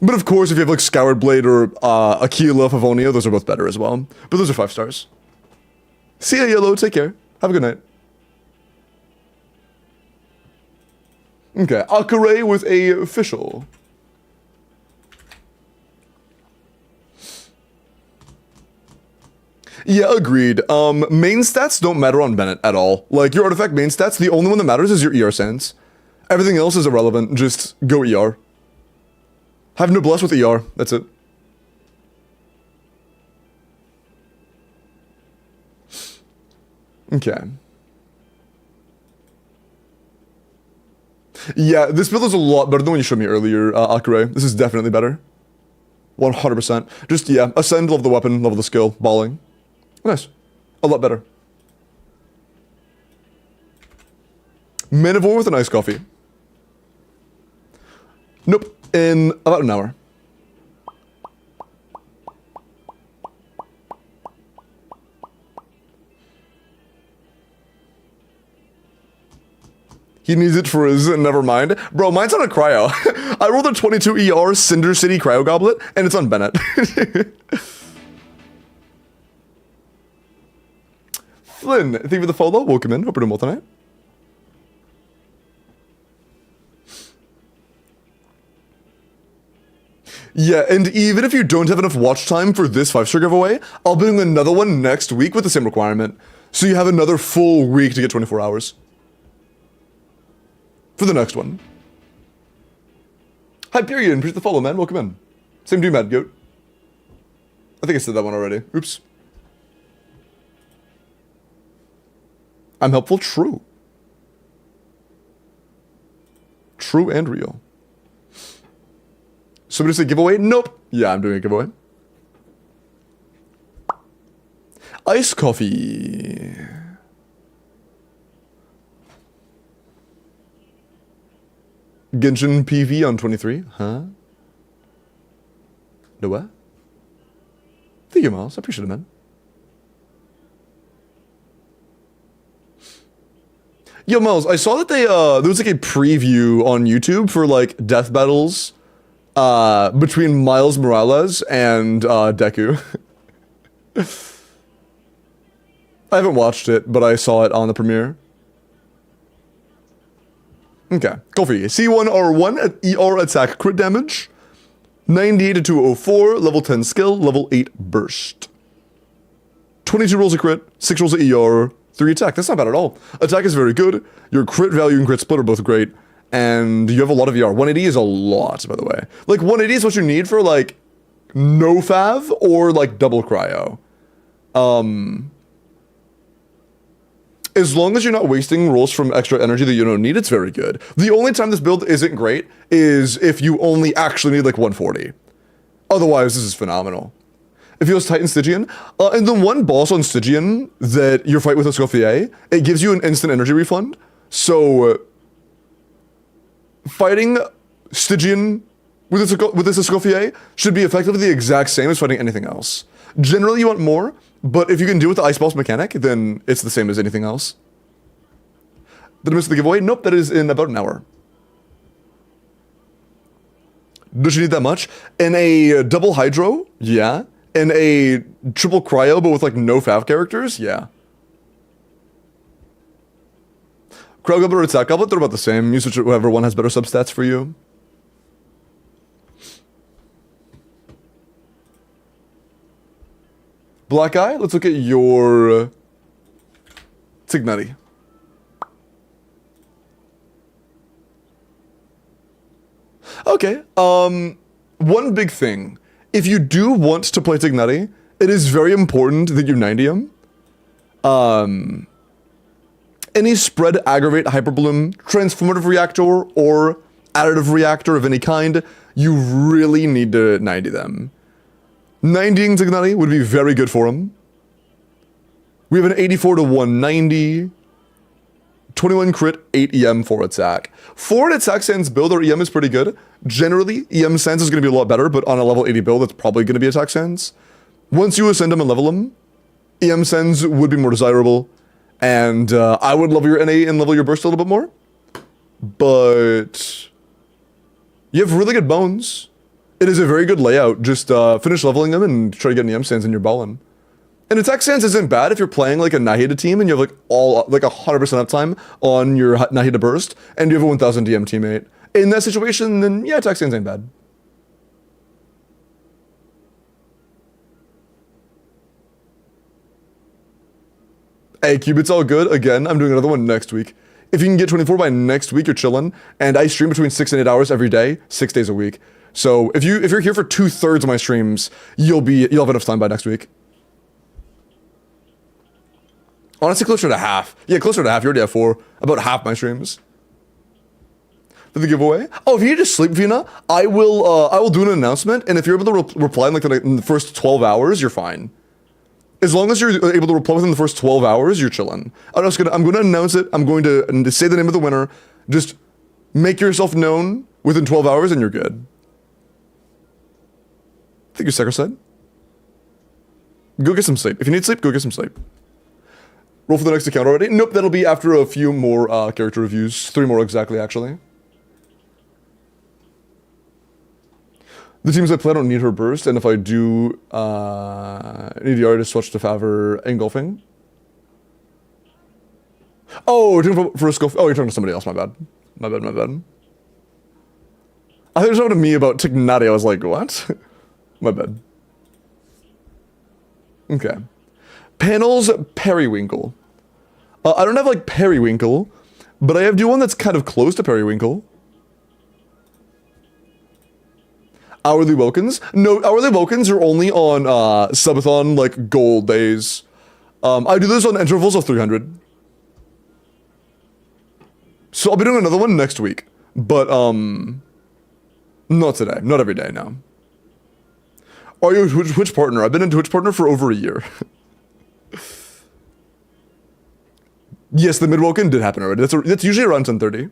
But of course, if you have like Scoured Blade or Aquila, Favonio, those are both better as well. But those are 5 stars. See ya, Yellow. Take care. Have a good night. Okay, Akare with a official. Yeah, agreed. Main stats don't matter on Bennett at all. Like, your artifact main stats, the only one that matters is your ER sense. Everything else is irrelevant. Just go ER. Have Noblesse with ER. That's it. Okay. Yeah, this build is a lot better than the one you showed me earlier, Akare. This is definitely better. 100%. Just, yeah, ascend, level the weapon, level the skill, balling. Nice. A lot better. Manivore with an iced coffee. Nope. In about an hour. He needs it for his never mind. Bro, mine's on a cryo. I rolled a 22 ER Cinder City cryo goblet, and it's on Bennett. Flynn, thank you for the follow. Welcome in. Hope you're doing well tonight. Yeah, and even if you don't have enough watch time for this 5-star giveaway, I'll be doing another one next week with the same requirement. So you have another full week to get 24 hours. For the next one. Hyperion, appreciate the follow, man. Welcome in. Same to you, Mad Goat. I think I said that one already. Oops. I'm helpful? True. True and real. Somebody say giveaway? Nope. Yeah, I'm doing a giveaway. Iced coffee. Genshin PV on 23. Huh? No what? Thank you, Miles. I appreciate it, man. Yo, Miles, I saw that they, there was like a preview on YouTube for like death battles between Miles Morales and Deku. I haven't watched it, but I saw it on the premiere. Okay, go for you. C1R1 at ER attack crit damage. 98 to 204, level 10 skill, level 8 burst. 22 rolls of crit, 6 rolls of ER, 3 attack. That's not bad at all. Attack is very good. Your crit value and crit split are both great. And you have a lot of ER. 180 is a lot, by the way. Like, 180 is what you need for, like, no fav or, like, double cryo. As long as you're not wasting rolls from extra energy that you don't need, it's very good. The only time this build isn't great is if you only actually need, like, 140. Otherwise, this is phenomenal. It feels tight in Stygian. And the one boss on Stygian that you fight with Escoffier, it gives you an instant energy refund. So, fighting Stygian with this Escoffier should be effectively the exact same as fighting anything else. Generally, you want more, but if you can do it with the Ice Balls mechanic, then it's the same as anything else. Did I miss the giveaway? Nope, that is in about an hour. Does she need that much? In a double Hydro? Yeah. In a triple Cryo, but with like no Fav characters? Yeah. Cryo Goblet or Attack Goblet, they're about the same. Use whichever one has better substats for you. Black Eye, let's look at your Tignati. Okay, one big thing. If you do want to play Tignati, it is very important that you 90 him. Any spread, aggravate, hyperbloom, transformative reactor, or additive reactor of any kind, you really need to 90 them. 90ing Tignati would be very good for him. We have an 84 to 190, 21 crit, 8 EM, 4 attack. For an attack sans build, our EM is pretty good. Generally, EM sans is going to be a lot better, but on a level 80 build, it's probably going to be attack sans. Once you ascend him and level him, EM sans would be more desirable, and I would level your NA and level your burst a little bit more. But you have really good bones. It is a very good layout. Just finish leveling them and try to get an EM sans and you're ballin'. And attack sans isn't bad if you're playing like a Nahida team and you have like 100% uptime on your Nahida burst and you have a 1000 DM teammate. In that situation, then yeah, attack sans ain't bad. Hey, Cube, it's all good. Again, I'm doing another one next week. If you can get 24 by next week, you're chillin'. And I stream between 6 and 8 hours every day, 6 days a week. So if you're here for 2/3 of my streams, you'll have enough time by next week. Honestly, closer to half. Yeah, closer to half. You already have 4. About half my streams. For the giveaway. Oh, if you need to sleep, Vina, I will do an announcement, and if you're able to reply in in the first 12 hours, you're fine. As long as you're able to reply within the first 12 hours, you're chilling. I'm gonna announce it. I'm going to say the name of the winner. Just make yourself known within 12 hours, and you're good. Thank you, Secretary. Go get some sleep. If you need sleep, go get some sleep. Roll for the next account already? Nope, that'll be after a few more character reviews. 3 more exactly, actually. The teams I play don't need her burst, and if I do need the artist switch to Favor engulfing. Oh, you're talking for a scope. Oh, you're talking to somebody else, my bad. My bad. I think you're talking to me about Tignati. I was like, what? My bad. Okay. Panels Periwinkle. I don't have like Periwinkle, but I do one that's kind of close to Periwinkle. Hourly Wilkins? No, Hourly Wilkins are only on subathon like gold days. I do this on intervals of 300. So I'll be doing another one next week, but not today, not every day now. Are you a Twitch partner? I've been a Twitch partner for over a year. Yes, the mid-Woken did happen already. That's usually around 10:30.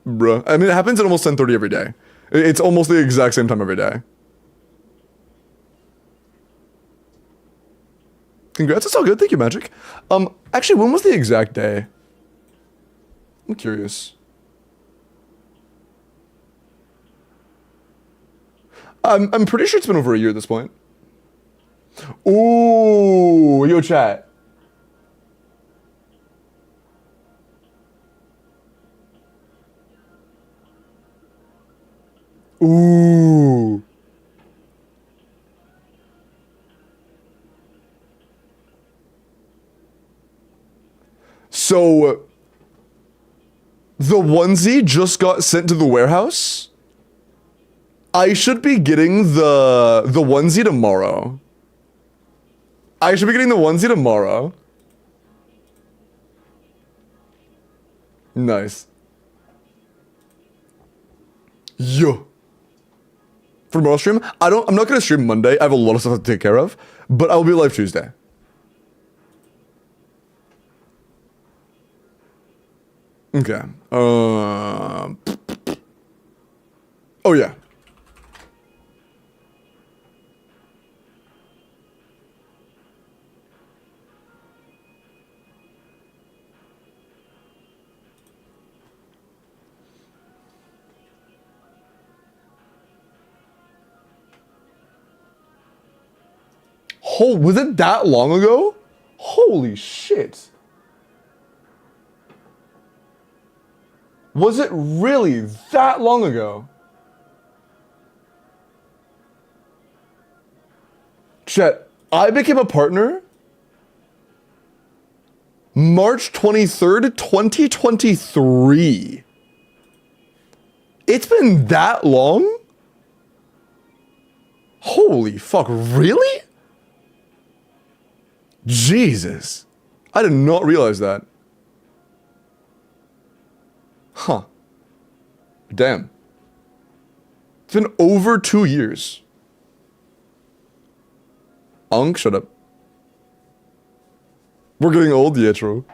Bruh. I mean, it happens at almost 10:30 every day. It's almost the exact same time every day. Congrats, that's all good. Thank you, Magic. Actually, when was the exact day? I'm curious. I'm pretty sure it's been over a year at this point. Ooh, yo, chat. Ooh. So, the onesie just got sent to the warehouse. I should be getting the onesie tomorrow. Nice. Yo. For tomorrow's stream, I'm not gonna stream Monday. I have a lot of stuff to take care of, but I will be live Tuesday. Okay. Oh yeah. Oh, was it that long ago? Holy shit. Was it really that long ago? Chet, I became a partner March 23rd, 2023. It's been that long? Holy fuck, really? Jesus. I did not realize that. Huh. Damn. It's been over 2 years. Unk, shut up. We're getting old, yeah, true.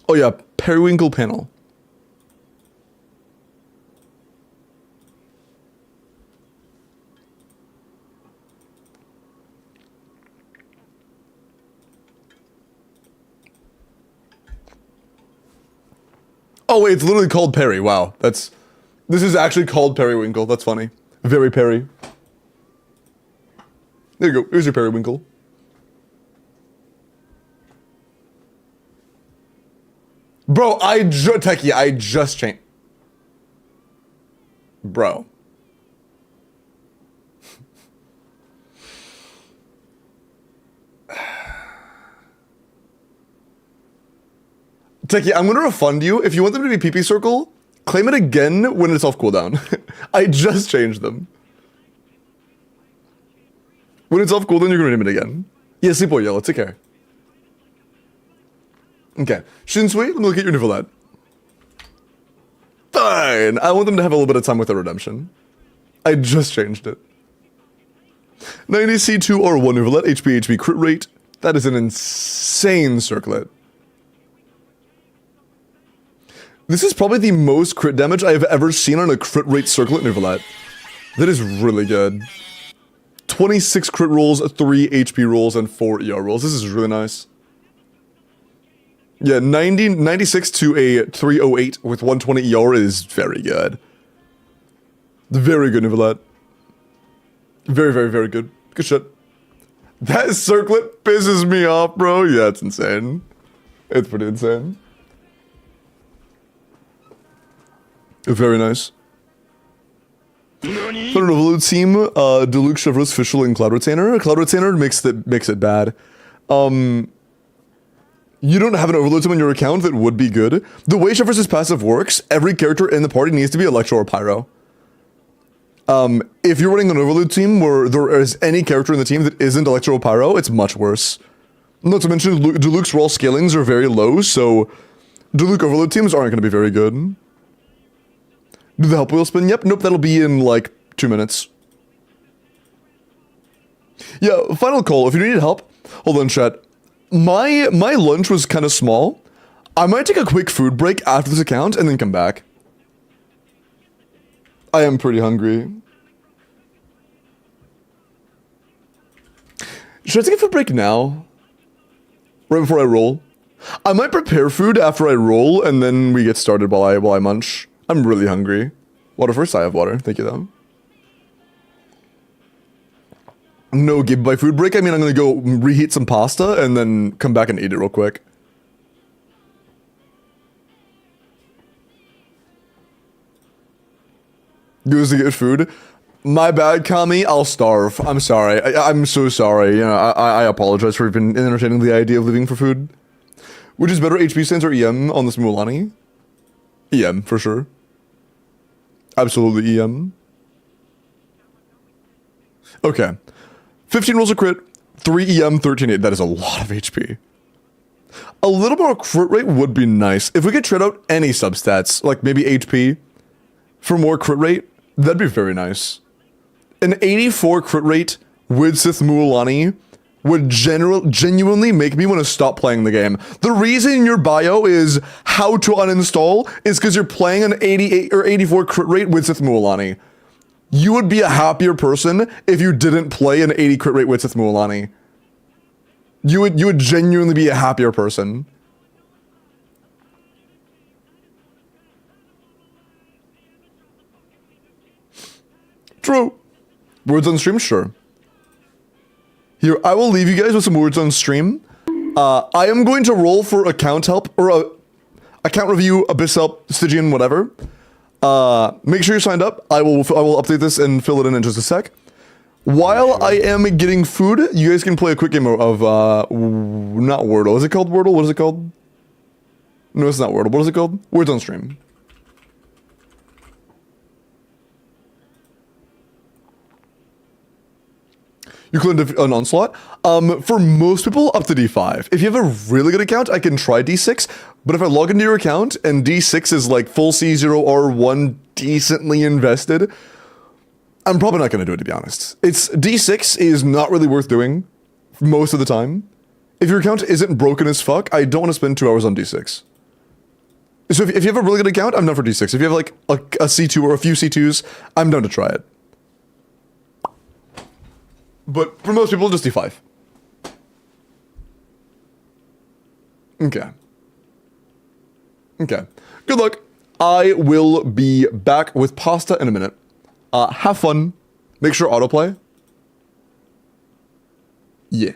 Oh yeah, periwinkle panel. Oh wait, it's literally called Perry. Wow, this is actually called periwinkle. That's funny. Very Perry. There you go. Here's your periwinkle. Bro, Techie, I just changed. Bro. Techie, I'm gonna refund you. If you want them to be PP circle, claim it again when it's off cooldown. I just changed them. When it's off cooldown, you're gonna redeem it again. Yeah, Sleepboy Yellow, take care. Okay. Shinsui, let me look at your Nivelette. Fine! I want them to have a little bit of time with their redemption. I just changed it. 90C2R1 Nivelette, HP crit rate. That is an insane circlet. This is probably the most crit damage I have ever seen on a crit rate circlet Nivelette. That is really good. 26 crit rolls, 3 HP rolls, and 4 ER rolls. This is really nice. Yeah, 96 to a 308 with 120 ER is very good. Very good, Nivelette. Very, very, very good. Good shit. That circlet pisses me off, bro. Yeah, it's insane. It's pretty insane. Very nice. Thunder Overload team, Deluxe Chevrolet's Fischl and Cloud Retainer. Cloud Retainer makes it bad. You don't have an Overload team on your account that would be good. The way Chevrolet's passive works, every character in the party needs to be Electro or Pyro. If you're running an Overload team where there is any character in the team that isn't Electro or Pyro, it's much worse. Not to mention, Deluxe raw scalings are very low, so Deluxe Overload teams aren't going to be very good. Do the help wheel spin? Yep. Nope, that'll be in like 2 minutes. Yeah, final call. If you needed help, hold on, chat. My lunch was kind of small. I might take a quick food break after this account and then come back. I am pretty hungry. Should I take a food break now? Right before I roll? I might prepare food after I roll and then we get started while I munch. I'm really hungry. Water first? I have water. Thank you, though. No giveaway food break. I mean, I'm gonna go reheat some pasta and then come back and eat it real quick. Goes to get food. My bad, Kami. I'll starve. I'm sorry. I'm so sorry. You know, I apologize for even entertaining the idea of leaving for food. Which is better, HP stance or EM on this Mulan? EM, for sure. Absolutely EM. Okay. 15 rolls of crit, 3 EM, 13 8. That is a lot of HP. A little more crit rate would be nice. If we could trade out any substats, like maybe HP, for more crit rate, that'd be very nice. An 84 crit rate with Sith Mualani would genuinely make me want to stop playing the game. The reason your bio is how to uninstall is because you're playing an 88 or 84 crit rate with Sith Mualani. You would be a happier person if you didn't play an 80 crit rate with Sith Mualani. You would genuinely be a happier person. True. Words on stream, sure. Here, I will leave you guys with some words on stream. I am going to roll for account help or account review, Abyss help, Stygian, whatever. Make sure you're signed up. I will update this and fill it in just a sec. While I am getting food, you guys can play a quick game of not Wordle. Is it called Wordle? What is it called? No, it's not Wordle. What is it called? Words on stream. You click an onslaught. For most people, up to D5. If you have a really good account, I can try D6. But if I log into your account and D6 is like full C0 R1 decently invested, I'm probably not going to do it, to be honest. D6 is not really worth doing most of the time. If your account isn't broken as fuck, I don't want to spend 2 hours on D6. So if you have a really good account, I'm down for D6. If you have like a C2 or a few C2s, I'm down to try it. But for most people, just D5. Okay. Okay. Good luck. I will be back with pasta in a minute. Have fun. Make sure autoplay. Yeah.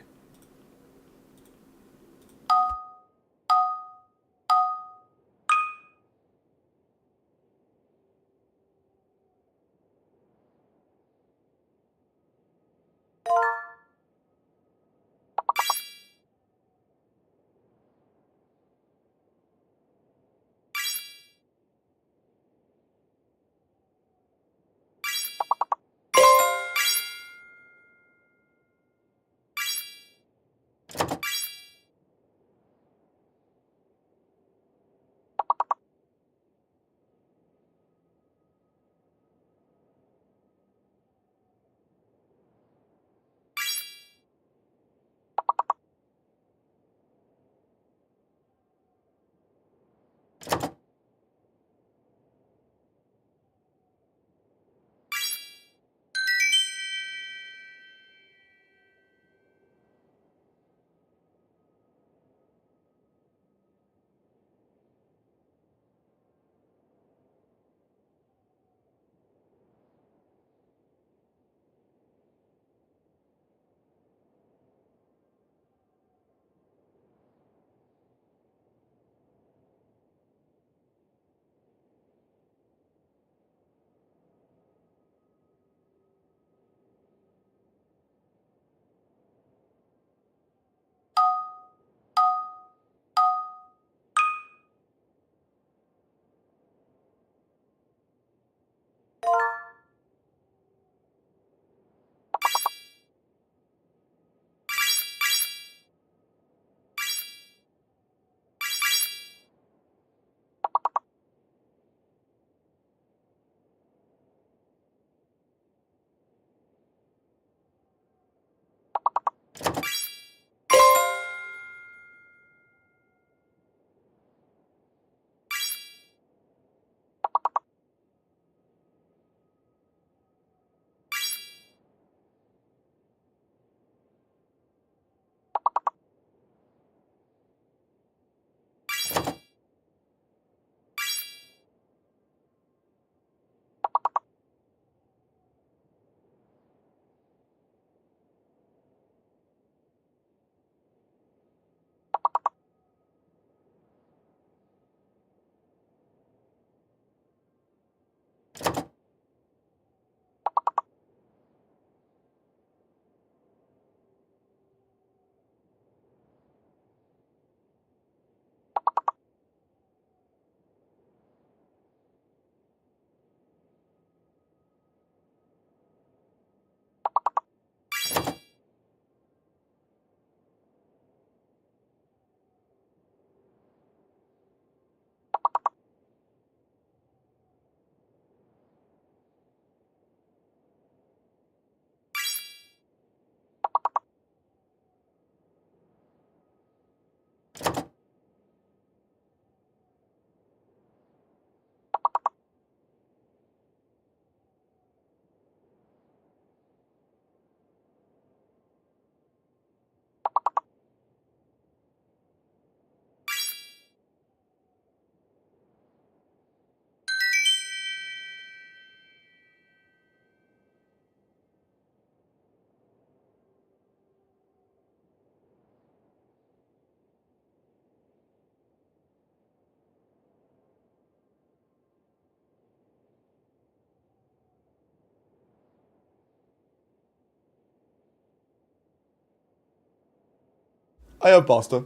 I have pasta.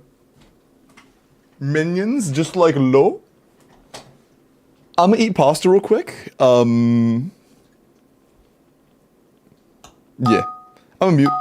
Minions, just like low. I'm gonna eat pasta real quick. Yeah. I'm gonna mute.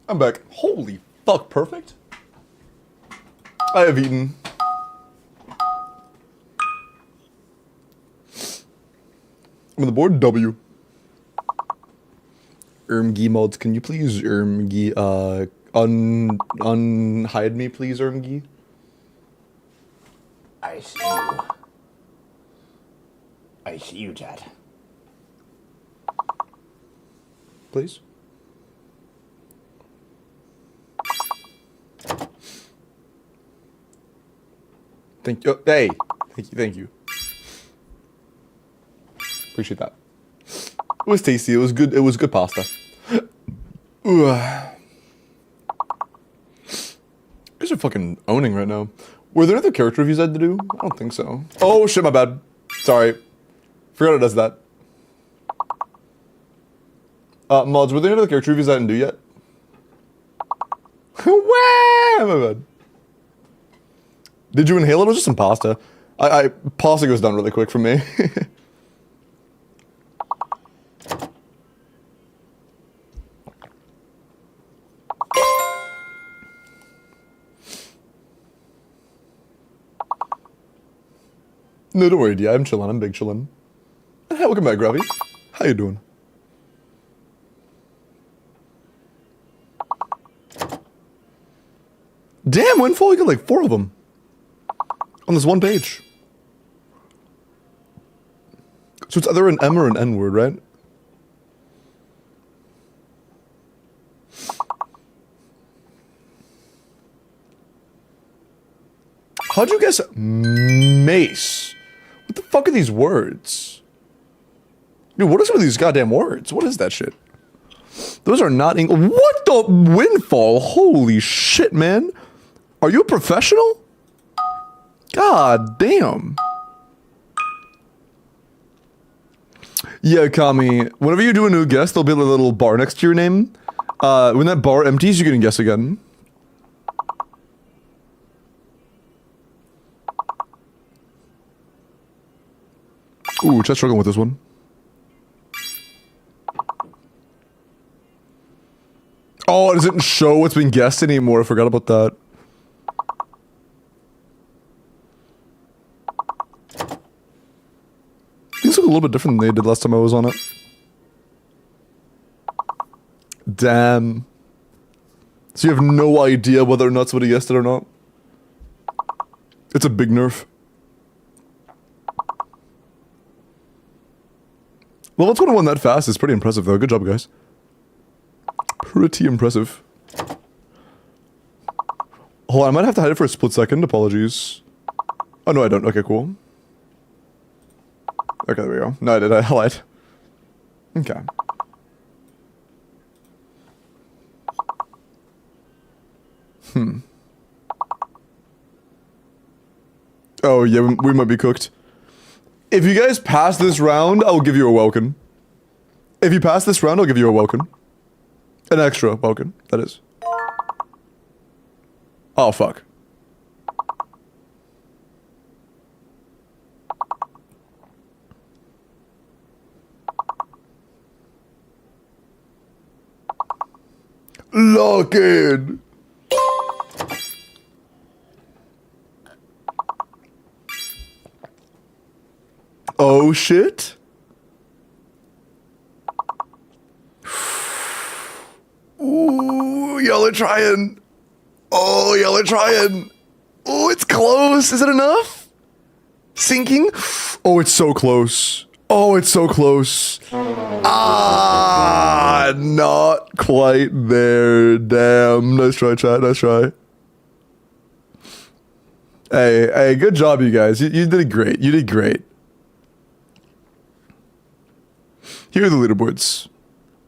I'm back. Holy fuck, perfect. I have eaten. I'm on the board, W. Ermgi mods, can you please Ermgi, unhide me, please, Ermgi? I see you. I see you, Chad. Please? Thank you. Hey! Thank you. Appreciate that. It was tasty. It was good. It was good pasta. Ooh. You guys are fucking owning right now. Were there other character reviews I had to do? I don't think so. Oh shit, my bad. Sorry. Forgot it does that. Mods, were there any other character reviews I didn't do yet? Wah! My bad. Did you inhale it? It was just some pasta. Pausing goes down really quick for me. No, don't worry, D. I'm chillin'. I'm big chillin'. Hey, welcome back, Gravy. How you doing? Damn, Windfall, you got like 4 of them. On this one page. So it's either an M or an N word, right? How'd you guess mace? What the fuck are these words? Dude, what is with these goddamn words? What is that shit? Those are not English. What the Windfall? Holy shit, man. Are you a professional? God damn. Yeah, Kami. Whenever you do a new guess, there'll be a little bar next to your name. When that bar empties, you can guess again. Ooh, just struggling with this one. Oh, it doesn't show what's been guessed anymore. I forgot about that. These look a little bit different than they did last time I was on it. Damn. So you have no idea whether or not somebody guessed it or not? It's a big nerf. Level 21 that fast is pretty impressive though. Good job, guys. Pretty impressive. Hold on, I might have to hide it for a split second. Apologies. Oh, no, I don't. Okay, cool. Okay, there we go. No, I did. I lied. Okay. Oh, yeah, we might be cooked. If you guys pass this round, I'll give you a welcome. If you pass this round, I'll give you a welcome. An extra welcome, that is. Oh, fuck. Lock in. Oh, shit. Ooh, y'all are trying. Oh, y'all are trying. Oh, it's close. Is it enough? Sinking? Oh, it's so close. Oh, it's so close. Ah, not quite there. Damn. Nice try, chat. Nice try. Hey, good job, you guys. You did great. You did great. Here are the leaderboards.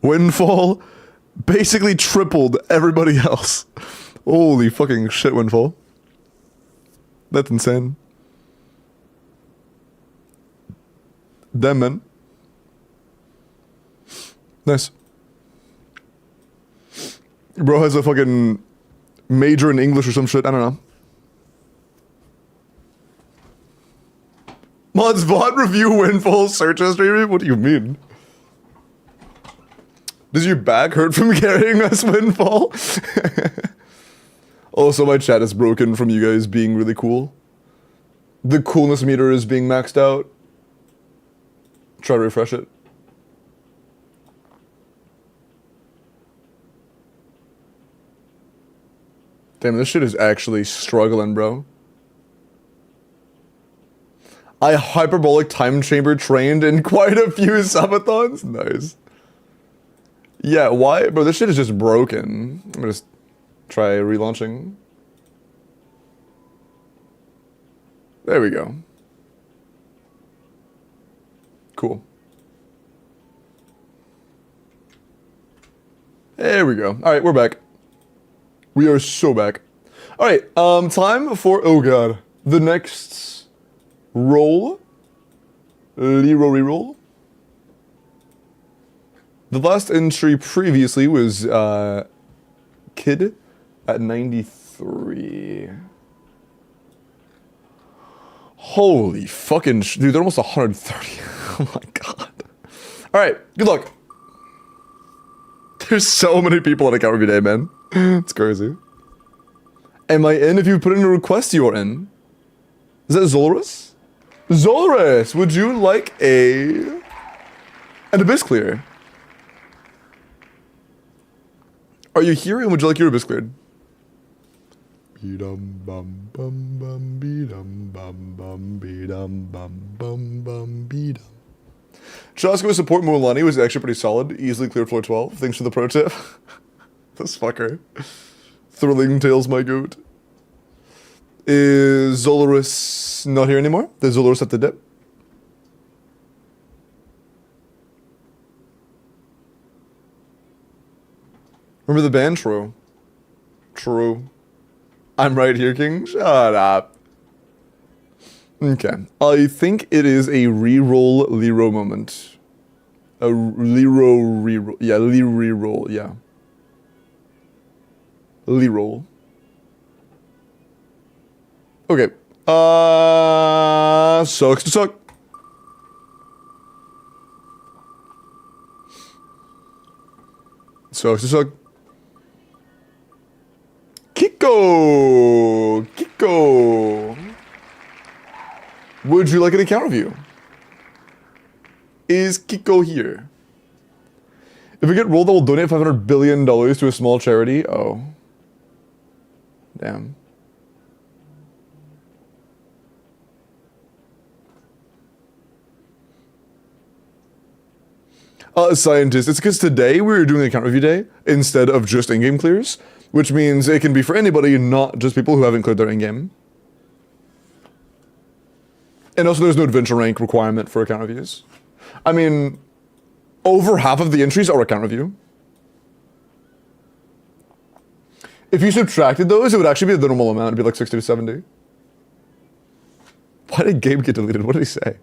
Windfall basically tripled everybody else. Holy fucking shit, Windfall. That's insane. Damn, man. Nice. Bro has a fucking major in English or some shit. I don't know. Mods bot review Windfall search history? What do you mean? Does your back hurt from carrying us, Windfall? Also, my chat is broken from you guys being really cool. The coolness meter is being maxed out. Try to refresh it. Damn, this shit is actually struggling, bro. I hyperbolic time chamber trained in quite a few subathons. Nice. Yeah, why? Bro, this shit is just broken. I'm gonna just try relaunching. There we go. Cool. There we go. Alright, we're back. We are so back. Alright, time for, oh god, the next roll. Reroll. The last entry previously was, Kid at 93. Holy fucking dude, they're almost 130. Oh my god. Alright, good luck. There's so many people on account every day, man. It's crazy. Am I in? If you put in a request, you are in. Is that Zolorus? Zolorus, would you like an abyss clear? Are you here and would you like your abyss cleared? Be-dum bum bum bum be-dum bum bum be-dum bum bum bum be-dum. Chaska with support Mualani was actually pretty solid. Easily cleared floor 12. Thanks for the pro tip. This fucker. Thrilling tales, my goat. Is Zolorus not here anymore? There's Zolorus at the dip. Remember the band? True. True. I'm right here, King. Shut up. Okay. I think it is a reroll Lero moment. A Lero reroll. Yeah, reroll. Yeah. Reroll. Okay. Sucks to suck. Sucks to suck. Kiko! Kiko! Would you like an account review? Is Kiko here? If we get rolled, I will donate $500 billion to a small charity. Oh. Damn. Scientist. It's because today we were doing account review day instead of just in-game clears, which means it can be for anybody, not just people who haven't cleared their in-game. And also there's no adventure rank requirement for account reviews. I mean, over half of the entries are account review. If you subtracted those, it would actually be the normal amount. It'd be like 60 to 70. Why did Gabe get deleted? What did he say?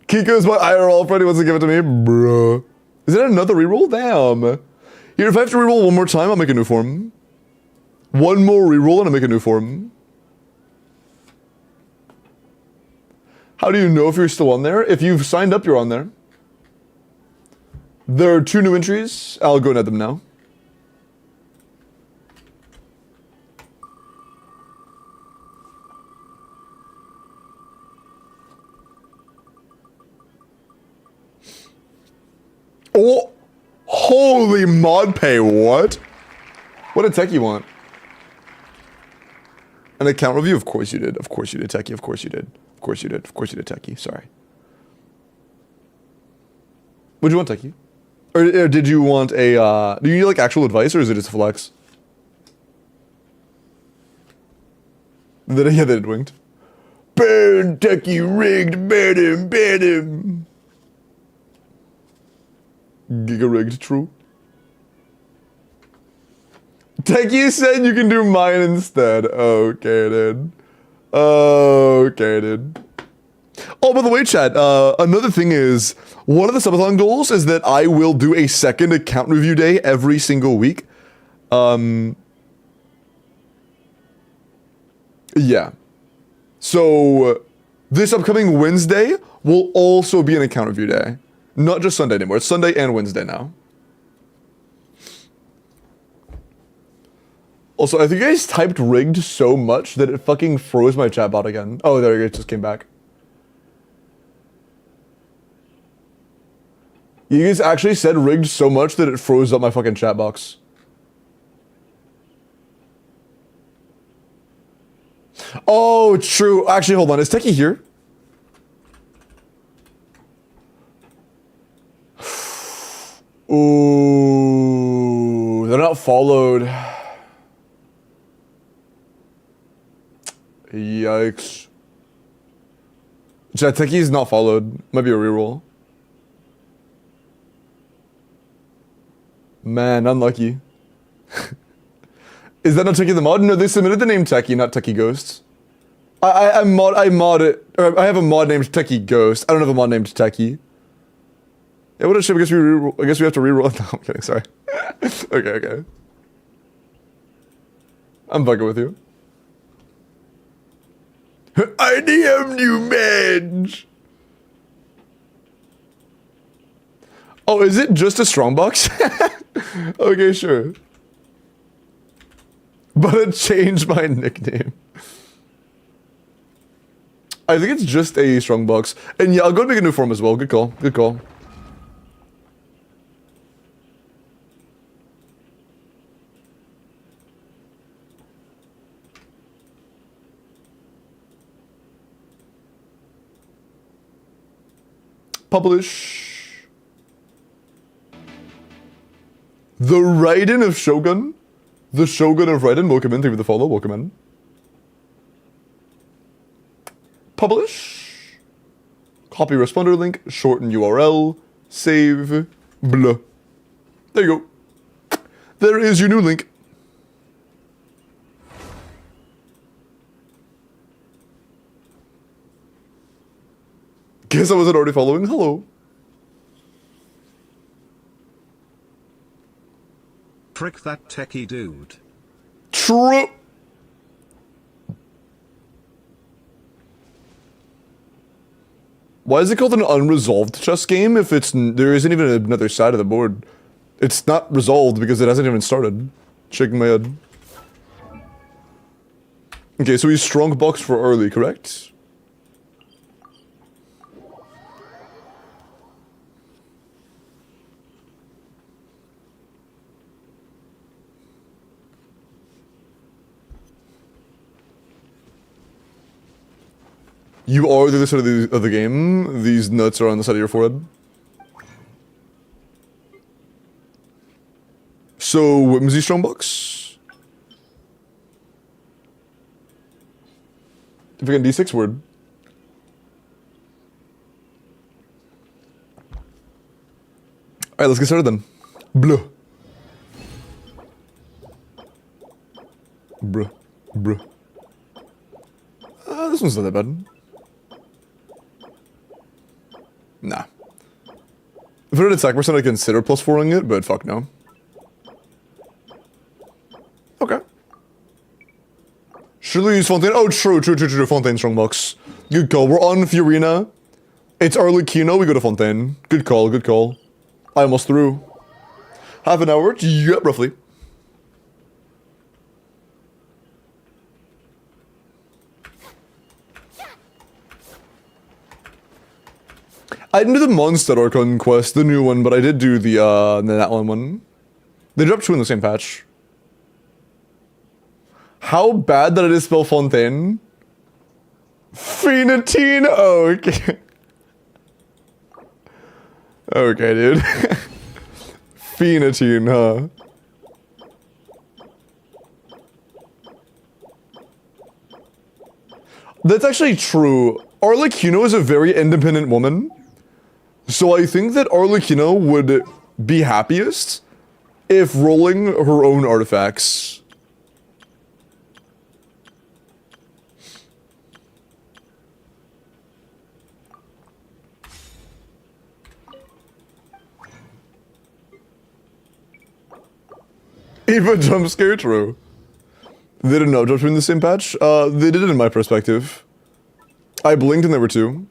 Kiko's my IRL friend. He wants to give it to me. Bruh. Is it another reroll? Damn. Here, if I have to reroll one more time, I'll make a new form. One more reroll and I'll make a new form. How do you know if you're still on there? If you've signed up, you're on there. There are 2 new entries. I'll go and add them now. Oh, holy mod pay, what? What did Techie want? An account review? Of course you did. Of course you did, Techie. Of course you did. Of course you did. Of course you did, Techie. Sorry. What'd you want, Techie? Or did you want a, do you need like actual advice or is it just a flex? Yeah, they did winked. Burn, Techie rigged, ban him. Giga rigged, true. Techie said you can do mine instead. Okay, dude. Okay, dude. Oh, by the way, chat, another thing is, one of the subathon goals is that I will do a second account review day every single week. Yeah. So, this upcoming Wednesday will also be an account review day. Not just Sunday anymore. It's Sunday and Wednesday now. Also, I think you guys typed rigged so much that it fucking froze my chat bot again. Oh, there you go. It just came back. You guys actually said rigged so much that it froze up my fucking chat box. Oh, true. Actually, hold on. Is Techie here? Ooh, they're not followed. Yikes. Chat, Techie's not followed. Might be a reroll. Man, unlucky. Is that not Techie the mod? No, they submitted the name Techie, not Techie Ghosts. I mod it. Or I have a mod named Techie Ghost. I don't have a mod named Techie. Yeah, what a shit. I guess we have to reroll. No, I'm kidding. Sorry. Okay. I'm bugging with you. I DM'd you, man! Oh, is it just a strongbox? Okay, sure. But it changed my nickname. I think it's just a strongbox. And yeah, I'll go make a new form as well. Good call. Good call. Publish. The Raiden of Shogun? The Shogun of Raiden. Welcome in. Thank you for the follow. Welcome in. Publish. Copy responder link. Shorten URL. Save. Blah. There you go. There is your new link. Guess I wasn't already following. Hello. Frick that techie dude. True. Why is it called an unresolved chess game if there isn't even another side of the board? It's not resolved because it hasn't even started. Shaking my head. Okay, so he's strongbox for early, correct? You are the other side of the game. These nuts are on the side of your forehead. So, Whimsy Strongbox. If we get D6 word. Alright, let's get started then. Blah. Bruh. Bruh. This one's not that bad. Nah. If it had attack percent, I'd consider plus 4ing it, but fuck no. Okay. Should we use Fontaine? Oh, true. Fontaine Strongbox. Good call. We're on Fiorina. It's Arlecchino. We go to Fontaine. Good call. Good call. I almost threw. Half an hour? Yep, roughly. I didn't do the Monster Archon quest, the new one, but I did do the that one. They dropped 2 in the same patch. How bad that it is spell Fontaine? Phenatine? Oh, okay. Okay, dude. Phenatine, huh? That's actually true. Arlecchino is a very independent woman. So I think that Arlecchino would be happiest if rolling her own artifacts. Eva jump scare, true. They didn't know jump in the same patch? They did it in my perspective. I blinked and there were 2.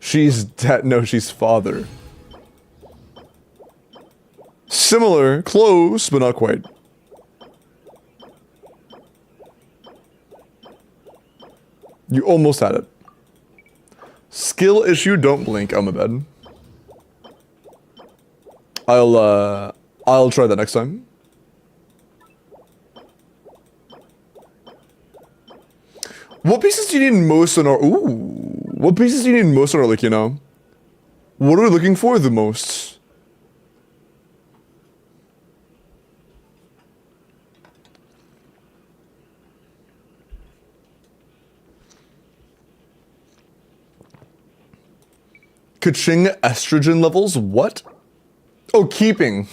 She's dad. No, she's father. Similar, close, but not quite. You almost had it. Skill issue, don't blink. Oh, my bad. I'll try that next time. What pieces do you need most on our... Ooh. What pieces do you need most on our, like, you know? What are we looking for the most? Kaching estrogen levels? What? Oh, keeping.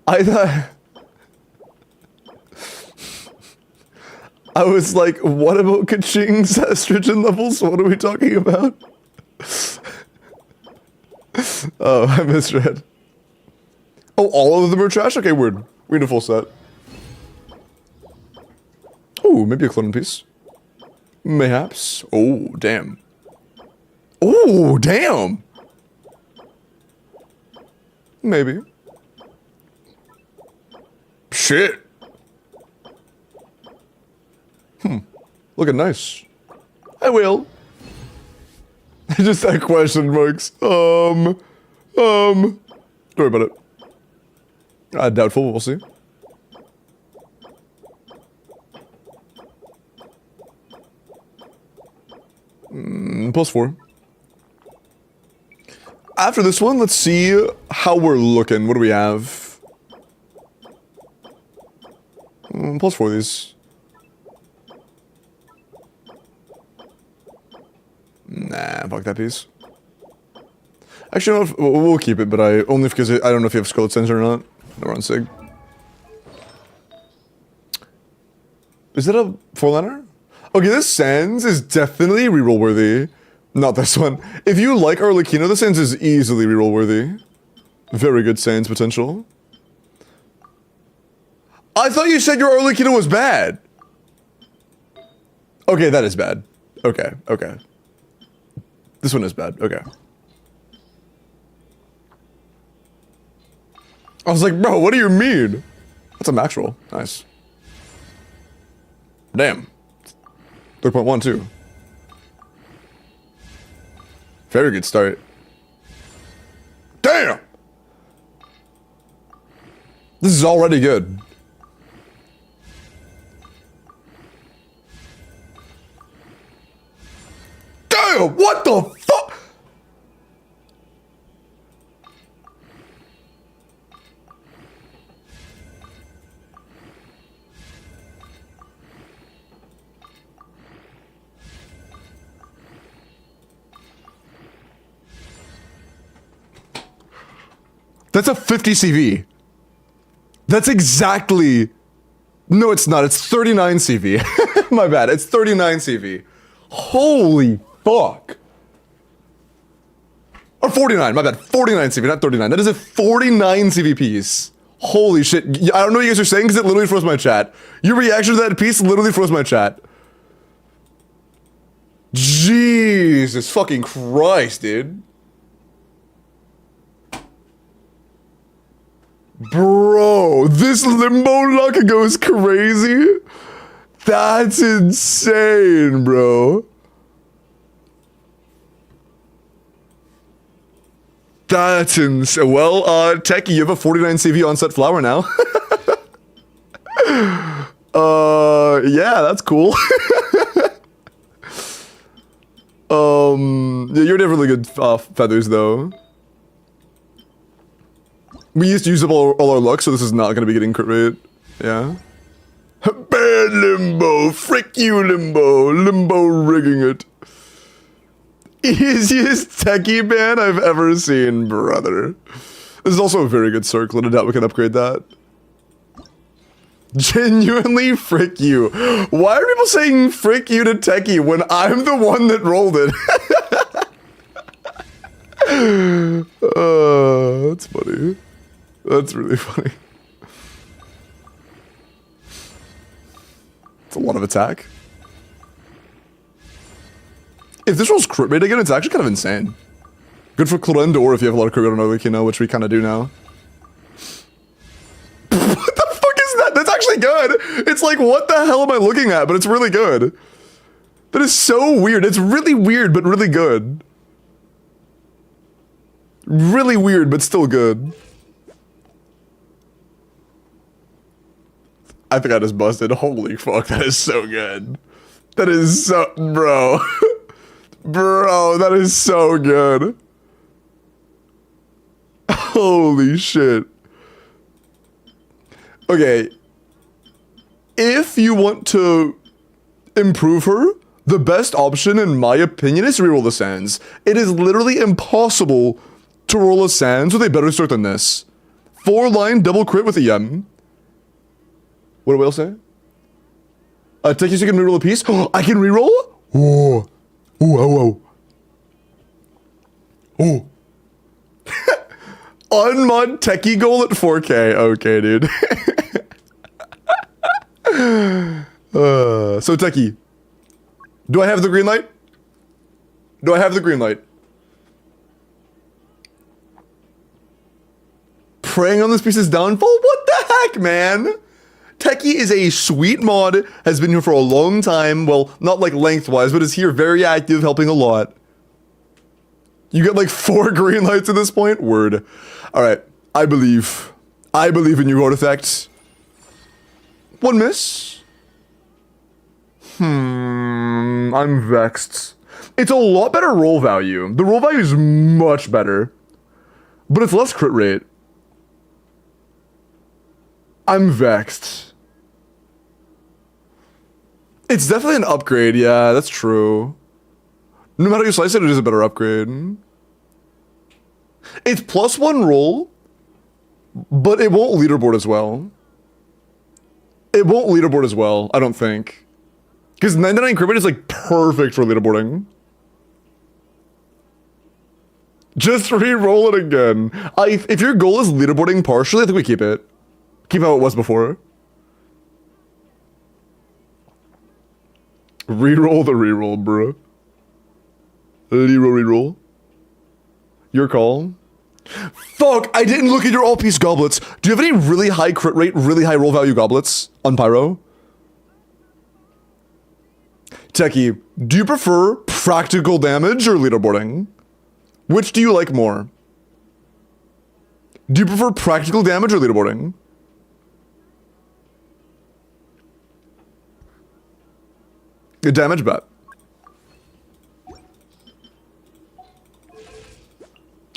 I thought... I was like, what about Kaching's estrogen levels? What are we talking about? Oh, I misread. Oh, all of them are trash? Okay, weird. We need a full set. Oh, maybe a clone piece. Mayhaps. Oh, damn. Oh, damn! Maybe. Shit! Looking nice. I will. Just that question marks. Don't worry about it. Doubtful, we'll see. +4. After this one, let's see how we're looking. What do we have? +4 of these. Nah, fuck that piece. Actually, no, we'll keep it, but only because I don't know if you have Scarlet Sensor or not. No, we're on Sig. Is that a 4-liner? Okay, this Sans is definitely reroll worthy. Not this one. If you like Arlecchino, the Sans is easily reroll worthy. Very good Sans potential. I thought you said your Arlecchino was bad. Okay, that is bad. Okay, okay. This one is bad. Okay. I was like, bro, what do you mean? That's a max roll. Nice. Damn. 3.1 too. Very good start. Damn! This is already good. Damn! What the fuck? That's a 50 CV. That's exactly... No, it's not. It's 39 CV. My bad. It's 39 CV. Holy fuck. Or 49. My bad. 49 CV, not 39. That is a 49 CV piece. Holy shit. I don't know what you guys are saying because it literally froze my chat. Your reaction to that piece literally froze my chat. Jesus fucking Christ, dude. Bro, this limbo luck goes crazy. That's insane, bro. That's insane. Well, Techie, you have a 49 CV on-set flower now. Yeah, that's cool. Yeah, you're definitely good feathers, though. We used to use up all our luck, so this is not gonna be getting crit rate. Yeah. Bad Limbo! Frick you, Limbo! Limbo rigging it. Easiest techie ban I've ever seen, brother. This is also a very good circle, and I doubt we can upgrade that. Genuinely, frick you. Why are people saying frick you to techie when I'm the one that rolled it? That's funny. That's really funny. It's a lot of attack. If this rolls crit rate again, it's actually kind of insane. Good for Clorendor if you have a lot of crit rate on Arlecchino, which we kind of do now. What the fuck is that? That's actually good. It's like, what the hell am I looking at? But it's really good. That is so weird. It's really weird, but really good. Really weird, but still good. I think I just busted. Holy fuck, that is so good. That is so... Bro. Bro, that is so good. Holy shit. Okay. If you want to improve her, the best option, in my opinion, is to reroll the Sands. It is literally impossible to roll a Sands with a better start than this. 4-line double crit with a Yem. What do Whale say? Techie, so you can reroll a piece? Oh, I can reroll? Oh. Oh, oh, oh. Oh. Unmod techie goal at 4K. Okay, dude. So techie, do I have the green light? Do I have the green light? Preying on this piece's downfall? What the heck, man? Techie is a sweet mod, has been here for a long time. Well, not like lengthwise, but is here very active, helping a lot. You get like 4 green lights at this point? Word. Alright, I believe. I believe in you, Artifact. 1 miss. I'm vexed. It's a lot better roll value. The roll value is much better. But it's less crit rate. I'm vexed. It's definitely an upgrade, yeah, that's true. No matter how you slice it, it is a better upgrade. It's +1 roll, but it won't leaderboard as well. It won't leaderboard as well, I don't think. Because 99 crit rate is like perfect for leaderboarding. Just re-roll it again. If your goal is leaderboarding partially, I think we keep it. Keep how it was before. Reroll the reroll, bro. Reroll. Your call. Fuck, I didn't look at your all-piece goblets. Do you have any really high crit rate, really high roll value goblets on Pyro? Techie, do you prefer practical damage or leaderboarding? Which do you like more? Do you prefer practical damage or leaderboarding? Good damage bet.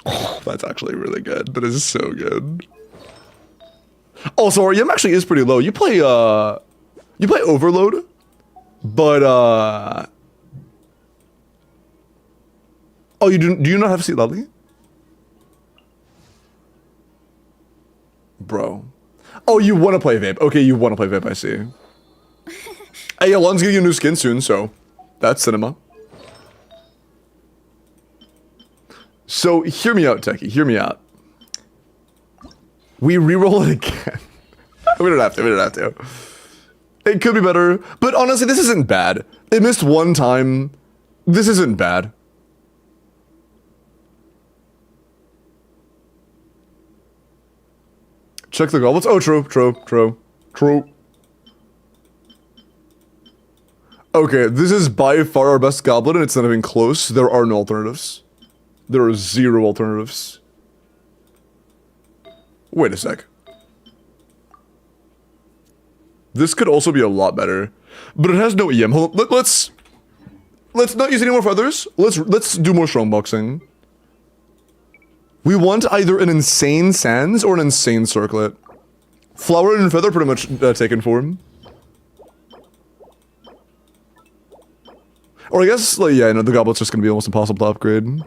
Oh, that's actually really good. That is so good. Also, our EM actually is pretty low. You play Overload, but oh, do you not have Seat Lovely? Bro. Oh, you want to play Vape. Okay, you want to play Vape, I see. Hey, Alon's getting a new skin soon, so that's cinema. So, hear me out, Techie. Hear me out. We re-roll it again. We don't have to. It could be better, but honestly, this isn't bad. It missed 1 time. This isn't bad. Check the goblets. Oh, true. Okay, this is by far our best goblin, and it's not even close. There are no alternatives. There are 0 alternatives. Wait a sec. This could also be a lot better, but it has no EM. Hold on, let's not use any more feathers. Let's do more strongboxing. We want either an insane sands or an insane circlet. Flower and feather pretty much taken form. Or I guess, like, yeah, no, the goblet's just gonna be almost impossible to upgrade.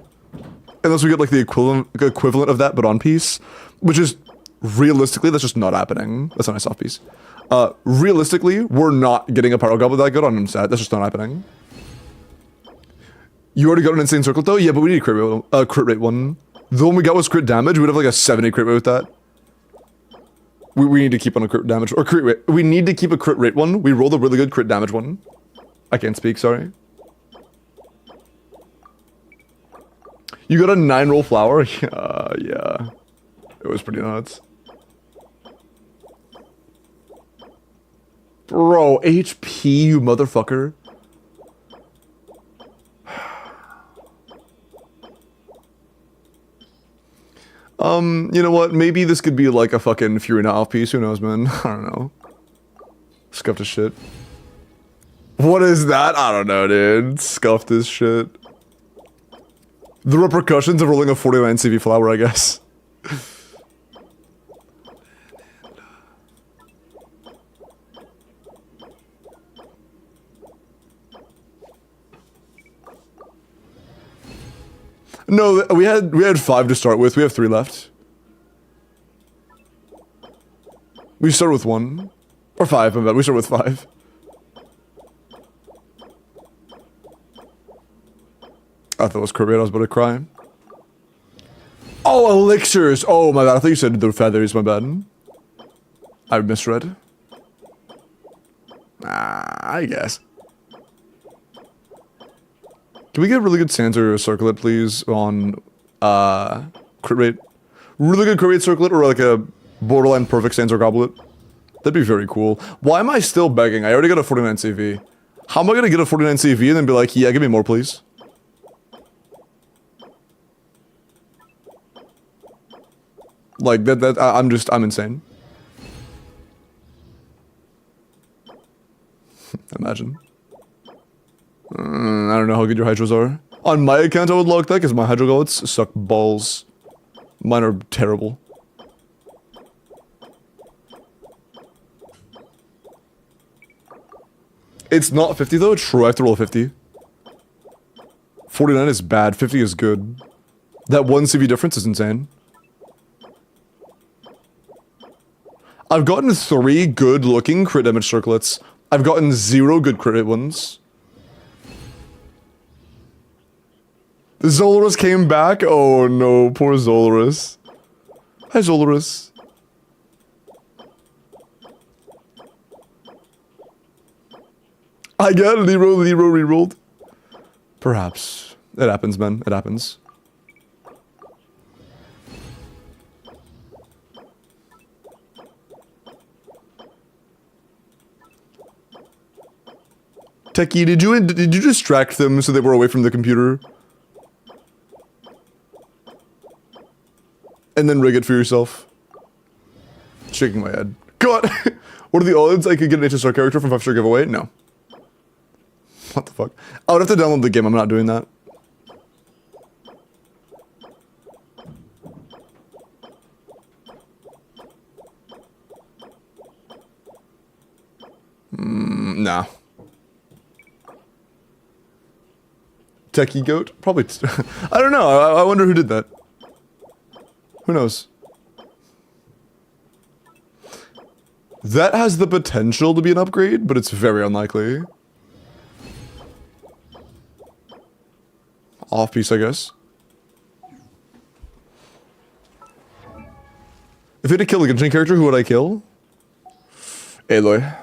Unless we get, like, the equivalent of that, but on piece. Which is, realistically, that's just not happening. That's not a soft piece. Realistically, we're not getting a Pyro Goblet that good on set. That's just not happening. You already got an insane circlet, though? Yeah, but we need a crit rate one. The one we got was crit damage. We'd have, like, a 70 crit rate with that. We need to keep on a crit damage. Or crit rate. We need to keep a crit rate one. We rolled a really good crit damage one. I can't speak, sorry. You got a 9-roll flower? Yeah. It was pretty nuts. Bro, HP, you motherfucker. You know what? Maybe this could be like a fucking Fury Not off piece. Who knows, man? I don't know. Scuffed as shit. What is that? I don't know, dude. Scuffed as shit. The repercussions of rolling a 49 CV flower, I guess. No, we had 5 to start with. We have 3 left. We start with 1. Or 5, my bad. We start with 5. I thought it was Kirby. I was about to cry. Oh, elixirs. Oh my bad. I thought you said the feathers. My bad. I misread. I guess. Can we get a really good Sansa circlet, please, on crit rate? Really good crit rate circlet, or like a borderline perfect Sansa goblet? That'd be very cool. Why am I still begging? I already got a 49 CV. How am I gonna get a 49 CV and then be like, yeah, give me more, please? Like, I'm insane. Imagine. I don't know how good your hydros are. On my account, I would log that because my hydro goblets suck balls. Mine are terrible. It's not 50 though, true, I have to roll 50. 49 is bad, 50 is good. That 1 CV difference is insane. I've gotten 3 good looking crit damage circlets. I've gotten 0 good crit ones. Zolorus came back? Oh no, poor Zolorus. Hi Zolorus. I got rerolled. Perhaps. It happens, man. It happens. Techie, did you distract them so they were away from the computer? And then rig it for yourself? Shaking my head. God! What are the odds I could get an HSR character from 5-star giveaway? No. What the fuck? I would have to download the game, I'm not doing that. Nah. Techie goat? Probably. I don't know. I wonder who did that. Who knows? That has the potential to be an upgrade, but it's very unlikely. Off piece, I guess. If I had to kill a Genshin character, who would I kill? Aloy.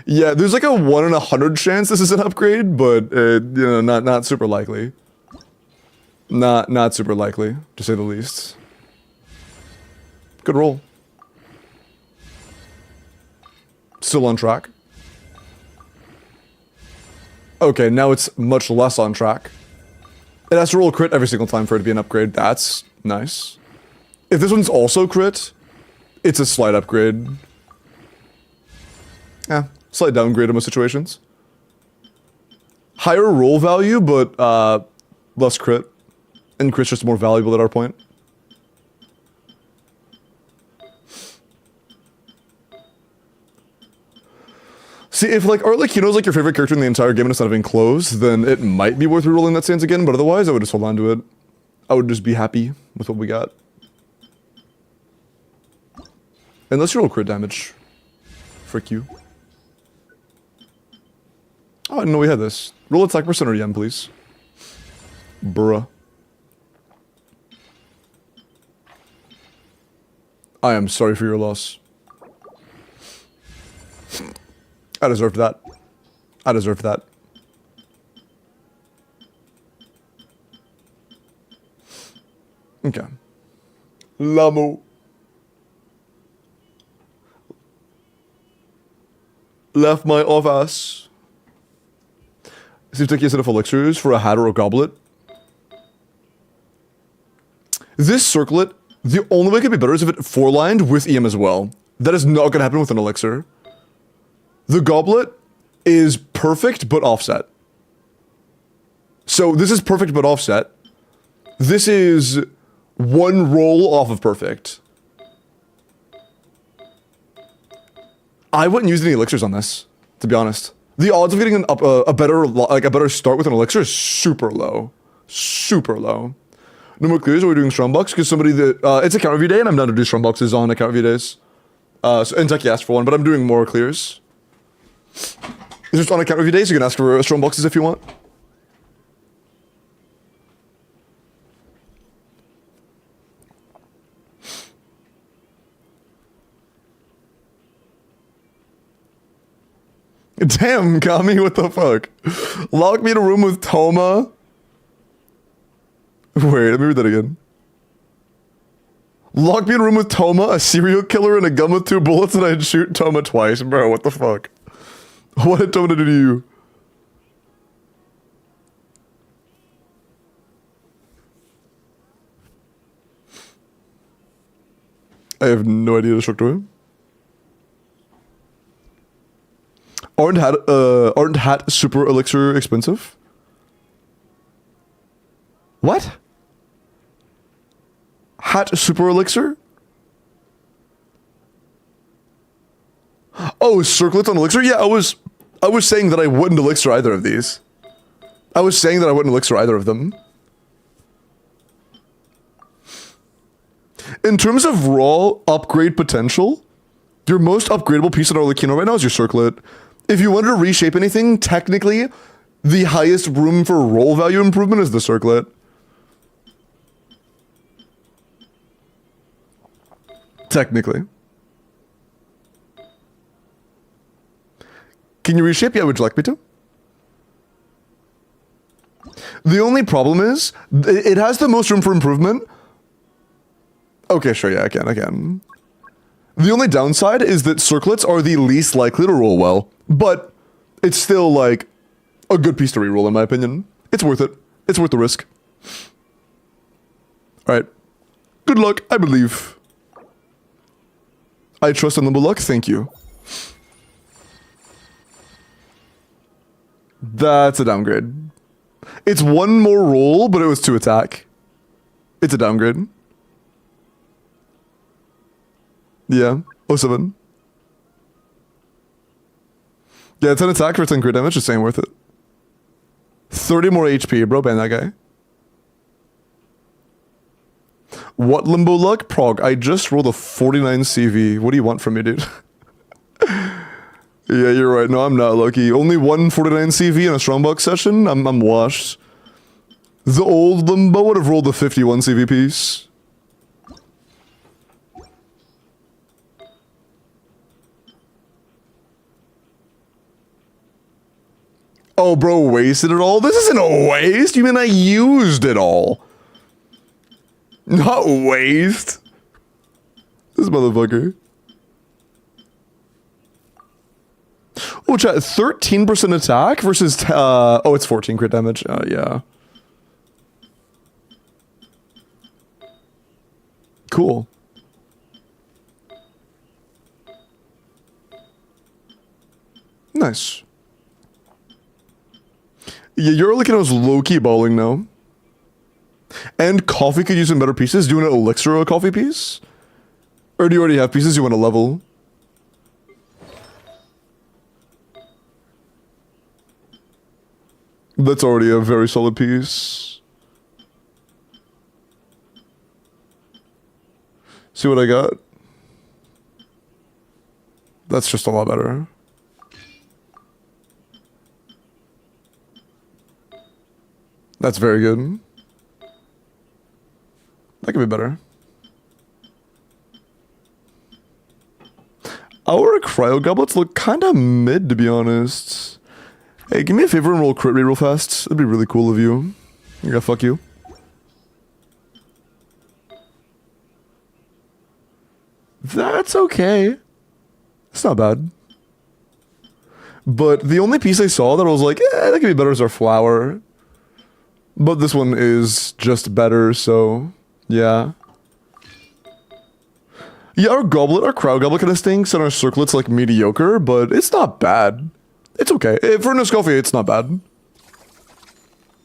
Yeah, there's like a 1 in 100 chance this is an upgrade, but you know, not super likely. Not super likely, to say the least. Good roll. Still on track. Okay, now it's much less on track. It has to roll crit every single time for it to be an upgrade. That's nice. If this one's also crit, it's a slight upgrade. Yeah, slight downgrade in most situations. Higher roll value, but less crit. And crit's just more valuable at our point. See, if like Arlecchino's like your favorite character in the entire game and it's not even close, then it might be worth rerolling that stance again, but otherwise I would just hold on to it. I would just be happy with what we got. Unless you roll crit damage. Frick you. Oh, I didn't know we had this. Roll attack percent or yen, please. Bruh. I am sorry for your loss. I deserved that. I deserved that. Okay. Lamo. Left my office. Seems like you set of elixirs for a hat or a goblet. This circlet, the only way it could be better is if it 4-lined with EM as well. That is not gonna happen with an elixir. The goblet is perfect but offset. So this is perfect but offset. This is 1 roll off of perfect. I wouldn't use any elixirs on this, to be honest. The odds of getting a better start with an elixir is super low. Super low. No more clears, are we doing Strongbox? Because somebody that, it's account review day and I'm down to do Strongboxes on account review days. So Kentucky asked for one, but I'm doing more clears. It's just on account review days, you can ask for Strongboxes if you want. Damn, Kami, what the fuck? Lock me in a room with Toma. Wait, let me read that again. Lock me in a room with Toma, a serial killer, and a gun with 2 bullets, and I'd shoot Toma twice. Bro, what the fuck? What did Toma do to you? I have no idea, Destructoid. Aren't hat super elixir expensive? What? Hat super elixir? Oh, circlets on elixir? Yeah, I was saying that I wouldn't elixir either of these. I was saying that I wouldn't elixir either of them. In terms of raw upgrade potential, your most upgradable piece in Arlecchino right now is your circlet. If you wanted to reshape anything, technically, the highest room for roll value improvement is the circlet. Technically. Can you reshape? Yeah, would you like me to? The only problem is, it has the most room for improvement. Okay, sure, yeah, I can. The only downside is that circlets are the least likely to roll well, but it's still, like, a good piece to reroll, in my opinion. It's worth it. It's worth the risk. Alright. Good luck, I believe. I trust in Limbo Luck, thank you. That's a downgrade. It's 1 more roll, but it was 2 attack. It's a downgrade. Yeah, 07. Yeah, 10 attack for 10 crit damage, just ain't worth it. 30 more HP, bro, ban that guy. What Limbo Luck? Prog, I just rolled a 49 CV. What do you want from me, dude? Yeah, you're right. No, I'm not lucky. Only 149 CV in a Strongbox session? I'm washed. The old Limbo would have rolled a 51 CV piece. Oh, bro, wasted it all? This isn't a waste. You mean I used it all? Not waste. This motherfucker. Oh, chat, 13% attack versus, oh, it's 14 crit damage. Yeah. Cool. Nice. Yeah, you're looking at those low-key balling now. And coffee could use some better pieces. Do you want an elixir or a coffee piece? Or do you already have pieces you want to level? That's already a very solid piece. See what I got? That's just a lot better. That's very good. That could be better. Our cryo goblets look kind of mid, to be honest. Hey, give me a favor and roll crit rate real fast. That'd be really cool of you. Yeah, fuck you. That's okay. It's not bad. But the only piece I saw that I was like, that could be better is our flower. But this one is just better, so yeah. Yeah, our goblet, our crowd goblet kind of stinks, and our circlet's like mediocre, but it's not bad. It's okay. For an Escoffier, it's not bad.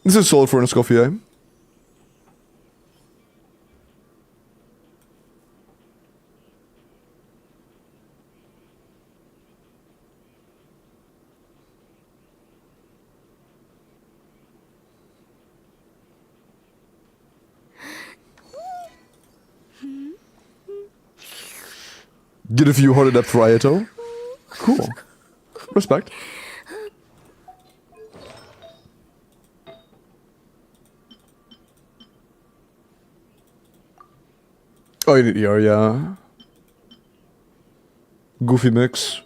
This is solid for an Escoffier. Get a few heart depth for Ayato. Cool. Respect. Oh, you need ER, yeah. Goofy mix.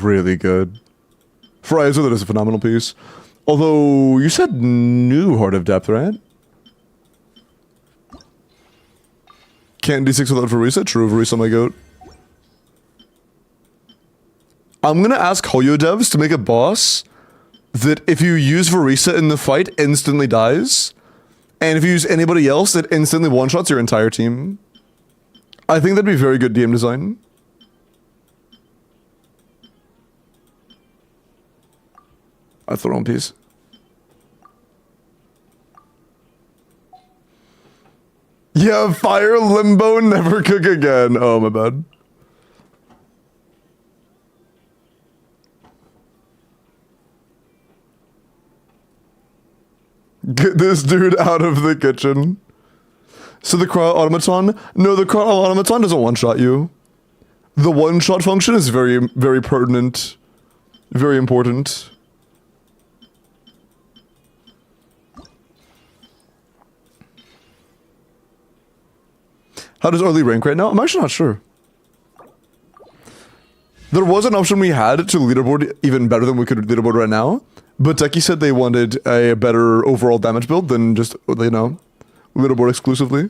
really good. For Aizo, that is a phenomenal piece. Although, you said new Heart of Depth, right? Can't D6 without Varisa? True, Varisa my goat. I'm gonna ask Hoyo devs to make a boss that if you use Varisa in the fight, instantly dies. And if you use anybody else, it instantly one-shots your entire team. I think that'd be very good DM design. That's the wrong piece. Yeah, fire, limbo, never cook again. Oh, my bad. Get this dude out of the kitchen. So the cryo automaton? No, the cryo automaton doesn't one-shot you. The one-shot function is very, very pertinent. Very important. How does early rank right now? I'm actually not sure. There was an option we had to leaderboard even better than we could leaderboard right now. But Techie said they wanted a better overall damage build than just, you know, leaderboard exclusively.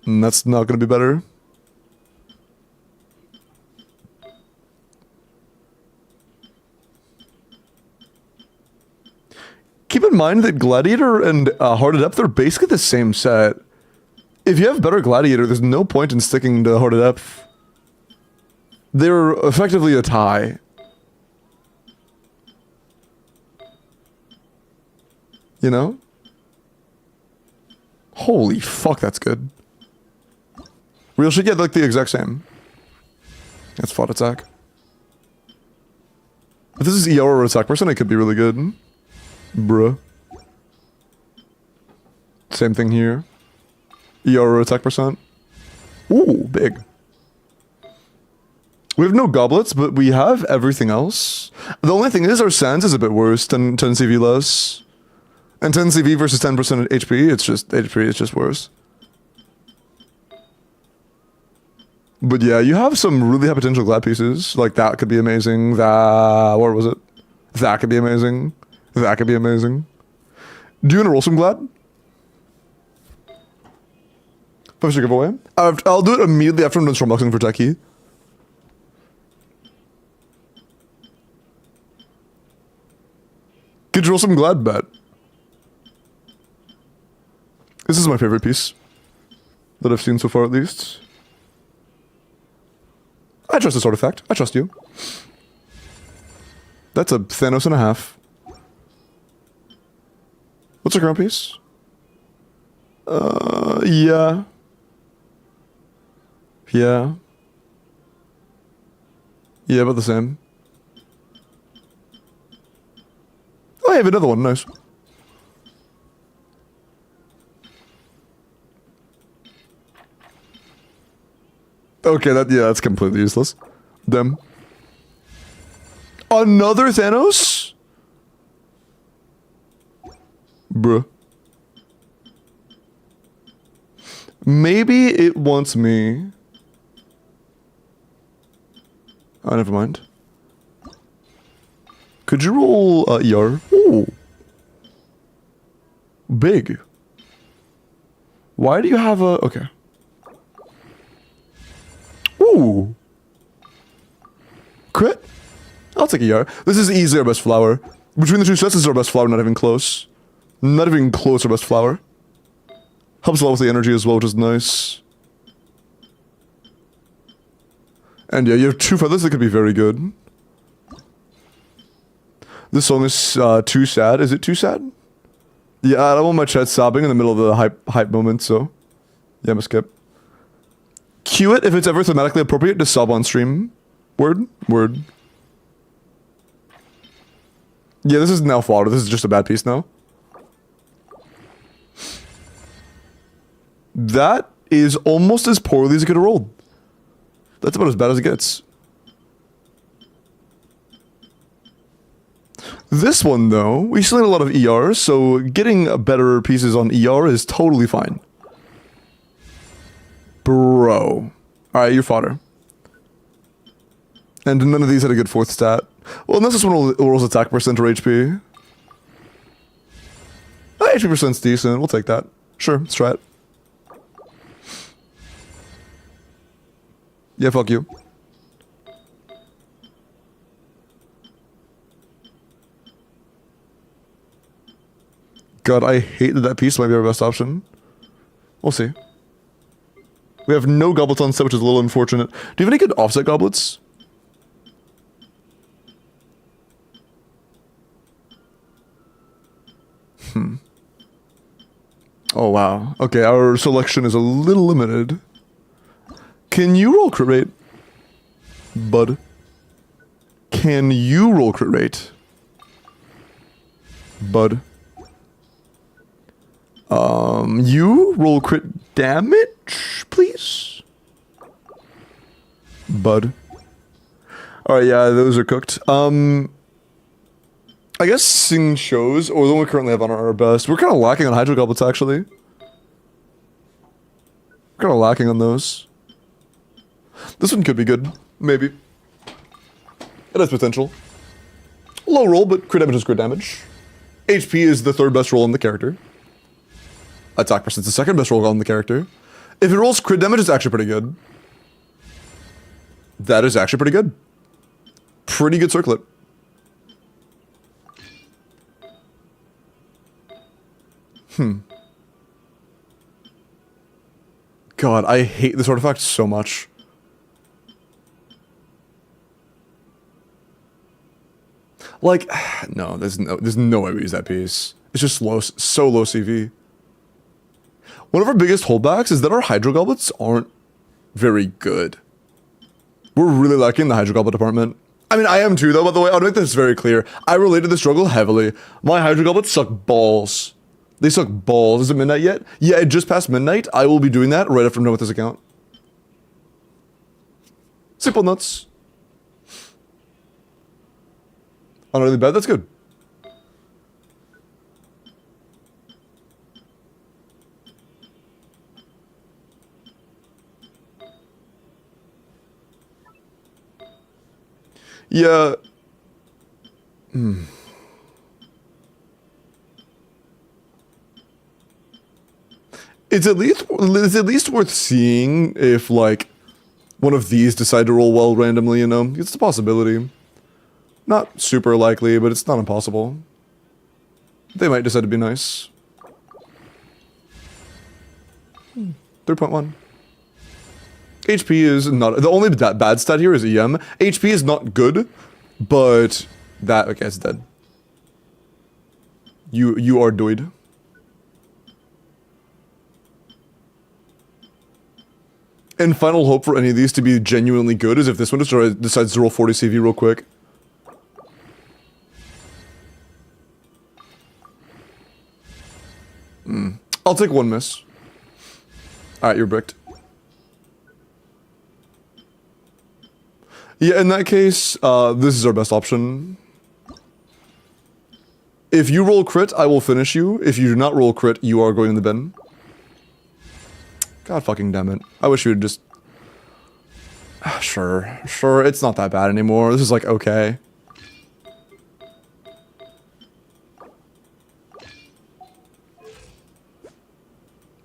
And that's not going to be better. Keep in mind that Gladiator and Heart of Depth are basically the same set. If you have better Gladiator, there's no point in sticking to Heart of Depth. They're effectively a tie. You know? Holy fuck, that's good. Real shit, yeah, like the exact same. That's fought attack. If this is ER or attack person, it could be really good. Bruh. Same thing here. ER or attack percent. Ooh, big. We have no goblets, but we have everything else. The only thing is our Sands is a bit worse than 10 CV less. And 10 CV versus 10% HP, it's just HP, it's just worse. But yeah, you have some really high potential glad pieces. Like that could be amazing. That, where was it? That could be amazing. That could be amazing. Do you want to roll some glad? 5-star giveaway? I'll do it immediately after I'm done Stormboxing for Techie. Could you roll some glad bet? This is my favorite piece that I've seen so far, at least. I trust this artifact. I trust you. That's a Thanos and a half. What's a ground piece? Yeah. Yeah. Yeah, about the same. Oh, I have another one. Nice. Okay, that's completely useless. Them. Another Thanos? Bruh. Maybe it wants me. Oh, never mind. Could you roll ER? Ooh. Big. Why do you have a... Okay. Ooh. Crit? I'll take ER. This is easily our best flower. Between the two sets, this is our best flower, not even close. Not even close our best flower. Helps a lot with the energy as well, which is nice. And yeah, you have 2 feathers that could be very good. This song is too sad. Is it too sad? Yeah, I don't want my chat sobbing in the middle of the hype moment, so... Yeah, I'm gonna skip. Cue it if it's ever thematically appropriate to sob on stream. Word? Word. Yeah, this is now fodder. This is just a bad piece now. That is almost as poorly as it could have rolled. That's about as bad as it gets. This one, though, we still need a lot of ER, so getting better pieces on ER is totally fine. Bro. Alright, you're fodder. And none of these had a good fourth stat. Well, unless this one rolls attack percent or HP. HP percent's decent. We'll take that. Sure, let's try it. Yeah, fuck you. God, I hate that that piece might be our best option. We'll see. We have no goblets on set, which is a little unfortunate. Do you have any good offset goblets? Oh, wow. Okay, our selection is a little limited. Can you roll crit rate? Bud. Can you roll crit rate? Bud. You roll crit damage, please? Bud. Alright, yeah, those are cooked. I guess Sing shows, or the one we currently have on our best. We're kind of lacking on Hydro Goblets, actually. We're kind of lacking on those. This one could be good. Maybe. It has potential. Low roll, but crit damage is crit damage. HP is the third best roll on the character. Attack percent is the second best roll on the character. If it rolls crit damage, it's actually pretty good. That is actually pretty good. Pretty good circlet. God, I hate this artifact so much. Like, no, there's no way we use that piece. It's just low, so low CV. One of our biggest holdbacks is that our Hydro Goblets aren't very good. We're really lacking the Hydro Goblet department. I mean, I am too, though, by the way. I'll make this very clear. I related the struggle heavily. My Hydro Goblets suck balls. They suck balls. Is it midnight yet? Yeah, it just passed midnight. I will be doing that right after I'm done with this account. Simple nuts. Oh, not really bad. That's good. Yeah. It's at least worth seeing if, like, one of these decide to roll well randomly, you know? It's a possibility. Not super likely, but it's not impossible. They might decide to be nice. 3.1. HP is not... The only bad stat here is EM. HP is not good, but... That... Okay, it's dead. You are doid. And final hope for any of these to be genuinely good is if this one just decides to roll 40 CV real quick. I'll take one miss. Alright, you're bricked. Yeah, in that case, this is our best option. If you roll crit, I will finish you. If you do not roll crit, you are going in the bin. God fucking damn it. I wish you would just... Sure, it's not that bad anymore. This is like, okay.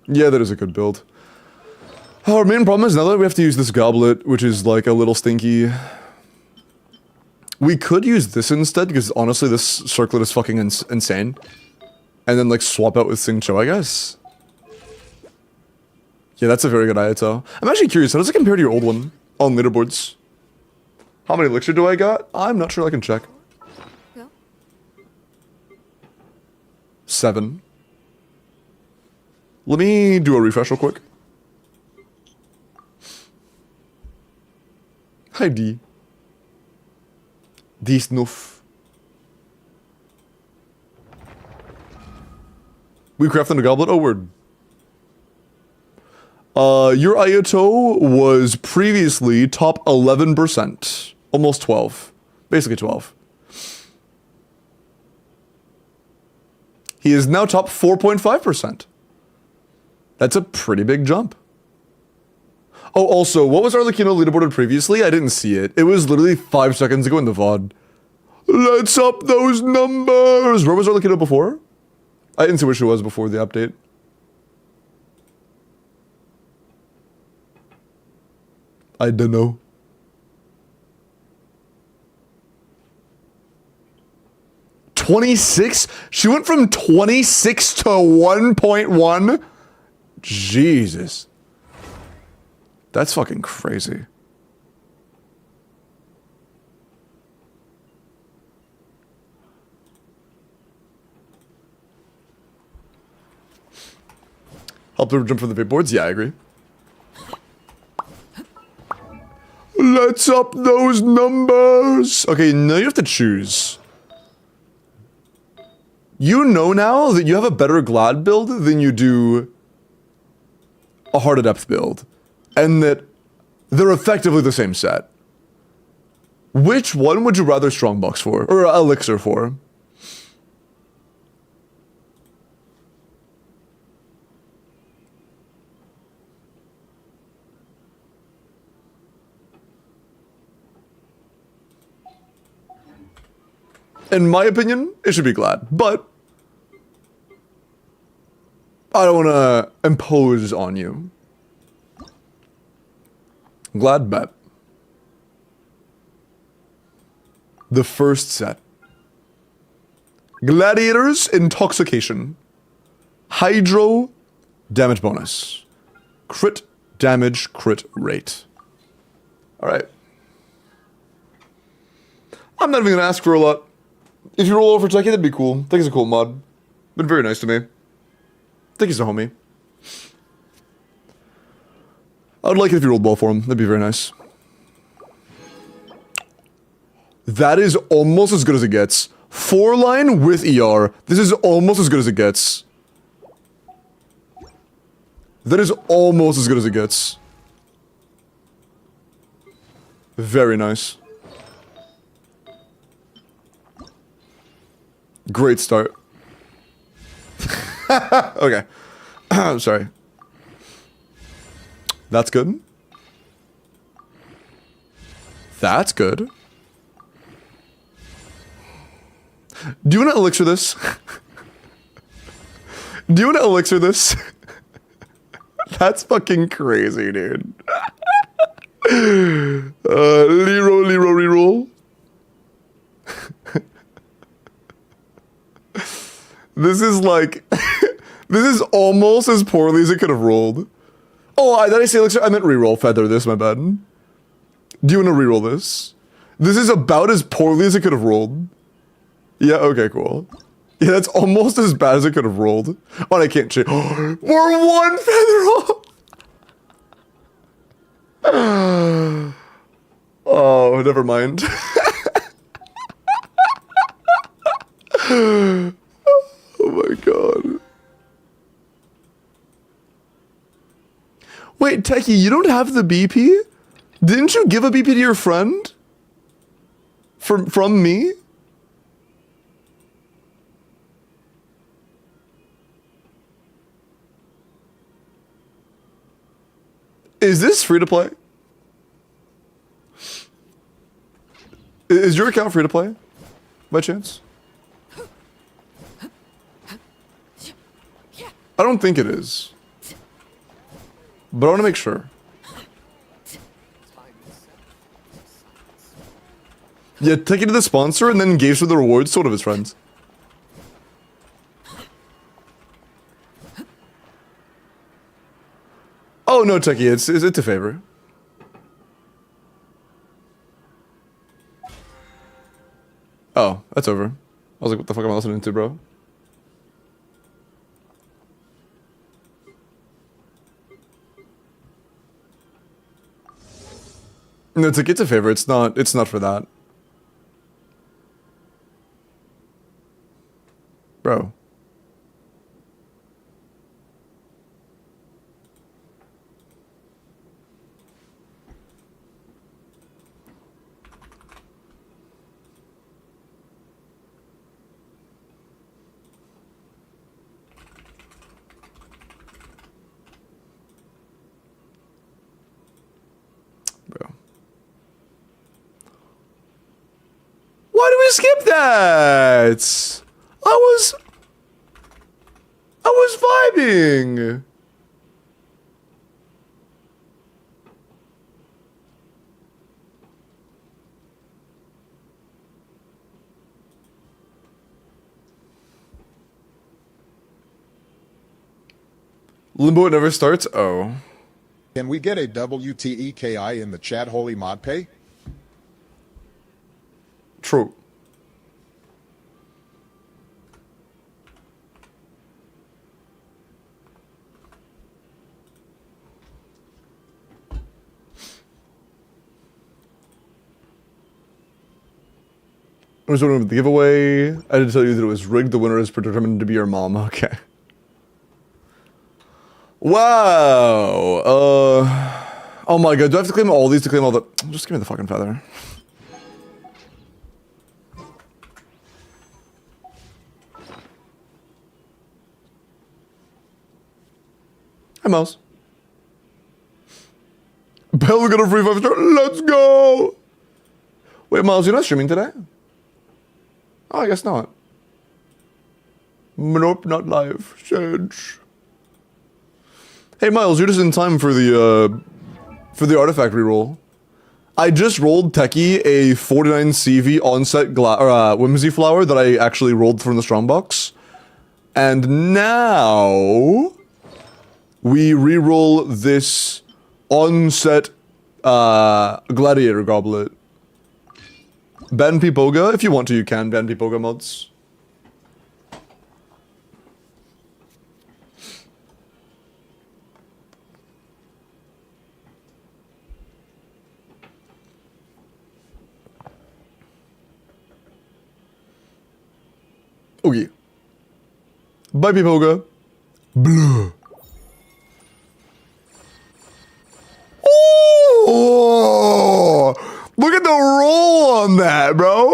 Yeah, that is a good build. Our main problem is now that we have to use this goblet, which is like a little stinky. We could use this instead, because honestly this circlet is fucking insane. And then like swap out with Sing Cho, I guess. Yeah, that's a very good Ayato. I'm actually curious, how does it compare to your old one on leaderboards? How many elixir do I got? I'm not sure, I can check. Go. 7. Let me do a refresh real quick. Hi D. D snuff. We crafted a goblet? Oh, word. Your Ayato was previously top 11%. Almost 12. Basically 12. He is now top 4.5%. That's a pretty big jump. Oh, also, what was Arlecchino leaderboarded previously? I didn't see it. It was literally 5 seconds ago in the VOD. Let's up those numbers! Where was Arlecchino before? I didn't see where she was before the update. I don't know. $26? She went from 26 to 1.1? Jesus. That's fucking crazy. Help her jump from the big boards? Yeah, I agree. Let's up those numbers. Okay, now you have to choose. You know now that you have a better Glad build than you do a Heart of Depth build. And that they're effectively the same set. Which one would you rather Strongbox for? Or Elixir for? In my opinion, it should be Glad, but I don't want to impose on you. Glad bet. The first set. Gladiators Intoxication. Hydro damage bonus. Crit damage crit rate. Alright. I'm not even gonna ask for a lot. If you roll over for Techie, that'd be cool. Techie's a cool mod. Been very nice to me. Techie's a homie. I would like it if you rolled well for him. That'd be very nice. That is almost as good as it gets. 4-line with ER. This is almost as good as it gets. That is almost as good as it gets. Very nice. Great start. Okay. Sorry. That's good. That's good. Do you want to elixir this? Do you want to elixir this? That's fucking crazy, dude. Reroll. This is like, this is almost as poorly as it could have rolled. Oh, did I say elixir? I meant reroll. Feather this, my bad. Do you want to reroll this? This is about as poorly as it could have rolled. Yeah, okay, cool. Yeah, that's almost as bad as it could have rolled. Oh, I can't change. We're one feather off! Oh, never mind. Oh my god. Wait, Techie, you don't have the BP? Didn't you give a BP to your friend? From me? Is this free to play? Is your account free to play? By chance? I don't think it is. But I want to make sure. Yeah, take it to the sponsor and then engage with the rewards to one of his friends. Oh no, Techie, it's a favor. Oh, that's over. I was like, what the fuck am I listening to, bro? No, it's a favor. It's not for that. Bro. you skip that? I was vibing. Limbo it never starts? Oh. Can we get a WTEKI in the chat, Holy Mod Pay? True. I was wondering about the giveaway. I did tell you that it was rigged. The winner is predetermined to be your mom. Okay. Wow. Oh my god. Do I have to claim all these to claim all the... Just give me the fucking feather. Hi, Mouse. Bell got a free 5-star. Let's go. Wait, Miles, you're not streaming today? Oh, I guess not. Nope, not live. Change. Hey, Miles, you're just in time for the artifact reroll. I just rolled Techie a 49 CV onset Whimsy flower that I actually rolled from the strongbox. And now we reroll this onset gladiator goblet. Ban Pipoga, if you want to, you can ban Pipoga mods. Okay. Bye, Pipoga. Blue. Oh! Look at the roll on that, bro.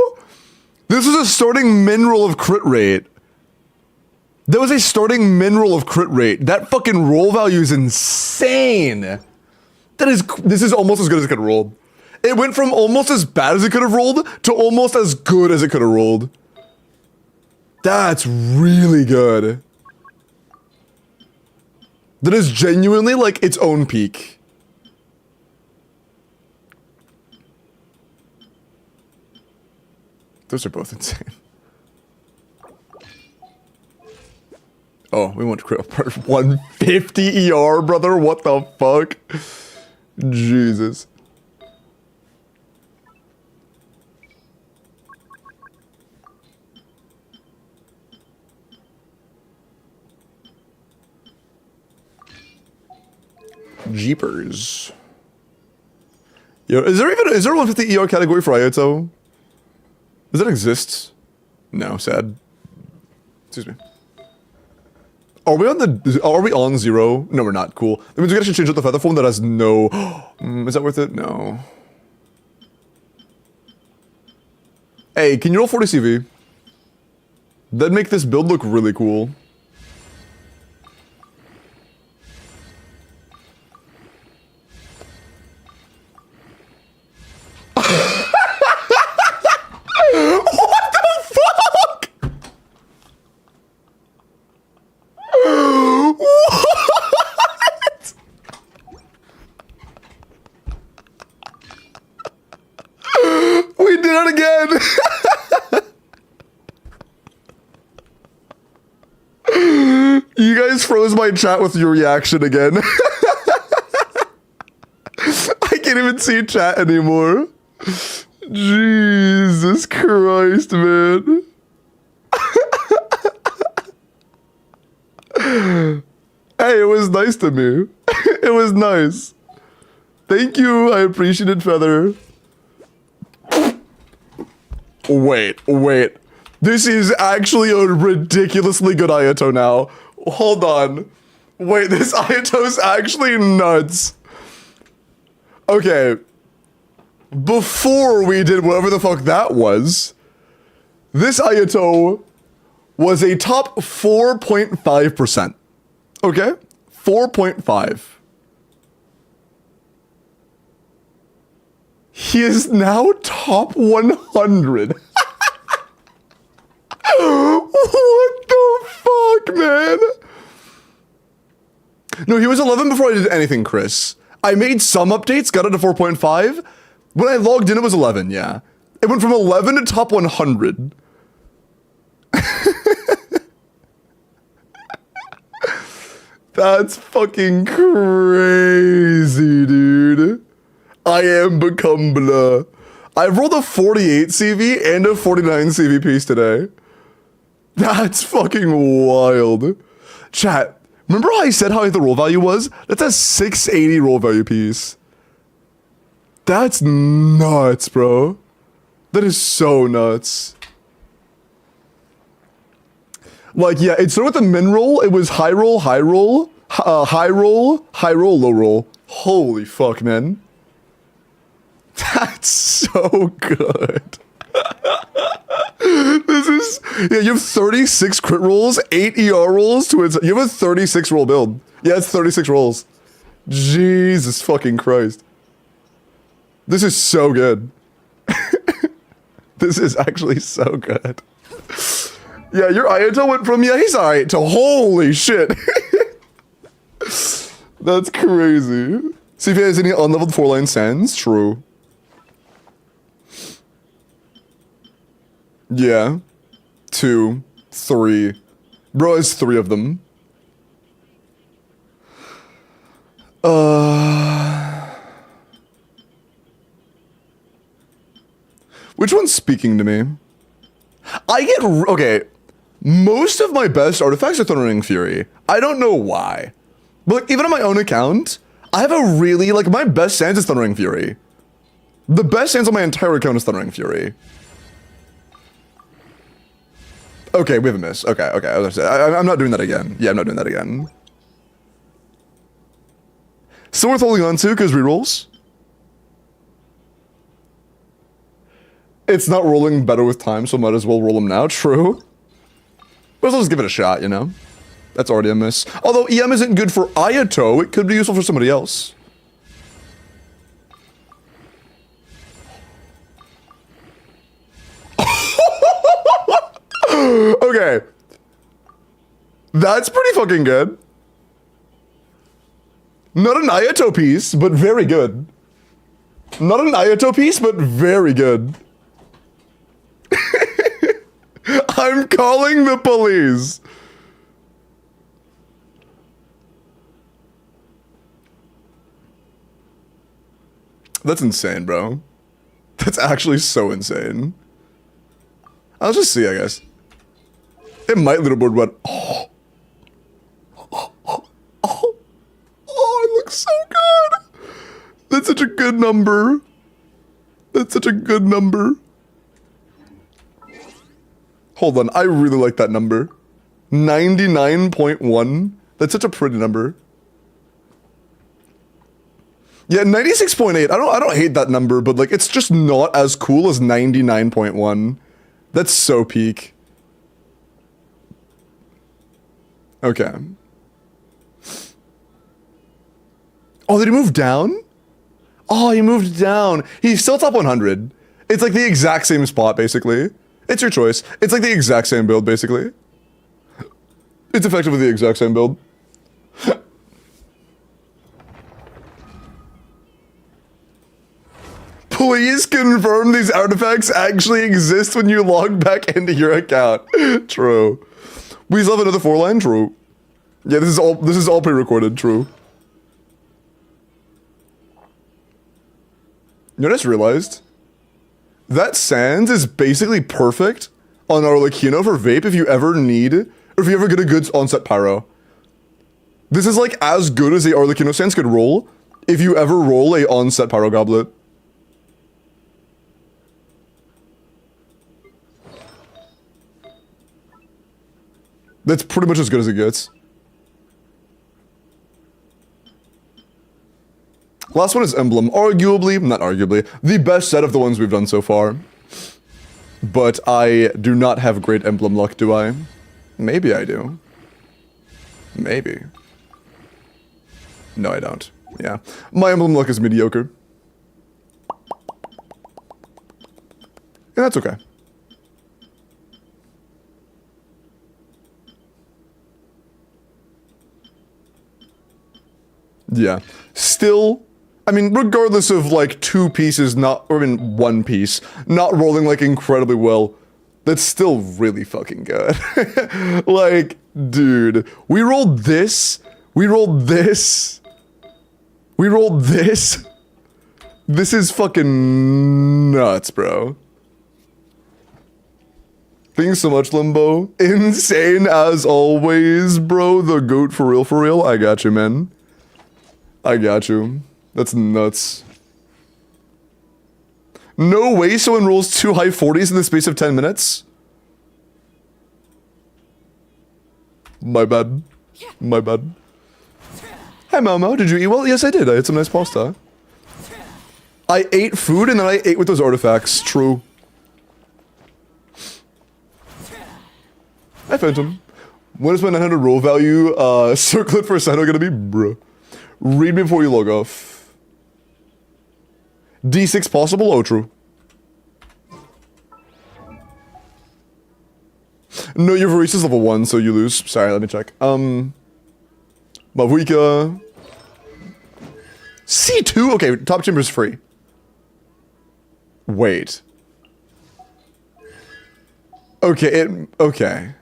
This is a starting min roll of crit rate. That was a starting min roll of crit rate. That fucking roll value is insane. This is almost as good as it could have rolled. It went from almost as bad as it could have rolled to almost as good as it could have rolled. That's really good. That is genuinely like its own peak. Those are both insane. Oh, we went to crit part 150 ER, brother. What the fuck? Jesus. Jeepers. Yo, is there a 150 ER category for Ayato? Does that exist? No, sad. Excuse me. Are we on 0? No, we're not. Cool. That means we can actually change out the feather form that has no... is that worth it? No. Hey, can you roll 40 CV? That'd make this build look really cool. What the fuck? What? We did it again. You guys froze my chat with your reaction again. I can't even see chat anymore. Jesus Christ, man. Hey, it was nice to me. It was nice. Thank you. I appreciate it, Feather. Wait. This is actually a ridiculously good Ayato now. Hold on. Wait, this Ayato's actually nuts. Okay. Before we did whatever the fuck that was, this Ayato was a top 4.5%. Okay? 4.5. He is now top 100. fuck, man? No, he was 11 before I did anything, Chris. I made some updates, got it to 4.5. When I logged in, it was 11, yeah. It went from 11 to top 100. That's fucking crazy, dude. I am become blah. I've rolled a 48 CV and a 49 CV piece today. That's fucking wild. Chat, remember how I said how high the roll value was? That's a 680 roll value piece. That's nuts, bro. That is so nuts. Like, yeah, it started with the min roll. It was high roll, high roll, high roll, high roll, low roll. Holy fuck, man. That's so good. This is, yeah, you have 36 crit rolls, 8 ER rolls to its, you have a 36 roll build. Yeah, it's 36 rolls. Jesus fucking Christ. This is so good. This is actually so good. Yeah, your Ayato went from, yeah, he's alright, to holy shit. That's crazy. See if he has any unleveled 4-line sands. True. Yeah. 2, 3. Bro has 3 of them. Which one's speaking to me? I get, okay, most of my best artifacts are Thundering Fury. I don't know why. But like, even on my own account, I have a really, like, my best sands is Thundering Fury. The best sands on my entire account is Thundering Fury. Okay, we have a miss. Okay, okay. I'm not doing that again. Yeah, I'm not doing that again. Still worth holding on to, because rerolls. It's not rolling better with time, so might as well roll them now. True. But let's just give it a shot, you know? That's already a miss. Although EM isn't good for Ayato, it could be useful for somebody else. Okay. That's pretty fucking good. Not an Ayato piece, but very good. Not an Ayato piece, but very good. I'm calling the police. That's insane, bro. That's actually so insane. I'll just see, I guess. It might leaderboard what? Oh, it looks so good. That's such a good number. That's such a good number. Hold on, I really like that number. 99.1. That's such a pretty number. Yeah, 96.8. I don't hate that number, but like it's just not as cool as 99.1. That's so peak. Okay. Oh, did he move down? Oh, he moved down. He's still top 100. It's like the exact same spot, basically. It's your choice. It's like the exact same build, basically. It's effectively the exact same build. Please confirm these artifacts actually exist when you log back into your account. True. We still have another 4-line. True. Yeah, this is all pre-recorded. True. You know what I just realized? That Sans is basically perfect on Arlecchino for vape if you ever need, or if you ever get a good onset pyro. This is like as good as the Arlecchino Sans could roll if you ever roll a onset pyro goblet. That's pretty much as good as it gets. Last one is Emblem. Arguably, not arguably, the best set of the ones we've done so far. But I do not have great Emblem luck, do I? Maybe I do. Maybe. No, I don't. Yeah. My Emblem luck is mediocre. And that's okay. Yeah. Still, I mean, regardless of like two pieces not, or even one piece, not rolling like incredibly well, that's still really fucking good. Like, dude, we rolled this. We rolled this. We rolled this. This is fucking nuts, bro. Thanks so much, Limbo. Insane as always, bro. The goat for real, for real. I got you, man. I got you. That's nuts. No way someone rolls two high 40s in the space of 10 minutes? My bad. My bad. Hi, Momo. Did you eat well? Yes, I did. I had some nice pasta. I ate food and then I ate with those artifacts. True. Hi, Phantom. When is my 900 roll value circlet for Sino gonna be? Bruh. Read me before you log off. D6 possible? Oh, true. No, your Varisa's level 1, so you lose. Sorry, let me check. Mavuika. C2? Okay, top chamber's free. Wait. Okay, okay.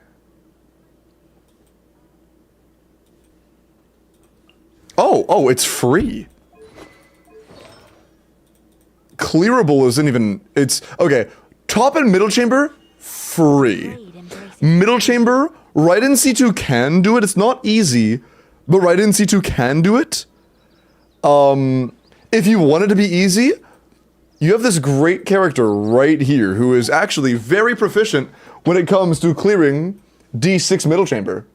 Oh, it's free. Clearable isn't even, it's, okay. Top and middle chamber, free. Middle chamber, right in C2 can do it. It's not easy, but right in C2 can do it. If you want it to be easy, you have this great character right here who is actually very proficient when it comes to clearing D6 middle chamber.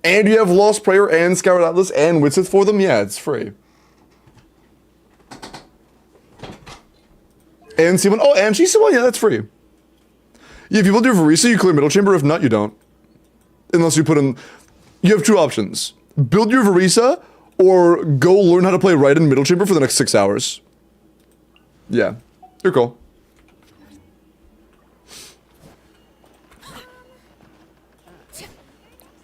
And you have Lost Prayer and Scoured Atlas and Witsith for them. Yeah, it's free. And C1. Oh, and G1. Yeah, that's free. Yeah, if you build your Varisa, you clear middle chamber. If not, you don't. Unless you put in... You have two options. Build your Varisa, or go learn how to play right in middle chamber for the next 6 hours. Yeah. You're cool.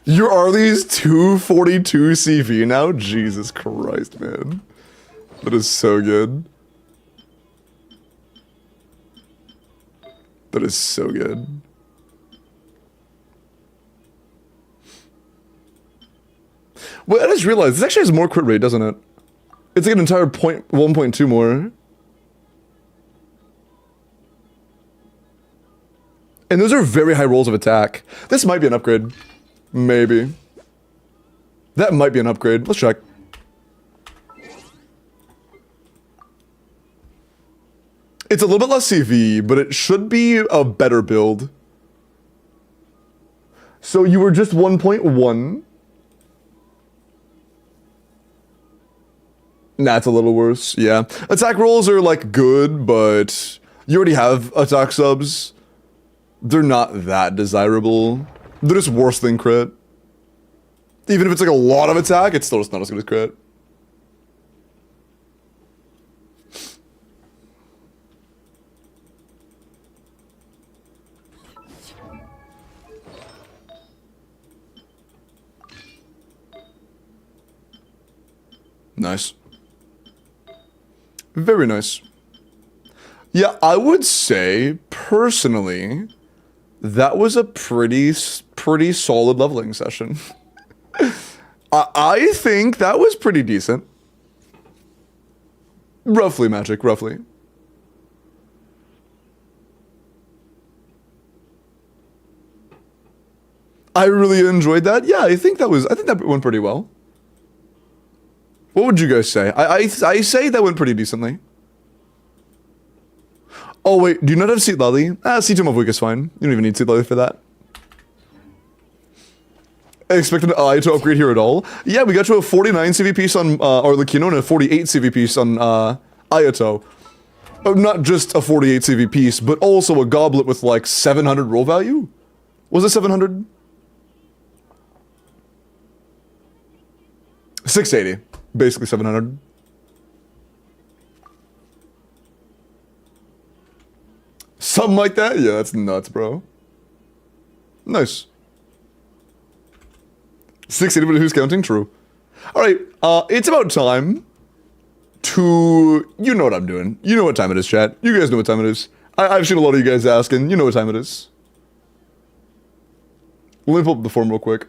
Your Arlie's 242 CV now? Jesus Christ, man. That is so good. That is so good. Well, I just realized this actually has more crit rate, doesn't it? It's like an entire 1.2 more. And those are very high rolls of attack. This might be an upgrade. Maybe. That might be an upgrade. Let's check. It's a little bit less CV, but it should be a better build. So you were just 1.1. Nah, it's a little worse. Yeah. Attack rolls are like good, but you already have attack subs. They're not that desirable. They're just worse than crit. Even if it's like a lot of attack, it's still just not as good as crit. Nice. Very nice. Yeah, I would say, personally, that was a pretty solid leveling session. I think that was pretty decent. Roughly, Magic, roughly. I really enjoyed that. Yeah, I think that went pretty well. What would you guys say? I say that went pretty decently. Oh wait, do you not have Seat Lolly? C2 Mavuika is fine. You don't even need Seat Lolly for that. I expect an eye to upgrade here at all. Yeah, we got to a 49 CV piece on Arlecchino and a 48 CV piece on Ayato. Oh, not just a 48 CV piece, but also a goblet with like 700 roll value? Was it 700? 680. Basically 700. Something like that? Yeah, that's nuts, bro. Nice. 680, but who's counting? True. All right, it's about time to... You know what I'm doing. You know what time it is, chat. You guys know what time it is. I've seen a lot of you guys asking. You know what time it is. Let me pull up the form real quick.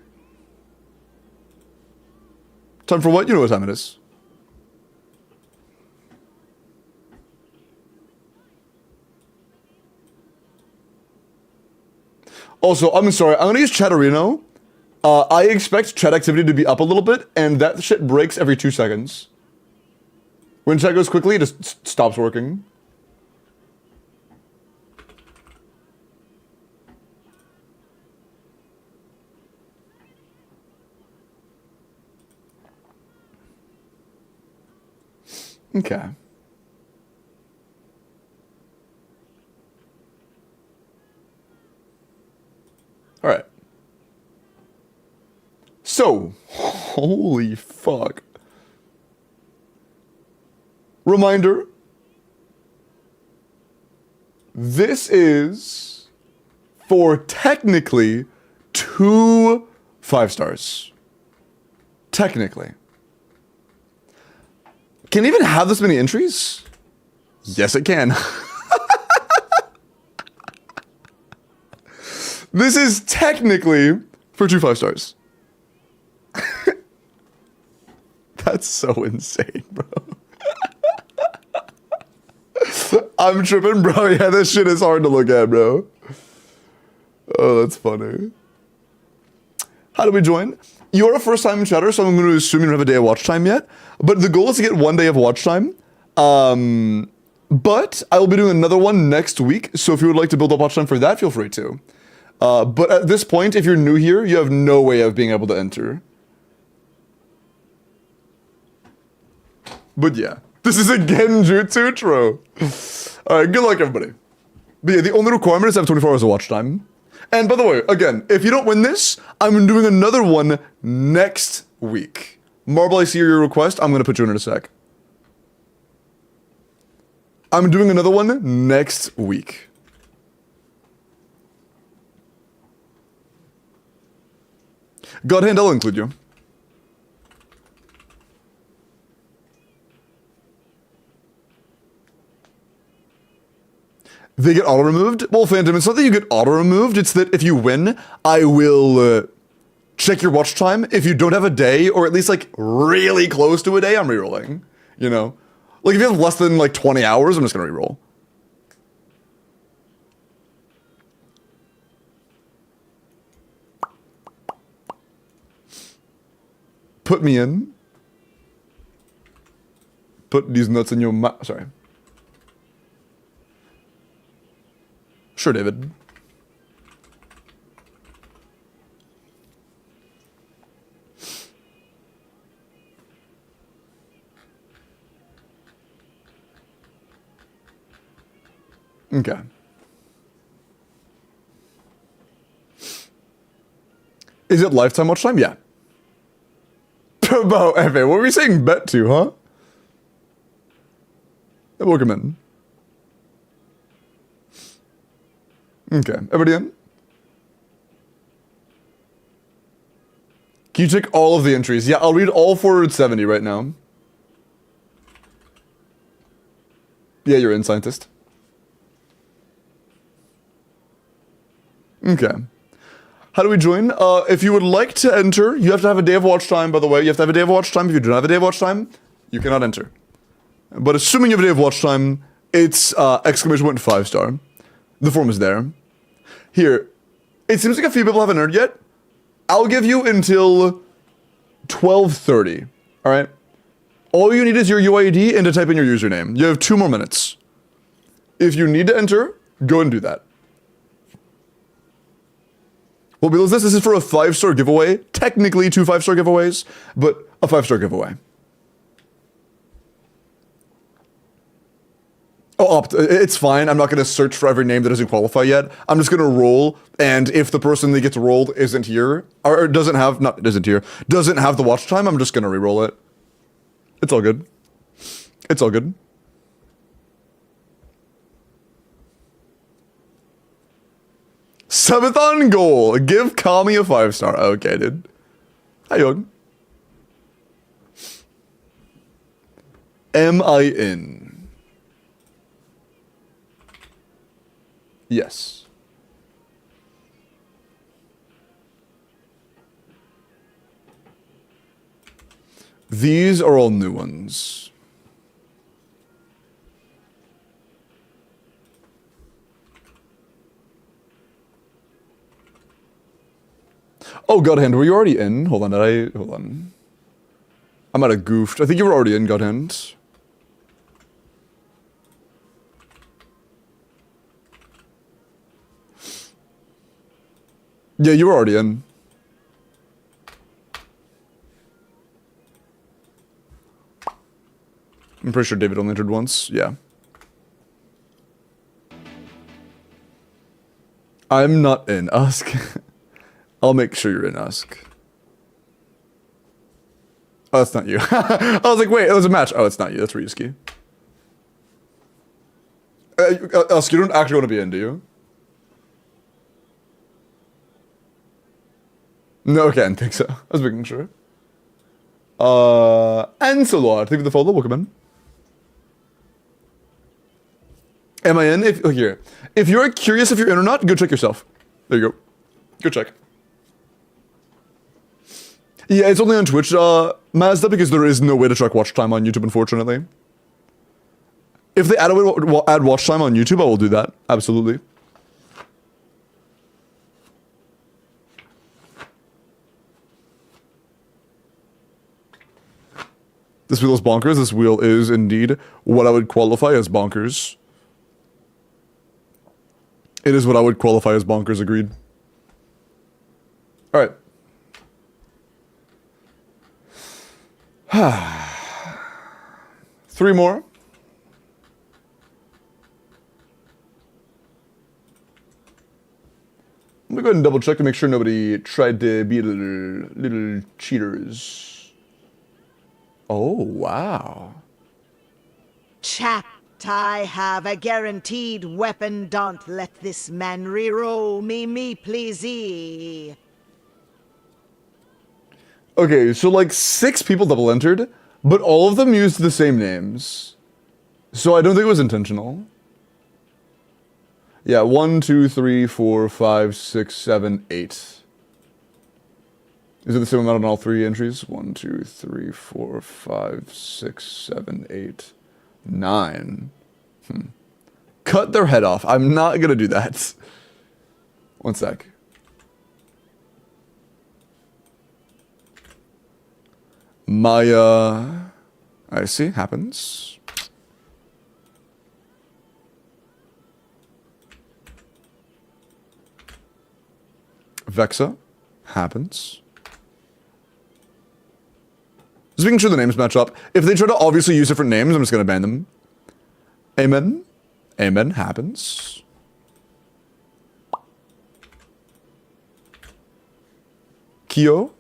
Time for what? You know what time it is. Also, I'm sorry, I'm gonna use Chatterino. I expect chat activity to be up a little bit, and that shit breaks every 2 seconds. When chat goes quickly, it just stops working. Okay. All right. So, holy fuck. Reminder. This is for technically 2 5 stars. Technically. Can it even have this many entries? Yes, it can. This is technically for 2 5 stars. That's so insane, bro. I'm tripping, bro. Yeah, this shit is hard to look at, bro. Oh, that's funny. How do we join? You're a first-time chatter, so I'm going to assume you don't have a day of watch time yet. But the goal is to get 1 day of watch time. But I will be doing another one next week, so if you would like to build up watch time for that, feel free to. But at this point, if you're new here, you have no way of being able to enter. But yeah, this is a Genjutsu Tro. Alright, good luck, everybody. But yeah, the only requirement is to have 24 hours of watch time. And by the way, again, if you don't win this, I'm doing another one next week. Marble, I see your request. I'm going to put you in a sec. I'm doing another one next week. Godhand, I'll include you. They get auto-removed? Well, Phantom, it's not that you get auto-removed, it's that if you win, I will check your watch time. If you don't have a day, or at least, like, really close to a day, I'm rerolling. You know? Like, if you have less than, like, 20 hours, I'm just gonna reroll. Put me in. Put these nuts in your mouth. Sorry. Sure, David. Okay. Is it lifetime watch time? Yeah. About Evan, what were you saying bet to, huh? Welcome in. Okay, everybody in? Can you check all of the entries? Yeah, I'll read all 470 right now. Yeah, you're in, scientist. Okay. How do we join? If you would like to enter, you have to have a day of watch time, by the way. You have to have a day of watch time. If you don't have a day of watch time, you cannot enter. But assuming you have a day of watch time, it's exclamation point 5 star. The form is there. Here, it seems like a few people haven't entered yet. I'll give you until 12:30, all right? All you need is your UID and to type in your username. You have 2 more minutes. If you need to enter, go and do that. What wheel is this? This is for a 5-star giveaway. Technically 2 5-star giveaways, but a 5-star giveaway. Oh, it's fine. I'm not going to search for every name that doesn't qualify yet. I'm just going to roll, and if the person that gets rolled isn't here, or doesn't have the watch time, I'm just going to re-roll it. It's all good. It's all good. Seventh on goal. Give Kami a 5-star. Okay, dude. Hi, Young. Am I in? Yes. These are all new ones. Oh, Godhand, were you already in? Hold on, hold on. I might have goofed. I think you were already in, Godhand. Yeah, you were already in. I'm pretty sure David only entered once. Yeah. I'm not in Usk. I'll make sure you're in Usk. Oh, that's not you. I was like, wait, it was a match. Oh, it's not you. That's Ryusuke. Usk, you don't actually want to be in, do you? No, okay, I didn't think so. I was making sure. Ancelor, thank you for the follow. Welcome in. Am I in? Oh, here. If you're curious if you're in or not, go check yourself. There you go. Go check. Yeah, it's only on Twitch, Mazda, because there is no way to track watch time on YouTube, unfortunately. If they add watch time on YouTube, I will do that. Absolutely. This wheel is bonkers. This wheel is indeed what I would qualify as bonkers. It is what I would qualify as bonkers, agreed. Alright. Three more. I'm gonna go ahead and double check to make sure nobody tried to be little cheaters. Oh, wow. Chat, I have a guaranteed weapon. Don't let this man re-roll me pleasey. Okay, so like 6 people double entered, but all of them used the same names. So I don't think it was intentional. Yeah, 1, 2, 3, 4, 5, 6, 7, 8. Is it the same amount on all 3 entries? 1, 2, 3, 4, 5, 6, 7, 8, 9. Cut their head off. I'm not gonna do that. One sec. Maya. I see. Happens. Vexa. Happens. Just making sure the names match up. If they try to obviously use different names, I'm just gonna ban them. Amen. Amen. Happens. Kyo.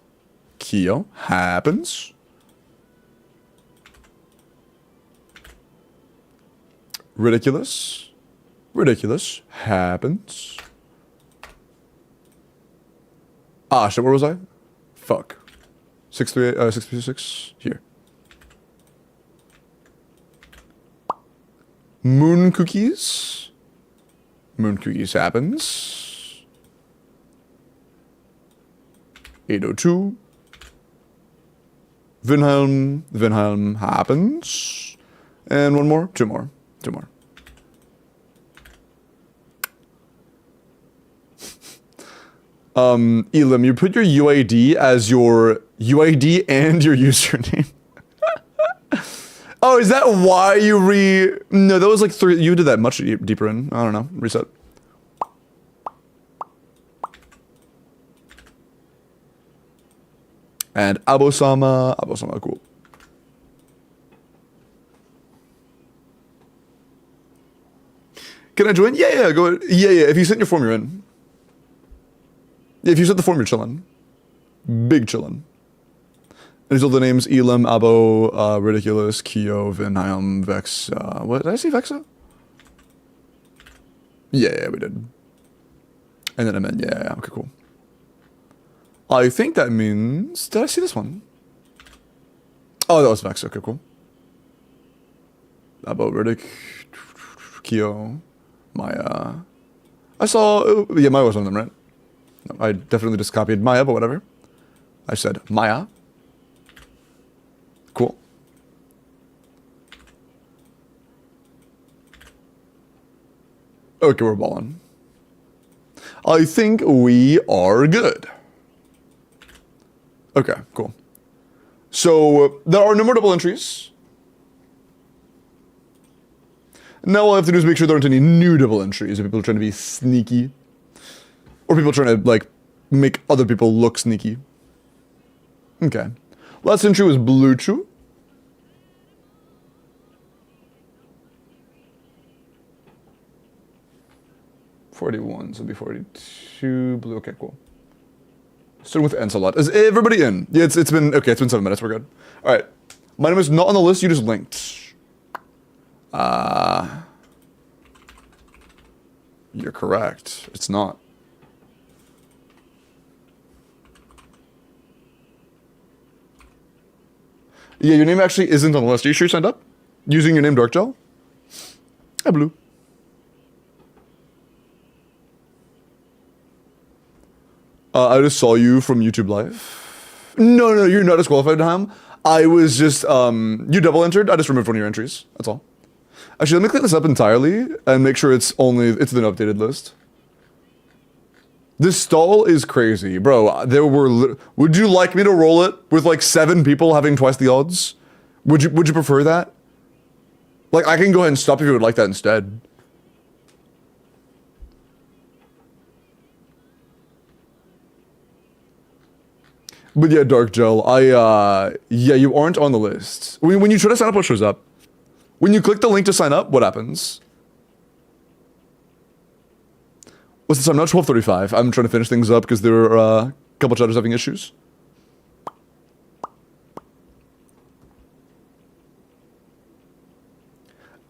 Kyo. Happens. Ridiculous. Ridiculous. Happens. Ah, shit, where was I? Fuck. 638, 636, here. Moon cookies. Moon cookies happens. 802. Vinhelm. Vinhelm happens. And one more? Two more. Two more. Elim, you put your UID as your UID and your username. Oh, is that why you No, that was like 3. You did that much deeper in. I don't know. Reset. And Abosama. Abosama, cool. Can I join? Yeah, go ahead. Yeah. If you sent your form, you're in. If you set the form, you're chillin'. Big chillin'. There's all the names: Elam, Abo, Ridiculous, Kyo, Vinheim, Vex. What did I say? Vexa? Yeah, we did. And then I meant, yeah, okay, cool. I think that means. Did I see this one? Oh, that was Vex. Okay, cool. About Riddick, Kyo, Maya. I saw, yeah, Maya was one of them, right? No, I definitely just copied Maya, but whatever. I said Maya. Cool. Okay, we're balling. I think we are good. Okay, cool. So, there are no more double entries. Now all I have to do is make sure there aren't any new double entries, if people are trying to be sneaky. Or people trying to, like, make other people look sneaky. Okay. Last entry was Blue Chew. $41, so it'll be 42 blue. Okay, cool. Starting with Ensalot. Is everybody in? Yeah, it's been, okay, it's been 7 minutes, we're good. Alright. My name is not on the list, you just linked. You're correct. It's not. Yeah, your name actually isn't on the list. Are you sure you signed up? Using your name Dark Gel? Hi, Blue. I just saw you from YouTube Live. No, no, you're not disqualified, Ham. I was just, you double entered. I just removed one of your entries. That's all. Actually, let me clean this up entirely and make sure it's the updated list. This stall is crazy. Bro, there were... Would you like me to roll it with like 7 people having twice the odds? Would you prefer that? Like, I can go ahead and stop if you would like that instead. But yeah, Dark Gel, yeah, you aren't on the list. When you try to sign up, what shows up? When you click the link to sign up, what happens? What's the time now? 12:35. I'm trying to finish things up because there are a couple chatters having issues.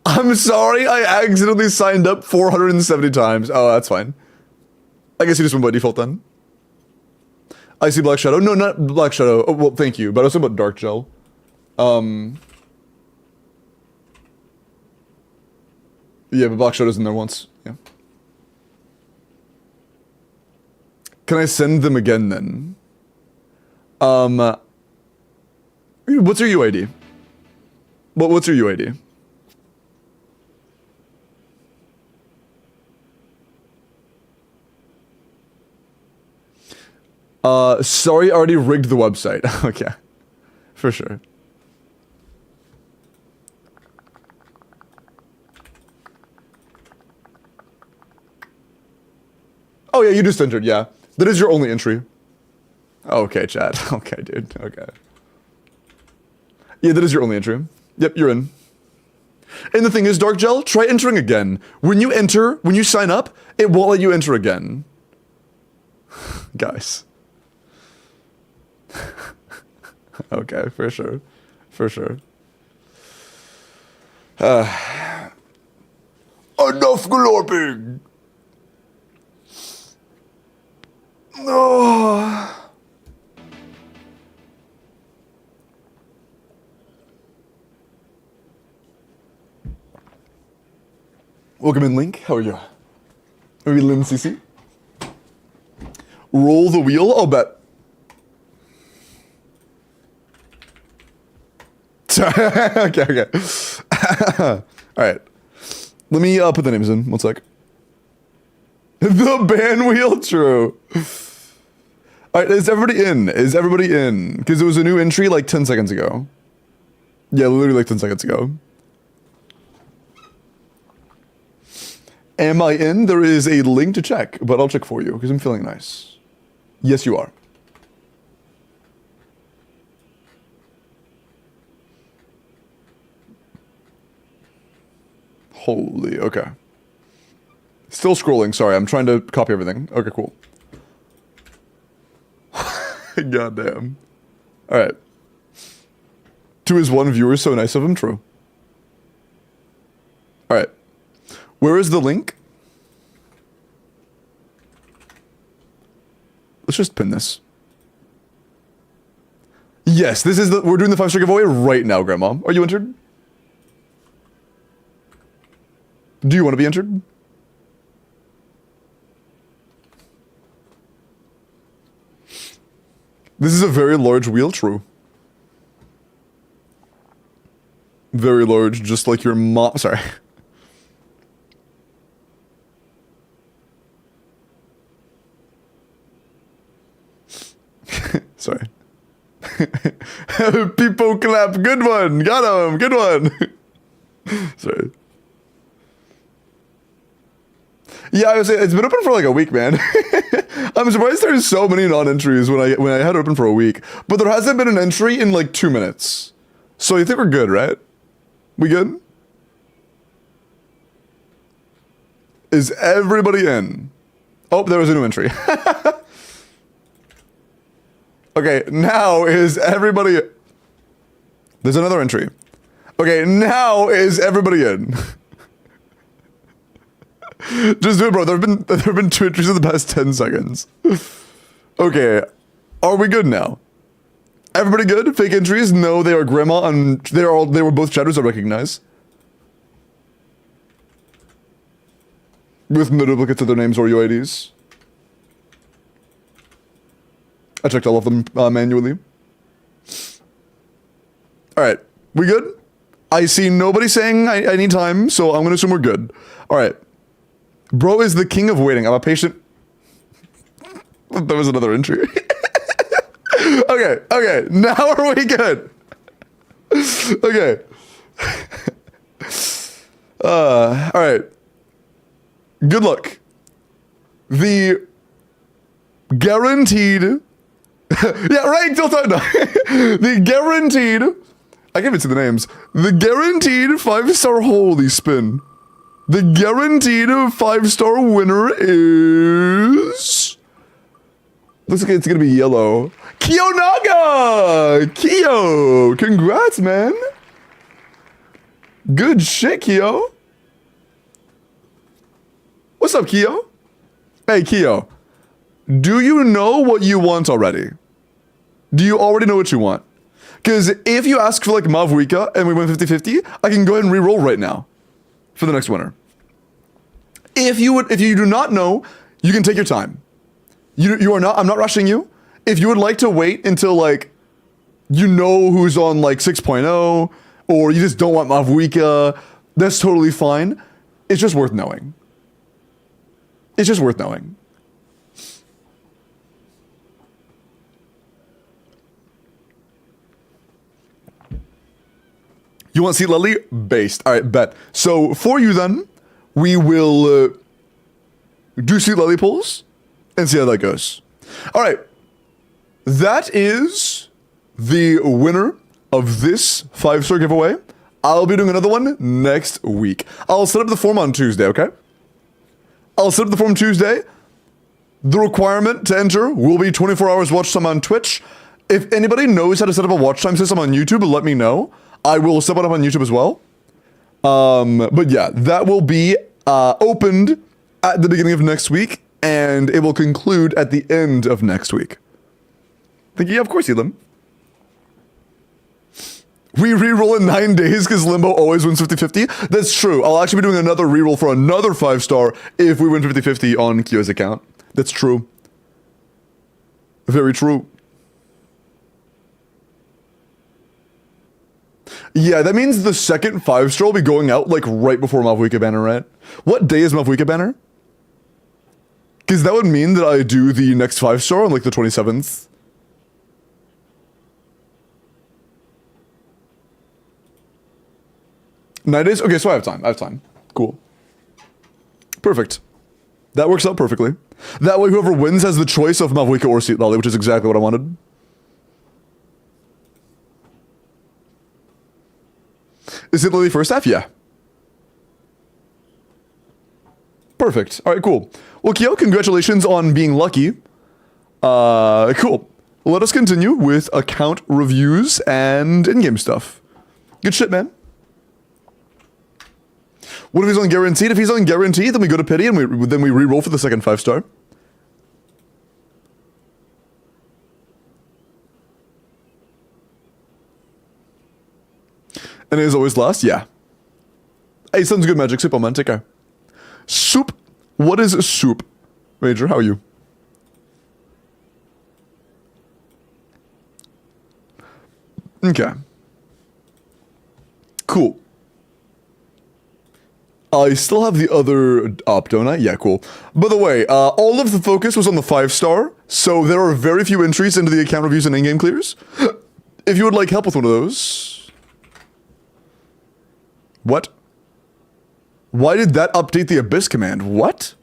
I'm sorry, I accidentally signed up 470 times. Oh, that's fine. I guess you just went by default then. I see Black Shadow. No, not Black Shadow. Oh, well, thank you. But I was talking about Dark Gel. Yeah, but Black Shadow's in there once. Yeah. Can I send them again then? What's your UID? What's your UID? Sorry, I already rigged the website. Okay. For sure. Oh yeah, you just entered, yeah. That is your only entry. Okay, Chad. Okay, dude. Okay. Yeah, that is your only entry. Yep, you're in. And the thing is, Dark Gel, try entering again. When you sign up, it won't let you enter again. Guys. Okay, for sure. For sure. Enough glorping! Oh. Welcome in, Link. How are you? Maybe Lynn CC? Roll the wheel? I'll bet. Okay. Alright. Let me put the names in. One sec. The ban wheel? True. Alright, is everybody in? Is everybody in? Because it was a new entry like 10 seconds ago. Yeah, literally like 10 seconds ago. Am I in? There is a link to check, but I'll check for you because I'm feeling nice. Yes, you are. Holy, okay. Still scrolling, sorry, I'm trying to copy everything. Okay, cool. Goddamn. Alright. 2 is 1 viewer, so nice of him, true. Alright. Where is the link? Let's just pin this. Yes, this is we're doing the 5-star giveaway right now, Grandma. Are you entered? Do you want to be entered? This is a very large wheel, true. Very large, just like your mom. Sorry. Sorry. People clap. Good one. Got him. Good one. Sorry. Yeah, I was saying, it's been open for like a week, man. I'm surprised there's so many non-entries when I had it open for a week. But there hasn't been an entry in like 2 minutes. So you think we're good, right? We good? Is everybody in? Oh, there was a new entry. Okay, now is everybody... There's another entry. Okay, now is everybody in? Just do it, bro. There have been 2 entries in the past 10 seconds. Okay, are we good now? Everybody good? Fake entries? No, they are grandma and they were both shadows I recognize. With no duplicates of their names or UIDs. I checked all of them manually. Alright, we good? I see nobody saying I need time, so I'm gonna assume we're good. Alright. Bro is the king of waiting. I'm a patient. That was another entry. Okay, now are we good? Okay. Alright. Good luck. The guaranteed... yeah, right, until time. No. The guaranteed... I can't even see the names. The guaranteed 5-star holy spin. The guaranteed 5-star winner is... Looks like it's gonna be yellow. Kiyonaga! Kiyo! Congrats, man! Good shit, Kiyo. What's up, Kiyo? Hey, Kiyo. Do you know what you want already? Do you already know what you want? Because if you ask for like Mavwika and we win 50-50, I can go ahead and re-roll right now for the next winner. If you do not know, you can take your time. You are not, I'm not rushing you. If you would like to wait until like, you know who's on like 6.0, or you just don't want Mavwika, that's totally fine. It's just worth knowing. It's just worth knowing. You want Seat Lily? Based. All right, bet. So for you then, we will do Seat Lily pulls and see how that goes. All right. That is the winner of this 5-star giveaway. I'll be doing another one next week. I'll set up the form on Tuesday, okay? I'll set up the form Tuesday. The requirement to enter will be 24 hours watch time on Twitch. If anybody knows how to set up a watch time system on YouTube, let me know. I will set one up on YouTube as well. But yeah, that will be opened at the beginning of next week, and it will conclude at the end of next week. Think yeah, of course, Elam. We re-roll in 9 days because Limbo always wins 50-50. That's true. I'll actually be doing another re-roll for another 5-star if we win 50-50 on Kyo's account. That's true. Very true. Yeah, that means the second 5-star will be going out like right before Mavwika banner, right? What day is Mavwika banner? Because that would mean that I do the next 5-star on like the 27th. Nine days? Okay, so I have time. I have time. Cool. Perfect. That works out perfectly. That way whoever wins has the choice of Mavwika or Seat Lolly, which is exactly what I wanted. Is it Lily first half? Yeah. Perfect. All right, cool. Well, Kyo, congratulations on being lucky. Cool. Let us continue with account reviews and in-game stuff. Good shit, man. What if he's on guaranteed? If he's on guaranteed, then we go to pity and then we re-roll for the second 5-star. And it is always last? Yeah. Hey, sounds good, Magic. Super, man. Take care. Soup. What is soup? Major, how are you? Okay. Cool. I still have the other up, don't I? Yeah, cool. By the way, all of the focus was on the 5-star, so there are very few entries into the account reviews and in-game clears. If you would like help with one of those. What? Why did that update the Abyss command? What?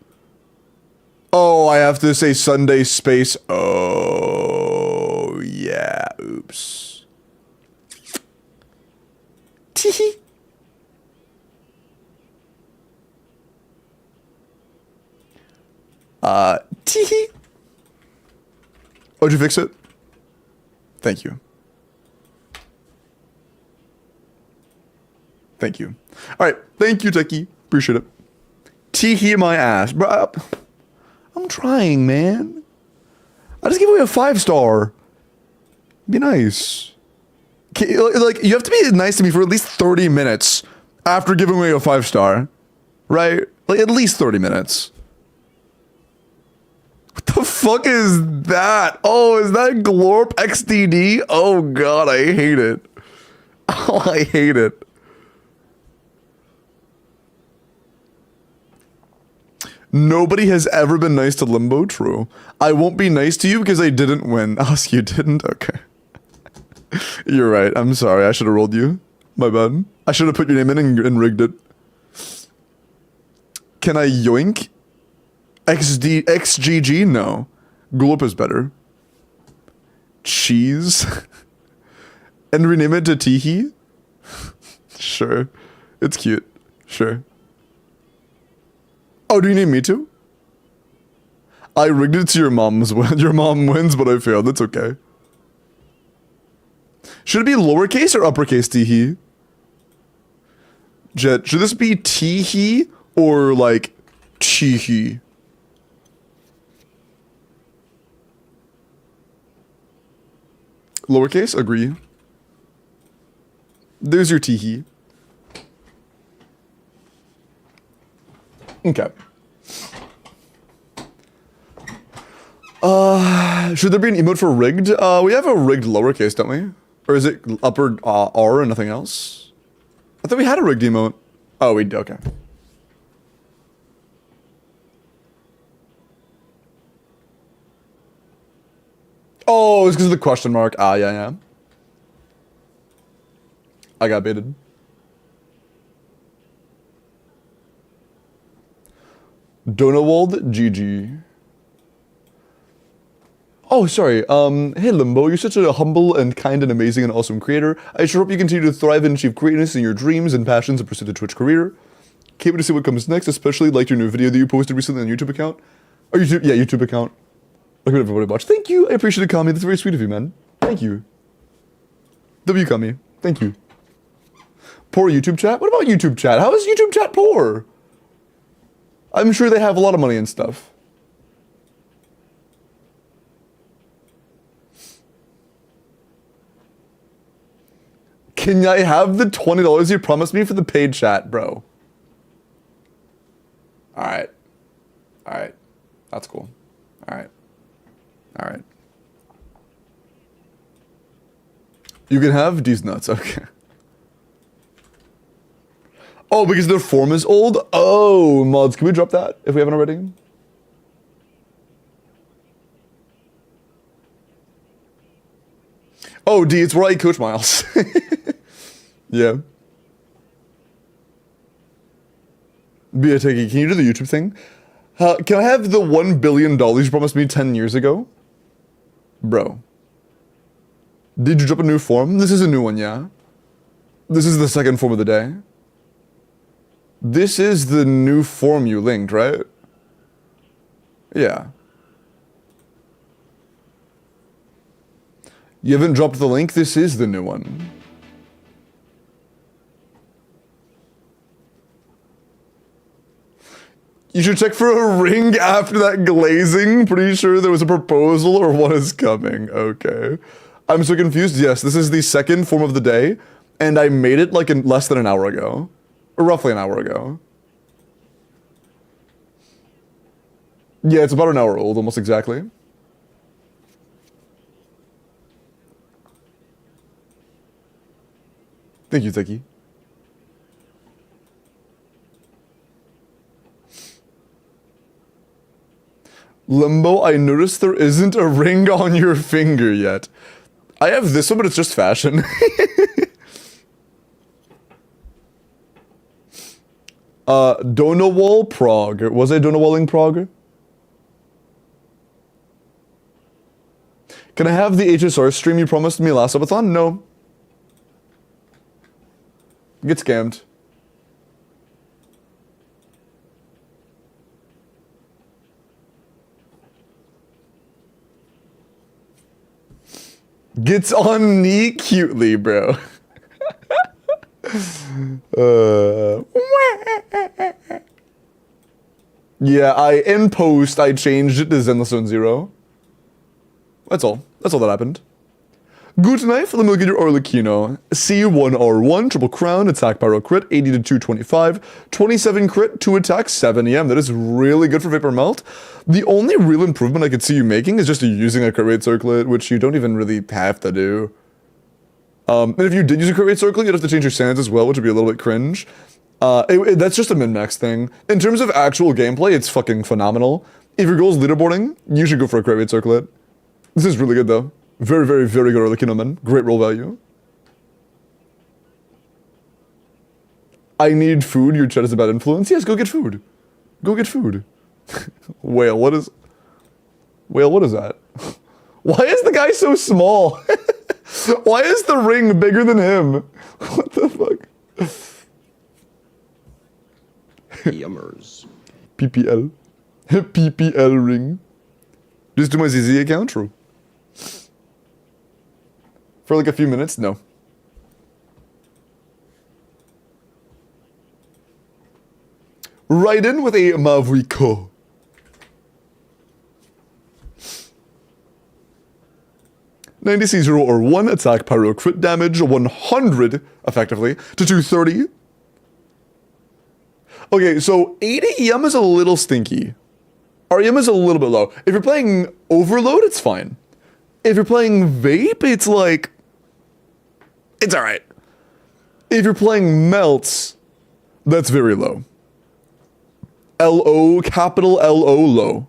Oh, I have to say Sunday space. Oh, yeah. Oops. Teehee. Teehee. Oh, did you fix it? Thank you. Thank you. Alright, thank you, Techie. Appreciate it. Teehee my ass. Bro, I'm trying, man. I just gave away a 5-star. Be nice. Like, you have to be nice to me for at least 30 minutes after giving away a 5-star. Right? Like, at least 30 minutes. What the fuck is that? Oh, is that Glorp XDD? Oh god, I hate it. Oh, I hate it. Nobody has ever been nice to Limbo, true. I won't be nice to you because I didn't win. Oh, so you didn't? Okay. You're right, I'm sorry, I should have rolled you. My bad. I should have put your name in and rigged it. Can I yoink? XGG? No. Glorp is better. Cheese? And rename it to Teehee? Sure. It's cute. Sure. Oh, do you need me to? I rigged it to your mom's win. Your mom wins, but I failed. That's okay. Should it be lowercase or uppercase Teehee? Jet, should this be Teehee or like Cheehee? Lowercase? Agree. There's your Teehee. Okay. Should there be an emote for rigged? We have a rigged lowercase, don't we? Or is it upper R and nothing else? I thought we had a rigged emote. Oh, we do, okay. Oh, it's because of the question mark. Ah, yeah. I got baited. Donawald, GG. Oh, sorry. Hey Limbo, you're such a humble and kind and amazing and awesome creator. I sure hope you continue to thrive and achieve greatness in your dreams and passions and pursue the Twitch career. Can't wait to see what comes next, especially like your new video that you posted recently on YouTube account. Or YouTube, yeah, YouTube account. Look at everybody watch. Thank you. I appreciate the comment. That's very sweet of you, man. Thank you. W Kami. Thank you. Poor YouTube chat? What about YouTube chat? How is YouTube chat poor? I'm sure they have a lot of money and stuff. Can I have the $20 you promised me for the paid chat, bro? Alright. Alright. That's cool. Alright. Alright. You can have these nuts, okay. Oh, because their form is old? Oh, mods, can we drop that if we haven't already? Oh, D, it's right, Coach Miles. Yeah. Be a techie, can you do the YouTube thing? Can I have the $1 billion you promised me 10 years ago? Bro. Did you drop a new form? This is a new one, yeah? This is the second form of the day. This is the new form you linked, right? Yeah. You haven't dropped the link? This is the new one. You should check for a ring after that glazing. Pretty sure there was a proposal or what is coming. Okay. I'm so confused. Yes, this is the second form of the day, and I made it like in less than an hour ago. Or roughly an hour ago. Yeah, it's about an hour old, almost exactly. Thank you, Tiki. Limbo, I noticed there isn't a ring on your finger yet. I have this one, but it's just fashion. Donawall Prague. Was I Donawalling Prague? Can I have the HSR stream you promised me last subathon? No. Get scammed. Gets on knee cutely, bro. Yeah, in post, I changed it to Zenless Zone 0. That's all. That's all that happened. Good knife, let me look at your Arlecchino. C1R1, triple crown, attack pyro crit, 80 to 225, 27 crit, 2 attacks, 7 EM. That is really good for Vapor Melt. The only real improvement I could see you making is just using a crit rate circlet, which you don't even really have to do. And if you did use a crit rate circlet, you'd have to change your sands as well, which would be a little bit cringe. That's just a min-max thing. In terms of actual gameplay, it's fucking phenomenal. If your goal is leaderboarding, you should go for a crit rate circlet. This is really good though. Very, very, very good Arlecchino, man. Great roll value. I need food. Your chat is a bad influence. Yes, go get food. Go get food. Whale, what is... Whale, what is that? Why is the guy so small? Why is the ring bigger than him? What the fuck? Yummers. PPL. PPL ring. Just do my ZZ account? True. For like a few minutes? No. Right in with a Mavrico. (90C0 or 1) attack pyro crit damage 100 effectively to 230. Okay, so 80 EM is a little stinky. Our EM is a little bit low. If you're playing Overload, it's fine. If you're playing Vape, it's like... It's alright. If you're playing Melts, that's very low. LO, capital LO low.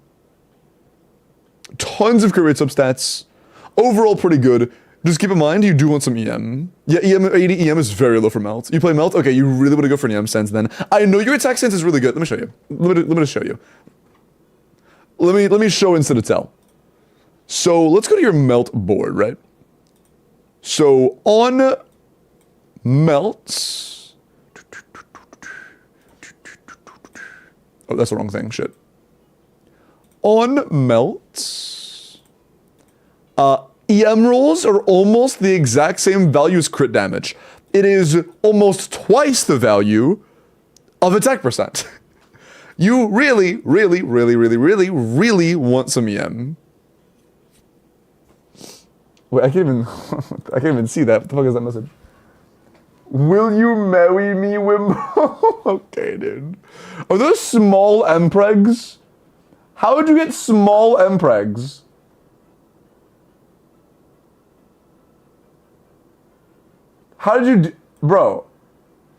Tons of crit rate substats. Overall pretty good. Just keep in mind, you do want some EM. Yeah, EM, 80 EM is very low for Melt. You play Melt? Okay, you really want to go for an EM sense then. I know your attack sense is really good. Let me show you. Let me just show you. Let me show instead of tell. So let's go to your Melt board, right? So on Melts... Oh, that's the wrong thing, shit. On Melts... EM rolls are almost the exact same value as crit damage. It is almost twice the value of attack percent. You really, really, really, really, really, really want some EM. Wait, I can't even see that. What the fuck is that message? Will you marry me, Wimbo? Okay, dude. Are those small Mpregs? How would you get small Mpregs? How did you do... Bro.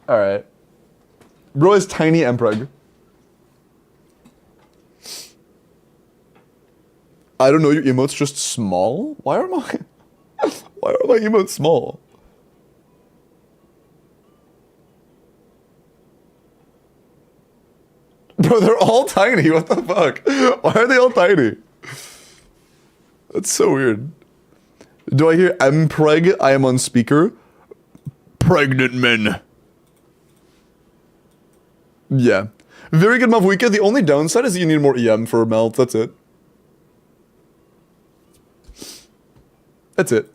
Alright. Bro is tiny Mpreg. I don't know, your emote's just small? Why are my... Why are my emotes small? Bro, they're all tiny, what the fuck? Why are they all tiny? That's so weird. Do I hear Mpreg? I am on speaker. Pregnant men. Yeah. Very good Mavuika. The only downside is that you need more EM for Melt. That's it. That's it.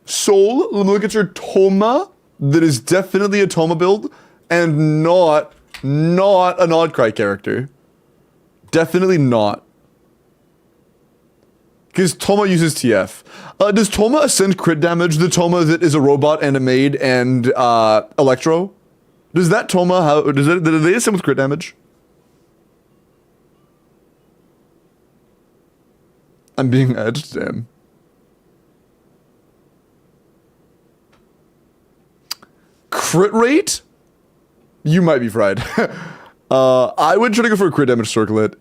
Soul, let me look at your Toma. That is definitely a Toma build. And not an Oddcry character. Definitely not. Because Toma uses TF. Does Toma ascend crit damage? The Toma that is a robot and a maid and Electro? Does that Toma do they ascend with crit damage? I'm being edged, damn. Crit rate? You might be fried. I would try to go for a crit damage circlet.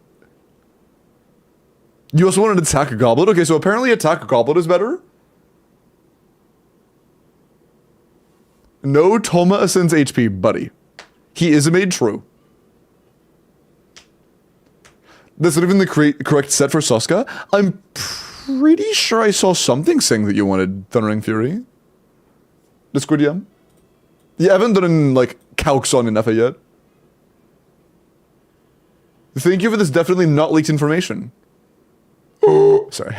You also want to attack a goblet? Okay, so apparently attack a goblet is better. No Toma ascends HP, buddy. He is a made true. That's not even the correct set for Soska. I'm pretty sure I saw something saying that you wanted Thundering Fury. Discord DM? You haven't done like calcs on enough yet. Thank you for this definitely not leaked information. Sorry.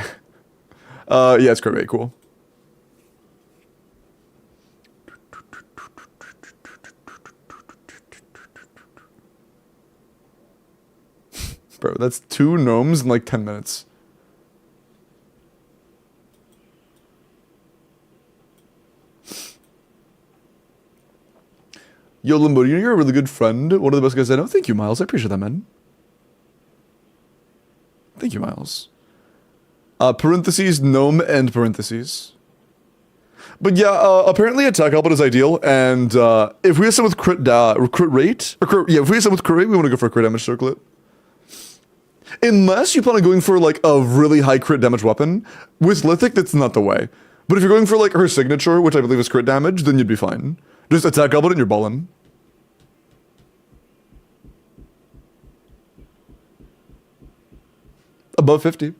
Yeah, it's great, cool. Bro, that's 2 gnomes in like 10 minutes. Yo, Limbo, you're a really good friend. One of the best guys I know. Thank you, Miles. I appreciate that, man. Thank you, Miles. Parentheses, gnome, and parentheses. But yeah, apparently attack output is ideal, and if we have some with crit rate, if we have some with crit rate, we want to go for a crit damage circlet. Unless you plan on going for like a really high crit damage weapon, with Lithic, that's not the way. But if you're going for like her signature, which I believe is crit damage, then you'd be fine. Just attack output and you're ballin'. Above 50.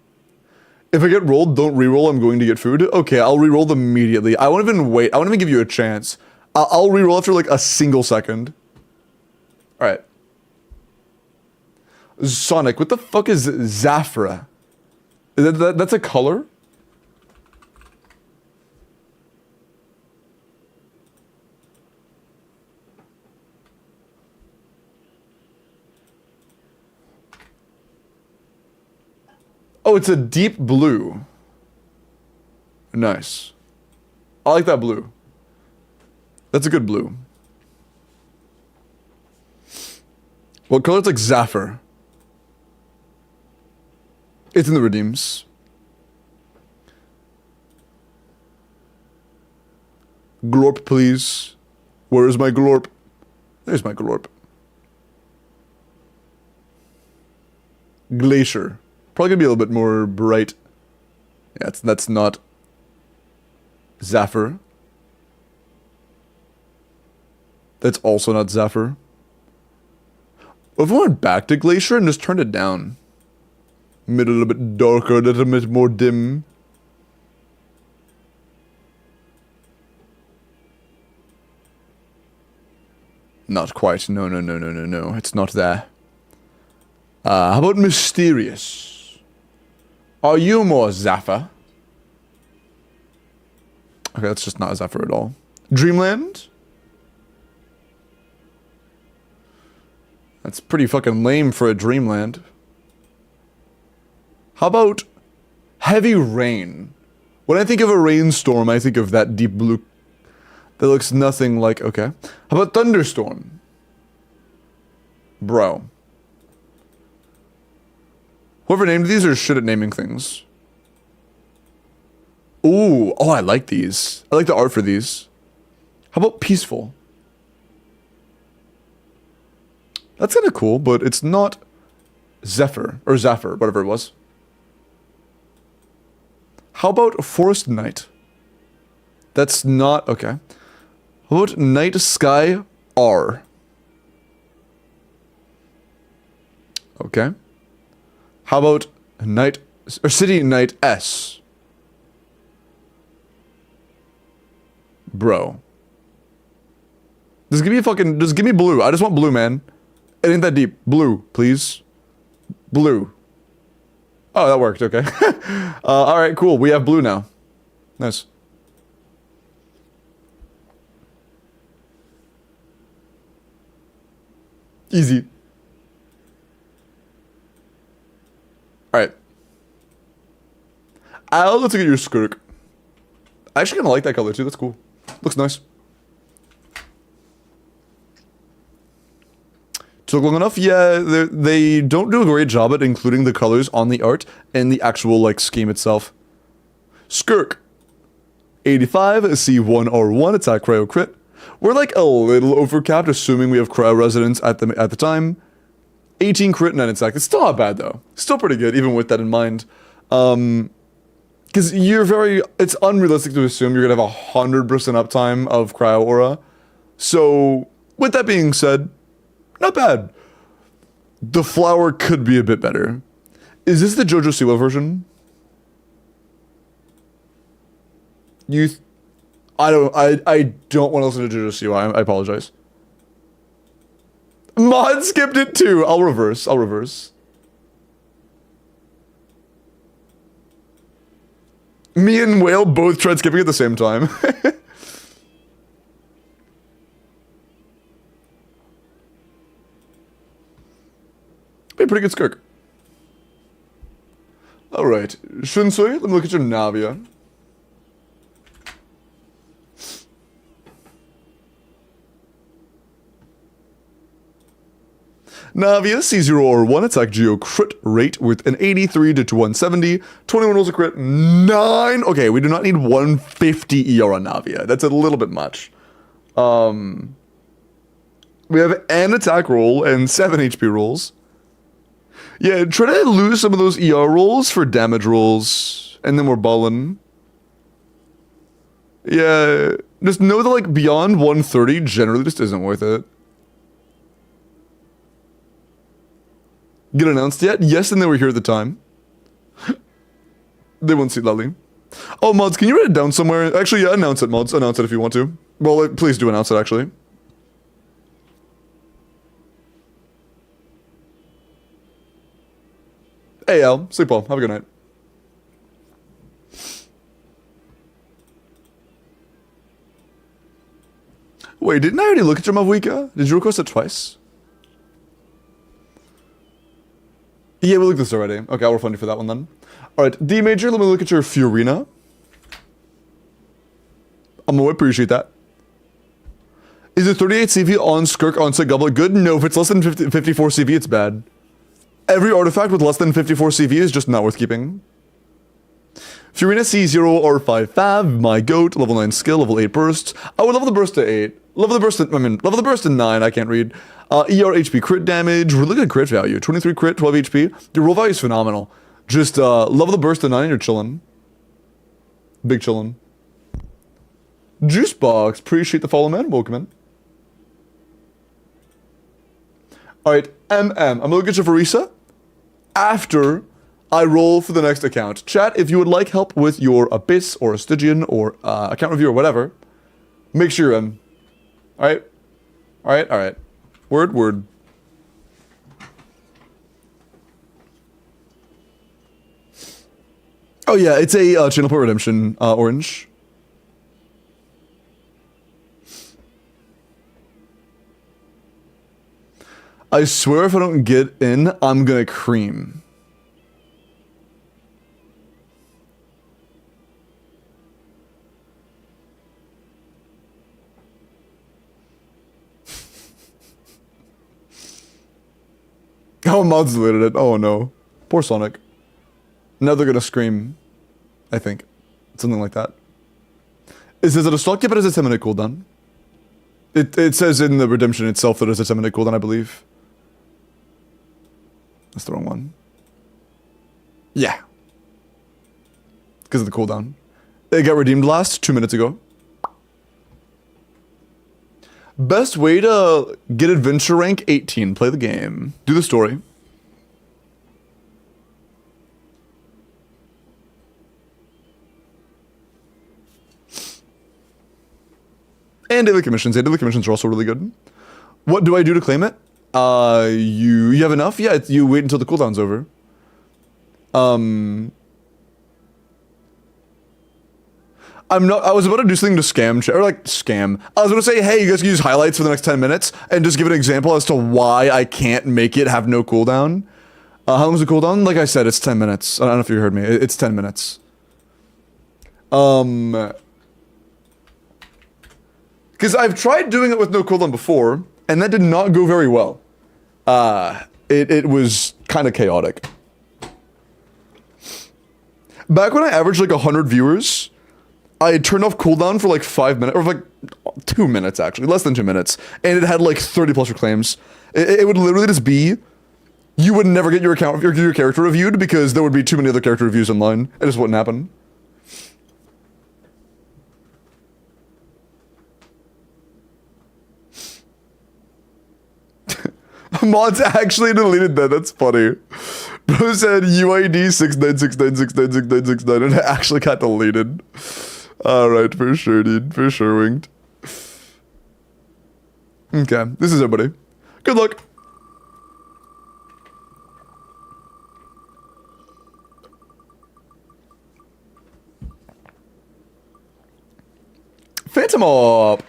If I get rolled, don't reroll, I'm going to get food. Okay, I'll reroll them immediately. I won't even wait. I won't even give you a chance. I'll reroll after like a single second. Alright. Sonic, what the fuck is Zafra? That's a color? Oh, it's a deep blue. Nice. I like that blue. That's a good blue. What color? It's like Zafir. It's in the redeems. Glorp, please. Where is my glorp? There's my glorp. Glacier. Probably gonna be a little bit more bright. Yeah, that's not Zafir. That's also not Zafir. What if we went back to Glacier and just turned it down? Made it a little bit darker, a little bit more dim. Not quite. No. It's not there. How about mysterious? Are you more Zafir? Okay, that's just not a Zafir at all. Dreamland? That's pretty fucking lame for a Dreamland. How about heavy rain? When I think of a rainstorm, I think of that deep blue. That looks nothing like, okay. How about thunderstorm? Bro. Whoever named these are shit at naming things. Ooh, oh, I like these. I like the art for these. How about peaceful? That's kind of cool, but it's not Zephyr, or Zephyr, whatever it was. How about Forest Night? That's not, okay. How about Night Sky R? Okay. How about Night, or City Night S? Bro. Just give me blue. I just want blue, man. It ain't that deep. Blue, please. Blue. Oh, that worked, okay. Alright, cool. We have blue now. Nice. Easy. Alright. Let's look at your skirk. I actually kind of like that color too. That's cool. Looks nice. Took long enough? Yeah, they don't do a great job at including the colors on the art and the actual, like, scheme itself. Skirk. 85, C1R1, attack cryo crit. We're, like, a little overcapped, assuming we have cryo resonance at the time. 18 crit, 9 attack. It's still not bad, though. Still pretty good, even with that in mind. Because it's unrealistic to assume you're gonna have 100% uptime of cryo aura. So, with that being said, not bad. The flower could be a bit better. Is this the JoJo Siwa version? I don't want to listen to JoJo Siwa. I apologize. Mod skipped it too. I'll reverse. Me and Whale both tried skipping at the same time. Be a pretty good skirk. Alright. Shunsui, let me look at your Navia. Navia, C0 or 1, attack Geo crit rate with an 83 to 170, 21 rolls a crit, 9. Okay, we do not need 150 ER on Navia. That's a little bit much. We have an attack roll and 7 HP rolls. Yeah, try to lose some of those ER rolls for damage rolls, and then we're ballin'. Yeah, just know that, like, beyond 130 generally just isn't worth it. Get announced yet? Yes, and they were here at the time. They won't see Lally. Oh, mods, can you write it down somewhere? Actually, yeah, announce it, mods. Announce it if you want to. Well, please do announce it, actually. Hey, Al. Sleep well. Have a good night. Wait, didn't I already look at your Mavwika? Did you request it twice? Yeah, we looked at this already. Okay, I'll refund you for that one then. Alright, D major, let me look at your Fiorina. I'm gonna appreciate that. Is it 38 CV on Skirk on Sick Goblet good? No, if it's less than 54 CV, it's bad. Every artifact with less than 54 CV is just not worth keeping. Fiorina C0 or 5 Fav, my goat, level 9 skill, level 8 burst. I would level the burst to 8. Level the burst to 9, I can't read. ER HP crit damage, really good crit value. 23 crit, 12 HP. Your roll value is phenomenal. Just level the burst to 9 and you're chillin'. Big chillin'. Juicebox, appreciate the follow, man. Welcome in. Alright, I'm gonna look at your Farisa after I roll for the next account. Chat, if you would like help with your Abyss or a Stygian or account review or whatever, make sure you're in. Alright? Alright. Word. Oh yeah, it's a channel point redemption, orange. I swear if I don't get in, I'm gonna cream. Oh, mods deleted it. Oh no. Poor Sonic. Now they're gonna scream. I think. Something like that. Is it a stock? Yeah, but it's a 10-minute cooldown. It says in the redemption itself that it's a 10-minute cooldown, I believe. That's the wrong one. Yeah. Because of the cooldown. It got redeemed last 2 minutes ago. Best way to get adventure rank 18. Play the game. Do the story. And daily commissions. Yeah, daily commissions are also really good. What do I do to claim it? You have enough? Yeah, you wait until the cooldown's over. I was about to do something to scam, or like, scam. I was about to say, hey, you guys can use highlights for the next 10 minutes, and just give an example as to why I can't make it have no cooldown. How long is the cooldown? Like I said, it's 10 minutes. I don't know if you heard me. It's 10 minutes. Because I've tried doing it with no cooldown before, and that did not go very well. it was kind of chaotic. Back when I averaged like 100 viewers, I turned off cooldown for like 5 minutes, or like 2 minutes actually, less than 2 minutes, and it had like 30 plus reclaims. It would literally just be, you would never get your character reviewed because there would be too many other character reviews online. It just wouldn't happen. Mods actually deleted that. That's funny. Bro said UID 6969696969 and it actually got deleted. Alright, for sure, dude. For sure, Winged. Okay, this is everybody. Good luck. Phantom up.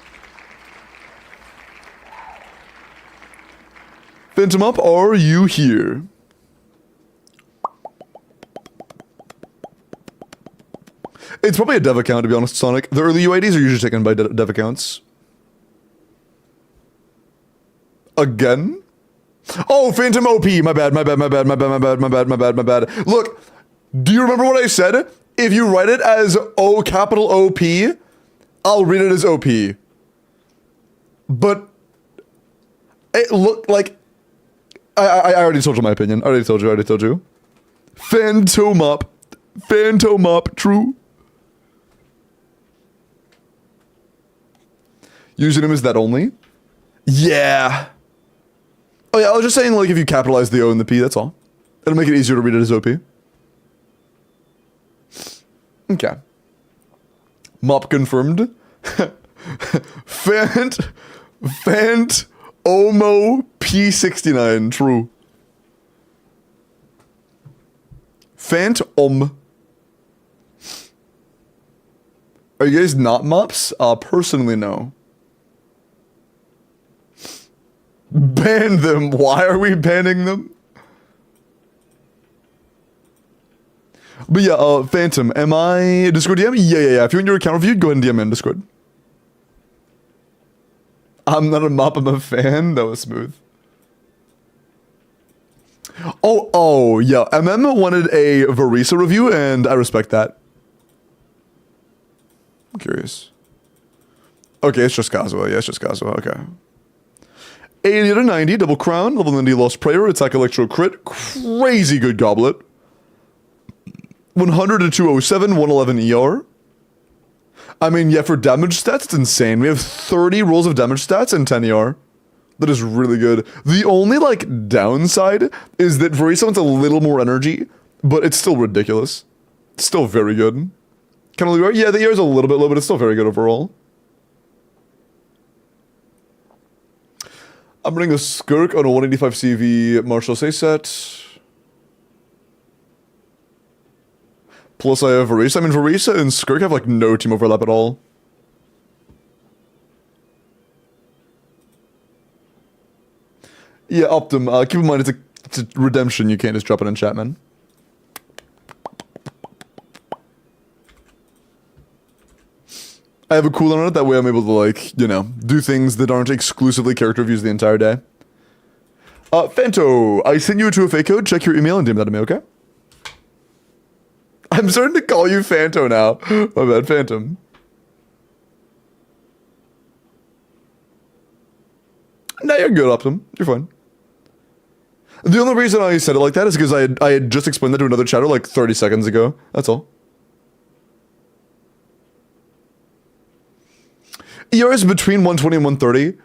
Phantom up, are you here? It's probably a dev account, to be honest, Sonic. The early UIDs are usually taken by dev accounts. Again? Oh, Phantom OP. My bad. Look, do you remember what I said? If you write it as O capital OP, I'll read it as OP. But it looked like I already told you my opinion. I already told you. Phantom up, true. Username is that only? Yeah. Oh yeah, I was just saying like if you capitalize the O and the P, that's all. It'll make it easier to read it as OP. Okay. Mop confirmed. Fant Omo P69, true. Phantom. Are you guys not mops? Personally, no. Ban them. Why are we banning them? But yeah, Phantom, am I Discord DM? Yeah. If you want your account reviewed, go ahead and DM me in Discord. I'm not a mop, I'm a fan. That was smooth. Oh, yeah. MM wanted a Varisa review, and I respect that. I'm curious. Okay, it's just Kazuha. Yeah, it's just Kazuha. Okay. 80 to 90, double crown, level 90 lost prayer, attack electro crit, crazy good goblet. 100 to 207, 111 ER. I mean, yeah, for damage stats, it's insane. We have 30 rolls of damage stats and 10 ER. That is really good. The only, like, downside is that Varisa wants a little more energy, but it's still ridiculous. It's still very good. Kind of low. Yeah, the ER is a little bit low, but it's still very good overall. I'm running a Skirk on a 185 CV Marshall Say set. Plus I have Varisa. I mean, Varisa and Skirk have like no team overlap at all. Yeah, Optim, keep in mind it's a redemption. You can't just drop it in chat, man. I have a cooldown on it, that way I'm able to, like, you know, do things that aren't exclusively character reviews the entire day. Fanto, I sent you a 2FA code, check your email and DM that to me, okay? I'm starting to call you Fanto now. My bad, Phantom. No, you're good, Optim. You're fine. The only reason I said it like that is because I had just explained that to another chatter like 30 seconds ago. That's all. ER is between 120 and 130.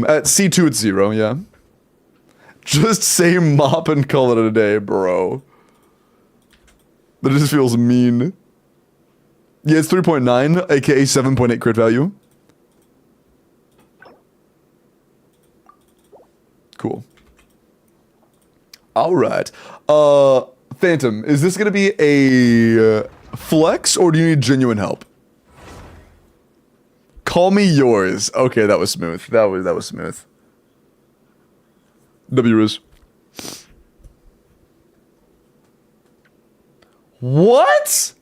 At C2 it's 0, yeah. Just say mop and call it a day, bro. That just feels mean. Yeah, it's 3.9, aka 7.8 crit value. Cool. Alright. Phantom, is this gonna be a flex or do you need genuine help? Call me yours. Okay, that was smooth. That was smooth. W is. What?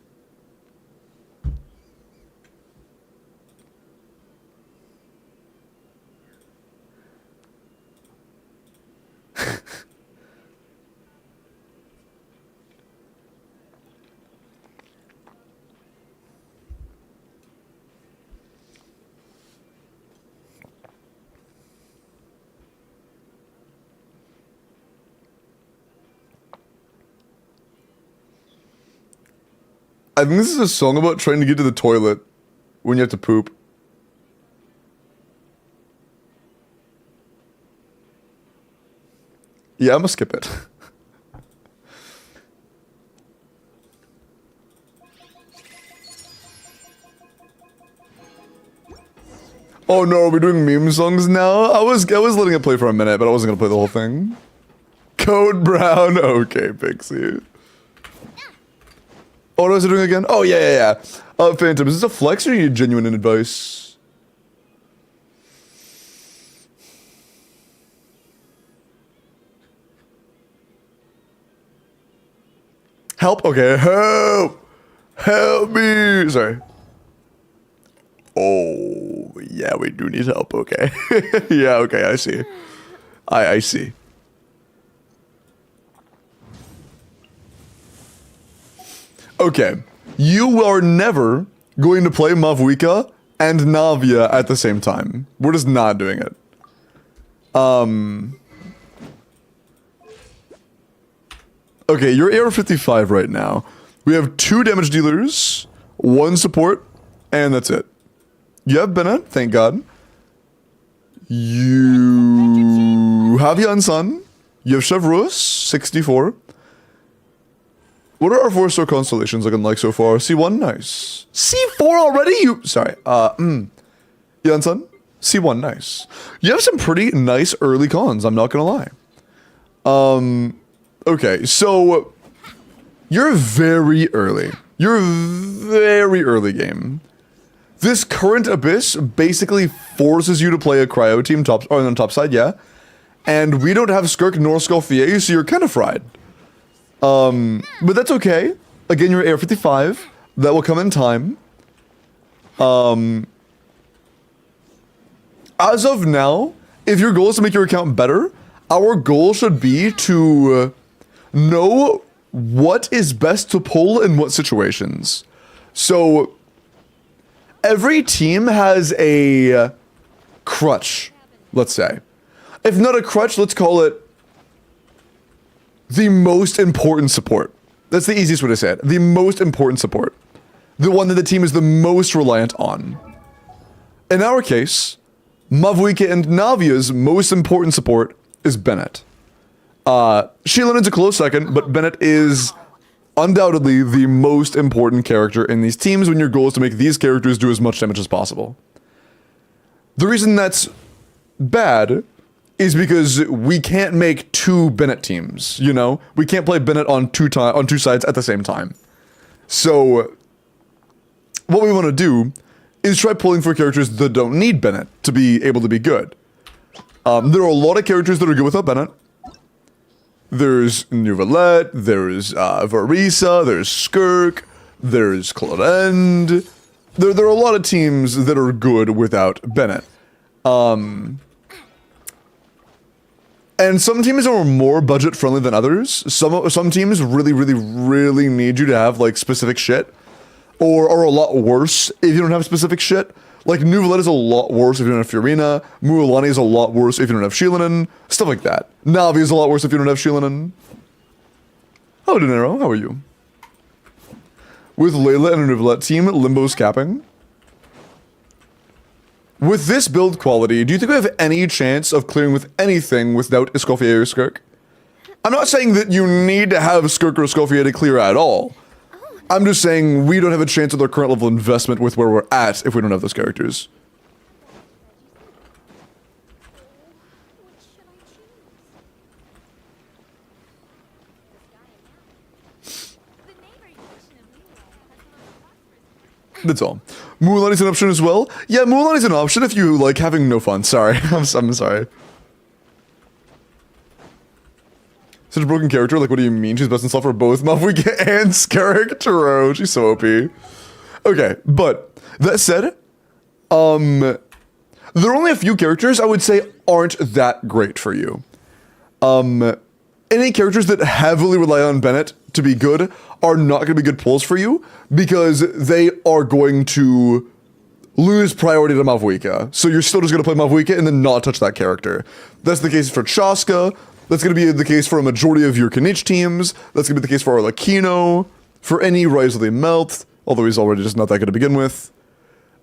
I think this is a song about trying to get to the toilet when you have to poop. Yeah, I'm gonna skip it. Oh no, are we doing meme songs now? I was letting it play for a minute, but I wasn't gonna play the whole thing. Code Brown. Okay, Pixie. Oh, what was it doing again? Oh, yeah. Phantom, is this a flex or are you genuine in advice? Help? Okay, help! Help me! Sorry. Oh, yeah, we do need help, okay. Yeah, okay, I see. I see. Okay, you are never going to play Mavuika and Navia at the same time. We're just not doing it. Okay, you're AR-55 right now. We have 2 damage dealers, 1 support, and that's it. You have Bennett, thank God. You have Yansan. You have Chevrus, 64. What are our 4-star constellations looking like so far? C1, nice. C4 already? Sorry. Yansan, C1, nice. You have some pretty nice early cons, I'm not gonna lie. Okay, so you're very early. You're very early game. This current Abyss basically forces you to play a cryo team on the top side, yeah. And we don't have Skirk nor Scoffier, so you're kind of fried. But that's okay. Again, you're AR-55. That will come in time. As of now, if your goal is to make your account better, our goal should be to know what is best to pull in what situations. So, every team has a crutch, let's say. If not a crutch, let's call it the most important support. That's the easiest way to say it. The most important support. The one that the team is the most reliant on. In our case, Mavuika and Navia's most important support is Bennett. Shielin's a close second, but Bennett is undoubtedly the most important character in these teams when your goal is to make these characters do as much damage as possible. The reason that's bad is because we can't make 2 Bennett teams, you know? We can't play Bennett on two sides at the same time. So, what we want to do is try pulling for characters that don't need Bennett to be able to be good. There are a lot of characters that are good without Bennett. There's Nuvalette, there's Varisa, there's Skirk, there's Clodend. There are a lot of teams that are good without Bennett. And some teams are more budget friendly than others. Some teams really need you to have like specific shit, or are a lot worse if you don't have specific shit. Like Nuvalette is a lot worse if you don't have Fiorina. Mualani is a lot worse if you don't have Shieldin. Stuff like that. Navi is a lot worse if you don't have Shieldin. Hello, Dinero. How are you? With Layla and a Nuvalette team, Limbo's capping. With this build quality, do you think we have any chance of clearing with anything without Escoffier or Skirk? I'm not saying that you need to have Skirk or Escoffier to clear at all. I'm just saying we don't have a chance with our current level of investment with where we're at if we don't have those characters. That's all. Mualani's an option as well? Yeah, Mualani's an option if you like having no fun. Sorry. I'm sorry. Such a broken character, like what do you mean? She's best in slot for both Mavuika and Scarrick Taro. She's so OP. Okay, but that said, there are only a few characters I would say aren't that great for you. Any characters that heavily rely on Bennett to be good are not going to be good pulls for you because they are going to lose priority to Mavuika. So you're still just going to play Mavuika and then not touch that character. That's the case for Chaska. That's going to be the case for a majority of your Kanich teams. That's going to be the case for our Lakino, for any Rise of the Melt, although he's already just not that good to begin with.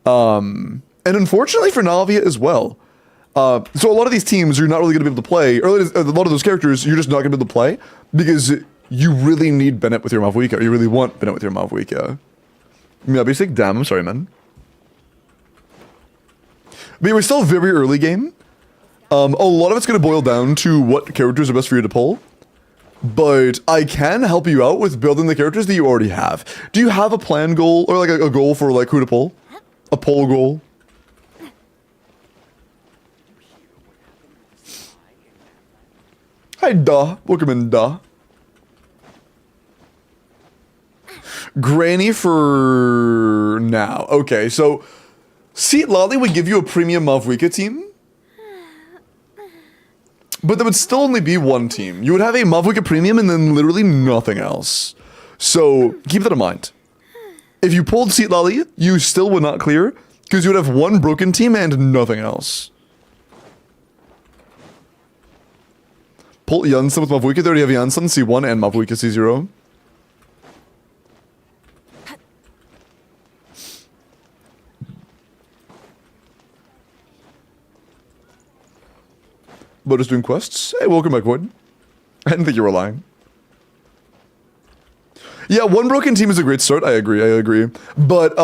And unfortunately for Navia as well. So a lot of these teams you're not really going to be able to play, or a lot of those characters you're just not going to be able to play because you really need Bennett with your Mavuika. You really want Bennett with your Mavuika. Yeah, basic. Damn, I'm sorry, man. But we're still very early game. A lot of it's going to boil down to what characters are best for you to pull. But I can help you out with building the characters that you already have. Do you have a plan goal, or like a goal for like who to pull? A poll goal? Hi, duh. Welcome in, duh. Granny for now. Okay, so Seat Lolly would give you a premium Mavuika team. But there would still only be one team. You would have a Mavuika premium and then literally nothing else. So keep that in mind. If you pulled Seat Lolly, you still would not clear because you would have one broken team and nothing else. Pull Janssen with Mavuika. They already have Janssen C1 and Mavuika C0. But is doing quests. Hey, welcome back, Void. I didn't think you were lying. Yeah, one broken team is a great start. I agree. But,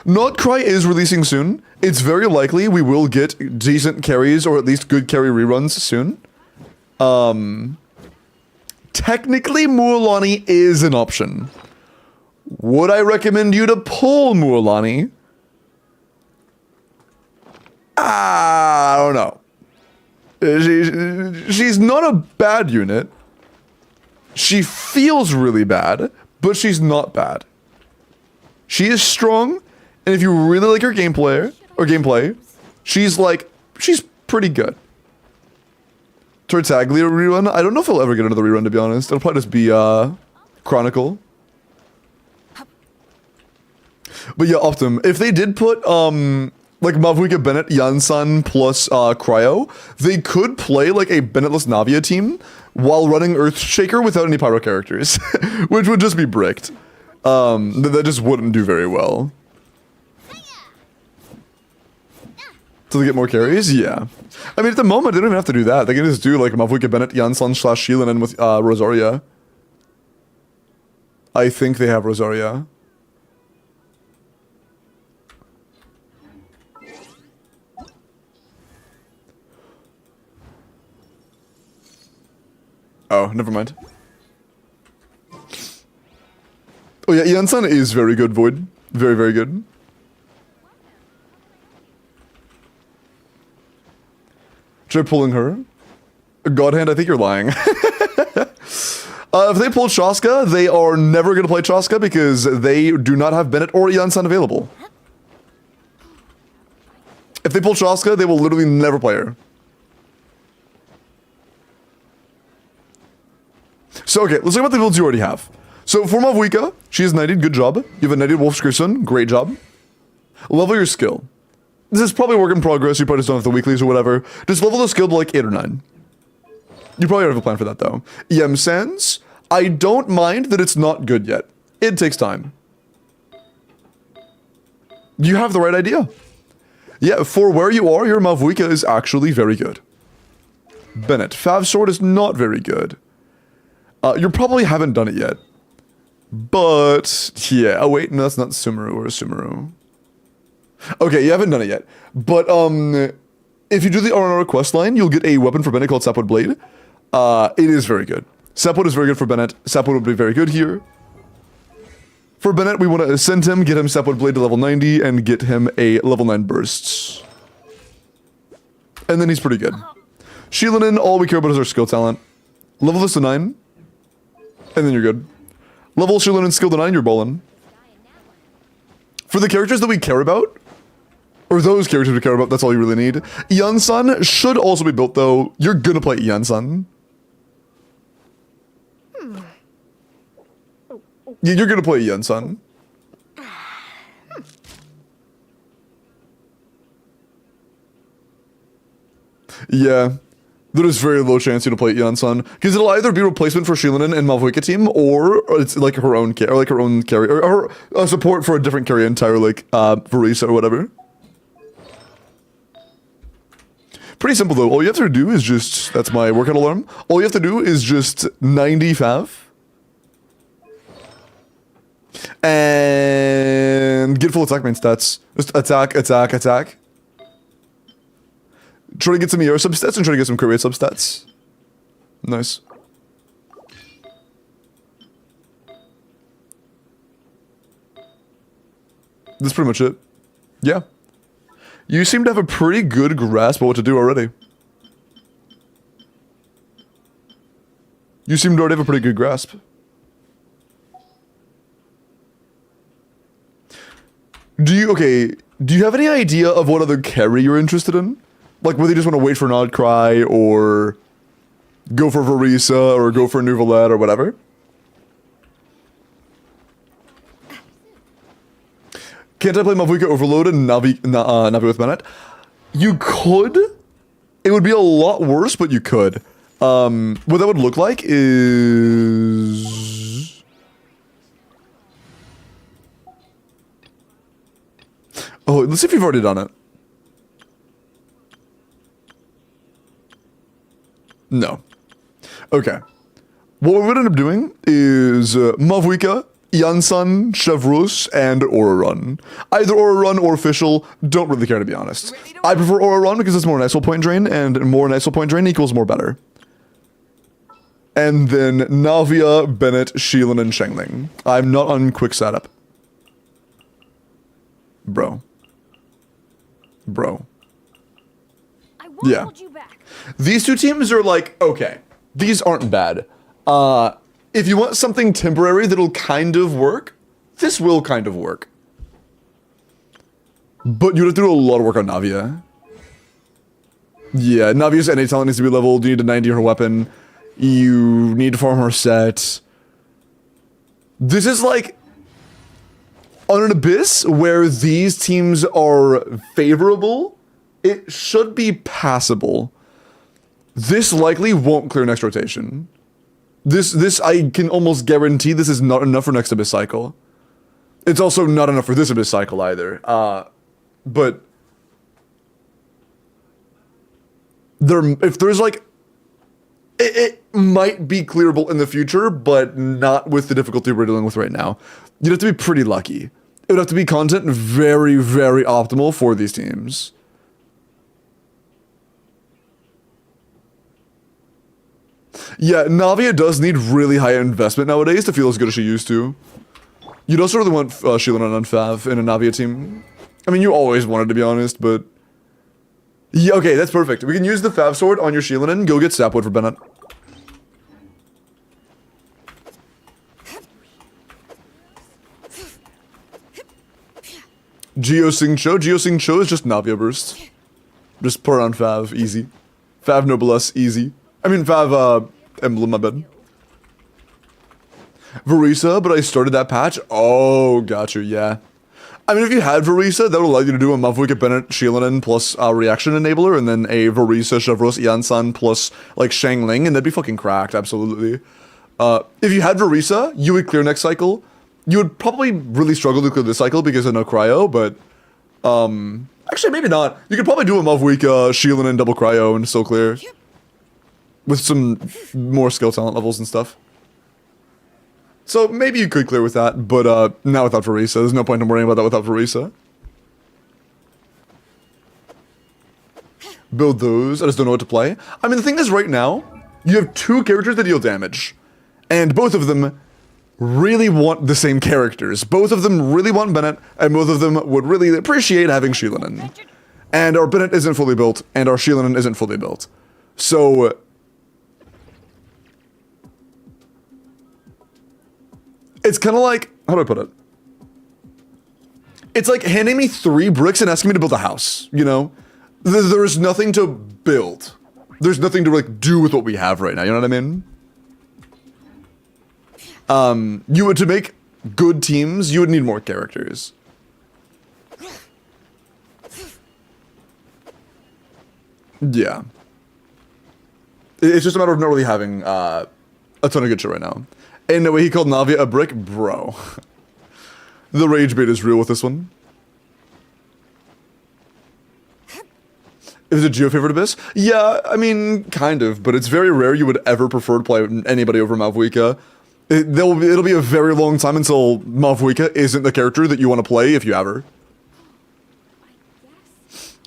Not Cry is releasing soon. It's very likely we will get decent carries, or at least good carry reruns soon. Technically, Mualani is an option. Would I recommend you to pull Mualani? I don't know. She's not a bad unit. She feels really bad, but she's not bad. She is strong, and if you really like her gameplay, she's pretty good. Tartaglia rerun? I don't know if I'll ever get another rerun, to be honest. It'll probably just be, Chronicle. But yeah, Optim, if they did put, like Mavuika Bennett, Janssen plus Cryo, they could play like a Bennettless Navia team while running Earthshaker without any pyro characters, which would just be bricked. That just wouldn't do very well. So they get more carries? Yeah. I mean, at the moment, they don't even have to do that. They can just do like Mavuika Bennett, Janssen / Sheelan and with Rosaria. I think they have Rosaria. Oh, never mind. Oh yeah, Janssen is very good, Void. Very, very good. Try pulling her. Godhand, I think you're lying. If they pull Chaska, they are never going to play Chaska because they do not have Bennett or Janssen available. If they pull Chaska, they will literally never play her. So, okay, let's talk about the builds you already have. So, for Mavuika, she is knighted, good job. You have a knighted Wolf's Grayson, great job. Level your skill. This is probably work in progress, you probably just don't have the weeklies or whatever. Just level the skill to like 8 or 9. You probably have a plan for that though. EM Sands, I don't mind that it's not good yet. It takes time. You have the right idea. Yeah, for where you are, your Mavuika is actually very good. Bennett, Fav Sword is not very good. You probably haven't done it yet. But, yeah. Oh, wait. No, that's not Sumeru or Sumeru. Okay, you haven't done it yet. But, if you do the RNR quest line, you'll get a weapon for Bennett called Sapwood Blade. It is very good. Sapwood is very good for Bennett. Sapwood would be very good here. For Bennett, we want to ascend him, get him Sapwood Blade to level 90, and get him a level 9 bursts. And then he's pretty good. Sheelanin, all we care about is our skill talent. Level this to 9. And then you're good. Level Sheelanin skill to 9, you're ballin'. For the characters that we care about, or those characters we care about, that's all you really need. Janssen should also be built though. You're gonna play Janssen. Yeah, you're gonna play Janssen. Yeah. There is very low chance you'll play Yansan because it'll either be replacement for Shilinen and Malvoika team, or it's like her own carry, or support for a different carry entire, like Varisa or whatever. Pretty simple though. All you have to do is just, that's my workout alarm. All you have to do is just 95 and get full attack main stats. Just attack, attack, attack. Try to get some ER substats and try to get some crit rate substats. Nice. That's pretty much it. Yeah. You seem to have a pretty good grasp of what to do already. You seem to already have a pretty good grasp. Do you have any idea of what other carry you're interested in? Like whether you just want to wait for an Odd Cry, or go for Varisa, or go for Nouvelette, or whatever? Can't I play Malvoika Overload and Navi with Bennett? You could. It would be a lot worse, but you could. What that would look like is... Oh, let's see if you've already done it. No. Okay. What we would end up doing is Malvoika, Yansan, Chevreuse, and Aurorun. Either Aurorun or Official, don't really care to be honest. I prefer Aurorun because it's more an ISO point drain, and more an ISO point drain equals more better. And then Navia, Bennett, Shilin, and Shengling. I'm not on quick setup. Bro. I won't hold you back. These two teams are like, okay, these aren't bad. If you want something temporary that'll kind of work, this will kind of work. But you have to do a lot of work on Navia. Yeah, Navia's NA talent needs to be leveled, you need to 90 her weapon, you need to farm her set. This is like on an abyss where these teams are favorable, it should be passable. This likely won't clear next rotation. This I can almost guarantee this is not enough for next Abyss cycle. It's also not enough for this Abyss cycle either. But if there's like, it might be clearable in the future, but not with the difficulty we're dealing with right now. You'd have to be pretty lucky. It would have to be content very, very optimal for these teams. Yeah, Navia does need really high investment nowadays to feel as good as she used to. You'd also really want Shilin and Fav in a Navia team. I mean, you always wanted, to be honest, but... Yeah, okay, that's perfect. We can use the Fav sword on your Shilin and go get Sapwood for Bennett. Geosing Cho is just Navia burst. Just pour on Fav, easy. Fav Noblesse, easy. I mean, Fav, Emblem, my bad. Varisa, but I started that patch? Oh, gotcha, yeah. I mean, if you had Varisa, that would allow you to do a Malvoika Bennett Shilinen plus Reaction Enabler, and then a Varisa Chevreuse Yansan plus, like, Shangling, and that'd be fucking cracked, absolutely. If you had Varisa, you would clear next cycle. You would probably really struggle to clear this cycle because of no cryo, but, actually, maybe not. You could probably do a Malvoika Shilinen double cryo and still clear. With some more skill talent levels and stuff. So maybe you could clear with that, but not without Varisa. There's no point in worrying about that without Varisa. Build those. I just don't know what to play. I mean, the thing is, right now, you have two characters that deal damage. And both of them really want the same characters. Both of them really want Bennett, and both of them would really appreciate having Shilinen. And our Bennett isn't fully built, and our Shilinen isn't fully built. So... it's kind of like, how do I put it? It's like handing me 3 bricks and asking me to build a house, you know? There's nothing to build. There's nothing to, like, do with what we have right now, you know what I mean? To make good teams, you would need more characters. Yeah. It's just a matter of not really having a ton of good shit right now. And the way he called Navia a brick, bro. The rage bait is real with this one. Is it Geo favorite Abyss? Yeah, I mean, kind of, but it's very rare you would ever prefer to play anybody over Malvuika. It'll be a very long time until Malvuika isn't the character that you want to play if you have her.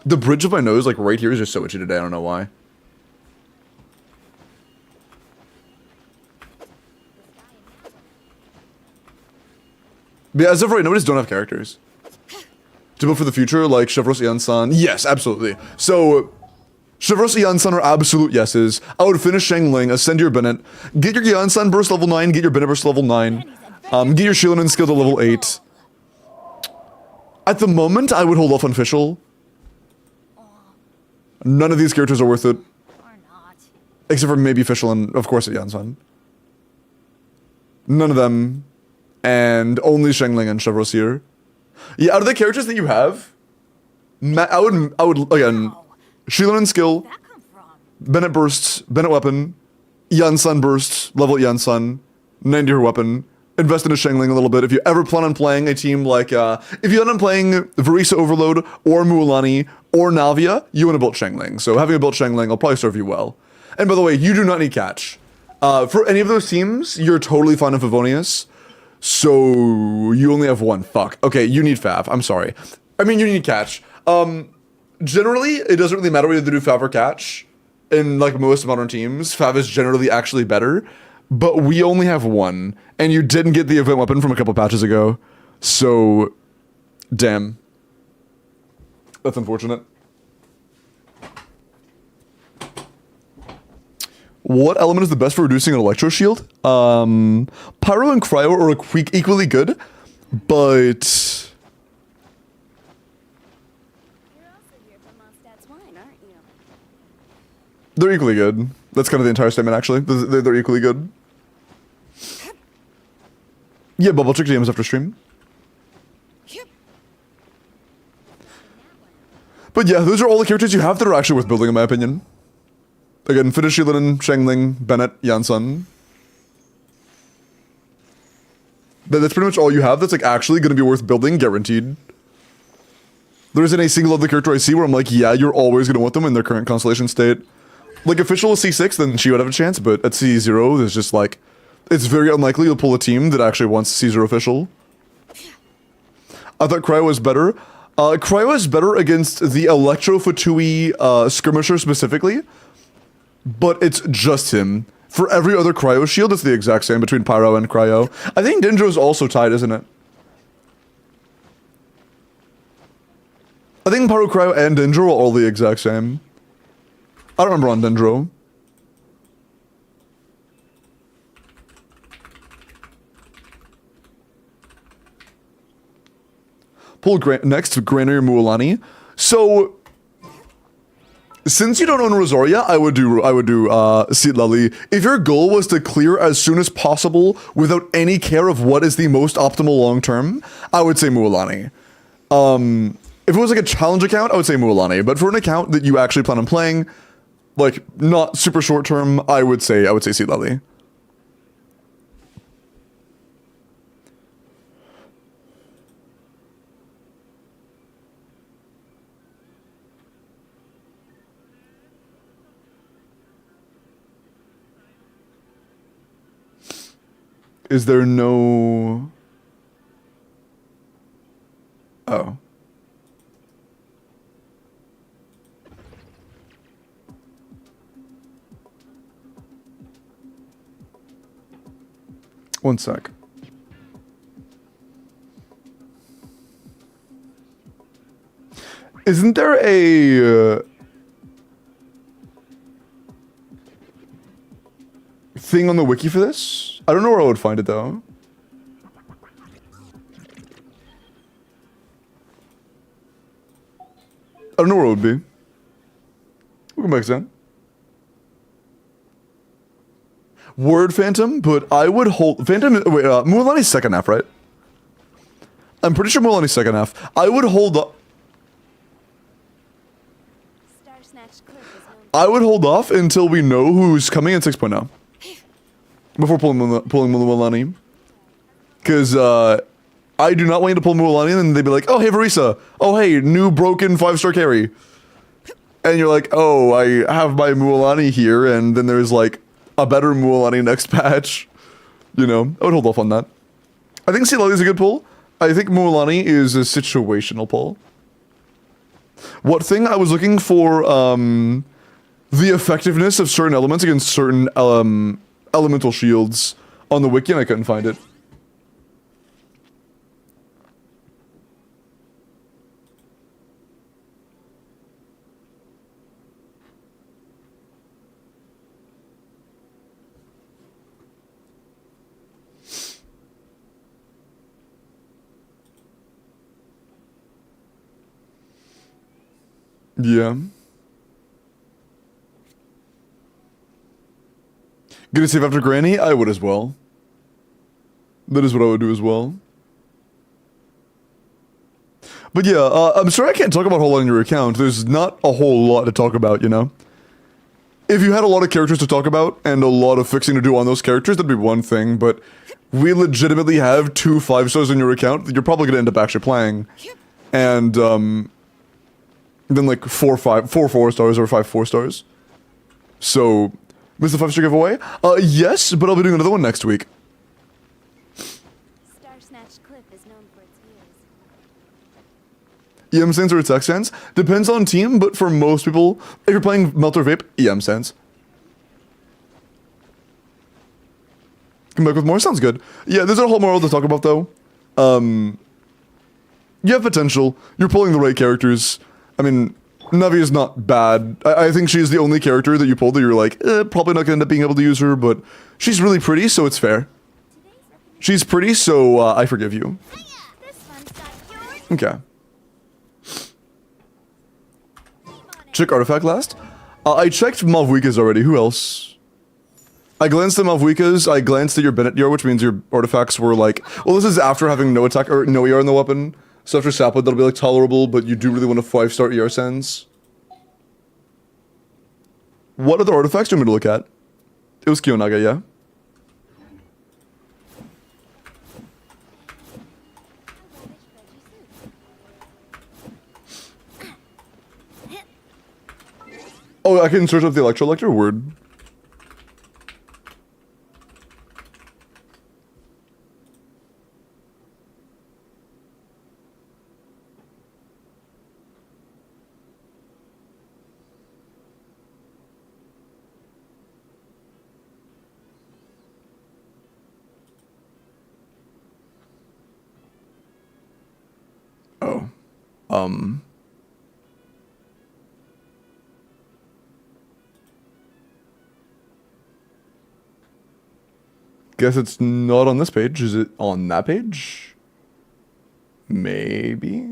The bridge of my nose, like right here, is just so itchy today. I don't know why. But yeah, as of right now, we just don't have characters. To build for the future, like Chevros Ian-san. Yes, absolutely. So, Chevros Ian-san are absolute yeses. I would finish Shangling, ascend your Bennett, get your Ian-san burst level 9, get your Bennett burst level 9, get your Shilin skill to level 8. At the moment, I would hold off on Fischl. None of these characters are worth it. Except for maybe Fischl and, of course, Ian-san. None of them. And only Shangling and Chevros here. Yeah, out of the characters that you have, I would again, Shilin skill, Bennett burst, Bennett weapon, Ian-san burst, level Ian-san, 90 her weapon, invest in a Shangling a little bit. If you ever plan on playing a team like, if you end up playing Verisa Overload, or Mualani, or Navia, you want to build Shangling. So having a built Shangling will probably serve you well. And by the way, you do not need catch. For any of those teams, you're totally fine in Favonius. So, you only have one. Fuck. Okay, you need Fav. I'm sorry. I mean, you need catch. Generally, it doesn't really matter whether you do Fav or catch. In, like, most modern teams, Fav is generally actually better. But we only have one. And you didn't get the event weapon from a couple patches ago. So, damn. That's unfortunate. What element is the best for reducing an electro shield? Pyro and Cryo are equally good, but... You're also here for Mondstadt's wine, aren't you? They're equally good. That's kind of the entire statement, actually. They're equally good. Yeah, bubble check DMs after stream. But yeah, those are all the characters you have that are actually worth building, in my opinion. Again, finish Shilin, Shangling, Bennett, Ian-san. That's pretty much all you have that's like actually going to be worth building, guaranteed. There isn't a single other character I see where I'm like, yeah, you're always going to want them in their current constellation state. Like, if Fischl is C6, then she would have a chance, but at C0, there's just like... It's very unlikely you'll pull a team that actually wants C0 Fischl. I thought Cryo was better. Cryo is better against the Electro Fatui skirmisher specifically. But it's just him. For every other Cryo shield, it's the exact same between Pyro and Cryo. I think Dendro's also tied, isn't it? I think Pyro, Cryo, and Dendro are all the exact same. I don't remember on Dendro. Pull next, Grainer Mualani. So... Since you don't own Rosaria, I would do Seat Lily. If your goal was to clear as soon as possible without any care of what is the most optimal long term, I would say Mualani. If it was like a challenge account, I would say Mualani. But for an account that you actually plan on playing, like not super short term, I would say Seat Lily. Is there no... Oh. One sec. Isn't there a... thing on the wiki for this? I don't know where I would find it though. I don't know where it would be. Welcome back, Zen. Word Phantom, but I would hold... Phantom... Wait, Mualani's second half, right? I'm pretty sure Mualani's second half. I would hold up... I would hold off until we know who's coming in 6.0 before pulling Mualani. Because I do not want you to pull Mualani and then they'd be like, oh, hey, Varisa. Oh, hey, new broken 5-star carry. And you're like, oh, I have my Mualani here, and then there's like a better Mualani next patch. You know, I would hold off on that. I think Sealali is a good pull. I think Mualani is a situational pull. What thing I was looking for, the effectiveness of certain elements against certain elemental shields on the wiki, and I couldn't find it. Yeah. Gonna save after Granny? I would as well. That is what I would do as well. But yeah, I'm sorry I can't talk about a whole lot on your account. There's not a whole lot to talk about, you know? If you had a lot of characters to talk about and a lot of fixing to do on those characters, that'd be one thing, but we legitimately have 2 5-stars in your account that you're probably gonna end up actually playing. And, then like 4 4-stars or 5 4-stars. So, miss the 5-star giveaway? Yes, but I'll be doing another one next week. Star Snatch Cliff is known for its views. EM Sands or its X Sands? Depends on team, but for most people, if you're playing Melt or Vape, EM Sands. Come back with more? Sounds good. Yeah, there's a whole more to talk about though. You have potential. You're pulling the right characters. I mean, Navi is not bad. I think she's the only character that you pulled that you're like, probably not gonna end up being able to use her, but she's really pretty, so it's fair. She's pretty, so I forgive you. Okay. Check artifact last. I checked Malvuika's already. Who else? I glanced at Malvuika's. I glanced at your Bennett Yor, which means your artifacts were like, well, this is after having no attack or no ER in the weapon. So after Sapwood, that'll be like tolerable, but you do really want a 5-star ER Sands. What other artifacts do you want me to look at? It was Kiyonaga, yeah? Oh, I can search up the Electrolector? Word. Guess it's not on this page. Is it on that page? Maybe.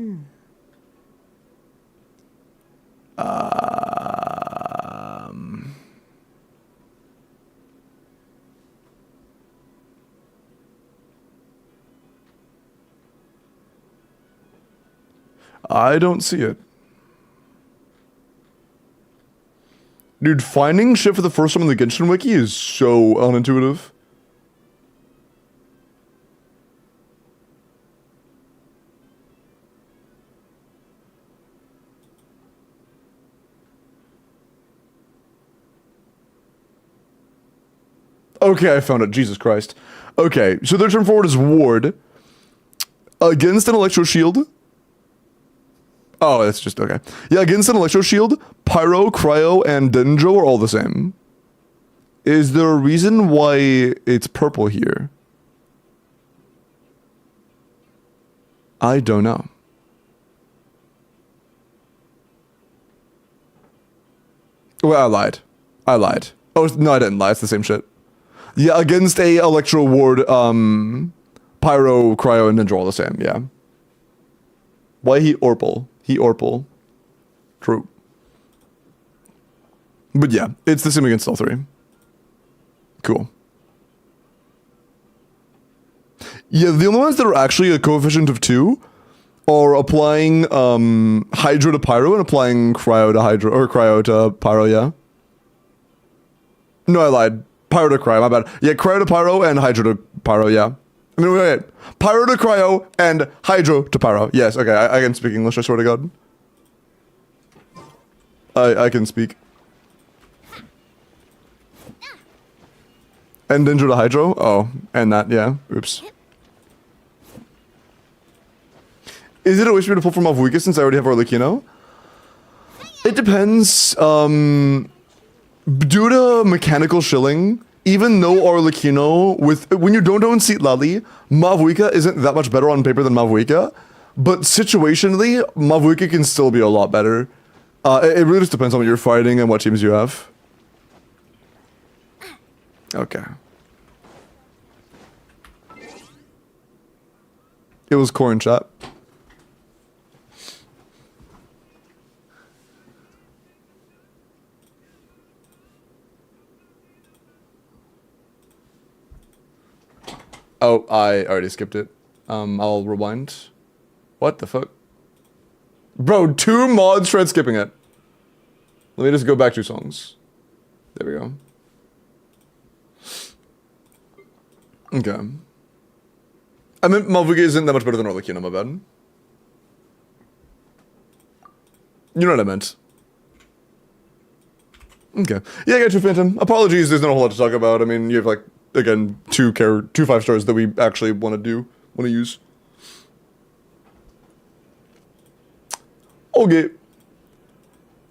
I don't see it. Dude, finding shit for the first time in the Genshin wiki is so unintuitive. Okay, I found it. Jesus Christ. Okay, so their turn forward is Ward. Against an Electro Shield. Oh, that's just, okay. Yeah, against an Electro Shield, Pyro, Cryo, and Denjo are all the same. Is there a reason why it's purple here? I don't know. Well, I lied. Oh, no, I didn't lie. It's the same shit. Yeah, against a Electro Ward, Pyro, Cryo, and Ninja all the same, yeah. Why he Orpal? He Orpal. True. But yeah, it's the same against all three. Cool. Yeah, the only ones that are actually a coefficient of 2 are applying Hydro to Pyro and applying Cryo to Hydro, or Cryo to Pyro, yeah. No, I lied. Pyro to Cryo, my bad. Yeah, Cryo to Pyro and Hydro to Pyro, yeah. I mean, wait. Pyro to Cryo and Hydro to Pyro. Yes, okay, I can speak English, I swear to God. I can speak. And Dendro to Hydro? Oh, and that, yeah. Oops. Is it a wish for me to pull from Mavuika since I already have Arlecchino? It depends. Due to mechanical shilling, even though Arlecchino, when you don't own Seat Lally, Mavuika isn't that much better on paper than Mavuika, but situationally, Mavuika can still be a lot better. It really just depends on what you're fighting and what teams you have. Okay. It was corn chat. Oh, I already skipped it. I'll rewind. What the fuck? Bro, 2 mods tried skipping it. Let me just go back 2 songs. There we go. Okay. I mean, Mavuika isn't that much better than Arlecchino, my bad. You know what I meant. Okay. Yeah, I got you, Phantom. Apologies, there's not a whole lot to talk about. I mean, you have like, again, 2 5-stars that we actually want to use. Okay.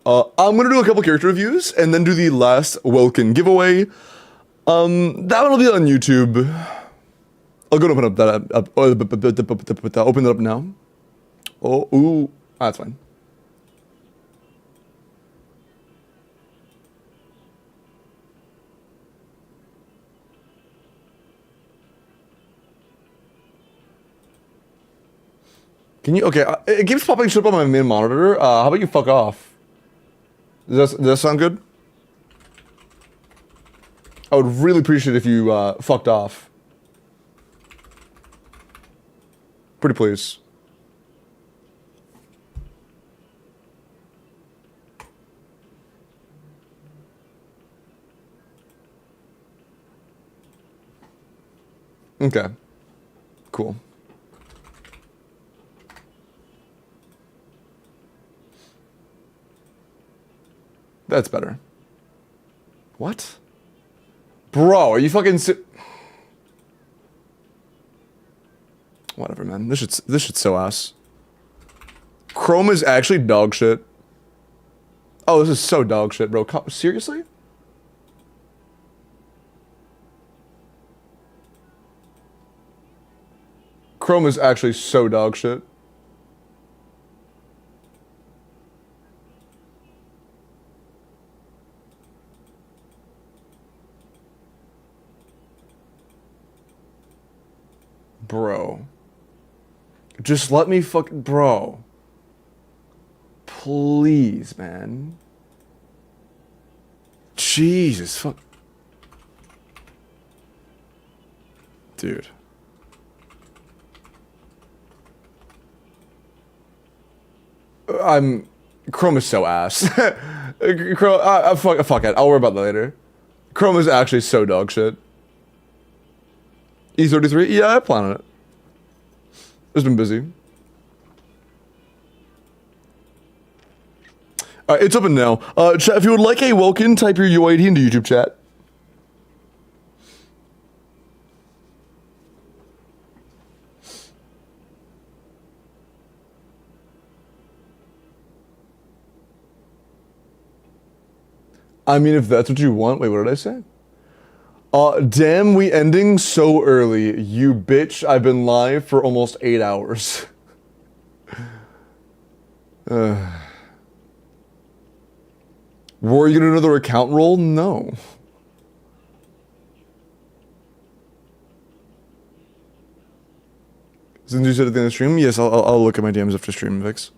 I'm gonna do a couple character reviews and then do the last Welkin giveaway. That one will be on YouTube. I'll go and open up that open it up now. Oh, ooh, that's fine. Can you, okay, it keeps popping shit up on my main monitor. How about you fuck off? Does that sound good? I would really appreciate if you fucked off. Pretty please. Okay. Cool. That's better. What? Bro, are you fucking whatever, man. This shit's so ass. Chrome is actually dog shit. Oh, this is so dog shit, bro. Seriously? Chrome is actually so dog shit. Bro. Just let me bro. Please, man. Jesus, fuck. Dude. Chrome is so ass. Chrome, fuck it. I'll worry about that later. Chrome is actually so dog shit. E33? Yeah, I plan on it. It's been busy. Alright, it's open now. Chat, if you would like a welcome, type your UID into YouTube chat. I mean, if that's what you want. Wait, what did I say? Damn, we ending so early. You bitch, I've been live for almost 8 hours. Were you gonna do another account roll? No. Since you said at the end of the stream? Yes, I'll look at my DMs after stream, Vix.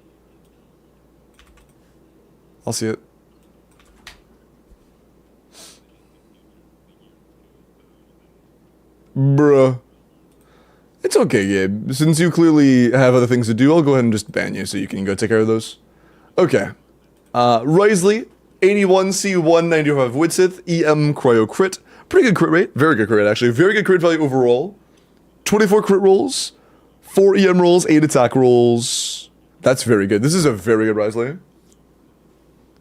I'll see it. Bruh. It's okay, Gabe. Since you clearly have other things to do, I'll go ahead and just ban you so you can go take care of those. Okay. Risley, 81 C1, 95 Widsith, EM Cryo Crit. Pretty good crit rate. Very good crit rate, actually. Very good crit value overall. 24 crit rolls, 4 EM rolls, 8 attack rolls. That's very good. This is a very good Risley.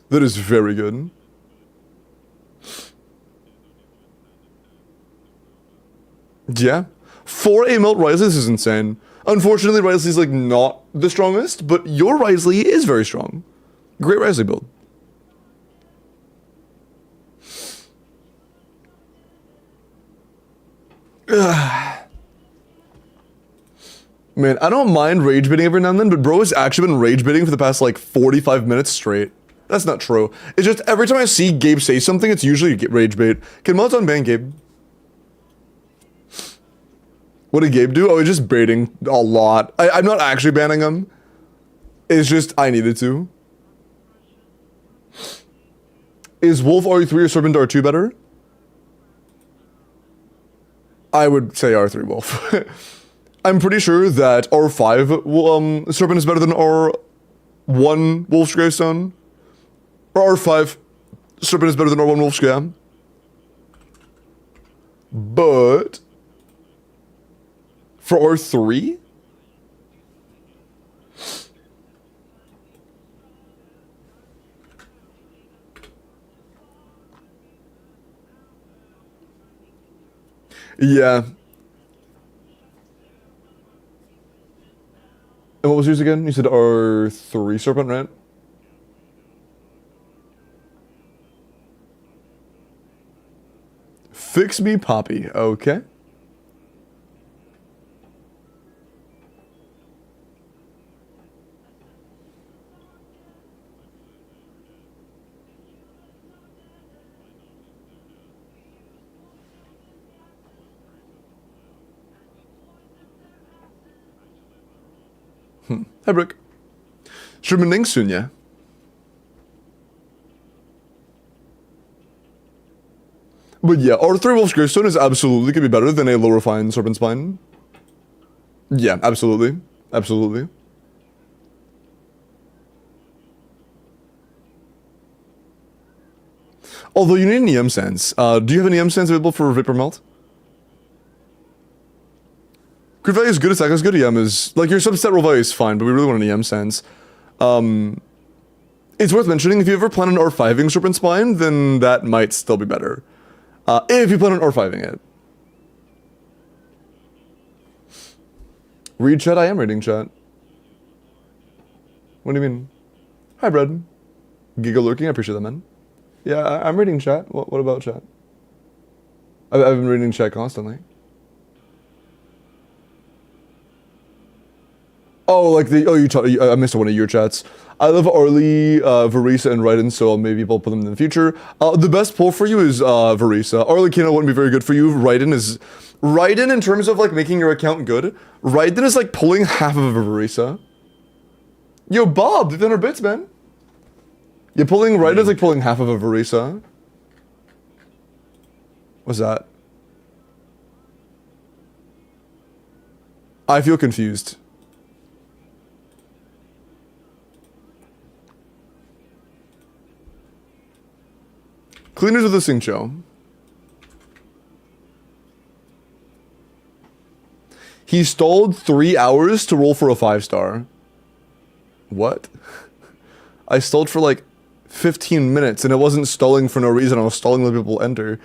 That is very good. Yeah. 4 A melt Risley, this is insane. Unfortunately, Risley's like not the strongest, but your Risley is very strong. Great Risley build. Man, I don't mind rage baiting every now and then, but bro has actually been rage baiting for the past like 45 minutes straight. That's not true. It's just every time I see Gabe say something, it's usually rage bait. Can mods unban Gabe? What did Gabe do? Oh, he's just baiting a lot. I'm not actually banning him. It's just I needed to. Is Wolf RE3 or Serpent R2 better? I would say R3 Wolf. I'm pretty sure that R5 Serpent is better than R1 Wolf's Gravestone. Or R5 Serpent is better than R1 Wolf's Grave. But for R3? Yeah. And what was yours again? You said R3 Serpent, right? Fix me Poppy. Okay. Hi, Brooke. Streaming soon, yeah. But yeah, R3 Wolf's Gravestone is absolutely could be better than a low refined Serpent Spine. Yeah, absolutely. Absolutely. Although you need an EM Sense. Do you have an EM Sense available for Vapor Melt? Crit value is good, attack is good, EM is... Like, your substat roll value is fine, but we really want an EM Sense. It's worth mentioning, if you ever plan on R5ing Serpent Spine, then that might still be better. If you plan on R5ing it. Read chat? I am reading chat. What do you mean? Hi, Brad. Giga lurking, I appreciate that, man. Yeah, I'm reading chat. What about chat? I've been reading chat constantly. Oh, like the... Oh, I missed one of your chats. I love Arlie, Varisa, and Raiden, so maybe I'll put them in the future. The best pull for you is Varisa. Arlie Kino wouldn't be very good for you. Raiden is... Raiden, in terms of, like, making your account good, Raiden is, like, pulling half of a Varisa. Yo, Bob, 500 bits, man. You're pulling... Raiden's, like, pulling half of a Varisa. What's that? I feel confused. Cleaners of the Sing Show. He stalled 3 hours to roll for a 5-star. What? I stalled for like 15 minutes and it wasn't stalling for no reason. I was stalling to let people enter.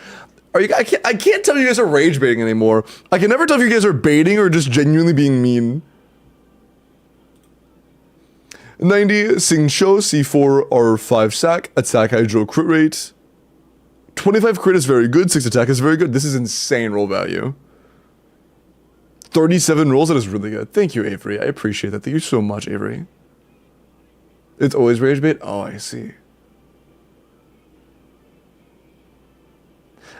Are you? I can't tell you guys are rage baiting anymore. I can never tell if you guys are baiting or just genuinely being mean. 90 Sing Show, C4 R5 sack, attack hydro crit rate. 25 crit is very good, 6 attack is very good. This is insane roll value. 37 rolls, that is really good. Thank you, Avery. I appreciate that. Thank you so much, Avery. It's always rage bait? Oh, I see.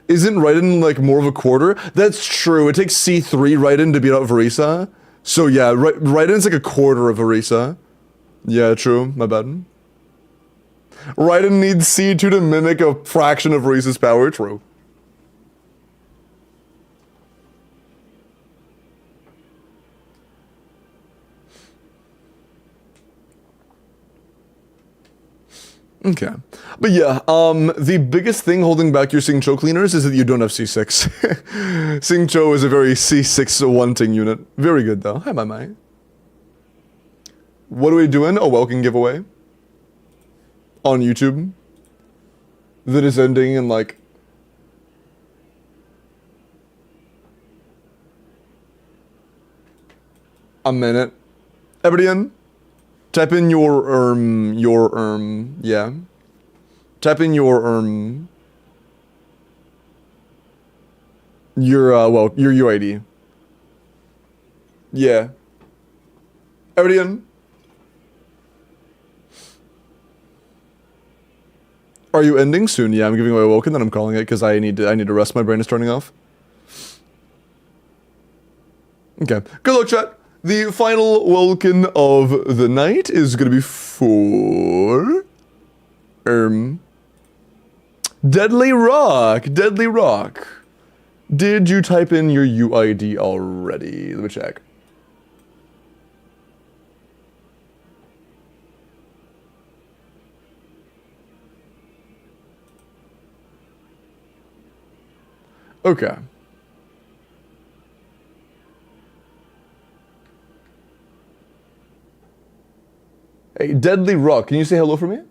Isn't Raiden like more of a quarter? That's true. It takes C3 Raiden to beat out Varisa. So yeah, Raiden's like a quarter of Varisa. Yeah, true. My bad. Raiden needs C2 to mimic a fraction of Varisa's power. True. Okay. But yeah, the biggest thing holding back your Sing Cho cleaners is that you don't have C6. Sing Cho is a very C6 wanting unit. Very good though. Hi, my. What are we doing? A welcome giveaway on YouTube that is ending in like a minute. Everybody in? Type in your yeah. Type in your well, your UID. Yeah. Everybody in? Are you ending soon? Yeah, I'm giving away Woken, then I'm calling it because I need to rest. My brain is turning off. Okay. Good luck, chat. The final Woken of the night is gonna be for Deadly Rock. Deadly Rock. Did you type in your UID already? Let me check. Okay. Hey, Deadly Rock, can you say hello for me?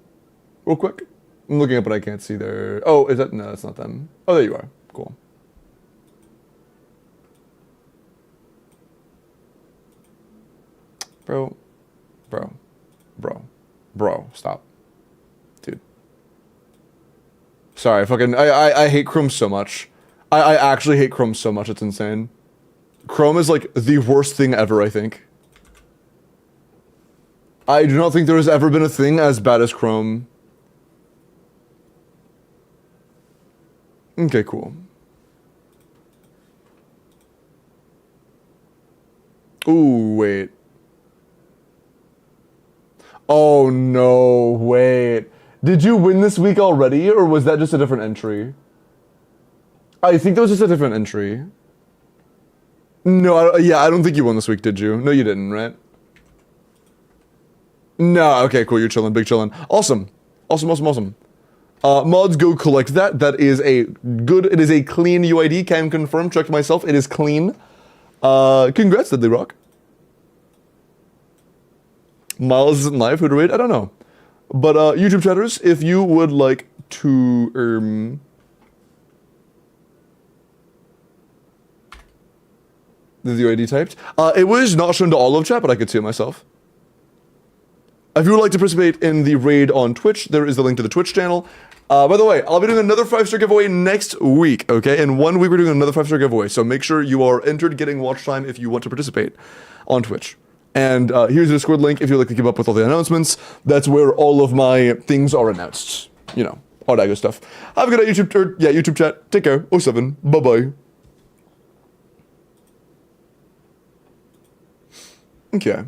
Real quick? I'm looking up but I can't see there. Oh, is that? No, that's not them. Oh, there you are. Cool. Bro, stop. Dude. Sorry, I hate Chrome so much. I actually hate Chrome so much, it's insane. Chrome is like the worst thing ever, I think. I do not think there has ever been a thing as bad as Chrome. Okay, cool. Ooh, wait. Oh no, wait. Did you win this week already, or was that just a different entry? I think that was just a different entry. No, yeah, I don't think you won this week, did you? No, you didn't, right? No, okay, cool, you're chilling, big chilling. Awesome. Awesome. Mods, go collect that. That is a good, it is a clean UID, can confirm, checked myself, it is clean. Congrats, Deadly Rock. Miles isn't live, who to raid? I don't know. But, YouTube chatters, if you would like to, the UID typed. It was not shown to all of chat, but I could see it myself. If you would like to participate in the raid on Twitch, there is the link to the Twitch channel. By the way, I'll be doing another 5-star giveaway next week, okay? In 1 week, we're doing another 5-star giveaway, so make sure you are entered getting watch time if you want to participate on Twitch. And here's the Discord link if you'd like to keep up with all the announcements. That's where all of my things are announced. You know, all that good stuff. Have a good night, YouTube chat. Take care. 07. Bye-bye. Okay.